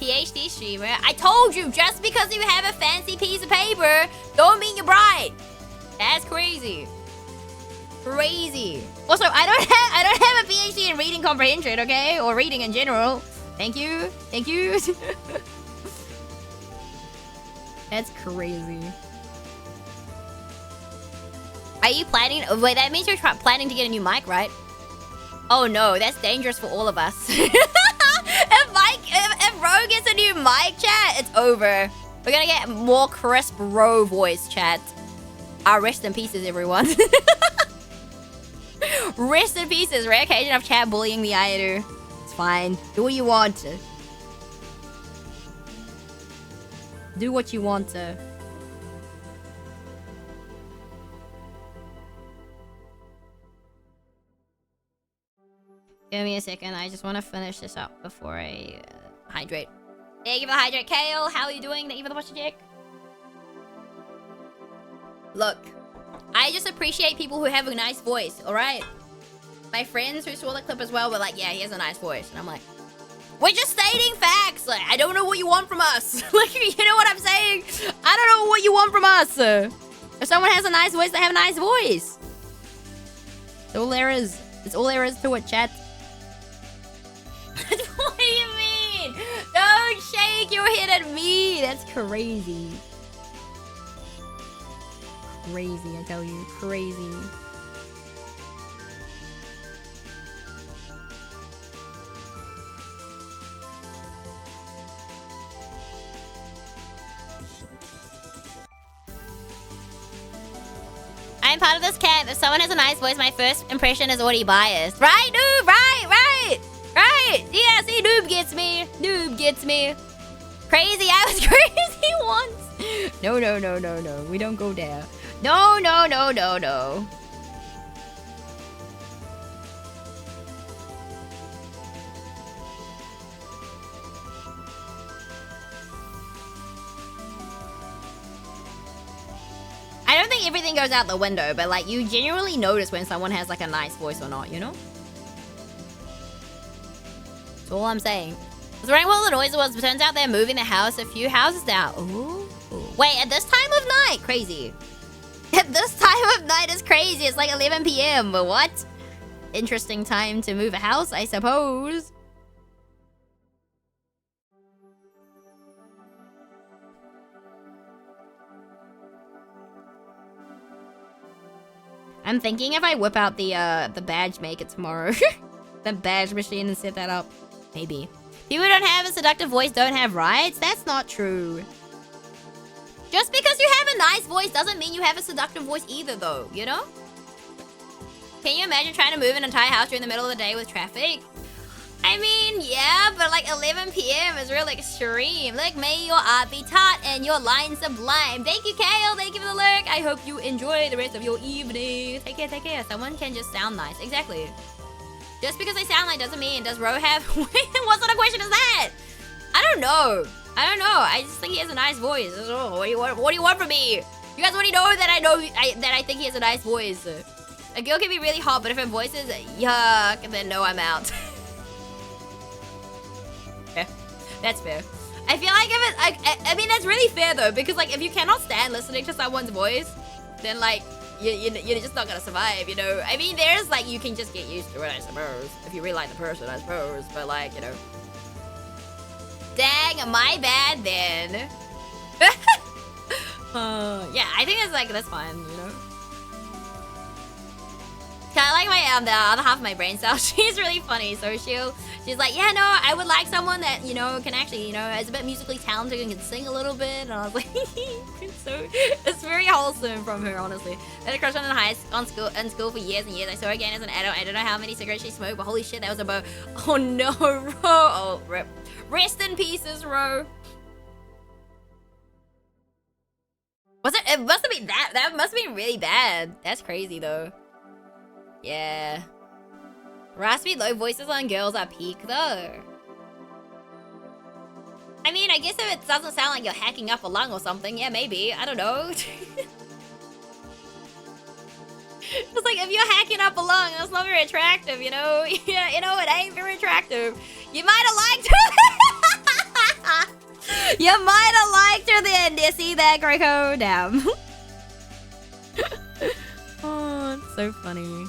S1: PhD streamer. I told you, just because you have a fancy piece of paper, don't mean you're bright. That's crazy. Crazy. Also, I don't have a PhD in reading comprehension, okay? Or reading in general. Thank you. Thank you. That's crazy. Are you planning? Wait, that means you're planning to get a new mic, right? Oh no, that's dangerous for all of us. If Ro gets a new mic, chat, it's over. We're gonna get more crisp Ro voice, chat. Rest in pieces, everyone. Rest in pieces. Rare occasion of chat bullying the Aidu. It's fine. Do what you want. Do what you want to. Give me a second. I just want to finish this up before I hydrate. Thank you for the hydrate, Kale. How are you doing? Thank you for the watch, Jack. Look, I just appreciate people who have a nice voice, alright? My friends who saw the clip as well were like, yeah, he has a nice voice. And I'm like, we're just stating facts. Like, I don't know what you want from us. Like, you know what I'm saying? I don't know what you want from us. If someone has a nice voice, they have a nice voice. That's all there is. That's all there is to it, chat. What do you mean? Don't shake your head at me. That's crazy. Crazy, I tell you. Crazy. I'm part of this camp. If someone has a nice voice, my first impression is already biased. Right, noob? Right. Yeah, see, noob gets me. Noob gets me. Crazy, I was crazy once. No. We don't go there. No. I don't think everything goes out the window, but like you genuinely notice when someone has like a nice voice or not, you know? That's all I'm saying. I was wondering what the noise was, but turns out they're moving the house a few houses down. Ooh. Wait, at this time of night? Crazy. At this time of night is crazy. It's like 11 p.m. What? Interesting time to move a house, I suppose. I'm thinking if I whip out the badge maker tomorrow. The badge machine and set that up. Maybe. People who don't have a seductive voice don't have rights? That's not true. Just because you have a nice voice doesn't mean you have a seductive voice either, though, you know? Can you imagine trying to move an entire house during the middle of the day with traffic? I mean, yeah, but like 11 p.m. is real extreme. Like, may your art be taught and your line sublime. Thank you, Kale. Thank you for the lurk. I hope you enjoy the rest of your evening. Take care. Someone can just sound nice. Exactly. Just because they sound like doesn't mean, does Ro have... What sort of question is that? I don't know. I just think he has a nice voice. Oh, what do you want from me? You guys already know that I think he has a nice voice. A girl can be really hot, but if her voice is yuck, then no, I'm out. Yeah, that's fair. I feel like if it, I mean, that's really fair though, because like if you cannot stand listening to someone's voice, then like you're just not gonna survive, you know. I mean, there's like you can just get used to it, I suppose, if you really like the person, I suppose. But like, you know, dang, my bad then. Yeah, I think that's fine, you know. I like my the other half of my brain cell. She's really funny. So she's like, yeah, no, I would like someone that, you know, can actually, you know, is a bit musically talented and can sing a little bit. And I was like, it's very wholesome from her, honestly. I had a crush on her in school for years and years. I saw her again as an adult. I don't know how many cigarettes she smoked, but holy shit, that was about, oh no, Ro. Oh, rip. Rest in pieces, Ro. Was it? It must have been that must have been really bad. That's crazy though. Yeah. Raspy low voices on girls are peak though. I mean, I guess if it doesn't sound like you're hacking up a lung or something, yeah, maybe. I don't know. It's like if you're hacking up a lung, that's not very attractive, you know? Yeah, you know, it ain't very attractive. You might have liked her. You might have liked her then. Do you see that, Greco? Damn. Oh, it's so funny.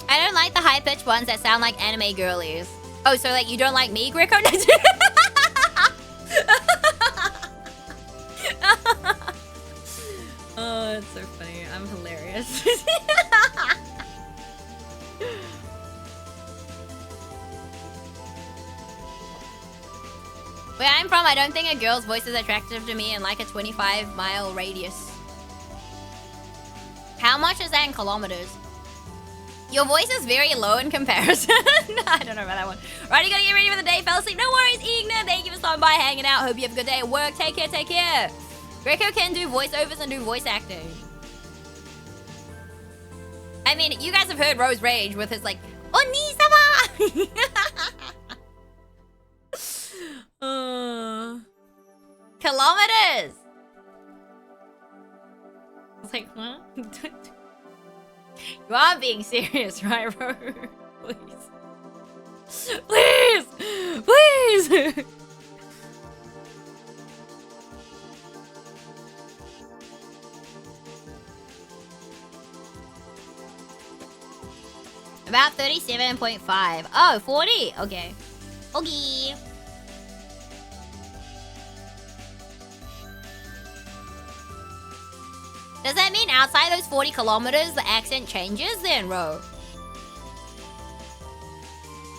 S1: I don't like the high-pitched ones that sound like anime girlies. Oh, so like you don't like me, Greco? Oh, it's so funny. I'm hilarious. Where I'm from, I don't think a girl's voice is attractive to me in like a 25-mile radius. How much is that in kilometers? Your voice is very low in comparison. I don't know about that one. Right, you gotta get ready for the day. Fell asleep. No worries, Igna. Thank you for stopping by, hanging out. Hope you have a good day at work. Take care, take care. Greco can do voiceovers and do voice acting. I mean, you guys have heard Rose Rage with his like, Oni-sama! Kilometers! I was like, huh? You are being serious, right, bro? Please. Please! Please! About 37.5. Oh, 40? Okay. Okay. Does that mean outside those 40 kilometers, the accent changes then, Ro?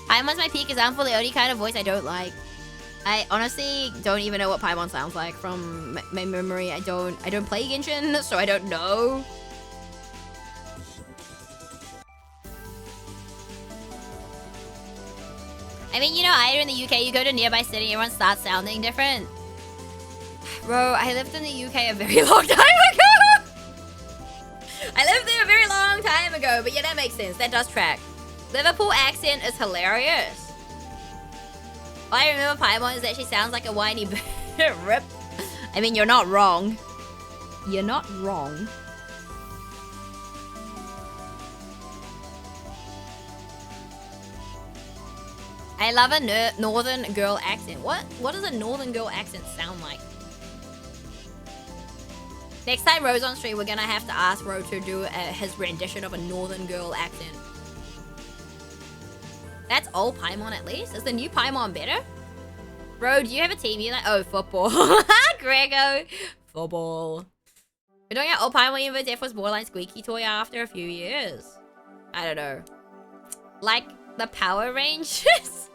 S1: Paimon's my peak example, the only kind of voice I don't like. I honestly don't even know what Paimon sounds like from my memory. I don't play Genshin, so I don't know. I mean, you know, either in the UK, you go to a nearby city, everyone starts sounding different. Bro, I lived in the UK a very long time ago. I lived there a very long time ago, but yeah, that makes sense. That does track. Liverpool accent is hilarious. All I remember Paimon is that she sounds like a whiny rip. I mean, you're not wrong. You're not wrong. I love a northern girl accent. What does a northern girl accent sound like? Next time Ro's on stream, we're gonna have to ask Ro to do his rendition of a northern girl accent. That's old Paimon at least. Is the new Paimon better? Ro, do you have a team? You like? Oh, football. Grego. Football. We're doing our old Paimon even Def was borderline squeaky toy after a few years. I don't know. Like the Power Rangers?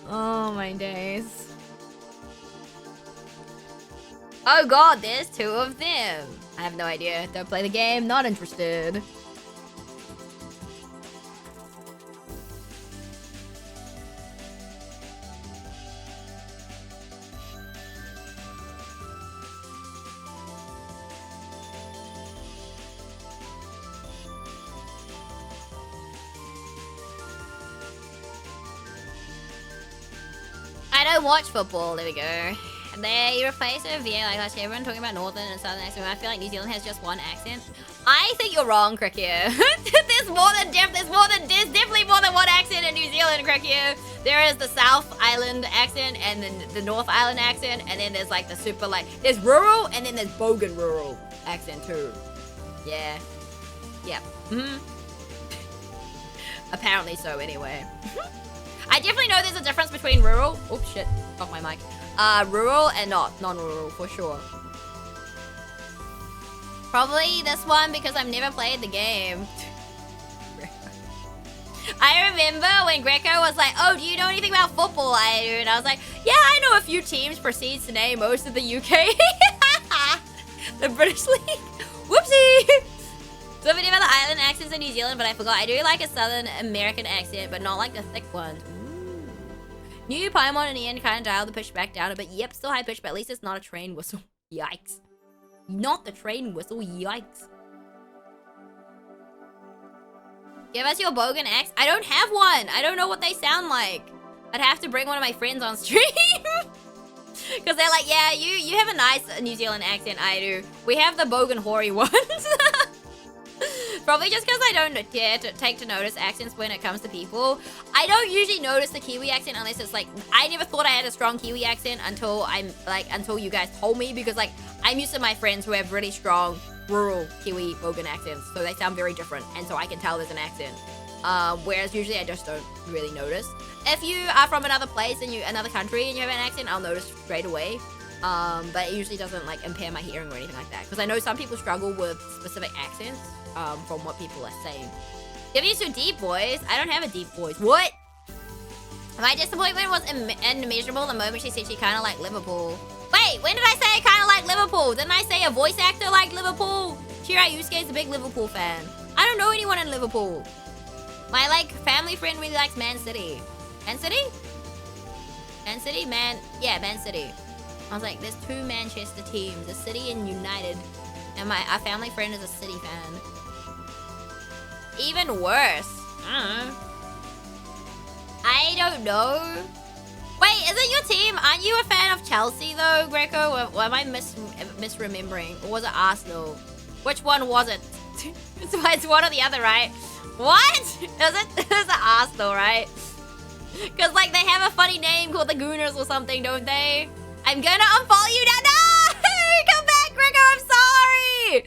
S1: Oh my days. Oh god, there's two of them. I have no idea. Don't play the game, not interested. I don't watch football. There we go. They replace it with like last year. Everyone talking about northern and southern accent. I feel like New Zealand has just one accent. I think you're wrong, Cricket. There's definitely more than one accent in New Zealand, correct here. There is the South Island accent and then the North Island accent, and then there's like the super like there's rural and then there's bogan rural accent too. Yeah. Yep. Apparently so anyway. I definitely know there's a difference between rural. Oops, shit. Off my mic. Rural and non-rural for sure. Probably this one because I've never played the game. I remember when Greco was like, oh, do you know anything about football? And I was like, yeah, I know a few teams. Proceeds to name most of the UK. The British League. Whoopsie. So I've never the island accents in New Zealand, but I forgot. I do like a Southern American accent, but not like the thick ones. Ooh. New Paimon in the end kind of dialed the pitch back down a bit. Yep, still high pitch, but at least it's not a train whistle. Yikes. Not the train whistle. Yikes. Give us your bogan X. I don't have one. I don't know what they sound like. I'd have to bring one of my friends on stream. Because they're like, yeah, you have a nice New Zealand accent. I do. We have the bogan hoary ones. Probably just because I don't dare to take to notice accents when it comes to people. I don't usually notice the Kiwi accent unless it's like, I never thought I had a strong Kiwi accent until until you guys told me, because like, I'm used to my friends who have really strong rural Kiwi bogan accents, so they sound very different, and so I can tell there's an accent. Whereas usually I just don't really notice. If you are from another place and another country and you have an accent, I'll notice straight away. But it usually doesn't like impair my hearing or anything like that, because I know some people struggle with specific accents from what people are saying. Give you some deep voice. I don't have a deep voice. What? My disappointment was immeasurable the moment she said she kind of liked Liverpool. Wait, when did I say I kind of like Liverpool? Didn't I say a voice actor liked Liverpool? Shira Yusuke is a big Liverpool fan. I don't know anyone in Liverpool. My like family friend really likes Man City. Man City? Man City? Yeah, Man City. I was like, there's two Manchester teams, the City and United. And our family friend is a City fan. Even worse. I don't know. Wait, isn't your team, aren't you a fan of Chelsea though, Greco? Or am I misremembering? Or was it Arsenal? Which one was it? It's one or the other, right? What? It's Arsenal, right? Because like they have a funny name called the Gooners or something, don't they? I'm gonna unfollow you now. No! Come back, Greco, I'm sorry!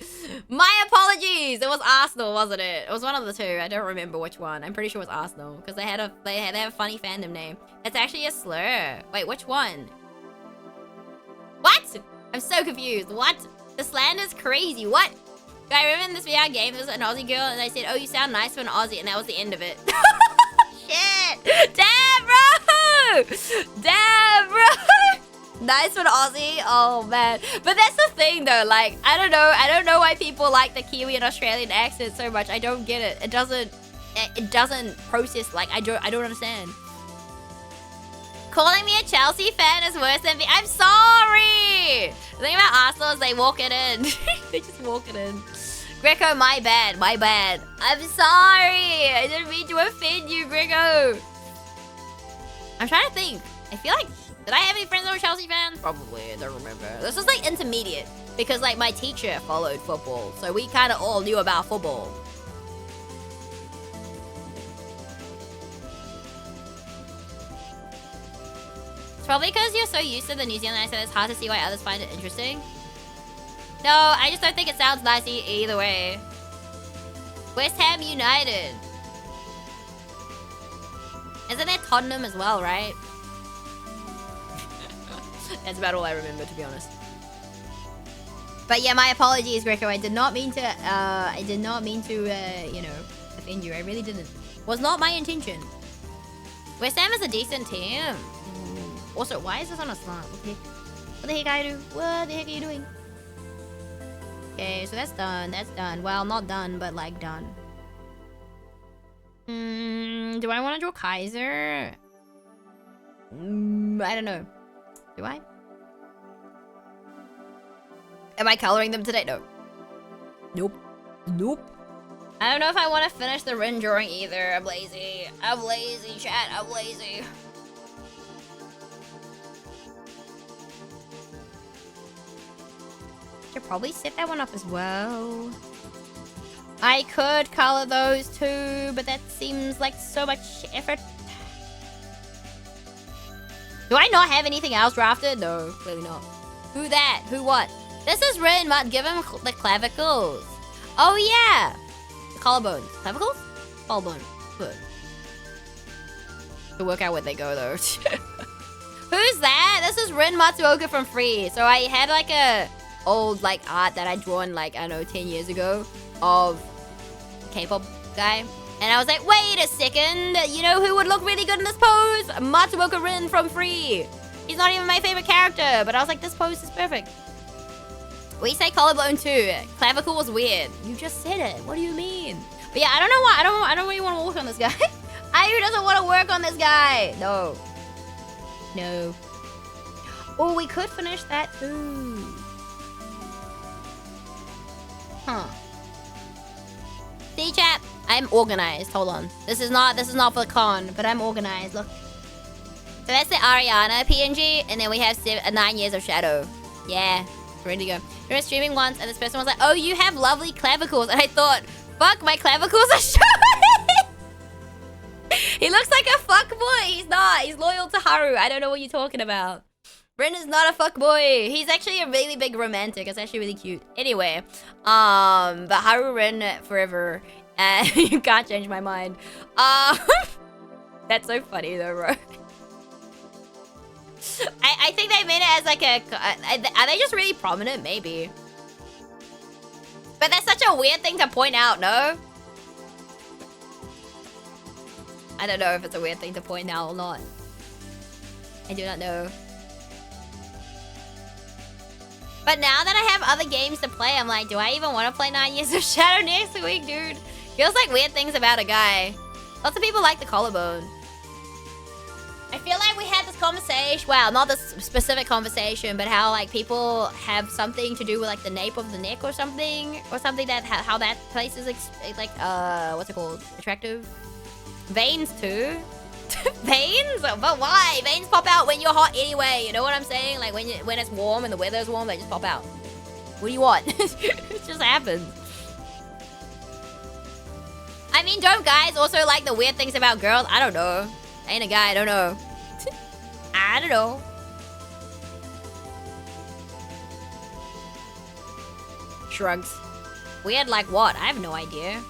S1: My apologies. It was Arsenal, wasn't it? It was one of the two. I don't remember which one. I'm pretty sure it was Arsenal because they have a funny fandom name. It's actually a slur. Wait, which one? What? I'm so confused. What? The slander's crazy. What? I remember in this VR game there was an Aussie girl and they said, oh, you sound nice for an Aussie, and that was the end of it. Shit! Damn, bro! Damn, bro! Nice for an Aussie. Oh man, but that's the thing though, like I don't know why people like the Kiwi and Australian accent so much. I don't get it. It doesn't process. Like I don't understand. Calling me a Chelsea fan is worse than me. I'm sorry. The thing about Arsenal is they walk it in. They just walk it in. Greco, my bad. I'm sorry. I didn't mean to offend you, Greco. I'm trying to think. I feel like, did I have any friends that were Chelsea fans? Probably, I don't remember. This was like intermediate because like my teacher followed football. So we kind of all knew about football. It's probably because you're so used to the New Zealand accent, it's hard to see why others find it interesting. No, I just don't think it sounds nice either way. West Ham United. Isn't there Tottenham as well, right? That's about all I remember, to be honest. But yeah, my apologies, Greco. I did not mean to, you know, offend you. I really didn't. Was not my intention. West Ham is a decent team. Also, why is this on a slant? What the heck I do? What the heck are you doing? Okay, so that's done. That's done. Well, not done, but like done. Do I want to draw Kaiser? I don't know. Do I? Am I coloring them today? No. Nope. Nope. I don't know if I want to finish the Rin drawing either. I'm lazy. I'm lazy, chat. I'm lazy. Should probably set that one up as well.
S2: I could color those too, but that seems like so much effort. Do I not have anything else drafted? No, clearly not. Who that? Who what? This is Rin, but give him the clavicles. Oh yeah! The collarbones. Clavicles? Collarbone. Good. To work out where they go though. Who's that? This is Rin Matsuoka from Free. So I had like a old like art that I'd drawn like, I don't know, 10 years ago of K-pop guy. And I was like, wait a second, you know who would look really good in this pose? Matsuoka Rin from Free. He's not even my favorite character, but I was like, this pose is perfect. We say collarbone too. Clavicle was weird. You just said it. What do you mean? But yeah, I don't know why. I don't really want to work on this guy. Ayu doesn't want to work on this guy. No. No. Oh, we could finish that too. Huh. See, chat. I'm organized. Hold on. This is not for the con, but I'm organized. Look. So that's the Ariana PNG, and then we have 9 years of Shadow. Yeah. Ready to go. We were streaming once, and this person was like, "Oh, you have lovely clavicles," and I thought, "Fuck, my clavicles are showing." He looks like a fuckboy. He's not. He's loyal to Haru. I don't know what you're talking about. Rin is not a fuckboy. He's actually a really big romantic. It's actually really cute. Anyway, but Haru Rin forever. You can't change my mind. That's so funny though, bro. I think they made it as like a... Are they just really prominent? Maybe. But that's such a weird thing to point out, no? I don't know if it's a weird thing to point out or not. I do not know. But now that I have other games to play, I'm like, do I even want to play 9 Years of Shadow next week, dude? Feels like weird things about a guy. Lots of people like the collarbone. I feel like we had this conversation, well, not this specific conversation, but how like people have something to do with like the nape of the neck or something that how that place is like what's it called? Attractive. Veins too. Veins? But why? Veins pop out when you're hot anyway. You know what I'm saying? Like when it's warm and the weather's warm, they just pop out. What do you want? It just happens. I mean, don't guys also like the weird things about girls? I don't know. I ain't a guy, I don't know. I don't know. Shrugs. Weird like what? I have no idea.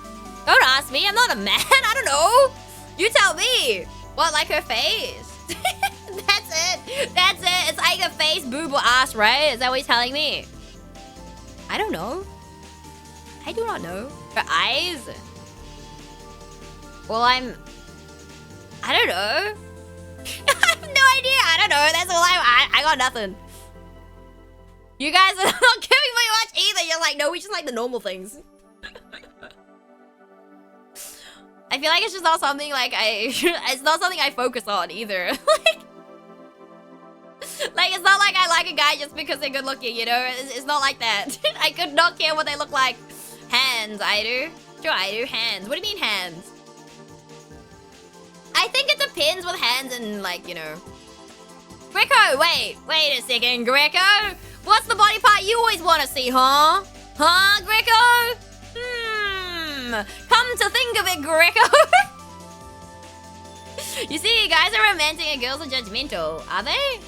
S2: Don't ask me, I'm not a man, I don't know. You tell me. What, like her face? That's it. That's it. It's like a face, boob, or ass, right? Is that what you're telling me? I don't know. I do not know. Her eyes? Well, I don't know. I have no idea. I don't know. That's all I got nothing. You guys are not giving me much either. You're like, no, we just like the normal things. I feel like it's just not something like it's not something I focus on either. Like it's not like I like a guy just because they're good looking, you know? It's not like that. I could not care what they look like. Hands, I do. Sure, I do. Hands. What do you mean hands? I think it depends with hands and, like, you know. Greco, wait a second, Greco. What's the body part you always want to see, huh? Huh, Greco? Come to think of it, Greco. You see, guys are romantic and girls are judgmental. Are they?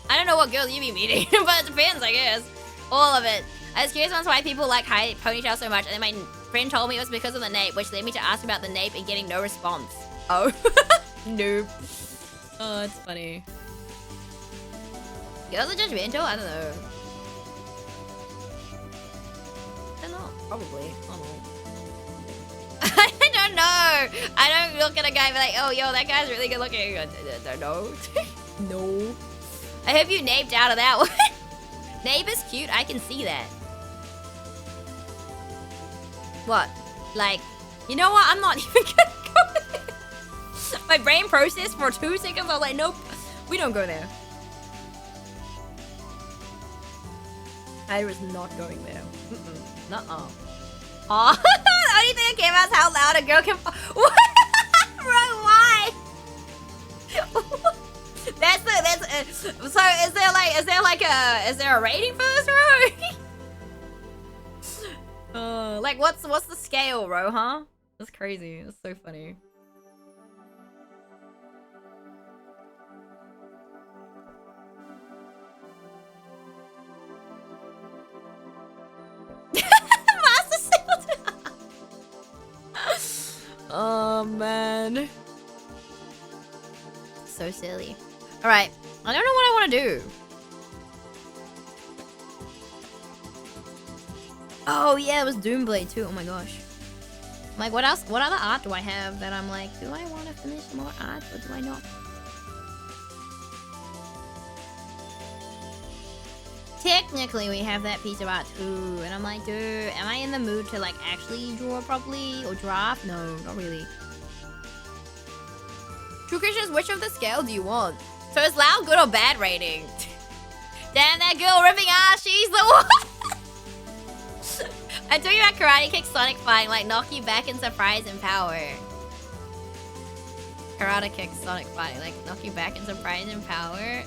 S2: I don't know what girls you be meeting, but it depends, I guess. All of it. I was curious once why people like high ponytails so much, and then my friend told me it was because of the nape, which led me to ask about the nape and getting no response. Oh. Nope. Oh, it's funny. Girls are judgmental? I don't know. I don't know. Probably. I don't know. I don't know. I don't look at a guy and be like, oh, yo, that guy's really good looking. I don't know. No. I hope you naped out of that one. Nape is cute. I can see that. What? Like, you know what? I'm not even gonna go there. My brain processed for 2 seconds. I was like, nope, we don't go there. I was not going there. Nuh-uh. Aw. The only thing that came out is how loud a girl can... What? Bro, why? So is there a rating for this, bro?
S1: Like what's the scale, bro, huh? That's crazy. That's so funny. Master Sword. Oh man. So silly. Alright. I don't know what I want to do. Oh yeah, it was Doomblade too. Oh my gosh. Like what else? What other art do I have that I'm like, do I want to finish more art or do I not? Technically, we have that piece of art too, and I'm like, dude, am I in the mood to like actually draw properly or draft? No, not really. True Christians, which of the scale do you want? So is Lao good or bad rating? Damn, that girl ripping ass, she's the one! I'm talking about Karate Kick Sonic fighting, like knock you back in surprise and power. Karate Kick Sonic fighting, like knock you back in surprise and power.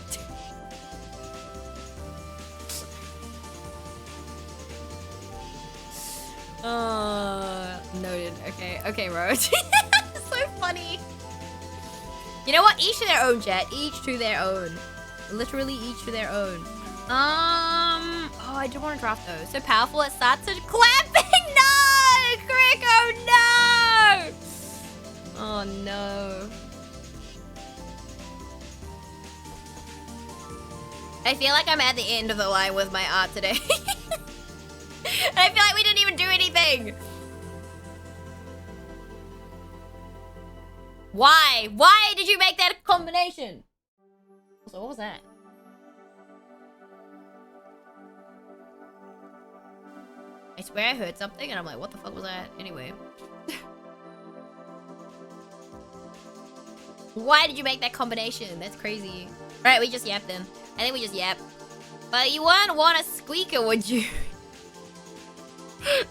S1: Noted. Okay, okay, bro. So funny. You know what? Each to their own, chat. Each to their own. Literally each to their own. Oh, I do want to draft those. So powerful it starts to clapping. No, Crick. Oh no. Oh no. I feel like I'm at the end of the line with my art today. And I feel like we didn't even do anything. Why? Why did you make that combination? So what was that? I swear I heard something and I'm like, what the fuck was that? Anyway. Why did you make that combination? That's crazy. Right, we just yapped then. I think we just yapped. But you wouldn't want a squeaker, would you?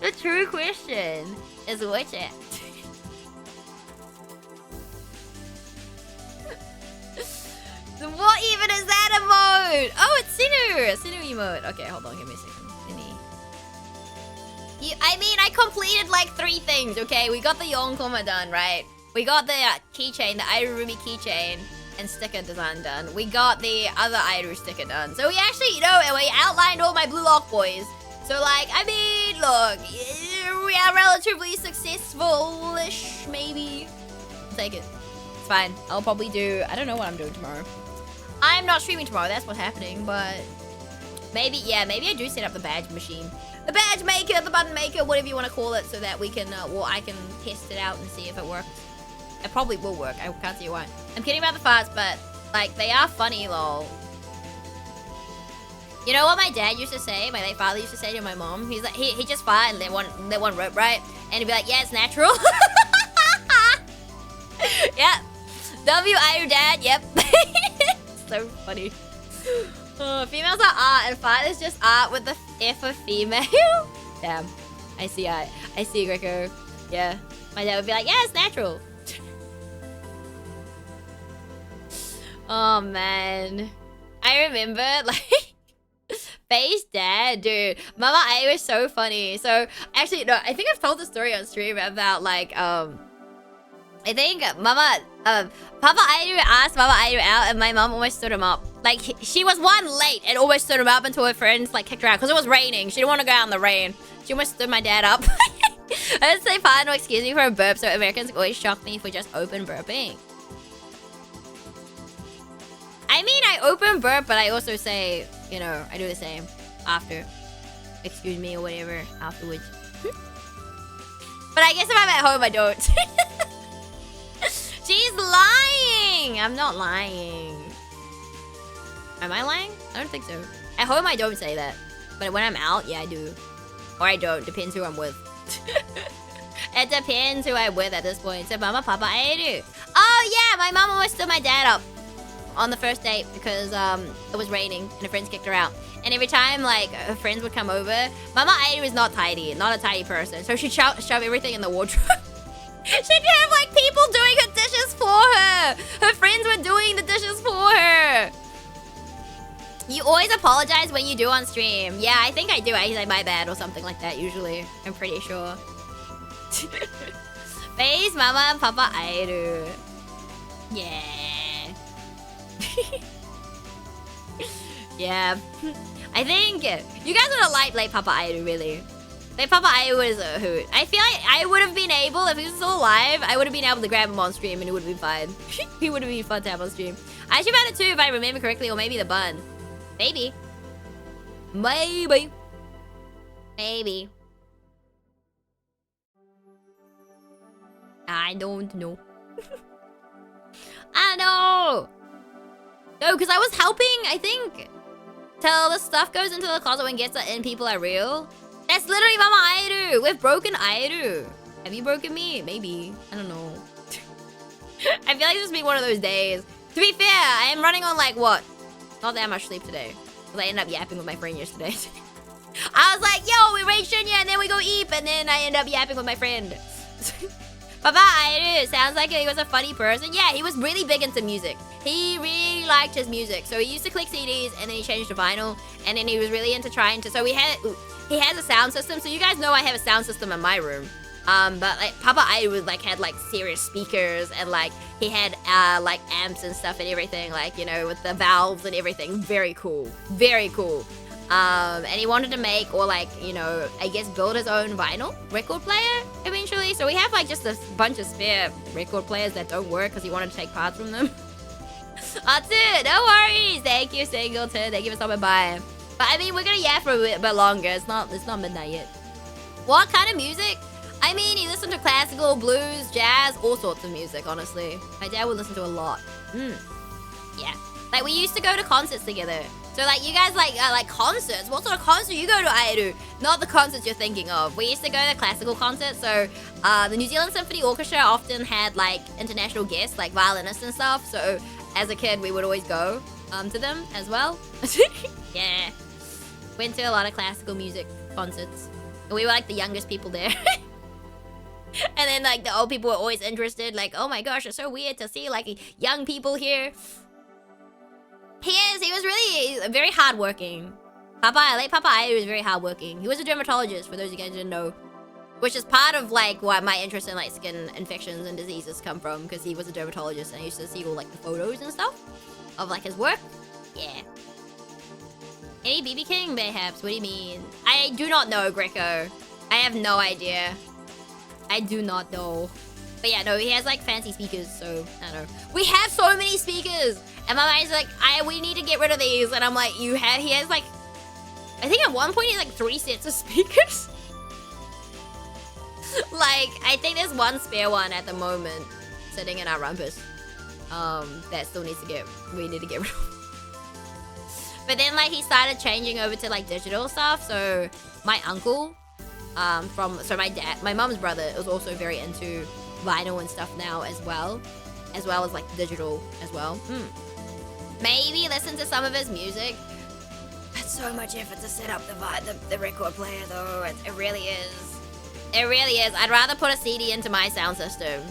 S1: The true question is which it. So what even is that emote? Oh, it's Sinu! Sinu emote. Okay, hold on, give me a second. I mean, I completed like 3 things, okay? We got the Yonkoma done, right? We got the keychain, the Iru Ruby keychain and sticker design done. We got the other Iru sticker done. So we actually, you know, we outlined all my Blue Lock boys. So like, I mean, look, we are relatively successful-ish, maybe. I'll take it. It's fine. I'll probably do, I don't know what I'm doing tomorrow. I'm not streaming tomorrow, that's what's happening, but maybe, yeah, maybe I do set up the badge machine. The badge maker, the button maker, whatever you want to call it, so that we can, well, I can test it out and see if it works. It probably will work, I can't see why. I'm kidding about the farts, but, like, they are funny, lol. You know what my dad used to say, my late father used to say to my mom? He's like, he just farted and they want rope, right? And he'd be like, yeah, it's natural. Yeah. W.I. dad, yep. So funny. Females are art and fart is just art with the F of female. Damn. I see Greco. Yeah. My dad would be like, yeah, it's natural. Oh man. I remember like Faye's dad, dude. Mama A was so funny. So actually no, I think I've told the story on stream about like I think Papa Airu asked Mama Airu out and my mom almost stood him up. Like, she was late and almost stood him up until her friends, like, kicked her out. Because it was raining. She didn't want to go out in the rain. She almost stood my dad up. I would say, pardon or excuse me for a burp, so Americans always shock me for just open burping. I mean, I open burp, but I also say, you know, I do the same after. Excuse me or whatever afterwards. But I guess if I'm at home, I don't. She's lying! I'm not lying. Am I lying? I don't think so. At home, I don't say that. But when I'm out, yeah, I do. Or I don't. Depends who I'm with. It depends who I'm with at this point. So, Mama, Papa, I do. Oh, yeah! My mom almost stood my dad up on the first date because it was raining and her friends kicked her out. And every time, like, her friends would come over, Mama Aidu is not tidy. Not a tidy person. So she'd shove everything in the wardrobe. She'd have, like, people doing her dishes for her. Her friends were doing the dishes for her.
S2: You always apologize when you do on stream. Yeah, I think I do. I say my bad or something like that usually. I'm pretty sure. Face Mama and Papa Airu. Yeah. Yeah. I think you guys would have liked like Papa Airu really. Like Papa Airu was a hoot. I feel like I would have been able, if he was still alive, I would have been able to grab him on stream and it would have been fine. He would have been fun to have on stream. I actually found it too if I remember correctly, or maybe the bun. Maybe. Maybe. Maybe. I don't know. I know. No, because I was helping, I think, till the stuff goes into the closet when gets in people are real. That's literally Mama Airu. We've broken Airu. Have you broken me? Maybe. I don't know. I feel like this has been one of those days. To be fair, I am running on like what? Not that much sleep today. Because I ended up yapping with my friend yesterday. I was like, yo, we raid Shinya and then we go eat. And then I end up yapping with my friend. Papa Airu sounds like he was a funny person. Yeah, he was really big into music. He really liked his music. So he used to click CDs and then he changed to vinyl. And then he was really into trying to... So he has a sound system. So you guys know I have a sound system in my room. But like Papa Airu like had like serious speakers and like he had like amps and stuff and everything, like, you know, with the valves and everything. Very cool. Very cool. And he wanted to make, or like, you know, I guess build his own vinyl record player eventually. So we have like just a bunch of spare record players that don't work because he wanted to take parts from them. That's it. No worries. Thank you, Singleton. Thank you for stopping by. But I mean, we're gonna yap for a bit longer. It's not midnight yet. What kind of music? I mean, he listened to classical, blues, jazz, all sorts of music, honestly. My dad would listen to a lot. Yeah. Like, we used to go to concerts together. So, like, you guys like concerts? What sort of concert you go to, Airu? Not the concerts you're thinking of. We used to go to classical concerts. So, the New Zealand Symphony Orchestra often had, like, international guests, like violinists and stuff. So, as a kid, we would always go to them as well. Yeah. Went to a lot of classical music concerts. And we were, like, the youngest people there. And then, like, the old people were always interested. Like, oh my gosh, it's so weird to see, like, young people here. He is. He was really very hardworking. Papa Airu was very hardworking. He was a dermatologist, for those of you guys who didn't know. Which is part of, like, why my interest in, like, skin infections and diseases come from. Because he was a dermatologist and I used to see all, like, the photos and stuff of, like, his work. Yeah. Any BB King, mayhaps? What do you mean? I do not know, Greco. I have no idea. I do not know. But yeah, no, he has like fancy speakers, so I don't know. We have so many speakers! And my mind's like, we need to get rid of these. And I'm like, he has like, I think at one point he had like 3 sets of speakers. Like, I think there's one spare one at the moment sitting in our rumpus. That still needs to we need to get rid of. But then like he started changing over to like digital stuff. So my uncle, my mom's brother is also very into vinyl and stuff now as well as like digital as well. Maybe listen to some of his music. That's so much effort to set up the record player though. It really is. It really is. I'd rather put a CD into my sound system.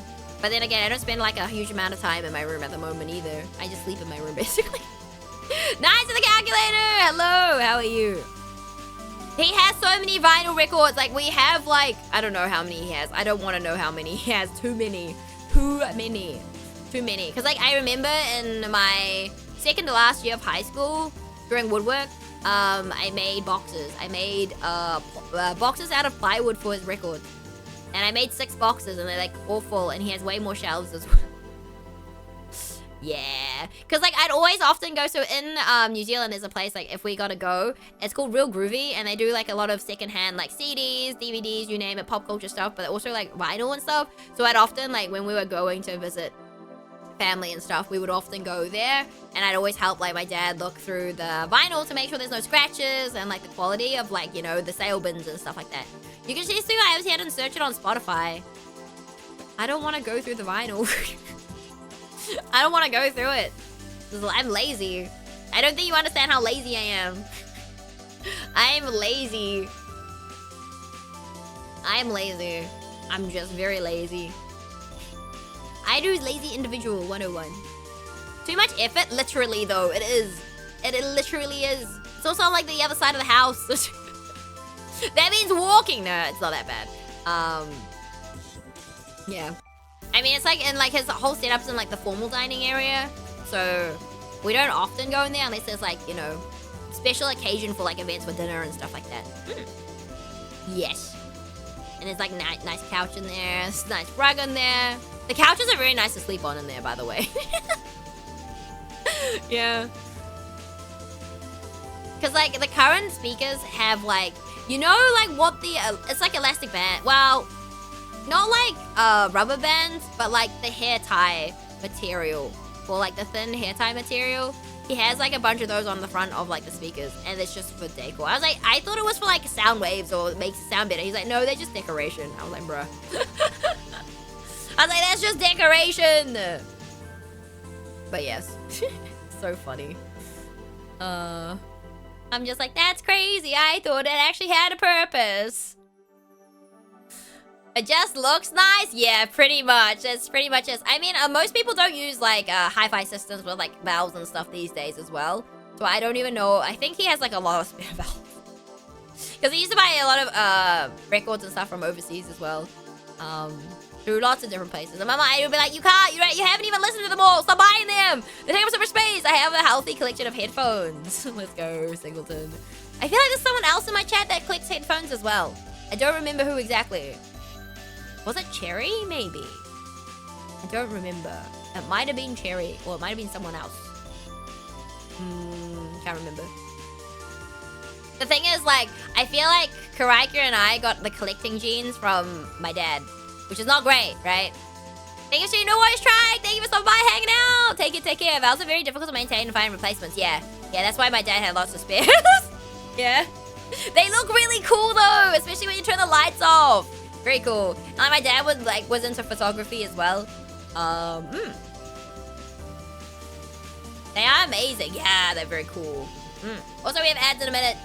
S2: But then again, I don't spend like a huge amount of time in my room at the moment either. I just sleep in my room basically. Nice to the calculator! Hello, how are you? He has so many vinyl records. Like, we have, like... I don't know how many he has. I don't want to know how many. He has too many. Too many. Because, like, I remember in my second to last year of high school, during woodwork, I made boxes. I made boxes out of plywood for his records. And I made 6 boxes, and they're, like, all full. And he has way more shelves as well. Yeah, because like I'd always often go, so in New Zealand there's a place, like if we gotta go, it's called Real Groovy, and they do like a lot of secondhand like CDs, DVDs, you name it, pop culture stuff, but also like vinyl and stuff. So I'd often, like when we were going to visit family and stuff, we would often go there, and I'd always help like my dad look through the vinyl to make sure there's no scratches and like the quality of like, you know, the sale bins and stuff like that. You can just do I was here and search it on Spotify. I don't want to go through the vinyl. I don't want to go through it. I'm lazy. I don't think you understand how lazy I am. I'm lazy. I'm lazy. I'm just very lazy. I do lazy individual 101. Too much effort? Literally though, it is.
S1: It literally is. It's also on, like, the other side of the house. That means walking. No, it's not that bad. Yeah. I mean, it's like, in, like, his whole setup's in, like, the formal dining area. So, we don't often go in there unless there's, like, you know, special occasion for, like, events for dinner and stuff like that. Yes. And there's, like, nice couch in there. There's a nice rug in there. The couches are very nice to sleep on in there, by the way. Yeah. Because, like, the current speakers have, like, you know, like, what the... it's like elastic band. Well, not like rubber bands, but, like, the hair tie material. For, like, the thin hair tie material. He has, like, a bunch of those on the front of, like, the speakers. And it's just for decor. I was like, I thought it was for, like, sound waves or it makes it sound better. He's like, no, they're just decoration. I was like, bruh. I was like, that's just decoration. But yes. So funny. I'm just like, that's crazy. I thought it actually had a purpose. It just looks nice. Yeah, pretty much. It's pretty much it. I mean, most people don't use, like, hi-fi systems with, like, valves and stuff these days as well. So I don't even know. I think he has, like, a lot of spare valves. Because he used to buy a lot of records and stuff from overseas as well. Through lots of different places. And my mom would be like, you can't, you haven't even listened to them all. Stop buying them. They take up so much space. I have a healthy collection of headphones. Let's go, Singleton. I feel like there's someone else in my chat that collects headphones as well. I don't remember who exactly. Was it Cherry? Maybe. I don't remember. It might have been Cherry, or it might have been someone else. Can't remember. The thing is, like, I feel like Karaika and I got the collecting genes from my dad, which is not great, right? Thank you, so you know what, Strike. Thank you for stopping by, hanging out. Take care. Valves are very difficult to maintain and find replacements. Yeah, that's why my dad had lots of spares. Yeah. They look really cool though, especially when you turn the lights off. Very cool. And my dad was into photography as well. They are amazing. Yeah, they're very cool. Also, we have ads in a minute.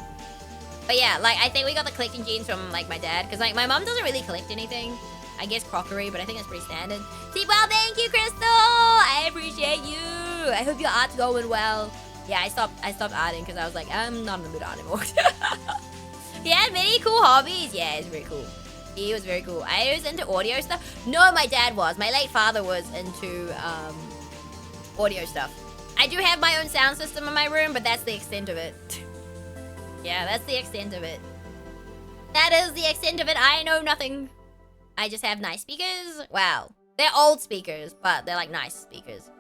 S1: But yeah, like, I think we got the collecting genes from, like, my dad. Because, like, my mom doesn't really collect anything. I guess crockery, but I think it's pretty standard. See, well, thank you, Crystal. I appreciate you. I hope your art's going well. Yeah, I stopped arting because I was like, I'm not in the mood art anymore. He had many cool hobbies. Yeah, it's very cool. He was very cool. I was into audio stuff. No, my dad was. My late father was into audio stuff. I do have my own sound system in my room, but that's the extent of it. Yeah, that's the extent of it. That is the extent of it. I know nothing. I just have nice speakers. Wow. They're old speakers, but they're like nice speakers.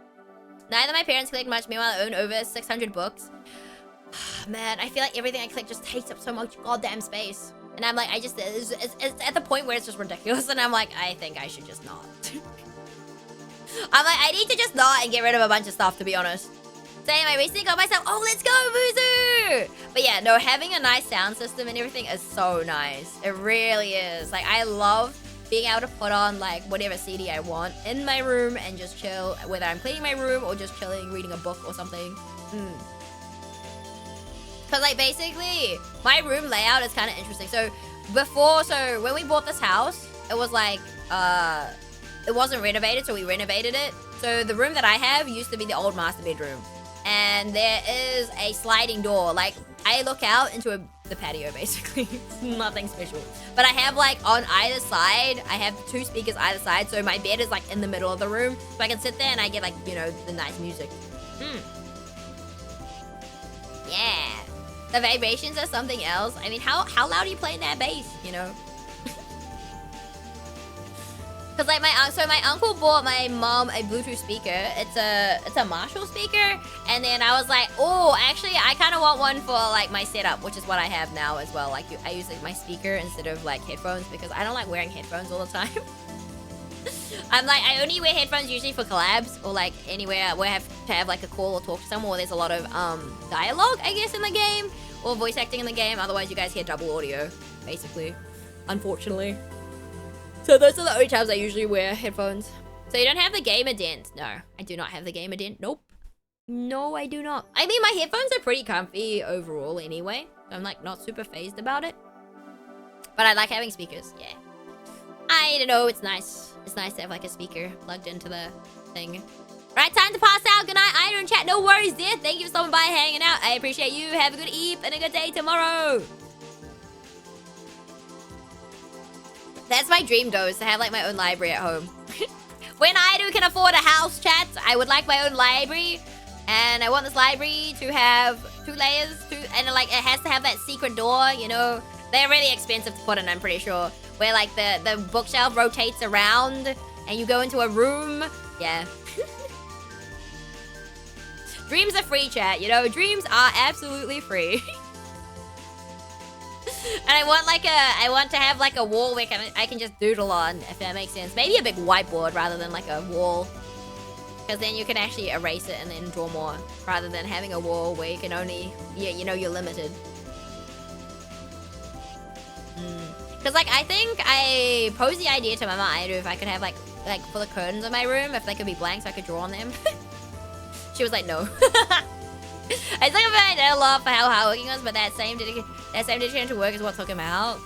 S1: Neither of my parents collect much. Meanwhile, I own over 600 books. Man, I feel like everything I collect just takes up so much goddamn space. And I'm like, it's at the point where it's just ridiculous. And I'm like, I think I should just not. I'm like, I need to just not and get rid of a bunch of stuff, to be honest. Same, I recently got myself, oh, let's go, Vuzu! But yeah, no, having a nice sound system and everything is so nice. It really is. Like, I love being able to put on, like, whatever CD I want in my room and just chill, whether I'm cleaning my room or just chilling, reading a book or something. Because, like, basically, my room layout is kind of interesting. So, when we bought this house, it was, like, it wasn't renovated, so we renovated it. So, the room that I have used to be the old master bedroom. And there is a sliding door. Like, I look out into the patio, basically. It's nothing special. But I have, like, on either side, I have 2 speakers either side. So, my bed is, like, in the middle of the room. So, I can sit there and I get, like, you know, the nice music. Yeah. The vibrations are something else. I mean, how loud are you playing that bass, you know? Because, like, my uncle bought my mom a Bluetooth speaker. It's a Marshall speaker. And then I was like, oh, actually, I kind of want one for, like, my setup, which is what I have now as well. Like, I use, like, my speaker instead of, like, headphones because I don't like wearing headphones all the time. I'm like, I only wear headphones usually for collabs or, like, anywhere where I have to have, like, a call or talk to someone, or there's a lot of dialogue, I guess, in the game, or voice acting in the game. Otherwise, you guys hear double audio, basically, unfortunately. So those are the only times I usually wear headphones. So you don't have the gamer dent? No, I do not have the gamer dent. Nope. No, I do not. I mean, my headphones are pretty comfy overall anyway. So I'm, like, not super phased about it. But I like having speakers, yeah.
S2: I don't know, it's nice. It's nice to have like a speaker plugged into the thing. Right, time to pass out. Good night, Iron Chat. No worries, dear. Thank you for stopping by, hanging out. I appreciate you. Have a good eve and a good day tomorrow. That's my dream, though, is to have like my own library at home. When I can afford a house, chat, I would like my own library. And I want this library to have 2 layers, and like it has to have that secret door, you know. They're really expensive to put in, I'm pretty sure. Where like the bookshelf rotates around and you go into a room. Yeah. Dreams are free, chat, you know. Dreams are absolutely free. And I want to have like a wall where I can just doodle on, if that makes sense. Maybe a big whiteboard rather than like a wall. Because then you can actually erase it and then draw more. Rather than having a wall where you can only, you know, you're limited. Because like I think I posed the idea to Mama Aidu if I could have like for the curtains of my room, if they could be blank so I could draw on them. She was like, no. I was like, I did a lot for how hardworking he was, but that same dedication to work is what took him out.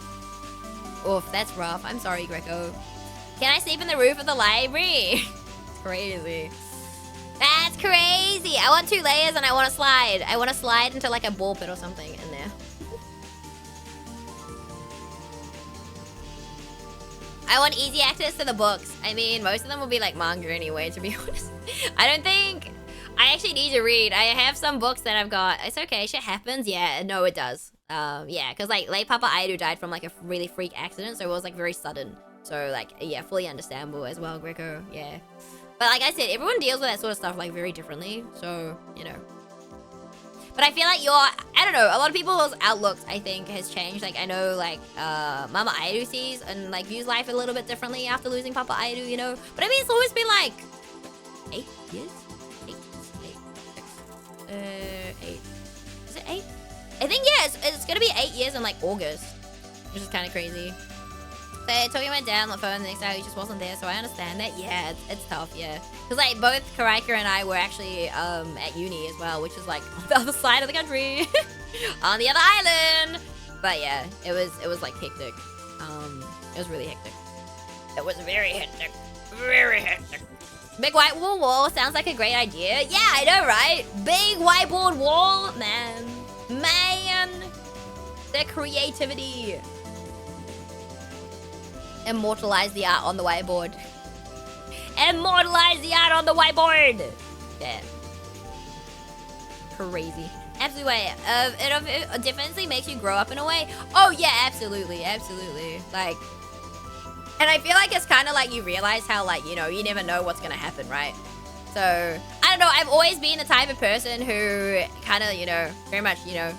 S2: Oof, that's rough. I'm sorry, Greco. Can I sleep in the roof of the library? It's crazy. That's crazy. I want 2 layers and I want to slide. I want to slide into like a ball pit or something in there. I want easy access to the books. I mean, most of them will be like manga anyway, to be honest. I don't think... I actually need to read. I have some books that I've got. It's okay, shit happens. Yeah, no, it does. Yeah, because like late Papa Aidu died from like a really freak accident, so it was like very sudden. So like, yeah, fully understandable as well, Greco. Yeah. But like I said, everyone deals with that sort of stuff like very differently. So, you know. But I feel like I don't know, a lot of people's outlooks, I think, has changed. Like, I know, like, Mama Aidu sees and, like, views life a little bit differently after losing Papa Aidu, you know? But I mean, it's always been, like, 8 years? 8. Is it 8? I think, yeah, it's gonna be 8 years in, like, August. Which is kind of crazy. So, talking about dad on the phone the next day, he just wasn't there, so I understand that. Yeah, it's tough, yeah. Because, like, both Karaika and I were actually at uni as well, which is, like, on the other side of the country. On the other island. But, yeah, it was like, hectic. It was really hectic. It was very hectic. Very hectic. Big whiteboard wall sounds like a great idea. Yeah, I know, right? Big whiteboard wall. Man. Their creativity. Immortalize the art on the whiteboard. Immortalize the art on the whiteboard. Yeah. Crazy. Absolutely. It definitely makes you grow up in a way. Oh yeah, absolutely, absolutely. Like, and I feel like it's kind of like you realize how, like, you know, you never know what's gonna happen, right? So I don't know. I've always been the type of person who kind of, you know, very much, you know,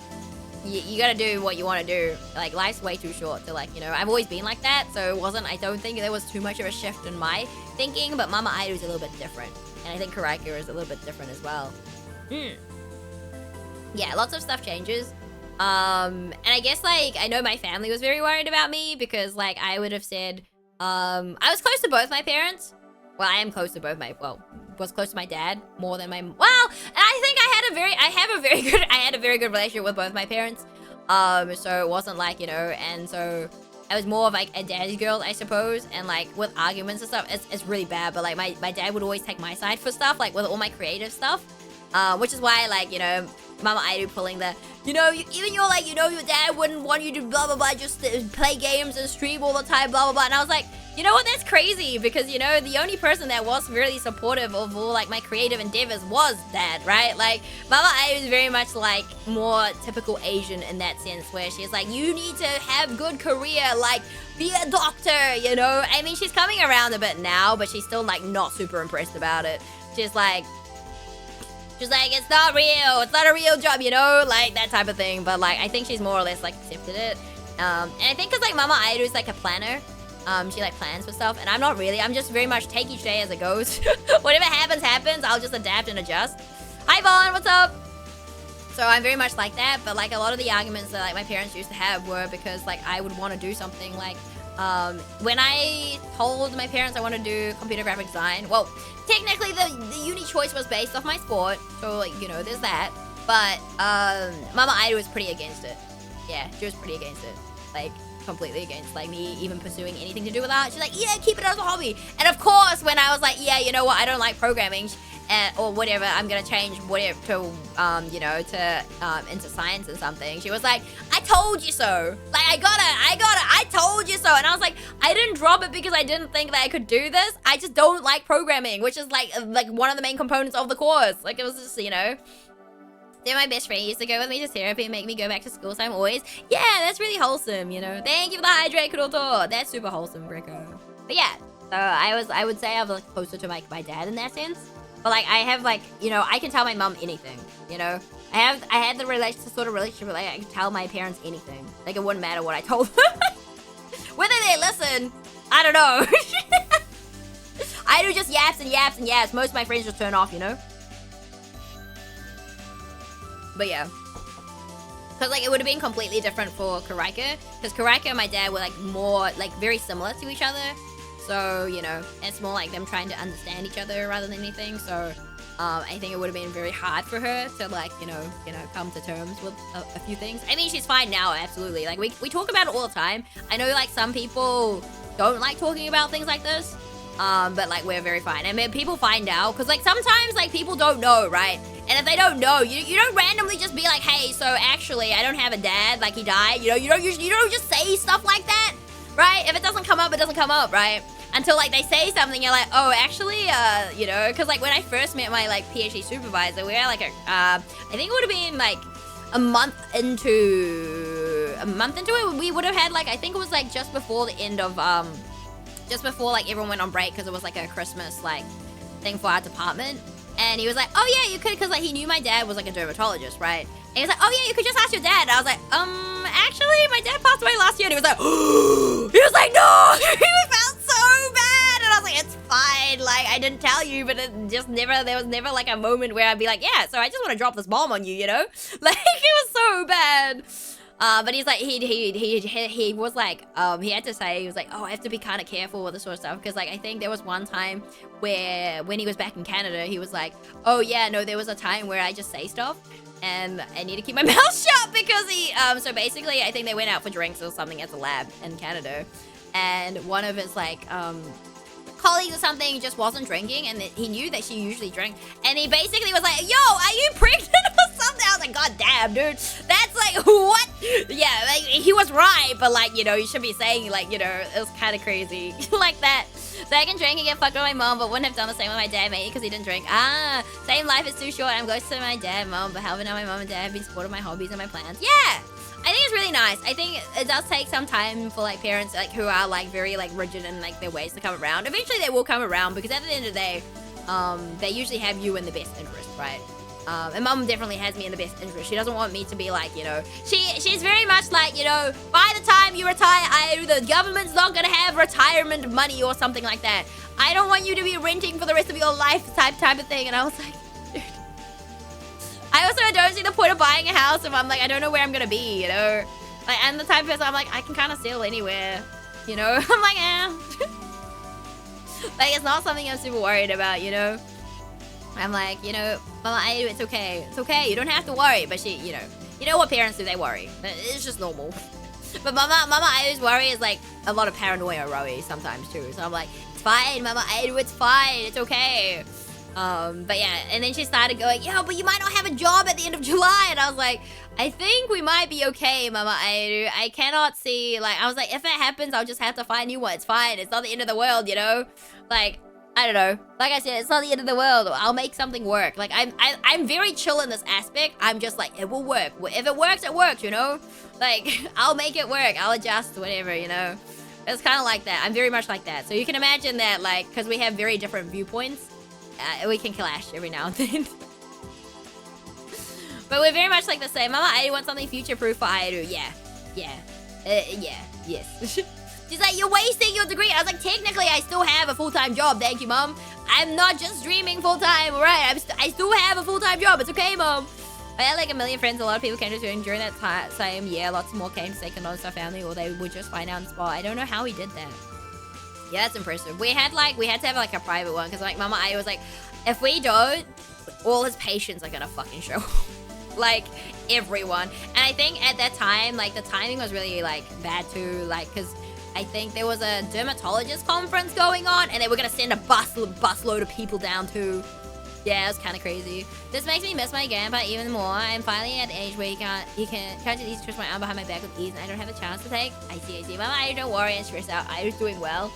S2: you gotta do what you want to do. Like, life's way too short to, like, you know, I've always been like that, so it wasn't, I don't think there was too much of a shift in my thinking, but Mama Aidu's a little bit different. And I think Karaika is a little bit different as well. Yeah, lots of stuff changes. And I guess, like, I know my family was very worried about me because, like, I would have said, I was close to both my parents. Well, I am close to both was close to my dad more than my, well, I think I had a very good relationship with both my parents. So it wasn't like, you know, and so I was more of like a daddy's girl, I suppose. And like with arguments and stuff, it's really bad. But like my dad would always take my side for stuff, like with all my creative stuff. Which is why, like, you know, Mama Aidu pulling the, you know, even you're like, you know, your dad wouldn't want you to blah, blah, blah, just play games and stream all the time, blah, blah, blah. And I was like, you know what, that's crazy, because, you know, the only person that was really supportive of all, like, my creative endeavors was Dad, right? Like, Mama Aidu is very much, like, more typical Asian in that sense, where she's like, you need to have good career, like, be a doctor, you know? I mean, she's coming around a bit now, but she's still, like, not super impressed about it. She's like, it's not real. It's not a real job, you know? Like, that type of thing. But, like, I think she's more or less, like, accepted it. And I think because, like, Mama Aidu is, like, a planner. She, like, plans for stuff. And I'm not really. I'm just very much take each day as it goes. Whatever happens, happens. I'll just adapt and adjust. Hi, Vaughn. What's up? So I'm very much like that. But, like, a lot of the arguments that, like, my parents used to have were because, like, I would want to do something, like, when I told my parents I want to do computer graphic design, well, technically the uni choice was based off my sport, so, like, you know, there's that. But Mama Aidu was pretty against it. Yeah, she was pretty against it. Like,
S1: completely against like me even pursuing anything to do with art. She's like, yeah, keep it as a hobby. And of course, when I was like, yeah, you know what, I don't like programming or whatever, I'm gonna change whatever to you know, to into science and something. She was like, I told you so. Like, I told you so. And I was like, I didn't drop it because I didn't think that I could do this. I just don't like programming, which is like one of the main components of the course. Like, it was just, you know. Then my best friend used to go with me to therapy and make me go back to school, so I'm always, yeah, that's really wholesome, you know. Thank you for the hydrate, Kuroto. That's super wholesome, Greco. But yeah, so I would say I was like closer to my dad in that sense. But like, I have like, you know, I can tell my mom anything, you know. I had the sort of relationship where like, I could tell my parents anything. Like, it wouldn't matter what I told them. Whether they listen, I don't know. I do just yaps and yaps and yaps. Most of my friends just turn off, you know. But yeah. Because, like, it would have been completely different for Karaika. Because Karaika and my dad were, like, more, like, very similar to each other. So, you know, it's more like them trying to understand each other rather than anything. So, I think it would have been very hard for her to, like, you know, come to terms with a few things. I mean, she's fine now, absolutely. Like, we talk about it all the time. I know, like, some people don't like talking about things like this. But, like, we're very fine. And when people find out, because, like, sometimes, like, people don't know, right? And if they don't know, you don't randomly just be like, hey, so actually, I don't have a dad, like, he died. You know, you don't just say stuff like that, right? If it doesn't come up, it doesn't come up, right? Until, like, they say something, you're like, oh, actually, you know, because, like, when I first met my, like, PhD supervisor, we were, like, I think it would have been, like, a month into it, we would have had, like, I think it was, like, just before the end of, just before, like, everyone went on break, because it was, like, a Christmas, like, thing for our department. And he was like, oh, yeah, you could, because, like, he knew my dad was, like, a dermatologist, right? And he was like, oh, yeah, you could just ask your dad. And I was like, actually, my dad passed away last year. And he was like, he was like, no! He felt so bad! And I was like, it's fine. Like, I didn't tell you, but it just never, there was never, like, a moment where I'd be like, yeah, so I just want to drop this bomb on you, you know? Like, it was so bad. But he's like, he was like, he had to say, he was like, oh, I have to be kind of careful with this sort of stuff. Because, like, I think there was one time where, when he was back in Canada, he was like, oh, yeah, no, there was a time where I just say stuff. And I need to keep my mouth shut because he, so basically, I think they went out for drinks or something at the lab in Canada. And one of his, like, colleagues or something just wasn't drinking, and he knew that she usually drank, and he basically was like, yo, are you pregnant or something? I was like, god damn, dude, that's like, what? Yeah, like, he was right, but, like, you know, you should be saying, like, you know, it was kind of crazy like that. So I can drink and get fucked with my mom, but wouldn't have done the same with my dad, maybe because he didn't drink. Same life is too short. I'm close to my dad and mom, but helping out my mom and dad have been supportive of my hobbies and my plans. Yeah, I think it's really nice. I think it does take some time for, like, parents, like, who are, like, very, like, rigid in, like, their ways to come around. Eventually they will come around, because at the end of the day, they usually have you in the best interest, right? And mom definitely has me in the best interest. She doesn't want me to be like, you know, she's very much like, you know, by the time you retire, the government's not gonna have retirement money or something like that. I don't want you to be renting for the rest of your life type of thing. And I was like, dude. I also don't see the point of buying a house if I'm like, I don't know where I'm gonna be, you know? Like, I'm the type of person, I'm like, I can kind of settle anywhere, you know? I'm like, like, it's not something I'm super worried about, you know? I'm like, you know, Mama Aidu, it's okay. It's okay, you don't have to worry. But she, you know what parents do, they worry. It's just normal. But Mama Aidu's worry is like a lot of paranoia worry sometimes too. So I'm like, it's fine, Mama Aidu, it's fine, it's okay. But yeah, and then she started going, yo, but you might not have a job at the end of July. And I was like, I think we might be okay, Mama Aidu. I cannot see, like, I was like, if it happens, I'll just have to find you one. It's fine, it's not the end of the world, you know? Like, I don't know. Like I said, it's not the end of the world. I'll make something work. Like, I'm very chill in this aspect. I'm just like, it will work. If it works, you know? Like, I'll make it work. I'll adjust, whatever, you know? It's kind of like that. I'm very much like that. So you can imagine that, like, because we have very different viewpoints, we can clash every now and then. But we're very much like the same. Mama Aidu wants something future-proof for Aidu. Yeah. Yes. She's like, you're wasting your degree. I was like, technically, I still have a full-time job. Thank you, Mom. I'm not just dreaming full-time, all right? I still have a full-time job. It's okay, Mom. I had like a million friends. A lot of people came to Turing during that same year. Lots more came to say condolences to our family, or they would just find out on the spot. I don't know how he did that. Yeah, that's impressive. We had to have like a private one, because like Mama Aidu was like, if we don't, all his patients are gonna fucking show. like everyone. And I think at that time, like the timing was really like bad too, like because I think there was a dermatologist conference going on, and they were gonna send a busload of people down too. Yeah, it was kind of crazy. This makes me miss my grandpa even more. I'm finally at the age where he can just easily twist my arm behind my back with ease, and I don't have a chance to take. I see. Mama, I don't worry and stress out. I was doing well.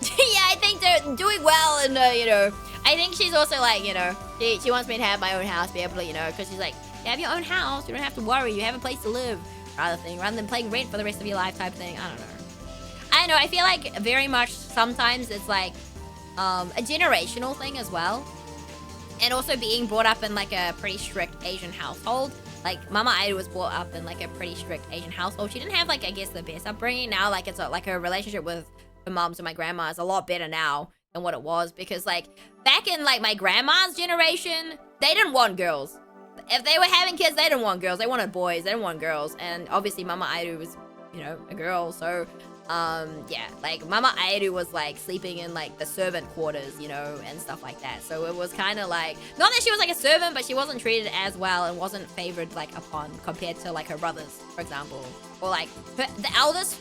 S1: Yeah, I think they're doing well, and you know, I think she's also like, you know, she wants me to have my own house, be able to, you know, because she's like, you have your own house, you don't have to worry, you have a place to live, rather than paying rent for the rest of your life type thing. I don't know. I know. I feel like very much sometimes it's like a generational thing as well. And also being brought up in like a pretty strict Asian household. Like Mama Ida was brought up in like a pretty strict Asian household. She didn't have like, I guess, the best upbringing. Now like it's like her relationship with her moms and my grandma is a lot better now than what it was. Because like back in like my grandma's generation, they didn't want girls. If they were having kids, they didn't want girls. They wanted boys. They didn't want girls. And obviously Mama Ida was, you know, a girl. So yeah, like Mama Airu was like sleeping in like the servant quarters, you know, and stuff like that. So it was kind of like, not that she was like a servant, but she wasn't treated as well and wasn't favored like upon compared to like her brothers, for example, or like her eldest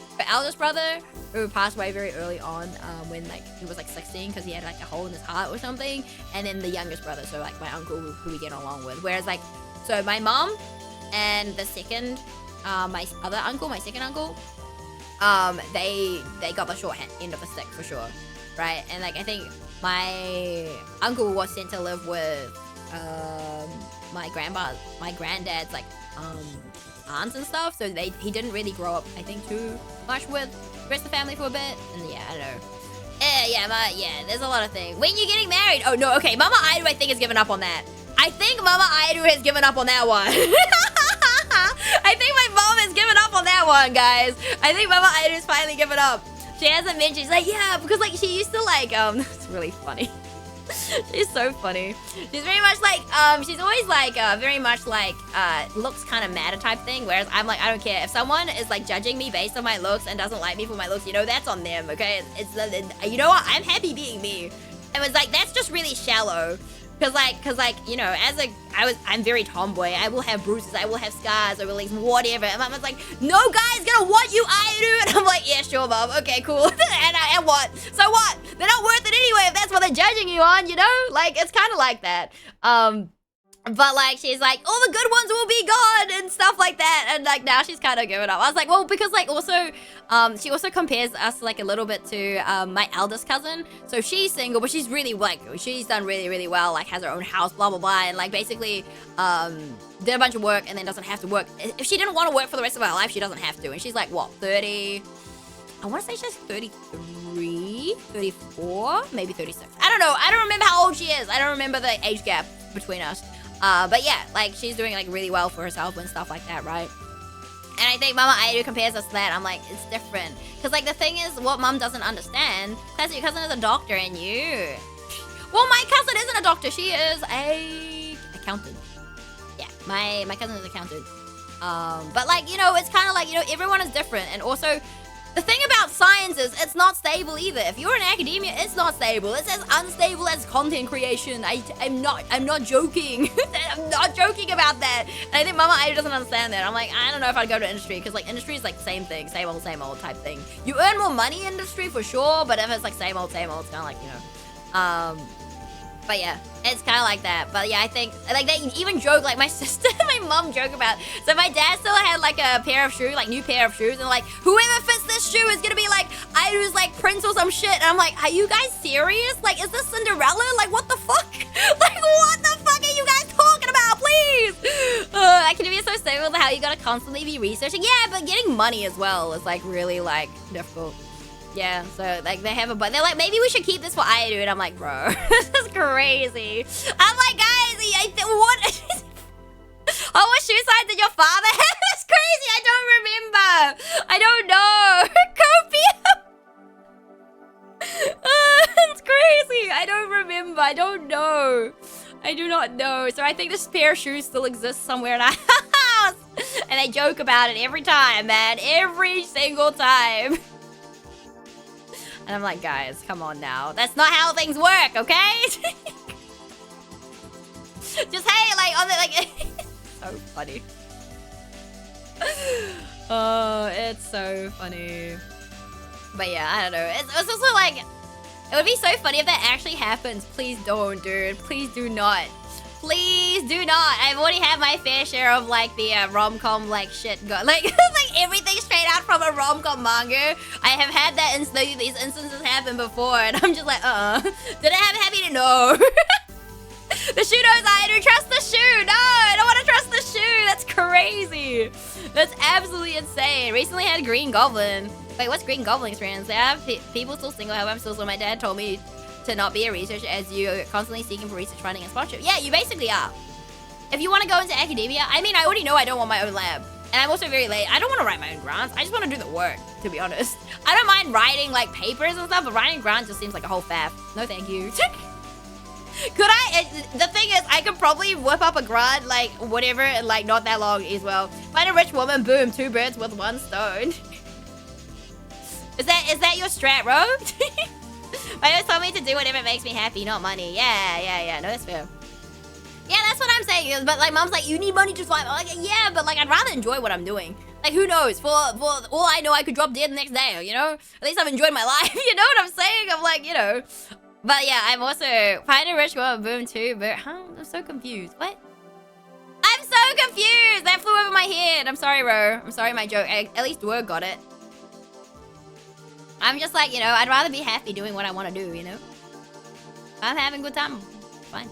S1: brother who passed away very early on when like he was like 16 because he had like a hole in his heart or something, and then the youngest brother, so like my uncle who we get along with. Whereas like, so my mom and the second, my second uncle. They got the short end of the stick for sure, right? And like I think my uncle was sent to live with my granddad's like aunts and stuff, so he didn't really grow up, I think, too much with the rest of the family for a bit. And yeah, I don't know. Yeah, there's a lot of things. When you're getting married? Oh no, okay, Mama Aidu I think has given up on that. I think Mama Aidu has given up on that one. I think my mom has given up on that one, guys. I think Mama Aida's finally given up. She hasn't mentioned, she's like, yeah, because like she used to like, it's really funny. She's so funny. She's very much like, she's always like, very much like, looks kind of matter type thing. Whereas I'm like, I don't care. If someone is like judging me based on my looks and doesn't like me for my looks, you know, that's on them, okay? It's you know what? I'm happy being me. And it's like, that's just really shallow. Cause like, you know, I'm very tomboy. I will have bruises, I will have scars, I will like whatever. And Mama's like, no guy's gonna want you, Aidu. And I'm like, yeah, sure, Mom. Okay, cool. and what? So what? They're not worth it anyway if that's what they're judging you on, you know? Like, it's kind of like that. But like, she's like, all the good ones will be gone and stuff like that. And like, now she's kind of giving up. I was like, well, because like also, she also compares us like a little bit to my eldest cousin. So she's single, but she's really like, she's done really, really well. Like has her own house, blah, blah, blah. And like basically did a bunch of work and then doesn't have to work. If she didn't want to work for the rest of her life, she doesn't have to. And she's like, what, 30? I want to say she's 33, 34, maybe 36. I don't know. I don't remember how old she is. I don't remember the age gap between us. But yeah, like she's doing like really well for herself and stuff like that, right? And I think Mama Aidu compares us to that. I'm like, it's different. Because like the thing is, what Mom doesn't understand, because your cousin is a doctor and you... Well, my cousin isn't a doctor. She is a accountant. Yeah, my cousin is an accountant. But like, you know, it's kind of like, you know, everyone is different. And also, the thing about science is it's not stable either. If you're in academia, it's not stable. It's as unstable as content creation. I'm not joking. I'm not joking about that. And I think Mama Aidu doesn't understand that. I'm like, I don't know if I'd go to industry because like industry is like same thing, same old type thing. You earn more money in industry for sure, but if it's like same old, it's kind of like, you know. But yeah, it's kind of like that. But yeah, I think, like, they even joke, like, my sister and my mom joke about, so my dad still had, like, a pair of shoes, like, new pair of shoes, and, like, whoever fits this shoe is gonna be, like, Aidu's, like, prince or some shit. And I'm like, are you guys serious? Like, is this Cinderella? Like, what the fuck? Like, what the fuck are you guys talking about, please? Academia is so stable how you gotta constantly be researching. Yeah, but getting money as well is, like, really, like, difficult. Yeah, so, like, they have a but they're like, maybe we should keep this for Aidu. And I'm like, bro, this is crazy. I'm like, guys, what? Oh, what shoe size did your father have? That's crazy. I don't remember. I don't know. Copium. It's crazy. I don't remember. I don't know. I do not know. So I think this pair of shoes still exists somewhere in our house. And they joke about it every time, man. Every single time. And I'm like, guys, come on now. That's not how things work, okay? Just, hey, like, on the, like... so funny. Oh, it's so funny. But yeah, I don't know. It's also like, it would be so funny if that actually happens. Please don't, dude. Please do not. Please do not. I've already had my fair share of like the rom-com like shit like like everything straight out from a rom-com manga. I have had that these instances happen before, and I'm just like, did it happen? Happy to know. The shoe knows I do trust the shoe. No, I don't want to trust the shoe. That's crazy. That's absolutely insane. Recently had Green Goblin. Wait, what's Green Goblin experience? They have people still single. However, I'm still so. My dad told me to not be a researcher as you're constantly seeking for research funding and sponsorship. Yeah, you basically are. If you want to go into academia, I mean, I already know I don't want my own lab. And I'm also very late. I don't want to write my own grants. I just want to do the work, to be honest. I don't mind writing, like, papers and stuff, but writing grants just seems like a whole faff. No, thank you. Could I? The thing is, I could probably whip up a grant, like, whatever, in, like, not that long as well. Find a rich woman, boom, 2 birds with 1 stone. Is that your strat, bro? My dad told me to do whatever makes me happy, not money. Yeah. No, that's fair. Yeah, that's what I'm saying. But like, mom's like, you need money to survive. I'm like, yeah, but like, I'd rather enjoy what I'm doing. Like, who knows? For all I know, I could drop dead the next day. You know, at least I've enjoyed my life. You know what I'm saying? I'm like, you know. But yeah, I'm also find a rich woman, boom too. But I'm so confused. What? I'm so confused. That flew over my head. I'm sorry, bro. I'm sorry, my joke. At least word got it. I'm just like, you know, I'd rather be happy doing what I want to do, you know? I'm having a good time. Fine.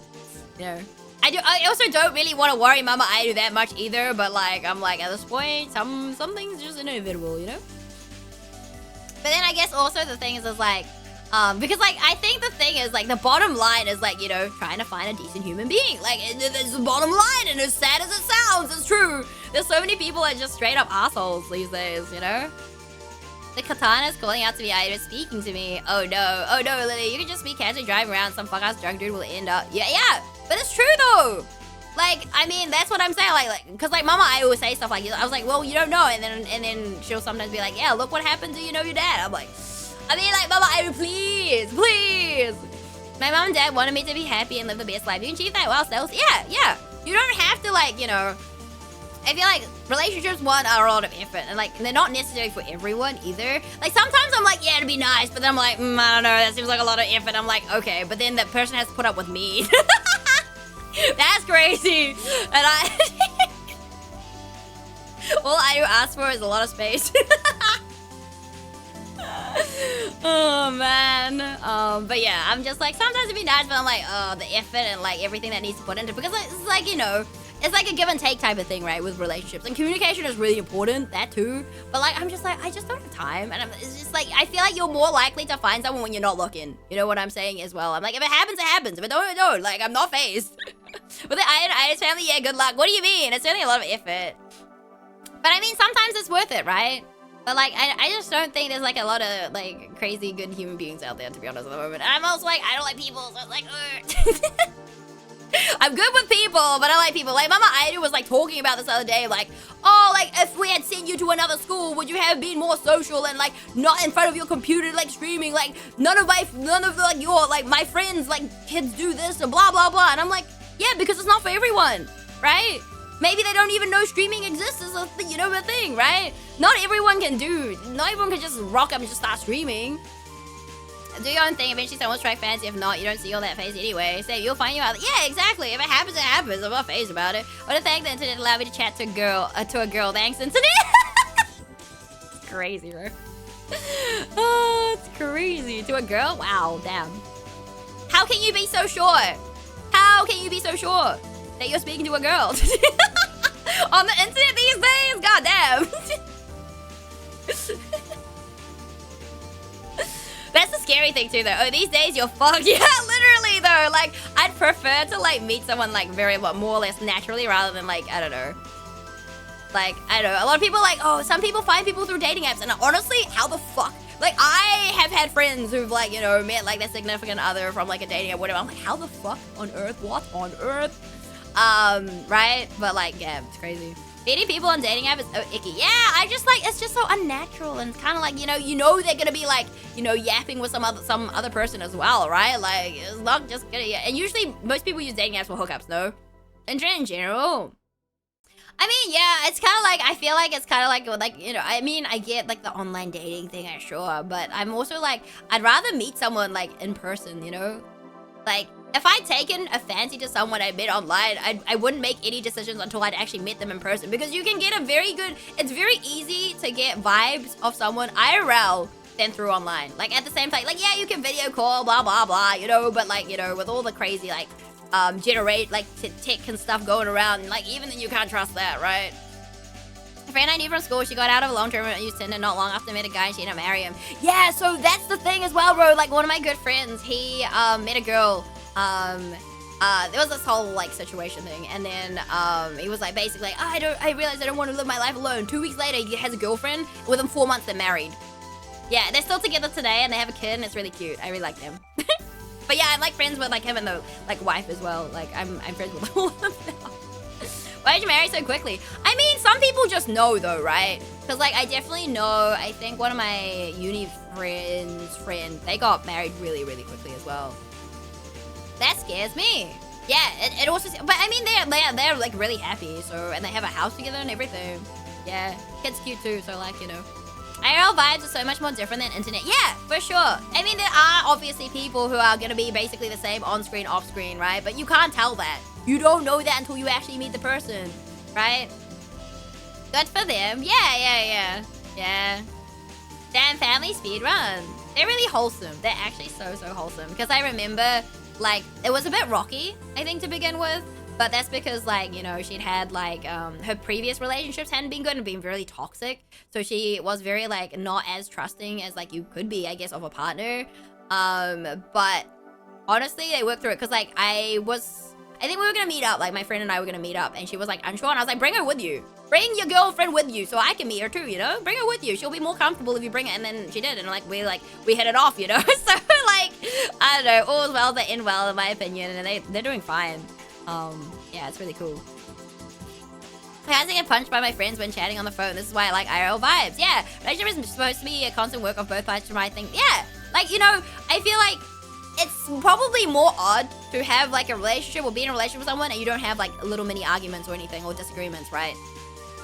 S1: You know. I also don't really want to worry Mama I do that much either, but like, I'm like, at this point, some things just inevitable, you know? But then I guess also the thing is like, because like, I think the thing is like, the bottom line is like, you know, trying to find a decent human being. Like, it's the bottom line, and as sad as it sounds, it's true. There's so many people that are just straight up assholes these days, you know? The katana's calling out to me, either speaking to me. Oh no, Lily, you can just be casually driving around, some fuck-ass drunk dude will end up. Yeah, but it's true though. Like, I mean, that's what I'm saying, like, cause like Mama I always say stuff like this. I was like, well, you don't know, and then she'll sometimes be like, yeah, look what happened to, you know, your dad. I'm like, I mean, like, Mama I please. My mom and dad wanted me to be happy and live the best life. You can achieve that while else. Yeah. You don't have to, like, you know, I feel like relationships, one, are a lot of effort, and like, they're not necessary for everyone either. Like, sometimes I'm like, yeah, it'd be nice, but then I'm like, I don't know, that seems like a lot of effort. I'm like, okay, but then that person has to put up with me. That's crazy. And all I do ask for is a lot of space. Oh man. But yeah, I'm just like, sometimes it'd be nice, but I'm like, oh, the effort and like everything that needs to put into, because it's like, you know, it's like a give and take type of thing, right, with relationships. And communication is really important, that too. But like, I'm just like, I just don't have time. And it's just like, I feel like you're more likely to find someone when you're not looking. You know what I'm saying as well? I'm like, if it happens, it happens. If it don't, it don't. Like, I'm not phased. With the Iris family, yeah, good luck. What do you mean? It's only a lot of effort. But I mean, sometimes it's worth it, right? But like, I just don't think there's like a lot of like crazy good human beings out there, to be honest, at the moment. And I'm also like, I don't like people, so it's like, I'm good with people, but I like people. Like, Mama Aidu was like talking about this the other day, like, oh, like, if we had sent you to another school, would you have been more social and like not in front of your computer, like streaming? Like, none of like your, like, my friends, like, kids do this and blah, blah, blah. And I'm like, yeah, because it's not for everyone, right? Maybe they don't even know streaming exists as a, you know, a thing, right? Not everyone can just rock up and just start streaming. Do your own thing. Eventually someone will strike fancy. If not, you don't see all that face anyway. So you'll find you out. Yeah, exactly. If it happens, it happens. I'm not phased about it. I want to thank the internet allowed me to chat to a girl. Thanks, internet. It's crazy, bro. Oh, it's crazy. To a girl? Wow, damn. How can you be so sure? How can you be so sure that you're speaking to a girl? On the internet these days? God damn. That's the scary thing too, though. Oh, these days you're fucked. Yeah, literally though. Like, I'd prefer to like meet someone like very more or less naturally rather than like, I don't know. Like, I don't know. A lot of people like, oh, some people find people through dating apps, and honestly, how the fuck? Like, I have had friends who've like, you know, met like their significant other from like a dating app, whatever. I'm like, how the fuck on earth? What on earth? Right? But like, yeah, it's crazy. Meeting people on dating app is so icky. Yeah, I just like, it's just so unnatural, and it's kind of like, you know they're gonna be like, you know, yapping with some other person as well, right? Like, it's not just gonna, and usually most people use dating apps for hookups, no? In general. I mean, yeah, it's kind of like, I feel like it's kind of like, you know, I mean, I get like the online dating thing, I'm sure, but I'm also like, I'd rather meet someone like in person, you know? Like, if I'd taken a fancy to someone I met online, I wouldn't make any decisions until I'd actually met them in person, because you can get a very good, it's very easy to get vibes of someone IRL than through online. Like, at the same time, like, yeah, you can video call, blah, blah, blah, you know, but like, you know, with all the crazy, like, generate like tech and stuff going around, like even then you can't trust that, right? A friend I knew from school, she got out of a long-term use Tinder not long after met a guy and she ended up marrying him. Yeah, so that's the thing as well, bro. Like one of my good friends, he met a girl. There was this whole like situation thing, and then he was like basically like, I realized I don't want to live my life alone. 2 weeks later, he has a girlfriend. Within 4 months, they're married. Yeah, they're still together today, and they have a kid, and it's really cute. I really like them. But yeah, I'm like friends with like him and the like wife as well. Like I'm friends with all of them now. Why did you marry so quickly? I mean, some people just know though, right? Because like I definitely know, I think one of my uni friends, they got married really, really quickly as well. That scares me. Yeah, it also, but I mean, they're like really happy, so, and they have a house together and everything. Yeah, kid's cute too, so like, you know. IRL vibes are so much more different than internet. Yeah, for sure. I mean, there are obviously people who are going to be basically the same on-screen, off-screen, right? But you can't tell that. You don't know that until you actually meet the person, right? Good for them. Yeah. Damn family speedrun. They're really wholesome. They're actually so wholesome. Because I remember, like, it was a bit rocky, I think, to begin with. But that's because, like, you know, she'd had, like, her previous relationships hadn't been good and been really toxic. So she was very, like, not as trusting as, like, you could be, I guess, of a partner. But honestly, they worked through it. Because, like, I think we were going to meet up. Like, my friend and I were going to meet up. And she was, like, unsure. And I was like, bring her with you. Bring your girlfriend with you so I can meet her, too, you know? Bring her with you. She'll be more comfortable if you bring her. And then she did. And, like, we hit it off, you know? So, like, I don't know. All's well that end well, in my opinion. And they're doing fine. Yeah, it's really cool. I had to get punched by my friends when chatting on the phone. This is why I like IRL vibes. Yeah, relationship is supposed to be a constant work of both parts from my thing. Yeah, like, you know, I feel like it's probably more odd to have like a relationship or be in a relationship with someone and you don't have like little mini arguments or anything or disagreements, right?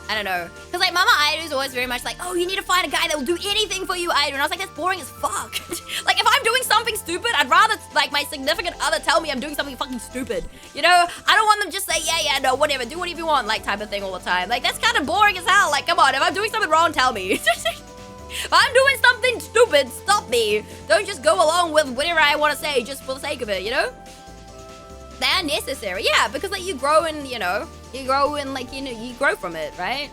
S1: I don't know. Because like Mama Aidu is always very much like, oh, you need to find a guy that will do anything for you, Aidu. And I was like, that's boring as fuck. Like if I'm doing something stupid, I'd rather like my significant other tell me I'm doing something fucking stupid. You know? I don't want them just say, yeah, no, whatever, do whatever you want, like type of thing all the time. Like that's kind of boring as hell. Like, come on, if I'm doing something wrong, tell me. If I'm doing something stupid, stop me. Don't just go along with whatever I want to say just for the sake of it, you know? They're necessary, yeah, because like you grow and, you know, like, you know, you grow from it, right?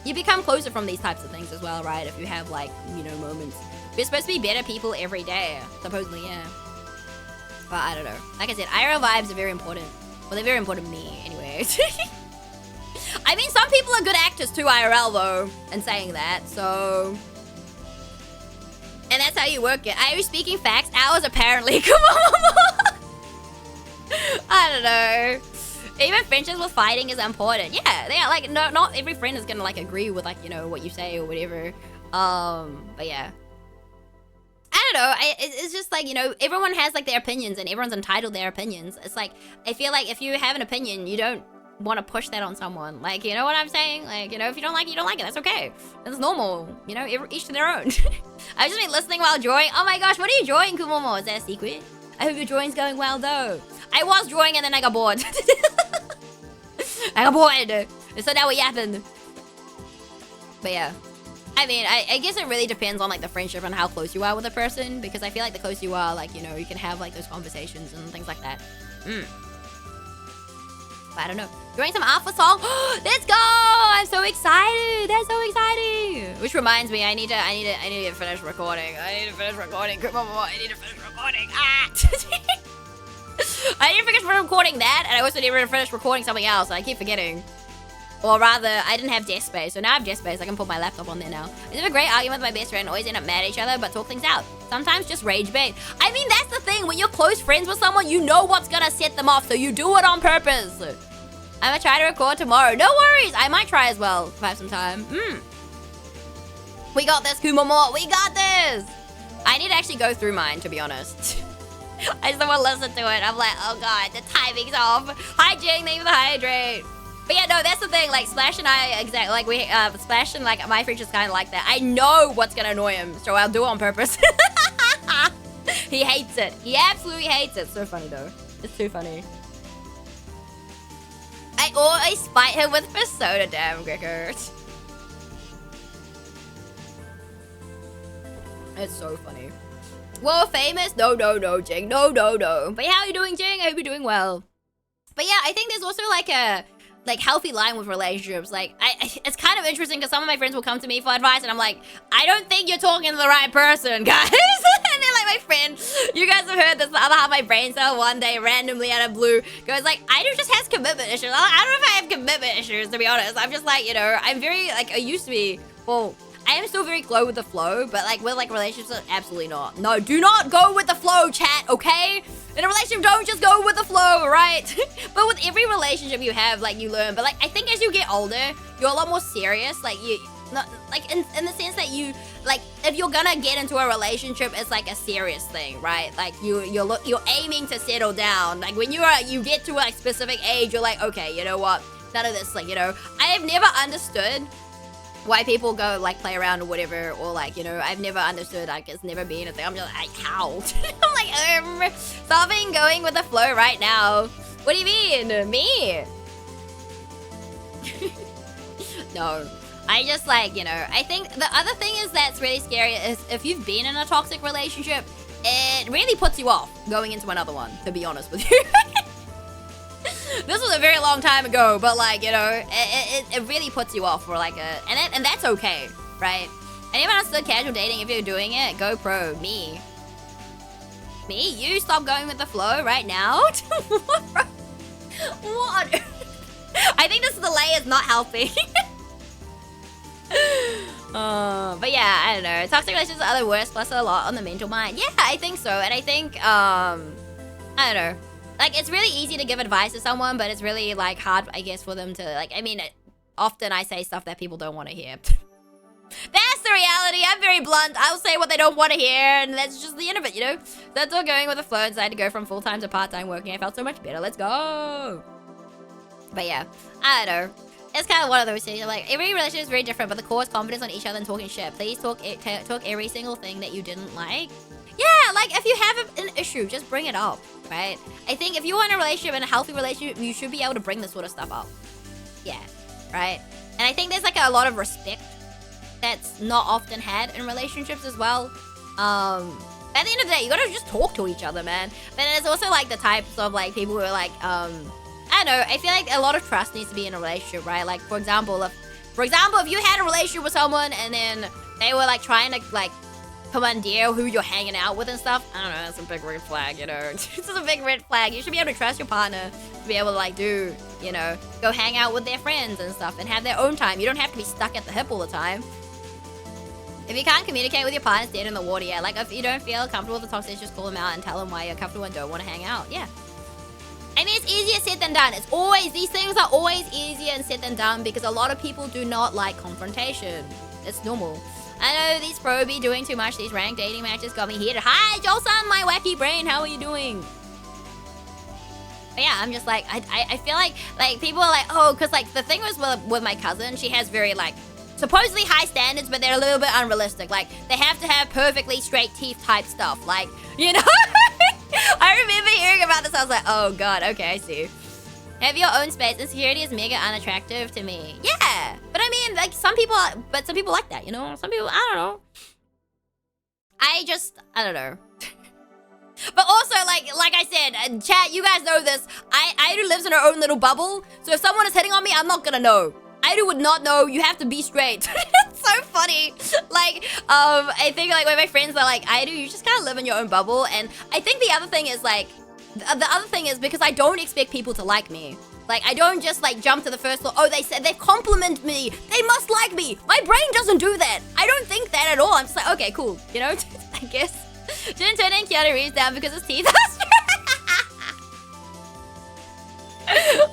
S1: You become closer from these types of things as well, right? If you have like, you know, moments. We're supposed to be better people every day, supposedly, yeah. But I don't know. Like I said, IRL vibes are very important. Well, they're very important to me, anyway. I mean, some people are good actors too, IRL, though, and saying that, so... And that's how you work it. Are you speaking facts? Hours, apparently. Come on! I don't know. Even friendships with fighting is important. Yeah, like, no, not every friend is gonna, like, agree with, like, you know, what you say or whatever. But yeah. I don't know. It's just like, you know, everyone has, like, their opinions and everyone's entitled to their opinions. It's like, I feel like if you have an opinion, you don't want to push that on someone. Like, you know what I'm saying? Like, you know, if you don't like it, you don't like it. That's okay. That's normal. You know, each to their own. I've just been listening while drawing. Oh my gosh, what are you drawing, Kumomo? Is that a secret? I hope your drawing's going well, though. I was drawing and then I got bored. I got bored. So now what happened? But yeah. I mean, I guess it really depends on, like, the friendship and how close you are with a person. Because I feel like the closer you are, like, you know, you can have, like, those conversations and things like that. But I don't know. Drawing some alpha song. Let's go! I'm so excited. That's so exciting. Which reminds me, I need to finish recording. I need to finish recording. Come on, I need to finish recording. I need to finish recording that, and I also need to finish recording something else. I keep forgetting. Or rather, I didn't have desk space. So now I have desk space. I can put my laptop on there now. I have a great argument with my best friend. Always end up mad at each other, but talk things out. Sometimes just rage bait. I mean, that's the thing. When you're close friends with someone, you know what's gonna set them off, so you do it on purpose. I'm gonna try to record tomorrow. No worries. I might try as well if I have some time. We got this, Kumomo. We got this. I need to actually go through mine, to be honest. I just don't want to listen to it. I'm like, oh god, the timing's off. Hi, Jing. Thank you for the hydrate. But yeah, no, that's the thing. Like Splash and I, exactly. Like we, Splash and like my friend's just kind of like that. I know what's gonna annoy him, so I'll do it on purpose. He hates it. He absolutely hates it. So funny though. It's too funny. I always fight him with Persona. Damn, Greco. It's so funny. World famous? No, Jing. No. But yeah, how are you doing, Jing? I hope you're doing well. But yeah, I think there's also like a healthy line with relationships. Like, it's kind of interesting because some of my friends will come to me for advice, and I'm like, I don't think you're talking to the right person, guys. And then like my friend, you guys have heard this, the other half of my brain cell one day randomly out of blue goes like, Aidu just has commitment issues. I'm like, I don't know if I have commitment issues, to be honest. I'm just like, you know, I'm very like, I used to be, well, I am still very go with the flow, but like with like relationships, absolutely not. No, do not go with the flow, chat, okay? In a relationship, don't just go with the flow, right? But with every relationship you have, like you learn. But like I think as you get older, you're a lot more serious. Like you, not like in the sense that you like if you're gonna get into a relationship, it's like a serious thing, right? Like you're aiming to settle down. Like when you get to a specific age, you're like, okay, you know what? None of this, like you know, I have never understood why people go like play around or whatever, or like, you know, I've never understood, like it's never been a thing. I'm just like, how? I'm like, stopping going with the flow right now. What do you mean? Me? No, I just like, you know, I think the other thing is that's really scary is if you've been in a toxic relationship, it really puts you off going into another one, to be honest with you. This was a very long time ago, but like, you know, it really puts you off for like and that's okay, right? I never understood casual dating. If you're doing it, go pro. Me? You stop going with the flow right now? What? I think this delay is not helping. But yeah, I don't know. Toxic relationships are the worst, plus a lot on the mental mind. Yeah, I think so. And I think, I don't know. Like, it's really easy to give advice to someone, but it's really, like, hard, I guess, for them to, like, I mean, often I say stuff that people don't want to hear. That's the reality. I'm very blunt. I'll say what they don't want to hear, and that's just the end of it, you know? That's all going with the flow. I decided to go from full-time to part-time working. I felt so much better. Let's go. But yeah, I don't know. It's kind of one of those things. Like, every relationship is very different, but the core is confidence on each other and talking shit. Please talk every single thing that you didn't like. Yeah, like, if you have an issue, just bring it up, right? I think if you're in a relationship, in a healthy relationship, you should be able to bring this sort of stuff up. Yeah, right? And I think there's, like, a lot of respect that's not often had in relationships as well. At the end of the day, you gotta just talk to each other, man. But there's also, like, the types of, like, people who are, like, I don't know, I feel like a lot of trust needs to be in a relationship, right? Like, for example, if you had a relationship with someone and then they were, like, trying to, like, commandeer who you're hanging out with and stuff, I don't know, that's a big red flag, you know? It's a big red flag. You should be able to trust your partner to be able to, like, do, you know, go hang out with their friends and stuff and have their own time. You don't have to be stuck at the hip all the time. If you can't communicate with your partner, stand in the water, yeah. Like, if you don't feel comfortable with the toxic, just call them out and tell them why you're comfortable and don't want to hang out, yeah. I mean, it's easier said than done. These things are always easier said than done because a lot of people do not like confrontation. It's normal. I know these pro be doing too much. These ranked dating matches got me heated. Hi, Joel-san, my wacky brain. How are you doing? But yeah, I'm just like, I feel like people are like, oh, because like the thing was with my cousin, she has very like supposedly high standards, but they're a little bit unrealistic. Like they have to have perfectly straight teeth type stuff. Like, you know, I remember hearing about this. I was like, oh God, okay, I see. Have your own space. Insecurity is mega unattractive to me. Yeah, but I mean, like some people like that, you know? Some people, I don't know. I don't know. But also, like I said, chat, you guys know this. Aidu lives in her own little bubble. So if someone is hitting on me, I'm not gonna know. Aidu would not know. You have to be straight. It's so funny. Like, I think like when my friends are like, Aidu, you just gotta live in your own bubble. And I think the other thing is like, the other thing is because I don't expect people to like me. Like, I don't just, like, jump to the first thought, oh, they compliment me. They must like me. My brain doesn't do that. I don't think that at all. I'm just like, okay, cool. You know, I guess. Didn't turn in Keanu Reeves down because his teeth are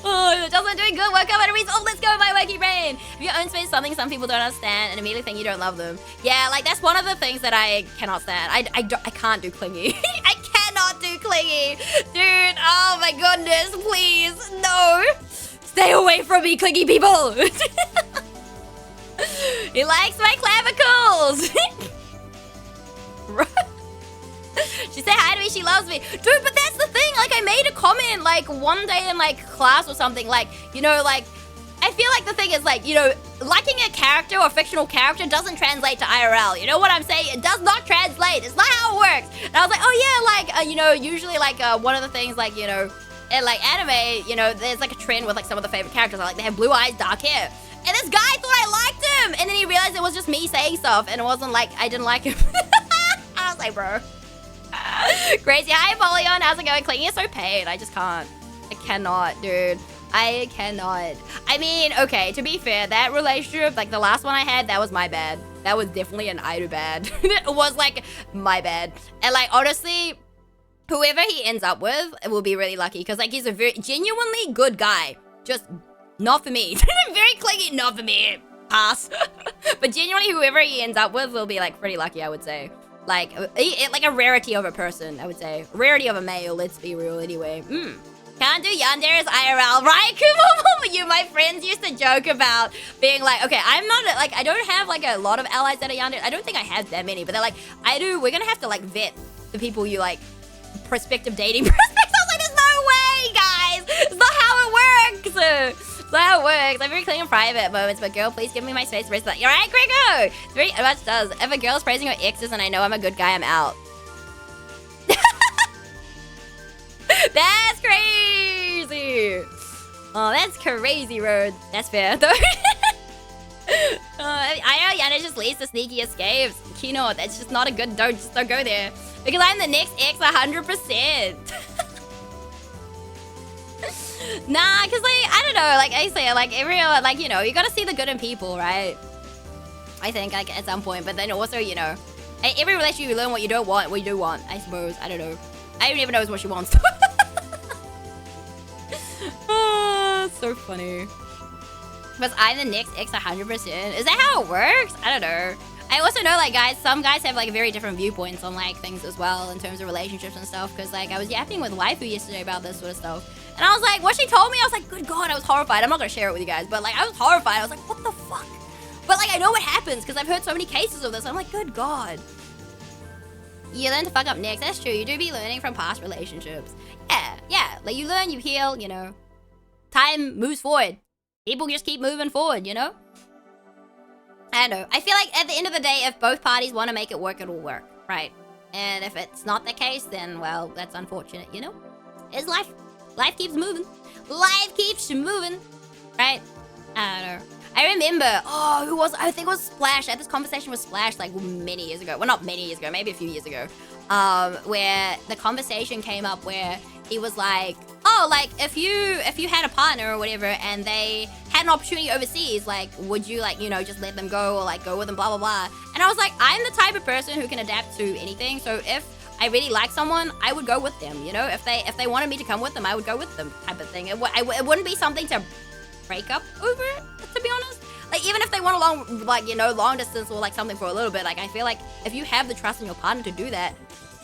S1: oh, Jocelyn doing good. Work out Reeves. Oh, let's go, my wacky brain. If your own space is something some people don't understand and immediately think you don't love them. Yeah, like, that's one of the things that I cannot stand. I can't do clingy. I cannot do clingy. Dude, oh my goodness, please. No. Stay Stay away from me, clingy people! He likes my clavicles! She said hi to me, she loves me. Dude, but that's the thing, like, I made a comment, like, one day in, like, class or something, like, you know, like, I feel like the thing is, like, you know, liking a character or a fictional character doesn't translate to IRL. You know what I'm saying? It does not translate. It's not how it works. And I was like, oh, yeah, like, you know, usually, like, one of the things, like, you know, in, like, anime, you know, there's, like, a trend with, like, some of the favorite characters. Like, they have blue eyes, dark hair. And this guy thought I liked him. And then he realized it was just me saying stuff. And it wasn't, like, I didn't like him. I was like, bro. Crazy. Hi, Apollyon. How's it going? Clingy is so paid. I just can't. I cannot, dude. I cannot. I mean, okay, to be fair, that relationship, like the last one I had, that was my bad. That was definitely an Aidu bad. It was like my bad. And like, honestly, whoever he ends up with will be really lucky because like he's a very genuinely good guy. Just not for me. Very clingy, not for me. Pass. But genuinely, whoever he ends up with will be like pretty lucky, I would say. Like a rarity of a person, I would say. Rarity of a male, let's be real anyway. Can't do yandere's IRL, right? You, my friends used to joke about being like, okay, I'm not, like, I don't have, like, a lot of allies that are yandere. I don't think I have that many, but they're like, I do, we're gonna have to, like, vet the people you, like, prospective dating prospects. I was like, there's no way, guys! It's not how it works! It's not how it works. I'm very clean and private moments, but girl, please give me my space to rest that. You're right, Grego! It's very much does. If a girl's praising her exes and I know I'm a good guy, I'm out. That's crazy! Oh, that's crazy, Road. That's fair, though. I know Yana just leads to sneaky escapes. Kino, that's just not a good... Just don't go there. Because I'm the next X 100%. Nah, because, like, I don't know. Like, I say, like, everyone, like, you know, you gotta see the good in people, right? I think, like, at some point. But then also, you know, every relationship you learn what you don't want, what you do want, I suppose. I don't know. I don't even know what she wants. Oh, so funny. Was I the next X 100%? Is that how it works? I don't know. I also know, like, guys, some guys have, like, very different viewpoints on, like, things as well in terms of relationships and stuff. Because, like, I was yapping with waifu yesterday about this sort of stuff. And I was like, what she told me, I was like, good God, I was horrified. I'm not going to share it with you guys. But, like, I was horrified. I was like, what the fuck? But, like, I know what happens because I've heard so many cases of this. I'm like, good God. You learn to fuck up next. That's true. You do be learning from past relationships. Yeah. Like, you learn, you heal, you know. Time moves forward. People just keep moving forward, you know? I don't know. I feel like at the end of the day, if both parties want to make it work, it'll work, right? And if it's not the case, then, well, that's unfortunate, you know? It's life. Life keeps moving. Life keeps moving, right? I don't know. I remember, who was, I think it was Splash. I had this conversation with Splash like many years ago. Well, not many years ago, maybe a few years ago. Where the conversation came up where he was like, oh, like, if you had a partner or whatever and they had an opportunity overseas, like, would you, like, you know, just let them go or, like, go with them, blah, blah, blah. And I was like, I'm the type of person who can adapt to anything. So if I really like someone, I would go with them, you know? If they wanted me to come with them, I would go with them type of thing. It wouldn't be something to break up over, to be honest. Like, even if they want a long, like, you know, long distance or, like, something for a little bit, like, I feel like if you have the trust in your partner to do that,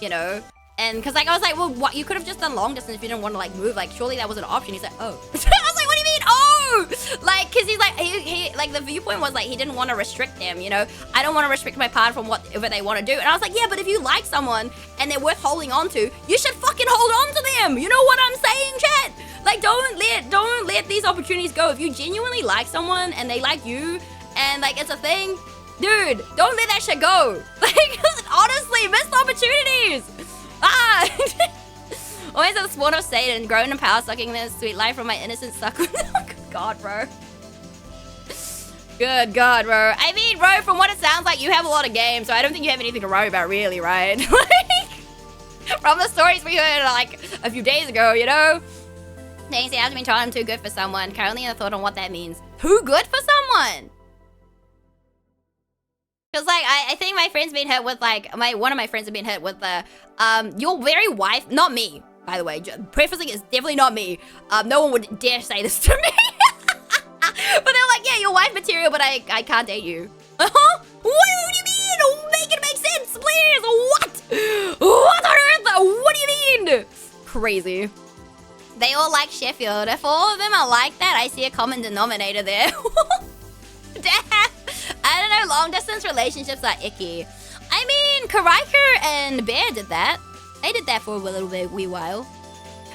S1: you know, and because, like, I was like, well, what, you could have just done long distance if you didn't want to, like, move. Like, surely that was an option. He's like, oh. I was like, what do you mean, oh? Like, because he's like, he like, the viewpoint was, like, he didn't want to restrict them, you know? I don't want to restrict my partner from whatever they want to do. And I was like, yeah, but if you like someone and they're worth holding on to, you should fucking hold on to them. You know what I'm saying, chat? Like, don't let these opportunities go. If you genuinely like someone and they like you and, like, it's a thing, dude, don't let that shit go. Like, honestly, missed opportunities. Always at the spawn of Satan, grown in power, sucking the sweet life from my innocent suckle. Good God, bro. Good God, bro. I mean, bro, from what it sounds like, you have a lot of games, so I don't think you have anything to worry about, really, right? Like, from the stories we heard, like, a few days ago, you know? Thanks, he hasn't been told I'm too good for someone. Currently in a thought on what that means. Too good for someone? Because, like, I think my friend's been hit with, like, one of my friends have been hit with the, your very wife, not me, by the way, prefacing it's definitely not me. No one would dare say this to me. But they're like, yeah, your wife material, but I can't date you. Uh-huh? What do you mean? Make it make sense, please. What? What on earth? What do you mean? Crazy.
S2: They all like Sheffield. If all of them are like that, I see a common denominator there. Damn. I don't know, long distance relationships are icky. I mean, Kariker and Bear did that. They did that for a little bit, wee while.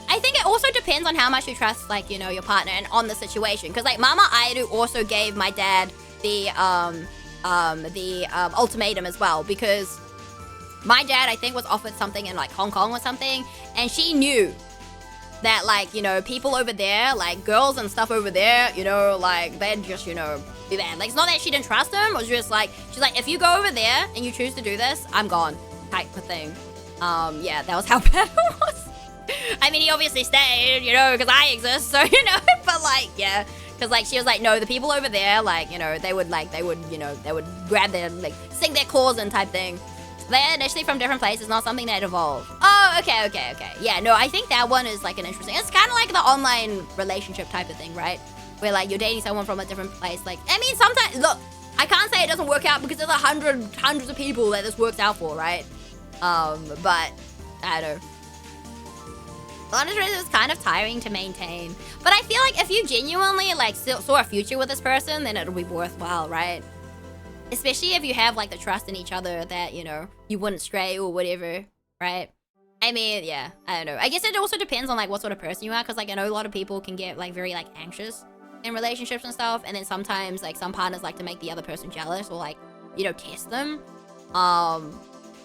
S2: I think it also depends on how much you trust, like, you know, your partner and on the situation. Because, like, Mama Airu also gave my dad the ultimatum as well. Because my dad, I think, was offered something in, like, Hong Kong or something. And she knew that, like, you know, people over there, like, girls and stuff over there, you know, like, they'd just, you know, be bad. Like, it's not that she didn't trust him. It was just, like, she's like, if you go over there and you choose to do this, I'm gone. Type of thing. Yeah, that was how bad it was. I mean, he obviously stayed, you know, because I exist, so, you know, but, like, yeah. Because, like, she was like, no, the people over there, like, you know, they would, you know, they would grab their, like, sink their claws in type thing. They're initially from different places, not something that evolved. Oh, okay. Yeah, no, I think that one is, like, an interesting... It's kind of like the online relationship type of thing, right? Where, like, you're dating someone from a different place. Like, I mean, sometimes... Look, I can't say it doesn't work out because there's hundreds of people that this works out for, right? But, I don't know. Honestly, it was kind of tiring to maintain. But I feel like if you genuinely, like, saw a future with this person, then it'll be worthwhile, right? Especially if you have, like, the trust in each other that, you know, you wouldn't stray or whatever, right? I mean, yeah, I don't know. I guess it also depends on, like, what sort of person you are. Because, like, I know a lot of people can get, like, very, like, anxious in relationships and stuff. And then sometimes, like, some partners like to make the other person jealous or, like, you know, test them.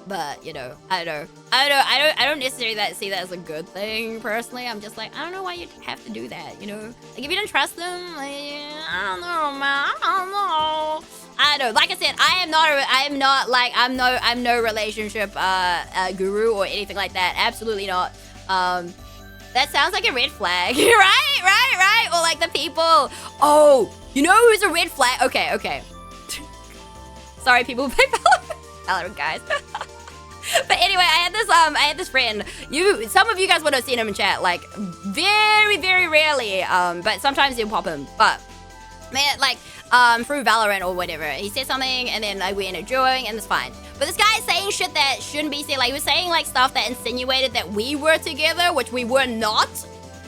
S2: But, you know, I don't necessarily see that as a good thing, personally. I'm just like, I don't know why you'd have to do that, you know? Like, if you don't trust them, like, I don't know, man. I don't know. I don't know. Like I said, I'm no relationship guru or anything like that. Absolutely not. That sounds like a red flag. right. Or like the people. Oh, you know who's a red flag? Okay. Sorry, people who play Valorant, guys. But anyway, I had this friend. Some of you guys would have seen him in chat, like very, very rarely. But sometimes he'll pop him. But man, like through Valorant or whatever, he said something, and then like we ended up joining, and it's fine. But this guy is saying shit that shouldn't be said. Like, he was saying like stuff that insinuated that we were together, which we were not.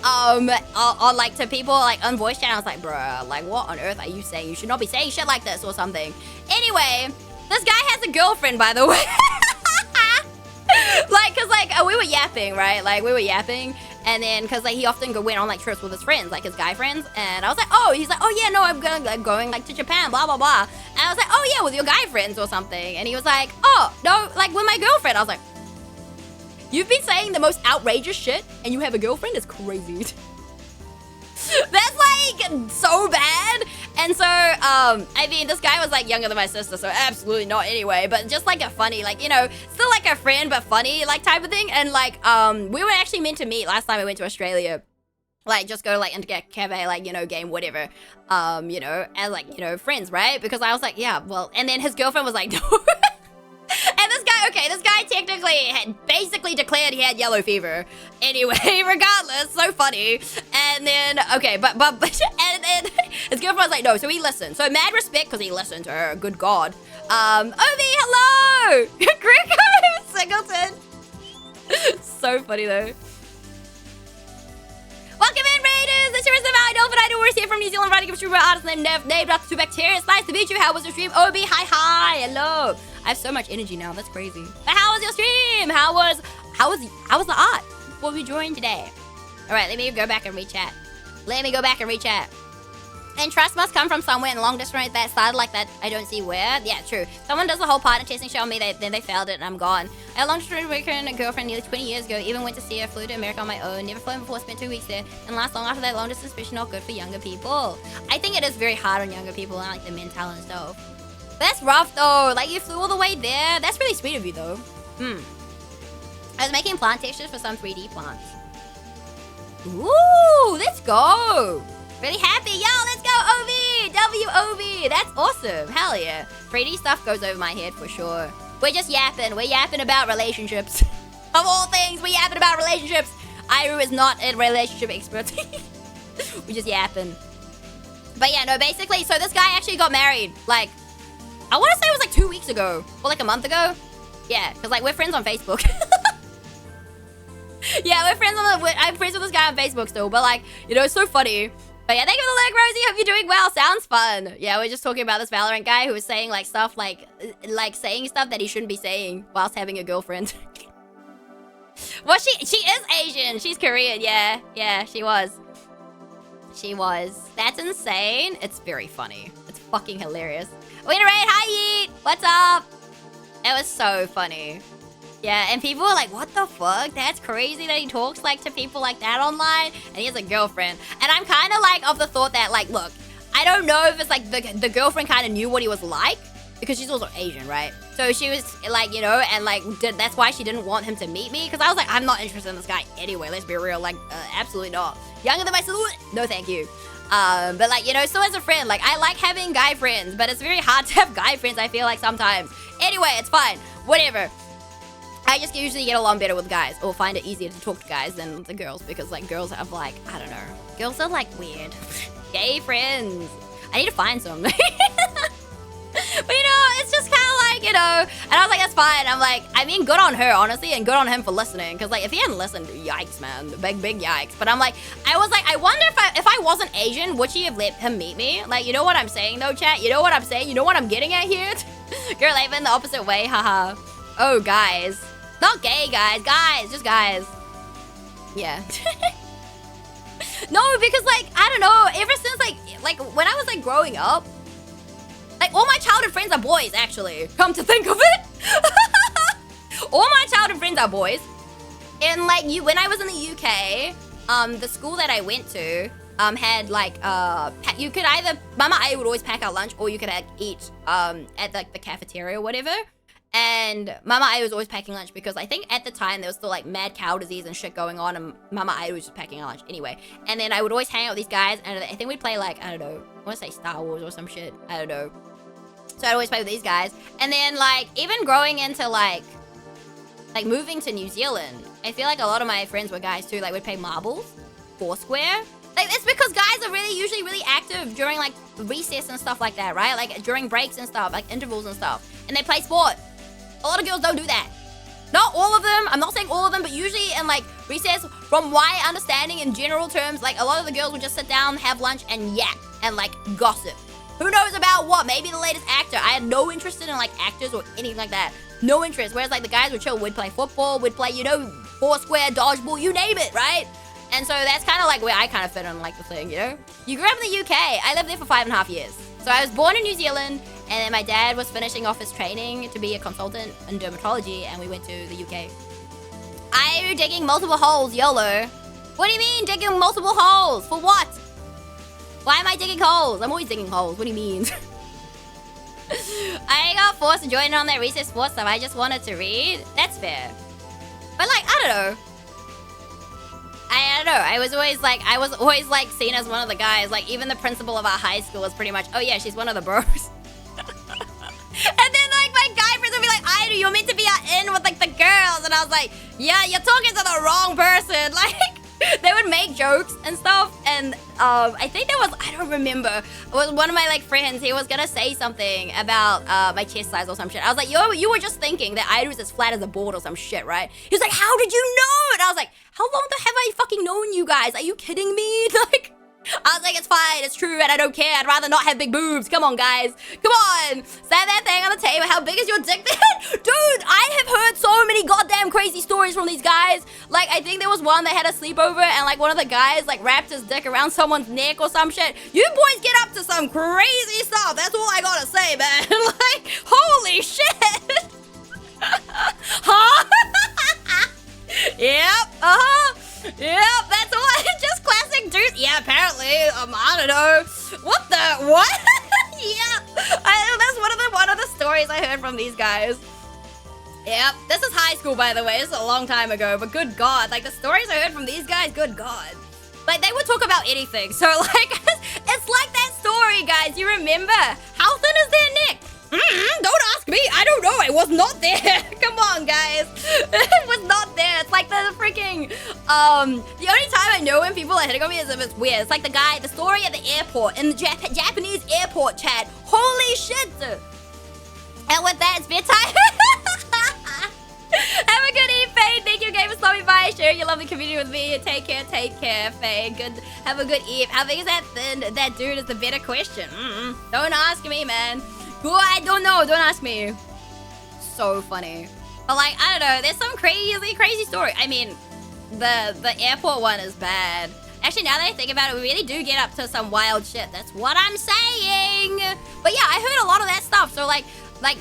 S2: On like to people like on voice chat. I was like, bruh, like what on earth are you saying? You should not be saying shit like this or something. Anyway, this guy has a girlfriend, by the way. Like, cause like we were yapping, right? Like we were yapping, and then cause like he often went on like trips with his friends, like his guy friends, and I was like, oh, he's like, oh yeah, no, I'm going like to Japan, blah blah blah, and I was like, oh yeah, with your guy friends or something, and he was like, oh no, like with my girlfriend. I was like, you've been saying the most outrageous shit, and you have a girlfriend? It's crazy. That's like so bad. And so I mean, this guy was like younger than my sister, so absolutely not anyway, but just like a funny, like, you know, still like a friend but funny like type of thing. And like we were actually meant to meet last time we went to Australia, like just go like into get cafe, like, you know, game whatever, you know, as like, you know, friends, right? Because I was like, yeah, well, and then his girlfriend was like, no. And this guy technically had basically declared he had yellow fever. Anyway, regardless, so funny. And then, okay, but and then his girlfriend was like, no, so he listened. So mad respect, because he listened to her, good God. Obi, hello! Greco Singleton. So funny, though. Welcome in, Raiders! It's your Valley Dolphin Idol. We're here from New Zealand, writing a streamer artist named Nev, named after two bacteria. It's nice to meet you. How was your stream? Obi, hi, hello. I have so much energy now. That's crazy. But how was your stream? How was the art? What were you enjoying today? All right, let me go back and rechat. And trust must come from somewhere in long distance that started like that. I don't see where. Yeah, true. Someone does the whole partner testing show on me, then they failed it, and I'm gone. I had a long distance and a girlfriend nearly 20 years ago. Even went to see her, flew to America on my own. Never flown before, spent 2 weeks there. And last long after that, long distance especially not good for younger people. I think it is very hard on younger people and like the mental and stuff. That's rough though. Like, you flew all the way there. That's really sweet of you though. I was making plant textures for some 3D plants. Ooh, let's go. Really happy. Yo, let's go, Obi. W-O-B. That's awesome. Hell yeah. 3D stuff goes over my head for sure. We're just yapping. We're yapping about relationships. Of all things, we're yapping about relationships. Iru is not a relationship expert. We're just yapping. But yeah, no, basically, so this guy actually got married. Like, I want to say it was like 2 weeks ago. Or like a month ago. Yeah, because like we're friends on Facebook.
S1: Yeah, I'm friends with this guy on Facebook still, but like, you know, it's so funny. But yeah, thank you for the leg, Rosie. Hope you're doing well. Sounds fun. Yeah, we're just talking about this Valorant guy who was saying like stuff like saying stuff that he shouldn't be saying whilst having a girlfriend. Well, she is Asian. She's Korean. Yeah, she was. She was. That's insane. It's very funny. It's fucking hilarious. Winter Raid, hi Yeet. What's up? It was so funny. Yeah, and people were like, what the fuck? That's crazy that he talks like to people like that online. And he has a girlfriend. And I'm kind of like of the thought that like, look, I don't know if it's like the girlfriend kind of knew what he was like. Because she's also Asian, right? So she was like, you know, and like, that's why she didn't want him to meet me. Because I was like, I'm not interested in this guy anyway. Let's be real. Like, absolutely not. Younger than myself? No, thank you. But like, you know, still as a friend, like, I like having guy friends. But it's very hard to have guy friends, I feel like, sometimes. Anyway, it's fine. Whatever. I just usually get along better with guys. Or find it easier to talk to guys than the girls. Because, like, girls have, like, I don't know. Girls are, like, weird. Gay friends. I need to find some. But, you know, it's just kind of like, you know, and I was like, that's fine. I'm like, I mean, good on her, honestly, and good on him for listening. Because, like, if he hadn't listened, yikes, man. Big yikes. But I'm like, I was like, I wonder if I wasn't Asian, would she have let him meet me? Like, you know what I'm saying, though, chat? You know what I'm saying? You know what I'm getting at here? Girl, I've been the opposite way, haha. Oh, guys. Not gay guys. Guys, just guys. Yeah. No, because, like, I don't know. Ever since, like, when I was, like, growing up, like, all my childhood friends are boys, actually. Come to think of it. All my childhood friends are boys. And, like, when I was in the UK, the school that I went to had, like, you could either... Mama I would always pack our lunch, or you could eat at, like, the cafeteria or whatever. And Mama I was always packing lunch because I think at the time there was still, like, mad cow disease and shit going on, and Mama I was just packing our lunch anyway. And then I would always hang out with these guys, and I think we'd play, like, I don't know, I want to say Star Wars or some shit. I don't know. So I'd always play with these guys. And then, like, even growing into, like moving to New Zealand, I feel like a lot of my friends were guys too. Like, we'd play marbles, Foursquare. Like, it's because guys are usually really active during, like, recess and stuff like that, right? Like, during breaks and stuff, like, intervals and stuff. And they play sport. A lot of girls don't do that. Not all of them. I'm not saying all of them, but usually in, like, recess, from my understanding in general terms, like, a lot of the girls would just sit down, have lunch, and yap, and, like, gossip. Who knows about what? Maybe the latest actor. I had no interest in, like, actors or anything like that. No interest. Whereas, like, the guys would chill. We'd play football. We'd play, you know, Foursquare, dodgeball, you name it, right? And so that's kind of, like, where I kind of fit in, like, the thing, you know? You grew up in the UK. I lived there for 5.5 years. So I was born in New Zealand, and then my dad was finishing off his training to be a consultant in dermatology, and we went to the UK. I'm digging multiple holes, YOLO. What do you mean, digging multiple holes? For what? Why am I digging holes? I'm always digging holes. What do you mean? I got forced to join on that recess sports stuff. I just wanted to read. That's fair. But, like, I don't know. I don't know. I was always like seen as one of the guys. Like, even the principal of our high school was pretty much, oh yeah, she's one of the bros. And then, like, my guy friends would be like, Ida, you're meant to be in with, like, the girls. And I was like, yeah, you're talking to the wrong person. Like, they would make jokes and stuff, and I think there was, I don't remember, it was one of my, like, friends, he was gonna say something about my chest size or some shit. I was like, yo, you were just thinking that I was as flat as a board or some shit, right? He was like, how did you know? And I was like, how long have I fucking known you guys? Are you kidding me? Like, I was like, it's fine, it's true, and I don't care. I'd rather not have big boobs. Come on, guys. Come on. Say that thing on the table. How big is your dick then? Dude, I have heard so many goddamn crazy stories from these guys. Like, I think there was one that had a sleepover, and, like, one of the guys, like, wrapped his dick around someone's neck or some shit. You boys get up to some crazy stuff. That's all I gotta say, man. Like, holy shit. Huh? Yep. Uh-huh. Yep, that's all. Just classic dude. Yeah, apparently. I don't know. What the? What? Yeah. That's one of the stories I heard from these guys. Yep. This is high school, by the way. This is a long time ago. But good God. Like, the stories I heard from these guys, good God. Like, they would talk about anything. So, like, it's like that story, guys. You remember? How thin is their neck? Don't ask me. I don't know. I was not there. Come on, guys. It was not there. It's like the freaking, the only time I know when people are hitting on me is if it's weird. It's like the story at the airport, in the Japanese airport chat. Holy shit. And with that, it's bedtime. Have a good evening. Thank you, game for stopping by, sharing your lovely community with me. Take care, Faye. Have a good eve. How big is that dude is the better question. Don't ask me, man. I don't know. Don't ask me. So funny. But like, I don't know. There's some crazy story. I mean, the airport one is bad. Actually, now that I think about it, we really do get up to some wild shit. That's what I'm saying. But yeah, I heard a lot of that stuff. So like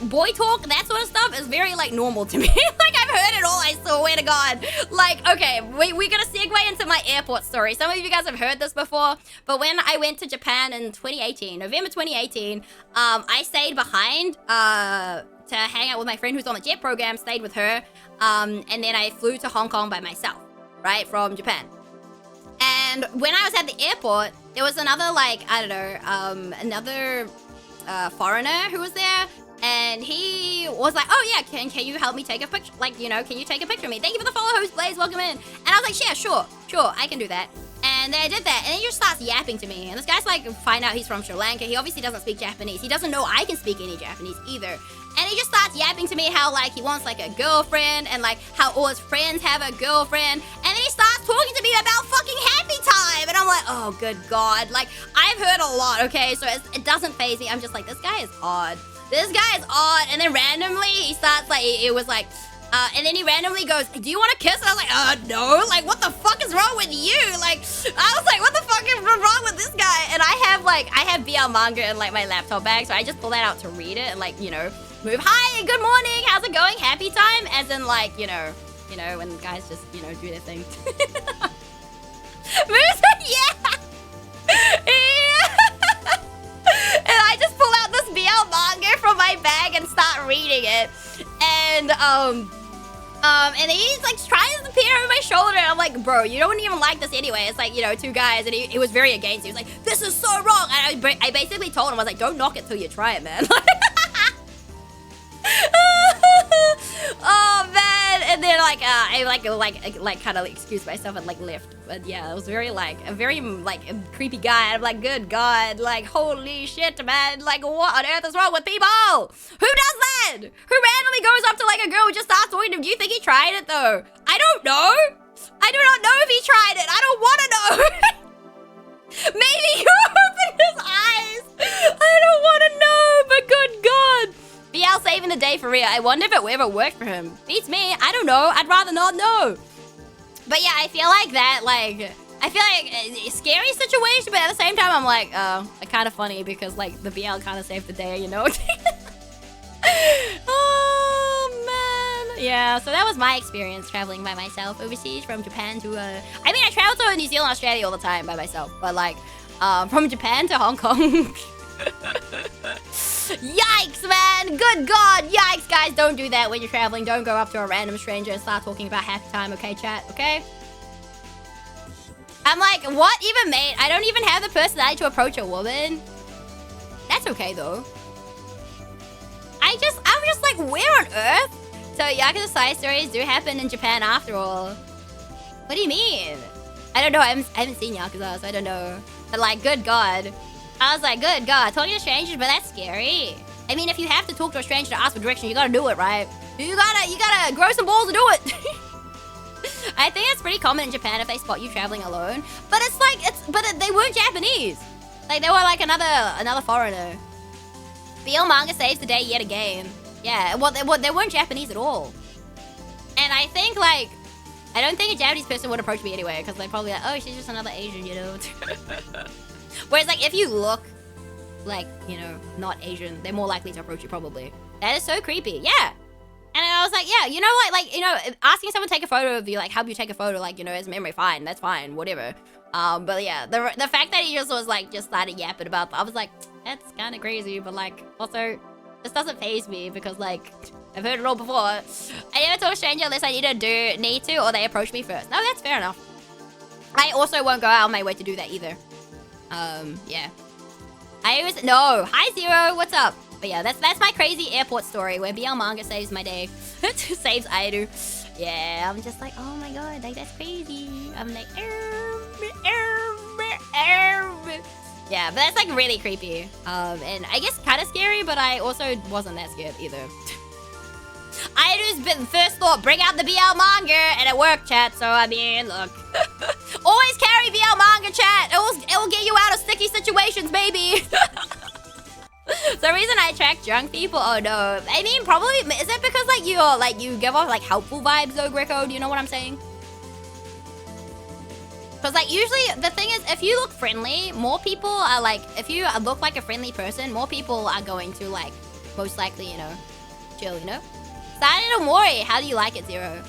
S1: boy talk, that sort of stuff is very like normal to me. Like I've heard it all, I swear to God. Like, okay, we're gonna segue into my airport story. Some of you guys have heard this before, but when I went to Japan in 2018, November 2018, I stayed behind to hang out with my friend who's on the JET program, stayed with her, and then I flew to Hong Kong by myself, right, from Japan. And when I was at the airport, there was another, like, I don't know, another foreigner who was there. And he was like, oh yeah, can you help me take a picture? Like, you know, can you take a picture of me? Thank you for the follow, host Blaze, welcome in. And I was like, yeah, sure, I can do that. And then I did that, and then he just starts yapping to me. And this guy's like, find out he's from Sri Lanka. He obviously doesn't speak Japanese. He doesn't know I can speak any Japanese either. And he just starts yapping to me how, like, he wants, like, a girlfriend, and, like, how all his friends have a girlfriend. And then he starts talking to me about fucking happy time. And I'm like, oh, good God. Like, I've heard a lot, okay? So it doesn't faze me. I'm just like, this guy is odd. This guy is odd. And then randomly, he starts, like, it was like, and then he randomly goes, do you want to kiss? And I was like, no. Like, what the fuck is wrong with you? Like, I was like, what the fuck is wrong with this guy? And I have BL manga in, like, my laptop bag. So I just pull that out to read it and, like, you know, move. Hi, good morning. How's it going? Happy time? As in, like, you know, when guys just, you know, do their thing. Moves, yeah. And I just pull out this BL manga from my bag and start reading it. And he's like trying to peer over my shoulder, and I'm like, bro, you don't even like this anyway. It's like, you know, two guys, and he was very against it. He was like, this is so wrong. And I basically told him, I was like, don't knock it till you try it, man. Oh man. And then like I kind of excused myself and like left. But yeah, it was very like a very like creepy guy. I'm like, good God, like holy shit, man, like what on earth is wrong with people? Who does that? Who randomly goes up to like a girl who just starts talking to him? Do you think he tried it though? I don't know. I do not know if he tried it. I don't want to know. Maybe you opened his eyes. I don't want to know, but good God. BL saving the day for real. I wonder if it ever worked for him. Beats me. I don't know. I'd rather not know. But yeah, I feel like that, like, I feel like a scary situation, but at the same time, I'm like, kind of funny because, like, the BL kind of saved the day, you know? Oh, man. Yeah, so that was my experience traveling by myself overseas from Japan to, I mean, I travel to New Zealand, Australia all the time by myself, but, like, from Japan to Hong Kong. Yikes, man. Good God. Yikes, guys. Don't do that when you're traveling. Don't go up to a random stranger and start talking about happy time, okay, chat? Okay? I'm like, what even, mate? I don't even have the personality to approach a woman. That's okay, though. I'm just like, where on earth? So, Yakuza side stories do happen in Japan after all. What do you mean? I don't know. I haven't seen Yakuza, so I don't know. But, like, good God. I was like, good God, talking to strangers, but that's scary. I mean, if you have to talk to a stranger to ask for direction, you gotta do it, right? You gotta grow some balls to do it. I think it's pretty common in Japan if they spot you traveling alone. But it's like, but they weren't Japanese. Like, they were like another foreigner. BL manga saves the day yet again. Yeah, well, they weren't Japanese at all. And I think, like, I don't think a Japanese person would approach me anyway, because they're probably like, oh, she's just another Asian, you know? Whereas, like, if you look like, you know, not Asian, they're more likely to approach you, probably. That is so creepy. Yeah. And I was like, yeah, you know what? Like, you know, asking someone to take a photo of you, like, help you take a photo, like, you know, as memory, fine. That's fine. Whatever. But yeah, the fact that he just was, like, just started yapping about that, I was like, that's kind of crazy. But, like, also, this doesn't faze me because, like, I've heard it all before. I never talk to a stranger unless I need to, or they approach me first. No, that's fair enough. I also won't go out on my way to do that either. Yeah. No. Hi, Zero. What's up? But yeah, that's my crazy airport story where BL manga saves my day. Saves Aidu. Yeah, I'm just like, oh my God, like, that's crazy. I'm like, yeah, but that's, like, really creepy. And I guess kind of scary, but I also wasn't that scared either.
S2: Ido's first thought, bring out the BL manga, and it worked, chat. So, I mean, look. Always carry BL manga, chat. It will get you out of sticky situations, baby. The reason I attract drunk people, oh no. I mean, probably, is it because, like, you give off, like, helpful vibes, though, Greco? Do you know what I'm saying? Because, like, usually, the thing is, if you look friendly, more people are, like, if you look like a friendly person, more people are going to, like, most likely, you know, chill, you know? Silent Omori, how do you like it, Zero?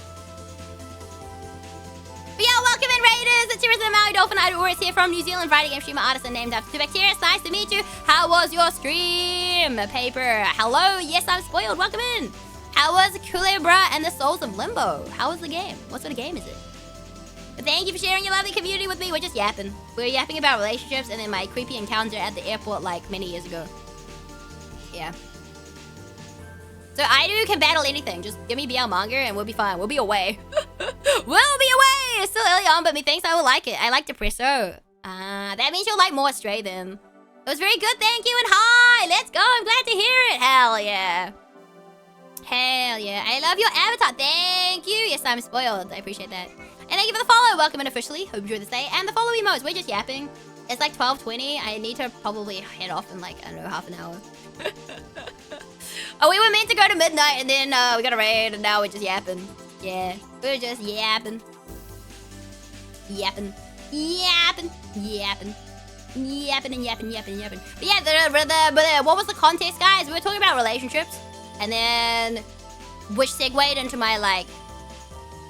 S2: But yeah, welcome in, Raiders! It's Cheers and Maui Dolphin Idol here from New Zealand, Friday game streamer artist and named after Bacteria. It's nice to meet you. How was your stream? Paper. Hello, yes, I'm spoiled. Welcome in. How was Culebra and the Souls of Limbo? How was the game? What sort of game is it? But thank you for sharing your lovely community with me. We're just yapping. We were yapping about relationships and then my creepy encounter at the airport like many years ago. Yeah. So Ido can battle anything. Just give me BL manga and we'll be fine. We'll be away. We'll be away! It's still early on, but methinks I will like it. I like Depresso. That means you'll like more Stray then. It was very good, thank you, and hi! Let's go, I'm glad to hear it. Hell yeah. Hell yeah. I love your avatar. Thank you. Yes, I'm spoiled. I appreciate that. And thank you for the follow. Welcome in officially. Hope you enjoyed this day. And the follow emotes. We're just yapping. It's like 12:20. I need to probably head off in like, I don't know, half an hour. Oh, we were meant to go to midnight and then we got a raid and now we're just yapping. Yeah, we're just yapping. Yapping. Yapping. Yapping. Yapping and yapping, yapping, yapping. But yeah, what was the contest, guys? We were talking about relationships. And then, which segued into my, like,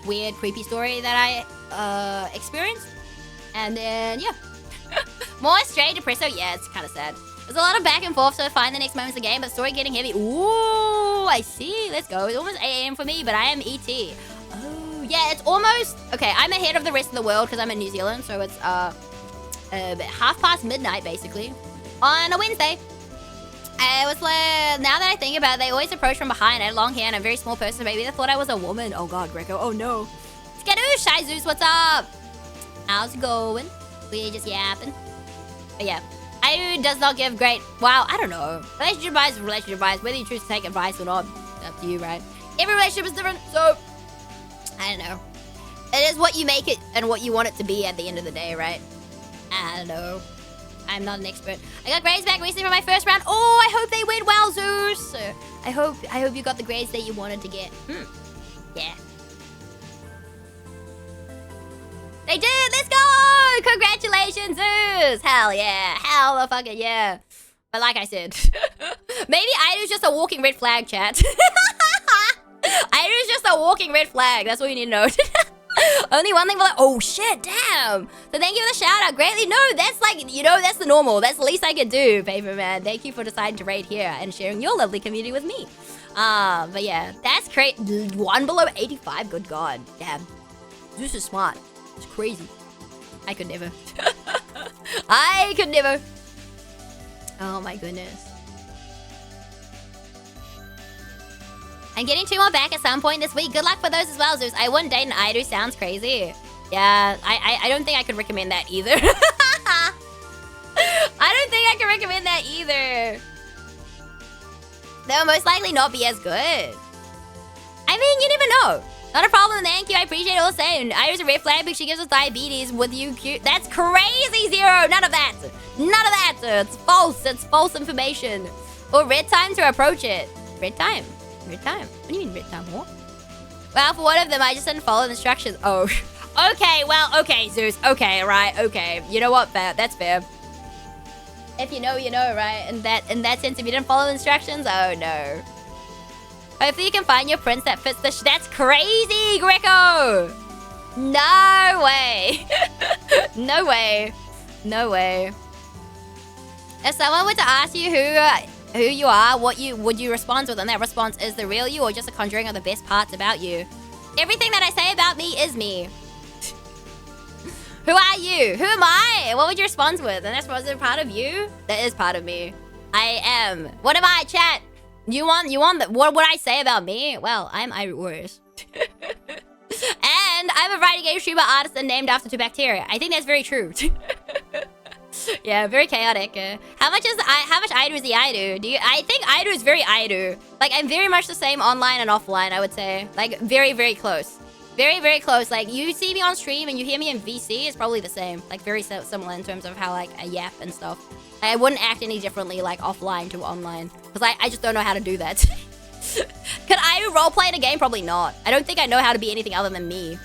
S2: weird, creepy story that I experienced. And then, yeah. More Stray Depresso. Yeah, it's kind of sad. There's a lot of back and forth, so I find the next moments of the game, but the story getting heavy. Ooh, I see. Let's go. It's almost 8 AM for me, but I am ET. Oh, yeah, it's almost... Okay, I'm ahead of the rest of the world because I'm in New Zealand, so it's midnight, basically, on a Wednesday. I was like, now that I think about it, they always approach from behind. I had long hair and I'm a very small person. Maybe they thought I was a woman. Oh God, Greco. Oh no. Skadoosh, Shy Zeus, what's up? How's it going? We just yapping. But yeah, I does not give great. Wow, I don't know. Relationship advice is relationship advice. Whether you choose to take advice or not, it's up to you, right? Every relationship is different, so I don't know. It is what you make it and what you want it to be at the end of the day, right? I don't know. I'm not an expert. I got grades back recently for my first round. Oh, I hope they went well, Zeus. I hope you got the grades that you wanted to get. Yeah. They did. Let's go. Congratulations, Zeus. Hell yeah. Hell the fucking yeah. But like I said, maybe Ido's just a walking red flag, chat. Ido's just a walking red flag. That's what you need to know. Only one thing for like, oh shit, damn. So thank you for the shout out, greatly. No, that's like, you know, that's the normal. That's the least I could do, paper man. Thank you for deciding to raid here and sharing your lovely community with me. But yeah, that's great. 1 below 85, good God. Damn. Zeus is smart. It's crazy. I could never. I could never. Oh my goodness. I'm getting 2 more back at some point this week. Good luck for those as well, Zeus. I wouldn't date an idol. Sounds crazy. Yeah, I don't think I could recommend that either. I don't think I can recommend that either. They will most likely not be as good. I mean, you never know. Not a problem, thank you. I appreciate it all the same. Ido's a red flag because she gives us diabetes with you cute. That's crazy, Zero. None of that. None of that. It's false. It's false information. Or red time to approach it. Red time. Red time? What do you mean red time? What? Well, for one of them, I just didn't follow the instructions. Oh. Okay, well, okay, Zeus. Okay, right, okay. You know what? Fair. That's fair. If you know, you know, right? In that sense, if you didn't follow the instructions, oh no. Hopefully you can find your prince that fits the that's crazy, Greco! No way. No way. No way. If someone were to ask you who you are, what would you respond with, and that response is the real you or just a conjuring of the best parts about you? Everything that I say about me is me. Who are you? Who am I? What would you respond with? And that's a part of you? That is part of me. I am. What am I, chat? You want what would I say about me? Well, I'm Iris. And I'm a writing game streamer artist and named after 2 bacteria. I think that's very true. Yeah, very chaotic. How much Aidu is the Aidu? I think Aidu is very Aidu. Like, I'm very much the same online and offline, I would say. Like, very, very close. Very, very close. Like, you see me on stream and you hear me in VC, it's probably the same. Like, very similar in terms of how, like, I yap and stuff. I wouldn't act any differently, like, offline to online. Because I just don't know how to do that. Could Aidu roleplay in a game? Probably not. I don't think I know how to be anything other than me.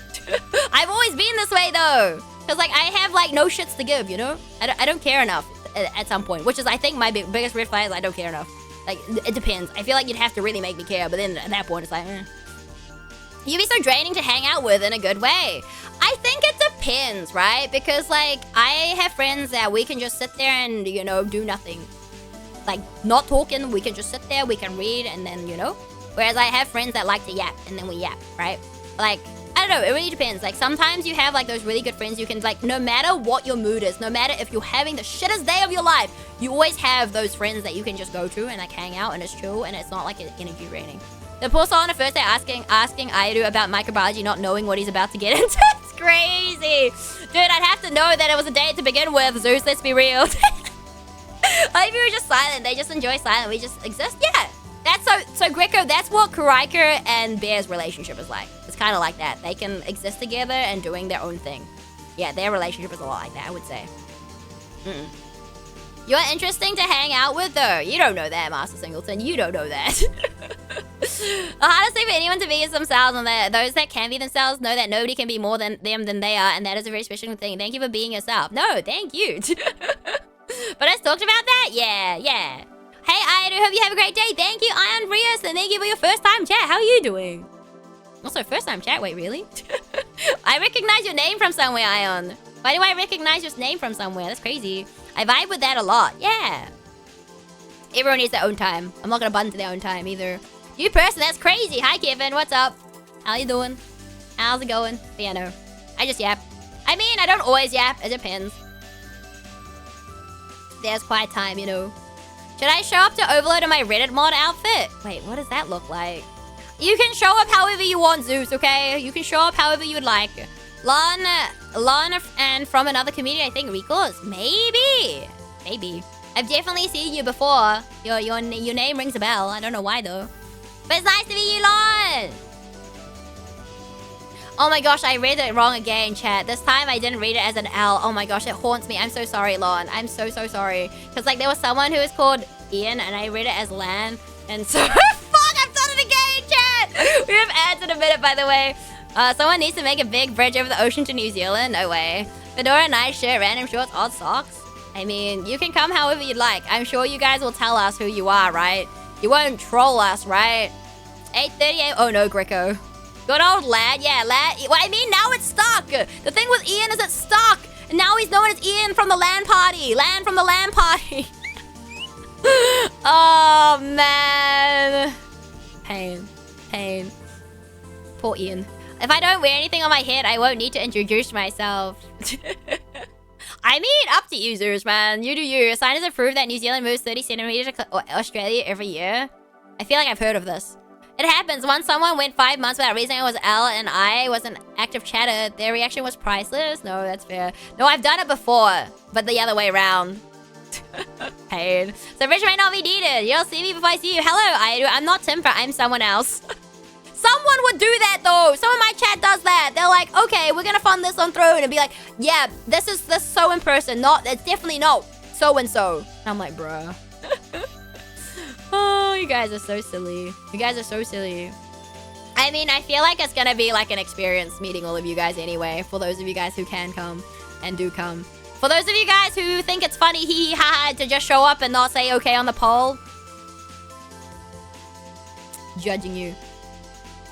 S2: I've always been this way, though. Because, like, I have, like, no shits to give, you know? I don't care enough at some point. Which is, I think, my biggest red flag is I don't care enough. Like, it depends. I feel like you'd have to really make me care. But then at that point, it's like, You'd be so draining to hang out with in a good way. I think it depends, right? Because, like, I have friends that we can just sit there and, you know, do nothing. Like, not talking. We can just sit there. We can read and then, you know? Whereas I have friends that like to yap and then we yap, right? Like, I don't know, it really depends. Like, sometimes you have, like, those really good friends you can, like, no matter what your mood is, no matter if you're having the shittest day of your life, you always have those friends that you can just go to and, like, hang out and it's chill and it's not, like, an energy draining. The poor soul on the first day asking Aidu about microbiology, not knowing what he's about to get into. It's crazy. Dude, I'd have to know that it was a date to begin with, Zeus, let's be real. Like, we were just silent. They just enjoy silence. We just exist. Yeah. That's so Greco, that's what Kuraika and Bear's relationship is like. It's kind of like that. They can exist together and doing their own thing. Yeah, their relationship is a lot like that, I would say. You're interesting to hang out with, though. You don't know that, Master Singleton. You don't know that. The hardest thing for anyone to be is themselves, and those that can be themselves know that nobody can be more than them than they are, and that is a very special thing. Thank you for being yourself. No, thank you. But I talked about that? Yeah. Hey, Aidu, hope you have a great day. Thank you, Ion Rios, and thank you for your first time chat. How are you doing? Also, first time chat? Wait, really? I recognize your name from somewhere, Ion. Why do I recognize your name from somewhere? That's crazy. I vibe with that a lot. Yeah. Everyone needs their own time. I'm not gonna button to their own time either. You person, that's crazy. Hi, Kevin. What's up? How you doing? How's it going? Yeah, no. I just yap. I mean, I don't always yap. It depends. There's quiet time, you know. Should I show up to Overload in my Reddit mod outfit? Wait, what does that look like? You can show up however you want, Zeus, okay? You can show up however you'd like. Lon and from another community, I think Rico's. Maybe. I've definitely seen you before. Your name rings a bell. I don't know why, though. But it's nice to meet you, Lon. Oh my gosh, I read it wrong again, chat. This time I didn't read it as an L. Oh my gosh, it haunts me. I'm so sorry, Lon. I'm so sorry. Because, like, there was someone who was called Ian, and I read it as Lan. And so... Fuck, I've done it again, chat! We have ads in a minute, by the way. Someone needs to make a big bridge over the ocean to New Zealand. No way. Fedora, nice shirt, random shorts, odd socks. I mean, you can come however you'd like. I'm sure you guys will tell us who you are, right? You won't troll us, right? 8:38. Oh no, Greco. Good old lad. Yeah, lad. Well, I mean, now it's stuck. The thing with Ian is it's stuck. And now he's known as Ian from the LAN party. Lan from the LAN party. Oh, man. Pain. Poor Ian. If I don't wear anything on my head, I won't need to introduce myself. I mean, up to you, Zeus, man. You do you. Scientists have proved that New Zealand moves 30 centimeters to Australia every year. I feel like I've heard of this. It happens. Once someone went 5 months without reason it was L and I was an active chatter, their reaction was priceless. No, that's fair. No, I've done it before, but the other way around. Pain. So bridge might not be needed. You'll see me before I see you. Hello, Aidu. I'm not Timper. I'm someone else. Someone would do that, though. Some of my chat does that. They're like, okay, we're gonna fund this on Throne, and be like, yeah, this is so in person. Not, it's definitely not so-and-so. And I'm like, bruh. Oh, you guys are so silly. You guys are so silly. I mean, I feel like it's gonna be like an experience meeting all of you guys anyway. For those of you guys who can come and do come. For those of you guys who think it's funny, hee hee ha ha, to just show up and not say okay on the poll. Judging you.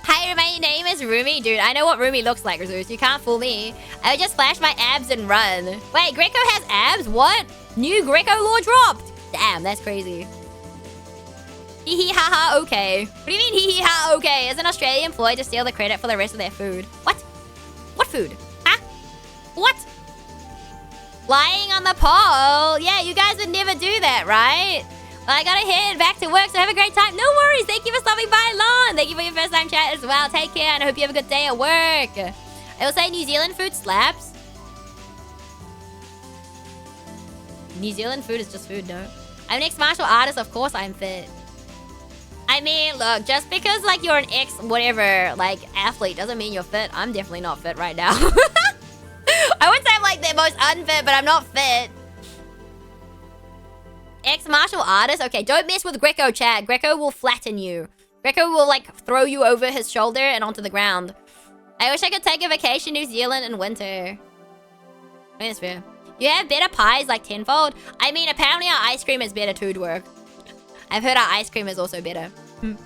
S2: Hi, my name is Rumi. Dude, I know what Rumi looks like, Zeus. You can't fool me. I would just flash my abs and run. Wait, Greco has abs? What? New Greco lore dropped. Damn, that's crazy. Hee hee ha ha, okay. What do you mean hee hee ha okay? Is an Australian employed to steal the credit for the rest of their food? What? What food? Huh? What? Lying on the pole? Yeah, you guys would never do that, right? Well, I gotta head back to work, so have a great time. No worries. Thank you for stopping by, Lon. Thank you for your first time chat as well. Take care, and I hope you have a good day at work. I will say New Zealand food slaps. New Zealand food is just food, no? I'm an ex-martial artist, of course I'm fit. I mean, look, just because, like, you're an ex-whatever, like, athlete doesn't mean you're fit. I'm definitely not fit right now. I wouldn't say I'm, like, the most unfit, but I'm not fit. Ex-martial artist? Okay, don't mess with Greco, chat. Greco will flatten you. Greco will, like, throw you over his shoulder and onto the ground. I wish I could take a vacation in New Zealand in winter. I mean, that's fair. You have better pies, like, tenfold? I mean, apparently our ice cream is better too, Dwerg. I've heard our ice cream is also better. And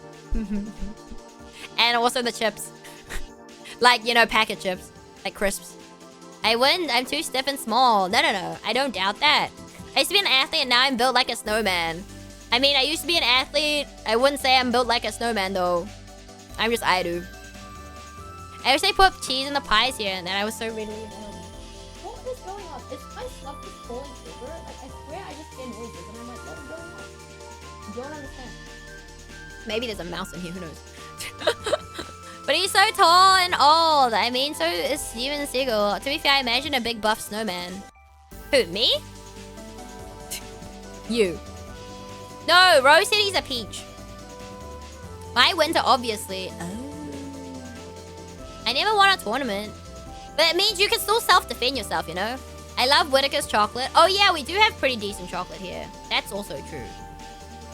S2: also the chips. Like, you know, packet chips. Like crisps. I wouldn't. I'm too stiff and small. No. I don't doubt that. I used to be an athlete and now I'm built like a snowman. I mean, I used to be an athlete. I wouldn't say I'm built like a snowman, though. I'm just I do. I wish they put cheese in the pies here and then I was so ready to go. What is going on? Is my stuff just falling over? Like, I swear I just hear noises and I'm like, what's going on? I don't understand. Maybe there's a mouse in here, who knows? But he's so tall and old. I mean, so is Steven Seagal. To be fair, I imagine a big buff snowman. Who, me? You. No, Rose said he's a peach. My winter, obviously. Oh. I never won a tournament. But it means you can still self-defend yourself, you know? I love Whittaker's chocolate. Oh yeah, we do have pretty decent chocolate here. That's also true.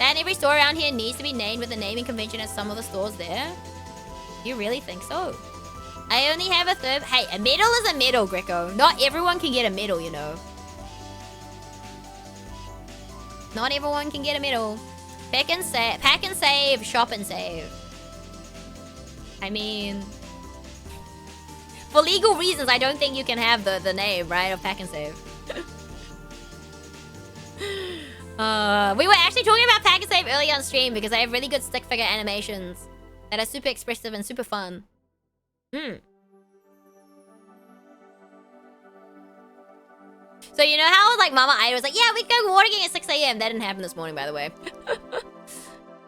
S2: And every store around here needs to be named with a naming convention as some of the stores there. You really think so? I only have a third. Hey, a medal is a medal, Greco. Not everyone can get a medal, you know. Not everyone can get a medal. Pack and save, shop and save. I mean, for legal reasons, I don't think you can have the name, right, of pack and save. We were actually talking about pack and save earlier on stream because I have really good stick figure animations that are super expressive and super fun. So you know how like Mama Ida was like, yeah, we can go water getting at 6 AM. That didn't happen this morning, by the way.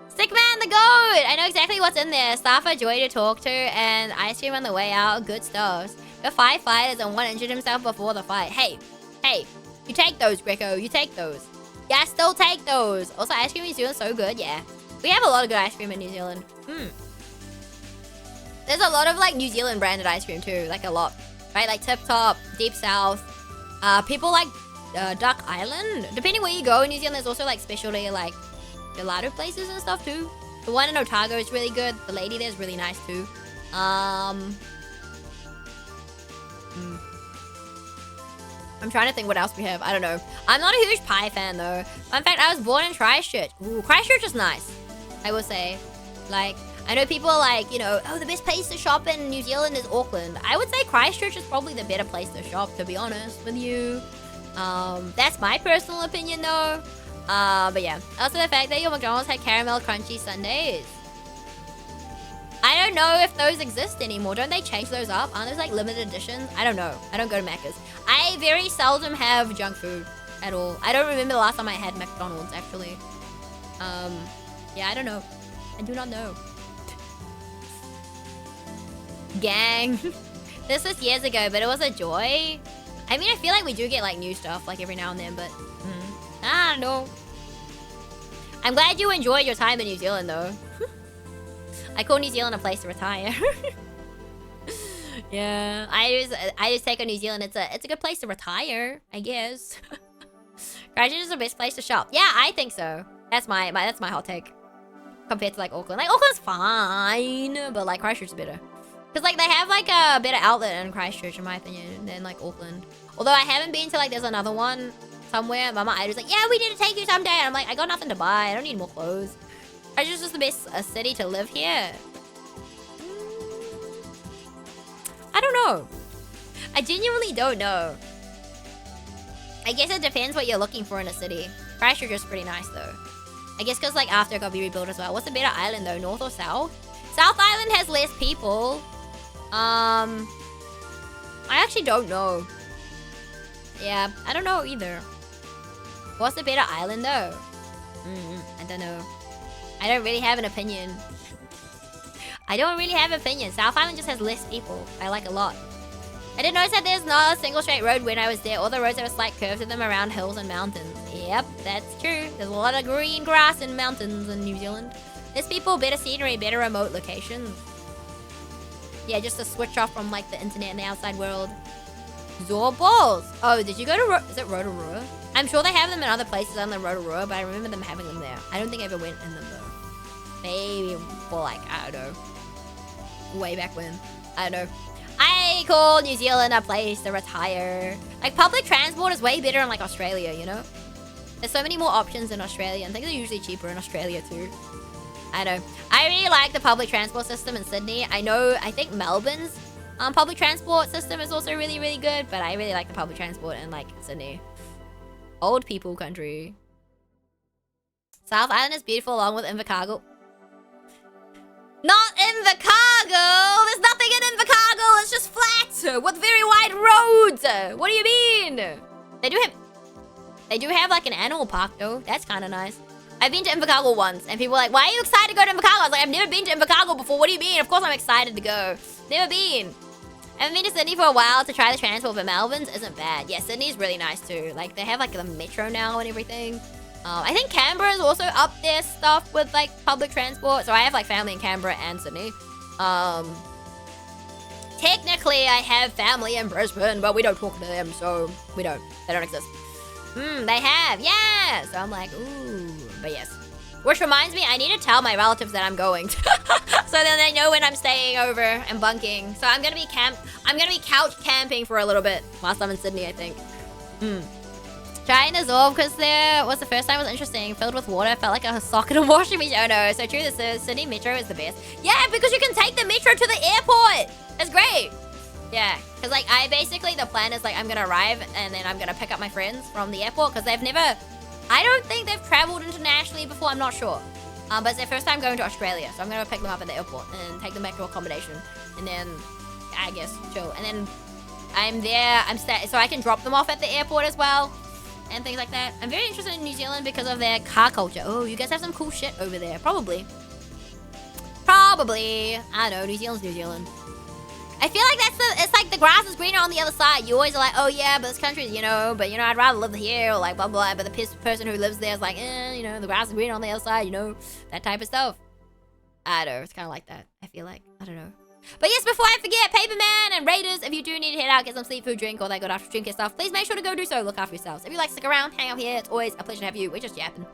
S2: Stickman the goat! I know exactly what's in there. Staff a joy to talk to and ice cream on the way out. Good stuff. The 5 fighters and 1 injured himself before the fight. Hey, you take those, Greco. You take those. Yeah, still take those. Also, ice cream in New Zealand's so good, yeah. We have a lot of good ice cream in New Zealand. There's a lot of like New Zealand branded ice cream too, like a lot. Right, like Tip Top, Deep South. People like Duck Island. Depending where you go in New Zealand, there's also like specialty like gelato places and stuff too. The one in Otago is really good. The lady there is really nice too. I'm trying to think what else we have. I don't know. I'm not a huge pie fan though. In fact, I was born in Christchurch. Ooh, Christchurch is nice, I will say. Like, I know people are like, you know, oh, the best place to shop in New Zealand is Auckland. I would say Christchurch is probably the better place to shop, to be honest with you. That's my personal opinion though. But yeah. Also the fact that your McDonald's had caramel crunchy sundaes. I don't know if those exist anymore. Don't they change those up? Aren't those like limited editions? I don't know. I don't go to Macca's. I very seldom have junk food at all. I don't remember the last time I had McDonald's actually. Yeah, I don't know. I do not know. Gang. This was years ago, but it was a joy. I mean, I feel like we do get like new stuff like every now and then, but I don't know. I'm glad you enjoyed your time in New Zealand though. I call New Zealand a place to retire. Yeah, I just take on New Zealand. It's a good place to retire, I guess. Christchurch is the best place to shop. Yeah, I think so. That's my hot take. Compared to like Auckland. Like Auckland's fine, but like Christchurch is better. Cause like they have like a better outlet in Christchurch in my opinion than like Auckland. Although I haven't been to like there's another one somewhere. Mama Ida's like, yeah, we need to take you someday. And I'm like, I got nothing to buy. I don't need more clothes. Christchurch is the best city to live here. I don't know. I genuinely don't know. I guess it depends what you're looking for in a city. Christchurch is pretty nice though. I guess because like after it got rebuilt as well. What's a better island though? North or South? South Island has less people. I actually don't know. Yeah, I don't know either. What's a better island though? I don't know. I don't really have an opinion. I don't really have an opinion. South Island just has less people. I like a lot. I did notice that there's not a single straight road when I was there. All the roads have a slight curve to them around hills and mountains. Yep, that's true. There's a lot of green grass and mountains in New Zealand. There's people, better scenery, better remote locations. Yeah, just to switch off from like the internet and the outside world. Zor balls. Oh, did you go to is it Rotorua? I'm sure they have them in other places on the Rotorua, but I remember them having them there. I don't think I ever went in them though. Maybe for like, I don't know. Way back when. I don't know. I call New Zealand a place to retire. Like, public transport is way better in like Australia, you know? There's so many more options in Australia, and things are usually cheaper in Australia too. I know. I really like the public transport system in Sydney. I think Melbourne's public transport system is also really, really good, but I really like the public transport in like Sydney. Old people country. South Island is beautiful along with Invercargill. Not Invercargill! There's nothing in Invercargill! It's just flat! With very wide roads! What do you mean? They do have like an animal park though. That's kind of nice. I've been to Invercargill once, and people were like, why are you excited to go to Invercargill? I was like, I've never been to Invercargill before. What do you mean? Of course I'm excited to go. Never been. I haven't been to Sydney for a while to try the transport, but Melbourne's isn't bad. Yeah, Sydney's really nice too. Like, they have like the metro now and everything. I think Canberra's also up their stuff with like public transport. So I have like family in Canberra and Sydney. Technically I have family in Brisbane, but we don't talk to them, so they don't exist. They have, yeah. So I'm like, ooh, but yes. Which reminds me, I need to tell my relatives that I'm going. So then they know when I'm staying over and bunking. So I'm gonna be couch camping for a little bit whilst I'm in Sydney, I think. Trying to Zorb because there was the first time it was interesting. Filled with water, felt like a socket of washing machine. Oh no, so true, this is Sydney Metro is the best. Yeah, because you can take the metro to the airport. That's great. Yeah, because like the plan is like I'm gonna arrive and then I'm gonna pick up my friends from the airport because I don't think they've traveled internationally before, I'm not sure. But it's their first time going to Australia, so I'm gonna pick them up at the airport and take them back to accommodation. And then, I guess, chill. And then I'm there, so I can drop them off at the airport as well. And things like that. I'm very interested in New Zealand because of their car culture. Oh, you guys have some cool shit over there. Probably. I don't know, New Zealand's New Zealand. I feel like it's like the grass is greener on the other side. You always are like, oh yeah, but this country, I'd rather live here or like blah, blah, but the person who lives there is like, the grass is greener on the other side, that type of stuff. I don't know, it's kind of like that, I feel like. I don't know. But yes, before I forget, Paperman and Raiders, if you do need to head out, get some sleep, food, drink, or that good after drink and stuff, please make sure to go do so. Look after yourselves. If you like to stick around, hang out here, it's always a pleasure to have you. We're just yapping.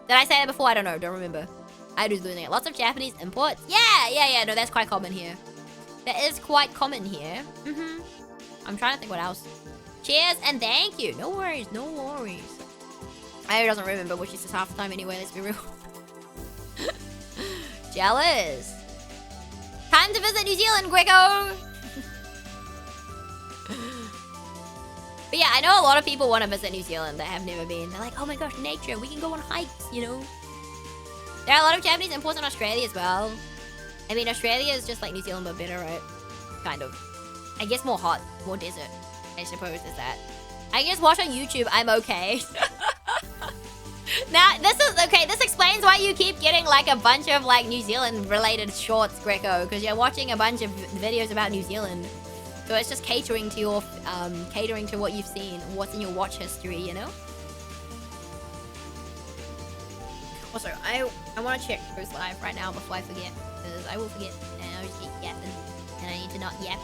S2: Did I say that before? I don't know, don't remember. I was doing it. Lots of Japanese imports. Yeah, no, that's quite common here. That is quite common here. I'm trying to think what else. Cheers and thank you. No worries. I doesn't remember, which is just half the time anyway, let's be real. Jealous. Time to visit New Zealand, Greco! But yeah, I know a lot of people want to visit New Zealand that have never been. They're like, oh my gosh, nature, we can go on hikes, There are a lot of Japanese imports in Australia as well. I mean, Australia is just like New Zealand, but better, right? Kind of. I guess more hot, more desert, I suppose is that. I guess watch on YouTube, I'm okay. Now, this explains why you keep getting like a bunch of like New Zealand related shorts, Greco, because you're watching a bunch of videos about New Zealand. So it's just catering to your, catering to what you've seen, what's in your watch history, Also, I want to check Chris Live right now before I forget, because I will forget, and I'll just keep yapping, and I need to not yap.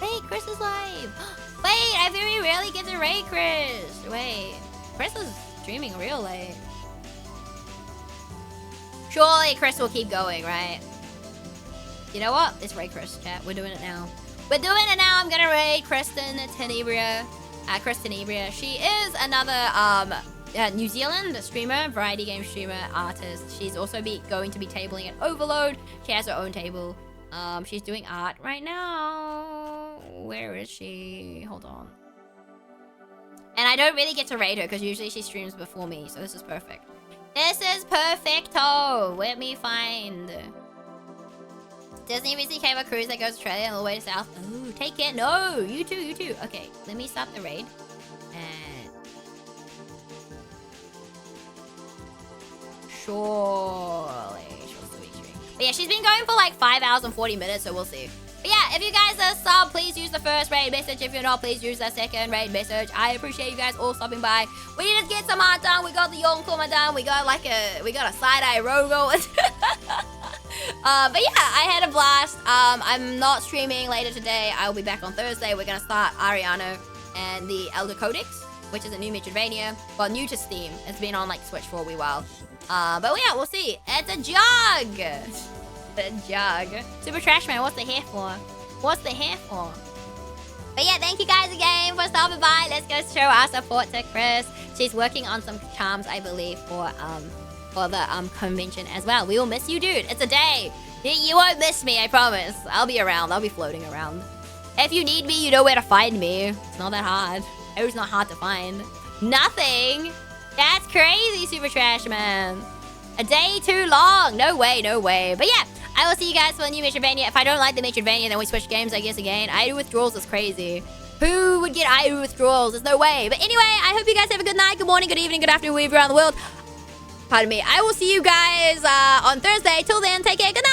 S2: Wait, Chris is live! Wait, I very rarely get to raid Chris! Wait, Chris is streaming real late. Surely Chris will keep going, right? You know what? Let's raid Chris, chat. We're doing it now. I'm gonna raid Kristen Tenebria. Chris Tenebria. She is another New Zealand streamer, variety game streamer, artist. She's also going to be tabling at Overload. She has her own table. She's doing art right now. Where is she? Hold on. And I don't really get to raid her because usually she streams before me, so this is perfect. This is perfecto. Let me find. Disney recently came a cruise that goes to Australia all the way to South. Ooh, take it. No, you too. Okay, let me start the raid. And surely she'll still be streaming. But yeah, she's been going for like 5 hours and 40 minutes, so we'll see. But yeah, if you guys are sub, please use the first raid message. If you're not, please use the second raid message. I appreciate you guys all stopping by. We need to get some art done. We got the Yonkuma done. We got a side-eye row going. But yeah, I had a blast. I'm not streaming later today. I'll be back on Thursday. We're gonna start Ariano and the Elder Codex, which is a new Metroidvania. Well, new to Steam. It's been on like Switch for a wee while. But yeah, we'll see. It's a jug. The jug. Super Trash Man, what's the hair for? What's the hair for? But yeah, thank you guys again for stopping by. Let's go show our support to Chris. She's working on some charms, I believe, for the convention as well. We will miss you, dude. It's a day. You won't miss me, I promise. I'll be around. I'll be floating around. If you need me, you know where to find me. It's not that hard. It's not hard to find. Nothing. That's crazy, Super Trash Man. A day too long. No way, no way. But yeah, I will see you guys for the new Metroidvania. If I don't like the Metroidvania, then we switch games, I guess, again. Idle withdrawals is crazy. Who would get idle withdrawals? There's no way. But anyway, I hope you guys have a good night, good morning, good evening, good afternoon, wherever around the world. Pardon me. I will see you guys on Thursday. Till then, take care. Good night.